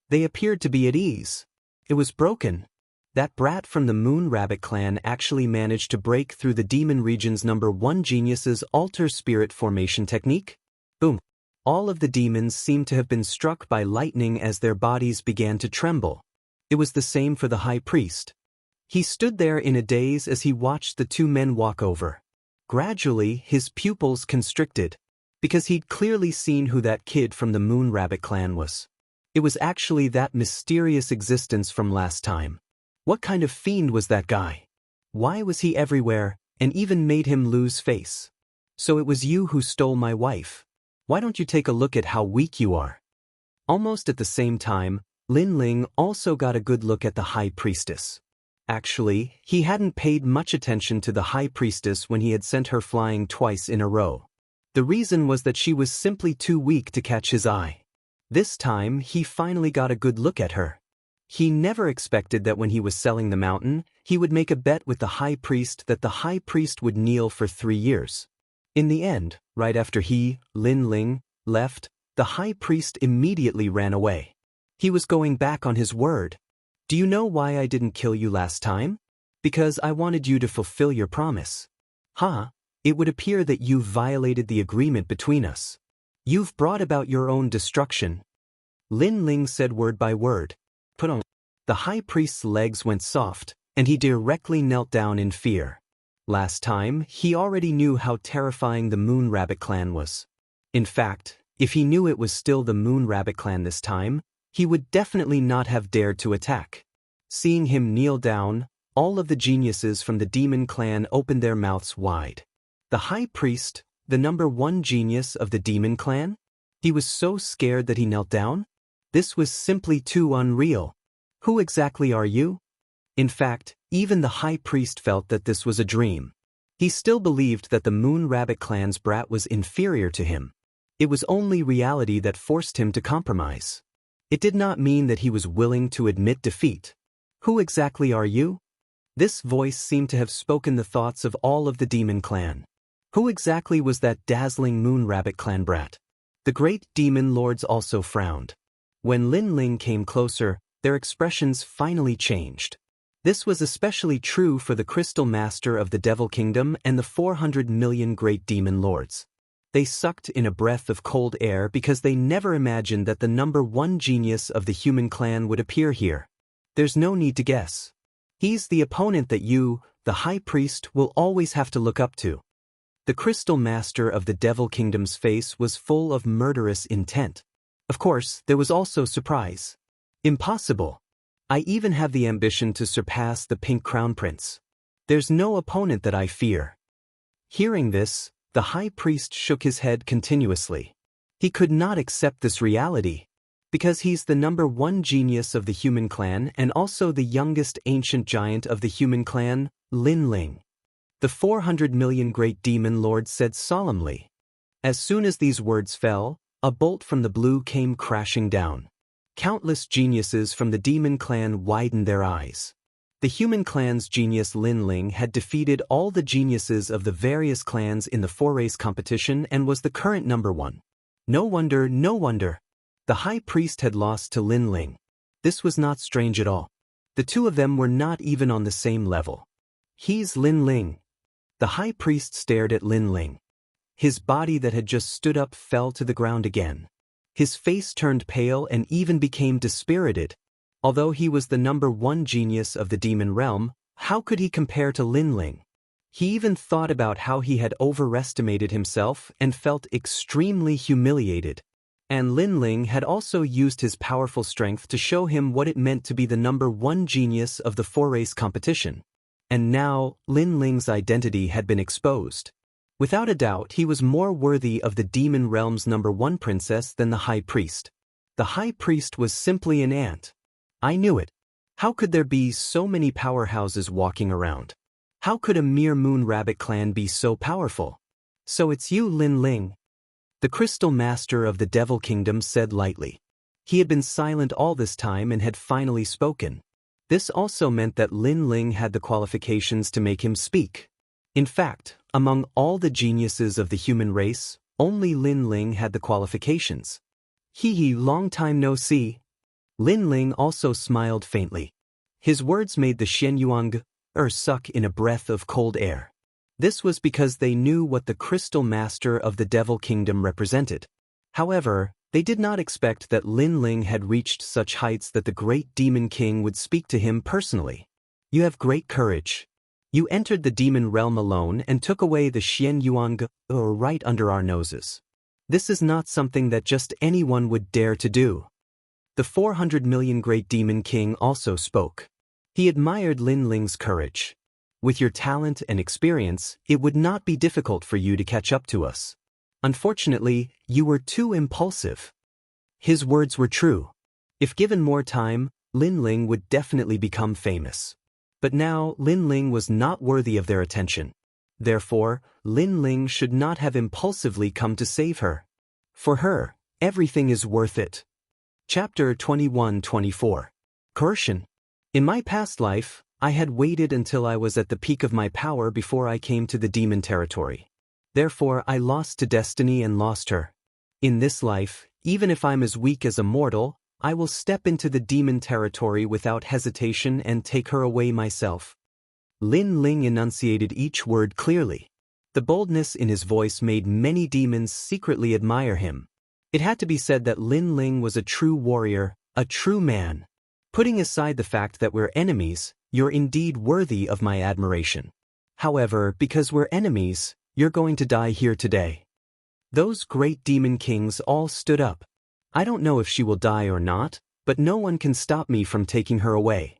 They appeared to be at ease. It was broken. That brat from the Moon Rabbit clan actually managed to break through the demon region's #1 genius's altar spirit formation technique. Boom. All of the demons seemed to have been struck by lightning as their bodies began to tremble. It was the same for the High Priest. He stood there in a daze as he watched the 2 men walk over. Gradually, his pupils constricted, because he'd clearly seen who that kid from the Moon Rabbit clan was. It was actually that mysterious existence from last time. What kind of fiend was that guy? Why was he everywhere, and even made him lose face? So it was you who stole my wife. Why don't you take a look at how weak you are? Almost at the same time, Lin Ling also got a good look at the High Priestess. Actually, he hadn't paid much attention to the High Priestess when he had sent her flying twice in a row. The reason was that she was simply too weak to catch his eye. This time, he finally got a good look at her. He never expected that when he was selling the mountain, he would make a bet with the High Priest that the High Priest would kneel for 3 years. In the end, right after he, Lin Ling, left, the High Priest immediately ran away. He was going back on his word. "Do you know why I didn't kill you last time? Because I wanted you to fulfill your promise." "Huh? It would appear that you've violated the agreement between us. You've brought about your own destruction." Lin Ling said word by word. Put on. The High Priest's legs went soft, and he directly knelt down in fear. Last time, he already knew how terrifying the Moon Rabbit clan was. In fact, if he knew it was still the Moon Rabbit clan this time, he would definitely not have dared to attack. Seeing him kneel down, all of the geniuses from the demon clan opened their mouths wide. The High Priest, the #1 genius of the demon clan? He was so scared that he knelt down? This was simply too unreal. Who exactly are you? In fact, even the High Priest felt that this was a dream. He still believed that the Moon Rabbit clan's brat was inferior to him. It was only reality that forced him to compromise. It did not mean that he was willing to admit defeat. Who exactly are you? This voice seemed to have spoken the thoughts of all of the demon clan. Who exactly was that dazzling moon rabbit clan brat? The great demon lords also frowned. When Lin Ling came closer, their expressions finally changed. This was especially true for the Crystal Master of the Devil Kingdom and the 400 million great demon lords. They sucked in a breath of cold air because they never imagined that the number one genius of the human clan would appear here. There's no need to guess. He's the opponent that you, the High Priest, will always have to look up to. The Crystal Master of the Devil Kingdom's face was full of murderous intent. Of course, there was also surprise. Impossible. I even have the ambition to surpass the Pink Crown Prince. There's no opponent that I fear. Hearing this, the High Priest shook his head continuously. He could not accept this reality, because he's the number one genius of the human clan and also the youngest ancient giant of the human clan, Lin Ling. The 400 million great demon lord said solemnly. As soon as these words fell, a bolt from the blue came crashing down. Countless geniuses from the demon clan widened their eyes. The human clan's genius Lin Ling had defeated all the geniuses of the various clans in the four-race competition and was the current number one. No wonder, no wonder. The High Priest had lost to Lin Ling. This was not strange at all. The two of them were not even on the same level. He's Lin Ling. The High Priest stared at Lin Ling. His body that had just stood up fell to the ground again. His face turned pale and even became dispirited. Although he was the number one genius of the demon realm, how could he compare to Lin Ling? He even thought about how he had overestimated himself and felt extremely humiliated. And Lin Ling had also used his powerful strength to show him what it meant to be the number one genius of the four-race competition. And now, Lin Ling's identity had been exposed. Without a doubt, he was more worthy of the demon realm's number one princess than the High Priest. The High Priest was simply an ant. I knew it. How could there be so many powerhouses walking around? How could a mere moon rabbit clan be so powerful? So it's you, Lin Ling. The Crystal Master of the Devil Kingdom said lightly. He had been silent all this time and had finally spoken. This also meant that Lin Ling had the qualifications to make him speak. In fact, among all the geniuses of the human race, only Lin Ling had the qualifications. Long time no see. Lin Ling also smiled faintly. His words made the Shenyuang suck in a breath of cold air. This was because they knew what the Crystal Master of the Devil Kingdom represented. However, they did not expect that Lin Ling had reached such heights that the great Demon King would speak to him personally. You have great courage. You entered the demon realm alone and took away the Shenyuang right under our noses. This is not something that just anyone would dare to do. The 400 million great demon king also spoke. He admired Lin Ling's courage. With your talent and experience, it would not be difficult for you to catch up to us. Unfortunately, you were too impulsive. His words were true. If given more time, Lin Ling would definitely become famous. But now, Lin Ling was not worthy of their attention. Therefore, Lin Ling should not have impulsively come to save her. For her, everything is worth it. Chapter 21-24. Coercion. In my past life, I had waited until I was at the peak of my power before I came to the demon territory. Therefore, I lost to destiny and lost her. In this life, even if I'm as weak as a mortal, I will step into the demon territory without hesitation and take her away myself. Lin Ling enunciated each word clearly. The boldness in his voice made many demons secretly admire him. It had to be said that Lin Ling was a true warrior, a true man. Putting aside the fact that we're enemies, you're indeed worthy of my admiration. However, because we're enemies, you're going to die here today. Those great demon kings all stood up. I don't know if she will die or not, but no one can stop me from taking her away.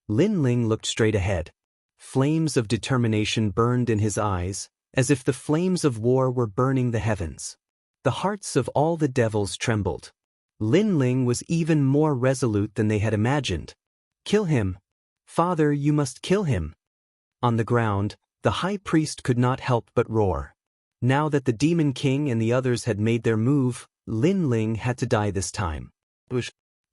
Lin Ling looked straight ahead. Flames of determination burned in his eyes, as if the flames of war were burning the heavens. The hearts of all the devils trembled. Lin Ling was even more resolute than they had imagined. Kill him. Father, you must kill him. On the ground, the High Priest could not help but roar. Now that the Demon King and the others had made their move, Lin Ling had to die this time.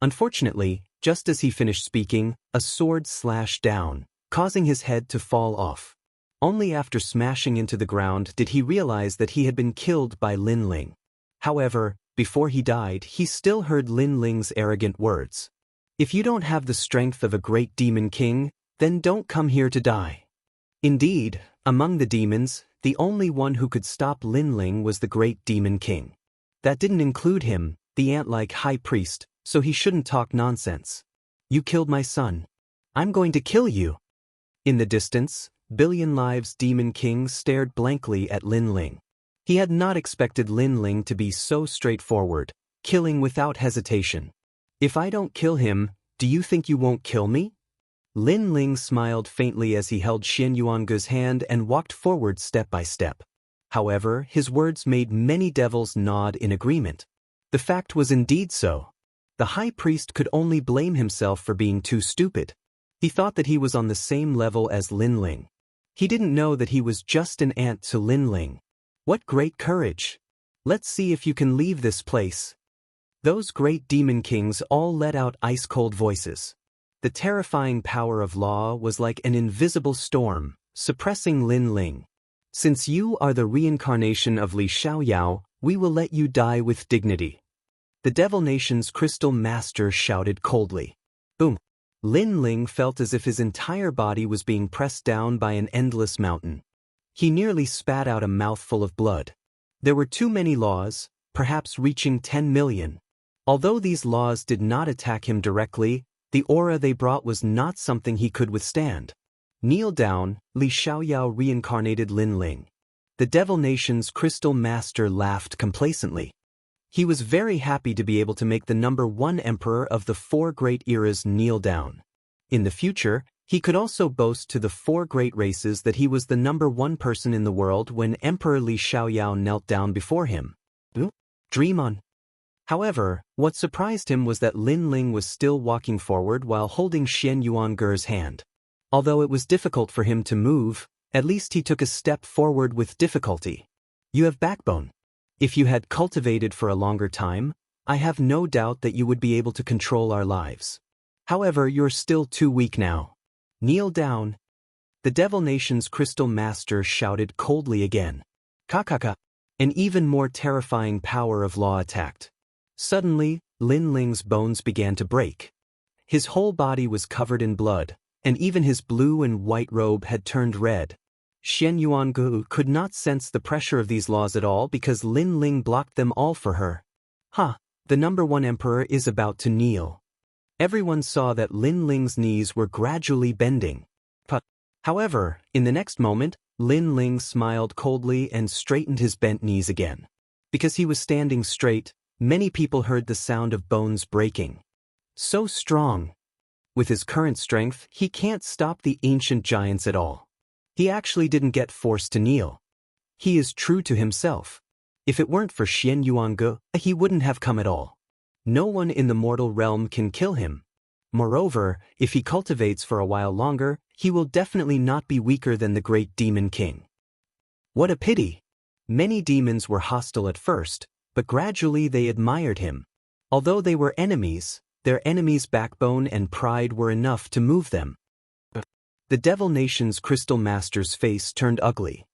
Unfortunately, just as he finished speaking, a sword slashed down, causing his head to fall off. Only after smashing into the ground did he realize that he had been killed by Lin Ling. However, before he died, he still heard Lin Ling's arrogant words. If you don't have the strength of a great demon king, then don't come here to die. Indeed, among the demons, the only one who could stop Lin Ling was the great demon king. That didn't include him, the ant-like high priest, so he shouldn't talk nonsense. You killed my son. I'm going to kill you. In the distance, Billion Lives Demon King stared blankly at Lin Ling. He had not expected Lin Ling to be so straightforward, killing without hesitation. If I don't kill him, do you think you won't kill me? Lin Ling smiled faintly as he held Xian Yuange's hand and walked forward step by step. However, his words made many devils nod in agreement. The fact was indeed so. The high priest could only blame himself for being too stupid. He thought that he was on the same level as Lin Ling. He didn't know that he was just an ant to Lin Ling. What great courage! Let's see if you can leave this place. Those great demon kings all let out ice-cold voices. The terrifying power of law was like an invisible storm, suppressing Lin Ling. Since you are the reincarnation of Li Xiaoyao, we will let you die with dignity. The Devil Nation's crystal master shouted coldly. Boom! Lin Ling felt as if his entire body was being pressed down by an endless mountain. He nearly spat out a mouthful of blood. There were too many laws, perhaps reaching 10 million. Although these laws did not attack him directly, the aura they brought was not something he could withstand. Kneel down, Li Xiaoyao reincarnated Lin Ling. The Devil Nation's crystal master laughed complacently. He was very happy to be able to make the #1 emperor of the 4 great eras kneel down. In the future, he could also boast to the 4 great races that he was the #1 person in the world when Emperor Li Xiaoyao knelt down before him. Dream on. However, what surprised him was that Lin Ling was still walking forward while holding Xian Yuange's hand. Although it was difficult for him to move, at least he took a step forward with difficulty. You have backbone. If you had cultivated for a longer time, I have no doubt that you would be able to control our lives. However, you're still too weak now. Kneel down. The Devil Nation's crystal master shouted coldly again. Kakaka. An even more terrifying power of law attacked. Suddenly, Lin Ling's bones began to break. His whole body was covered in blood, and even his blue and white robe had turned red. Xian Yuange could not sense the pressure of these laws at all because Lin Ling blocked them all for her. The #1 emperor is about to kneel. Everyone saw that Lin Ling's knees were gradually bending. However, in the next moment, Lin Ling smiled coldly and straightened his bent knees again. Because he was standing straight, many people heard the sound of bones breaking. So strong. With his current strength, he can't stop the ancient giants at all. He actually didn't get forced to kneel. He is true to himself. If it weren't for Xian Yuange, he wouldn't have come at all. No one in the mortal realm can kill him. Moreover, if he cultivates for a while longer, he will definitely not be weaker than the great demon king. What a pity! Many demons were hostile at first, but gradually they admired him. Although they were enemies, their enemies' backbone and pride were enough to move them. The Devil Nation's crystal master's face turned ugly.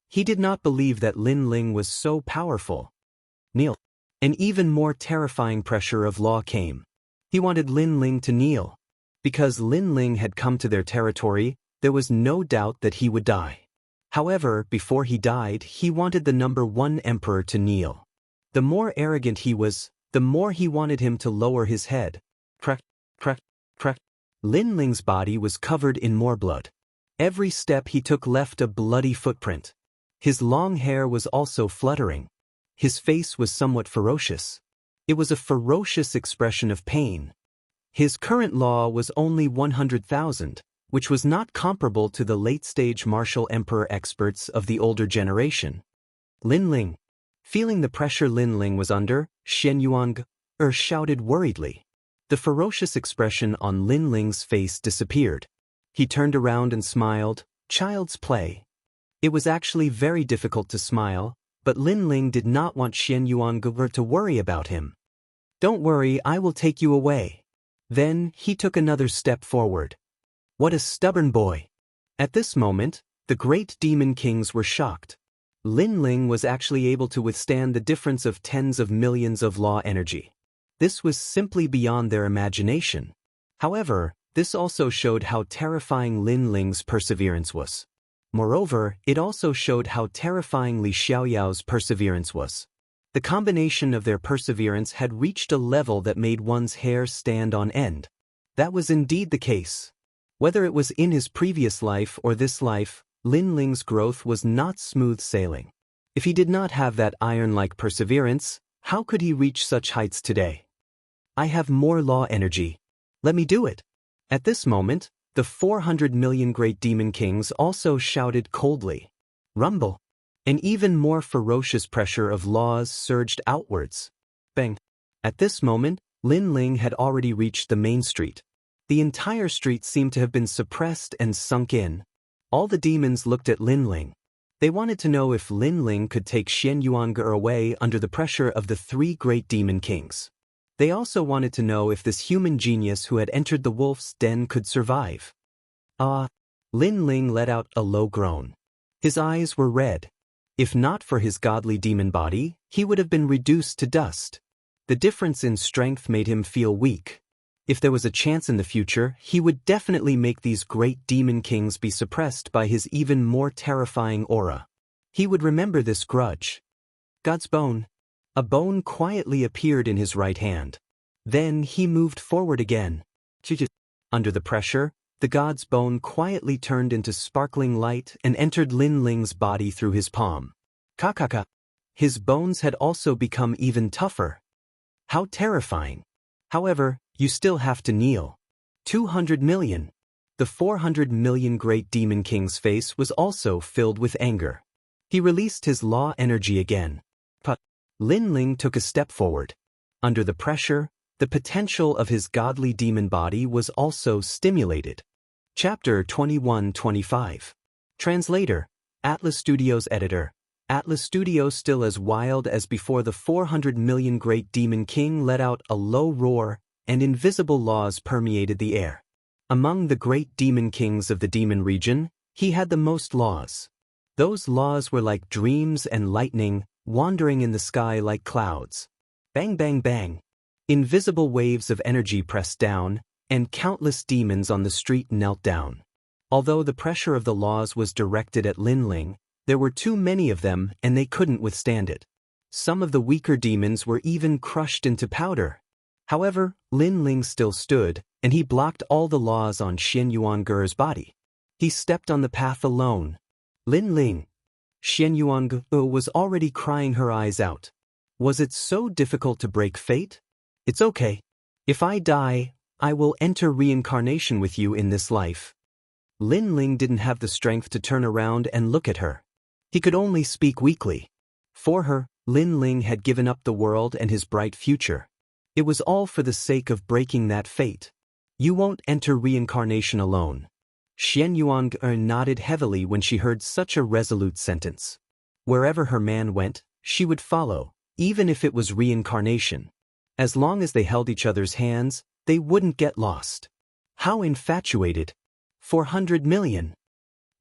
He did not believe that Lin Ling was so powerful. Kneel. An even more terrifying pressure of law came. He wanted Lin Ling to kneel. Because Lin Ling had come to their territory, there was no doubt that he would die. However, before he died, he wanted the #1 emperor to kneel. The more arrogant he was, the more he wanted him to lower his head. Crack, crack, crack. Lin Ling's body was covered in more blood. Every step he took left a bloody footprint. His long hair was also fluttering. His face was somewhat ferocious. It was a ferocious expression of pain. His current law was only 100,000, which was not comparable to the late-stage martial emperor experts of the older generation. Lin Ling. Feeling the pressure Lin Ling was under, Xian Yuange shouted worriedly. The ferocious expression on Lin Ling's face disappeared. He turned around and smiled, child's play. It was actually very difficult to smile, but Lin Ling did not want Xian Yuange to worry about him. Don't worry, I will take you away. Then, he took another step forward. What a stubborn boy. At this moment, the great demon kings were shocked. Lin Ling was actually able to withstand the difference of tens of millions of law energy. This was simply beyond their imagination. However, this also showed how terrifying Lin Ling's perseverance was. Moreover, it also showed how terrifying Li Xiaoyao's perseverance was. The combination of their perseverance had reached a level that made one's hair stand on end. That was indeed the case. Whether it was in his previous life or this life, Lin Ling's growth was not smooth sailing. If he did not have that iron-like perseverance, how could he reach such heights today? I have more law energy. Let me do it. At this moment, the 400 million great demon kings also shouted coldly. Rumble. An even more ferocious pressure of laws surged outwards. Bang. At this moment, Lin Ling had already reached the main street. The entire street seemed to have been suppressed and sunk in. All the demons looked at Lin Ling. They wanted to know if Lin Ling could take Xian Yuange away under the pressure of the three great demon kings. They also wanted to know if this human genius who had entered the wolf's den could survive. Lin Ling let out a low groan. His eyes were red. If not for his godly demon body, he would have been reduced to dust. The difference in strength made him feel weak. If there was a chance in the future, he would definitely make these great demon kings be suppressed by his even more terrifying aura. He would remember this grudge. God's bone. A bone quietly appeared in his right hand. Then he moved forward again. Under the pressure, the god's bone quietly turned into sparkling light and entered Lin Ling's body through his palm. Kakaka. His bones had also become even tougher. How terrifying. However, you still have to kneel. 200 million. The 400 million great demon king's face was also filled with anger. He released his law energy again. But Lin Ling took a step forward. Under the pressure, the potential of his godly demon body was also stimulated. Chapter 21-25. Translator, Atlas Studios Editor. Atlas Studios, still as wild as before the 400 million great demon king, let out a low roar, and invisible laws permeated the air. Among the great demon kings of the demon region, he had the most laws. Those laws were like dreams and lightning, wandering in the sky like clouds. Bang bang bang. Invisible waves of energy pressed down, and countless demons on the street knelt down. Although the pressure of the laws was directed at Lin Ling, there were too many of them and they couldn't withstand it. Some of the weaker demons were even crushed into powder. However, Lin Ling still stood, and he blocked all the laws on Xian Yuange's body. He stepped on the path alone. Lin Ling. Xian Yuange was already crying her eyes out. Was it so difficult to break fate? It's okay. If I die, I will enter reincarnation with you in this life. Lin Ling didn't have the strength to turn around and look at her. He could only speak weakly. For her, Lin Ling had given up the world and his bright future. It was all for the sake of breaking that fate. You won't enter reincarnation alone. Xian Yuange nodded heavily when she heard such a resolute sentence. Wherever her man went, she would follow, even if it was reincarnation. As long as they held each other's hands, they wouldn't get lost. How infatuated. 400 million.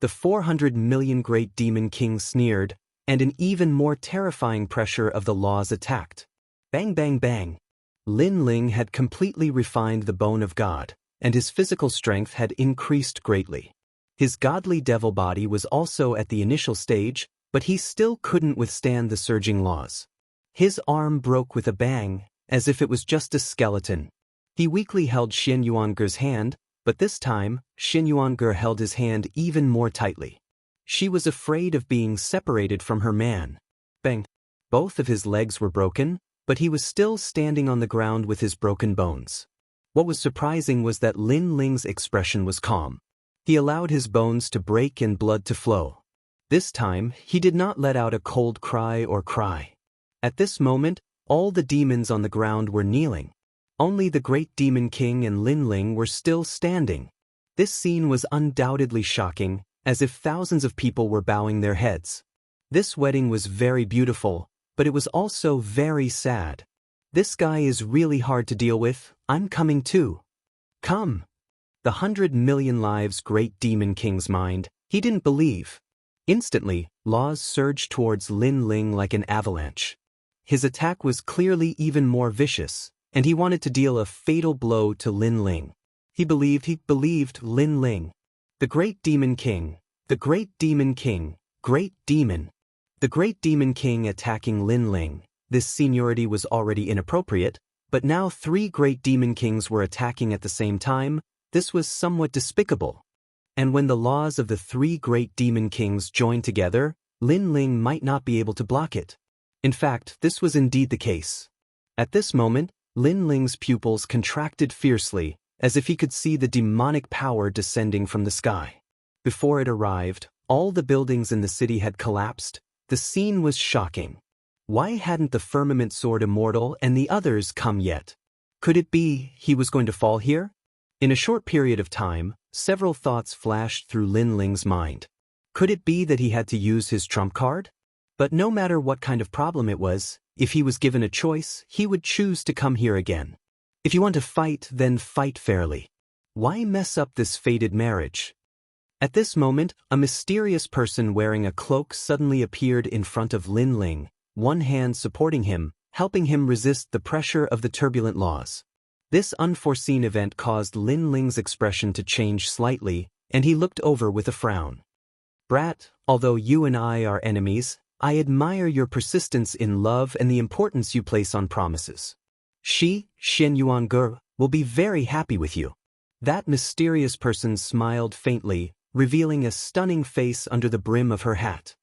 The 400 million great demon king sneered, and an even more terrifying pressure of the laws attacked. Bang bang bang. Lin Ling had completely refined the bone of God, and his physical strength had increased greatly. His godly devil body was also at the initial stage, but he still couldn't withstand the surging laws. His arm broke with a bang, as if it was just a skeleton. He weakly held Xian Yuange's hand, but this time, Xian Yuange held his hand even more tightly. She was afraid of being separated from her man. Bang! Both of his legs were broken, but he was still standing on the ground with his broken bones. What was surprising was that Lin Ling's expression was calm. He allowed his bones to break and blood to flow. This time, he did not let out a cold cry or cry. At this moment, all the demons on the ground were kneeling. Only the great demon king and Lin Ling were still standing. This scene was undoubtedly shocking, as if thousands of people were bowing their heads. This wedding was very beautiful, but it was also very sad. This guy is really hard to deal with, I'm coming too. Come. The 100 million lives Great Demon King's mind, he didn't believe. Instantly, laws surged towards Lin Ling like an avalanche. His attack was clearly even more vicious, and he wanted to deal a fatal blow to Lin Ling. He believed Lin Ling. The Great Demon King, the Great Demon King, Great Demon. The Great Demon King attacking Lin Ling. This seniority was already inappropriate, but now 3 Great Demon Kings were attacking at the same time. This was somewhat despicable. And when the laws of the 3 Great Demon Kings joined together, Lin Ling might not be able to block it. In fact, this was indeed the case. At this moment, Lin Ling's pupils contracted fiercely, as if he could see the demonic power descending from the sky. Before it arrived, all the buildings in the city had collapsed. The scene was shocking. Why hadn't the Firmament Sword Immortal and the others come yet? Could it be he was going to fall here? In a short period of time, several thoughts flashed through Lin Ling's mind. Could it be that he had to use his trump card? But no matter what kind of problem it was, if he was given a choice, he would choose to come here again. If you want to fight, then fight fairly. Why mess up this fated marriage? At this moment, a mysterious person wearing a cloak suddenly appeared in front of Lin Ling, one hand supporting him, helping him resist the pressure of the turbulent laws. This unforeseen event caused Lin Ling's expression to change slightly, and he looked over with a frown. Brat, although you and I are enemies, I admire your persistence in love and the importance you place on promises. She, Shen Yuange, will be very happy with you. That mysterious person smiled faintly, revealing a stunning face under the brim of her hat.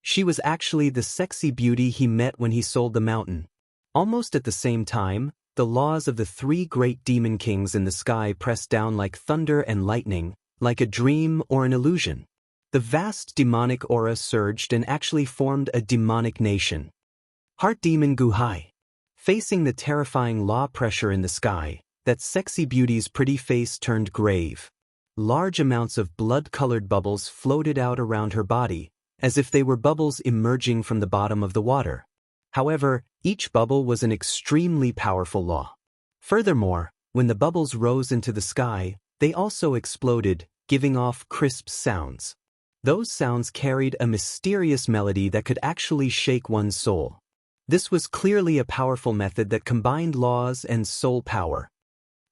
She was actually the sexy beauty he met when he sold the mountain. Almost at the same time, the laws of the 3 Great Demon Kings in the sky pressed down like thunder and lightning, like a dream or an illusion. The vast demonic aura surged and actually formed a demonic nation. Heart Demon Guhai. Facing the terrifying law pressure in the sky, that sexy beauty's pretty face turned grave. Large amounts of blood-colored bubbles floated out around her body, as if they were bubbles emerging from the bottom of the water. However, each bubble was an extremely powerful law. Furthermore, when the bubbles rose into the sky, they also exploded, giving off crisp sounds. Those sounds carried a mysterious melody that could actually shake one's soul. This was clearly a powerful method that combined laws and soul power.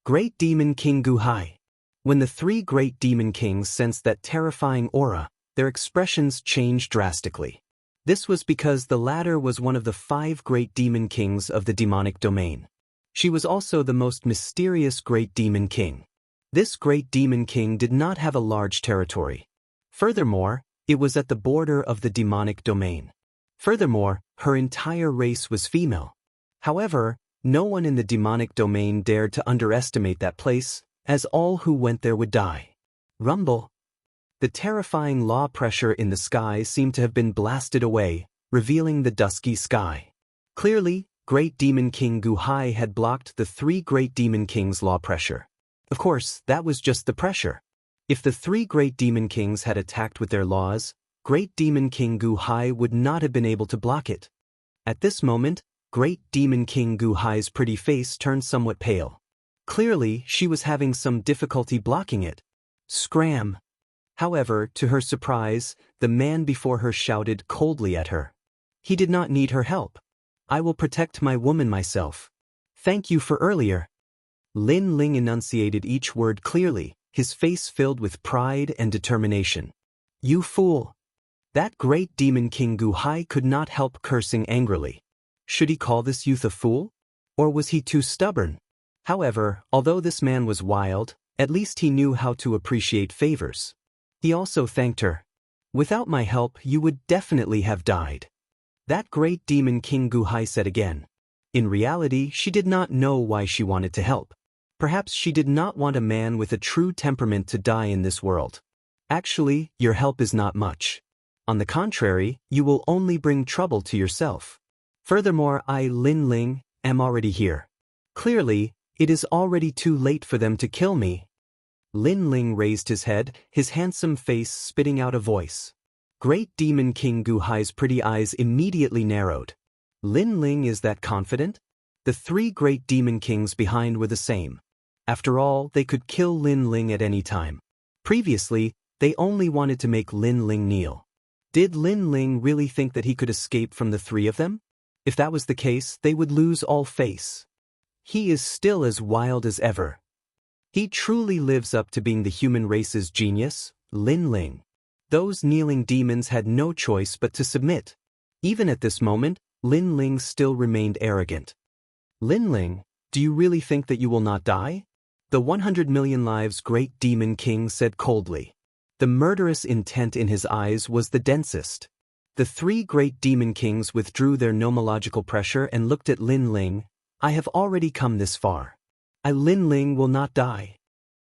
Great Demon King Guhai. When the 3 Great Demon Kings sensed that terrifying aura, their expressions changed drastically. This was because the latter was one of the 5 Great Demon Kings of the demonic domain. She was also the most mysterious Great Demon King. This Great Demon King did not have a large territory. Furthermore, it was at the border of the demonic domain. Furthermore, her entire race was female. However, no one in the demonic domain dared to underestimate that place, as all who went there would die. Rumble. The terrifying law pressure in the sky seemed to have been blasted away, revealing the dusky sky. Clearly, Great Demon King Guhai had blocked the 3 Great Demon Kings' law pressure. Of course, that was just the pressure. If the 3 Great Demon Kings had attacked with their laws, Great Demon King Guhai would not have been able to block it. At this moment, Great Demon King Guhai's pretty face turned somewhat pale. Clearly, she was having some difficulty blocking it. Scram! However, to her surprise, the man before her shouted coldly at her. He did not need her help. I will protect my woman myself. Thank you for earlier. Lin Ling enunciated each word clearly, his face filled with pride and determination. You fool! That Great Demon King Guhai could not help cursing angrily. Should he call this youth a fool? Or was he too stubborn? However, although this man was wild, at least he knew how to appreciate favors. He also thanked her. Without my help, you would definitely have died. That Great Demon King Guhai said again. In reality, she did not know why she wanted to help. Perhaps she did not want a man with a true temperament to die in this world. Actually, your help is not much. On the contrary, you will only bring trouble to yourself. Furthermore, I, Lin Ling, am already here. Clearly, it is already too late for them to kill me. Lin Ling raised his head, his handsome face spitting out a voice. Great Demon King Guhai's pretty eyes immediately narrowed. Lin Ling is that confident? The three great demon kings behind were the same. After all, they could kill Lin Ling at any time. Previously, they only wanted to make Lin Ling kneel. Did Lin Ling really think that he could escape from the three of them? If that was the case, they would lose all face. He is still as wild as ever. He truly lives up to being the human race's genius, Lin Ling. Those kneeling demons had no choice but to submit. Even at this moment, Lin Ling still remained arrogant. Lin Ling, do you really think that you will not die? The 100 million lives great demon king said coldly. The murderous intent in his eyes was the densest. The three great demon kings withdrew their nomological pressure and looked at Lin Ling. I have already come this far. Lin Ling will not die.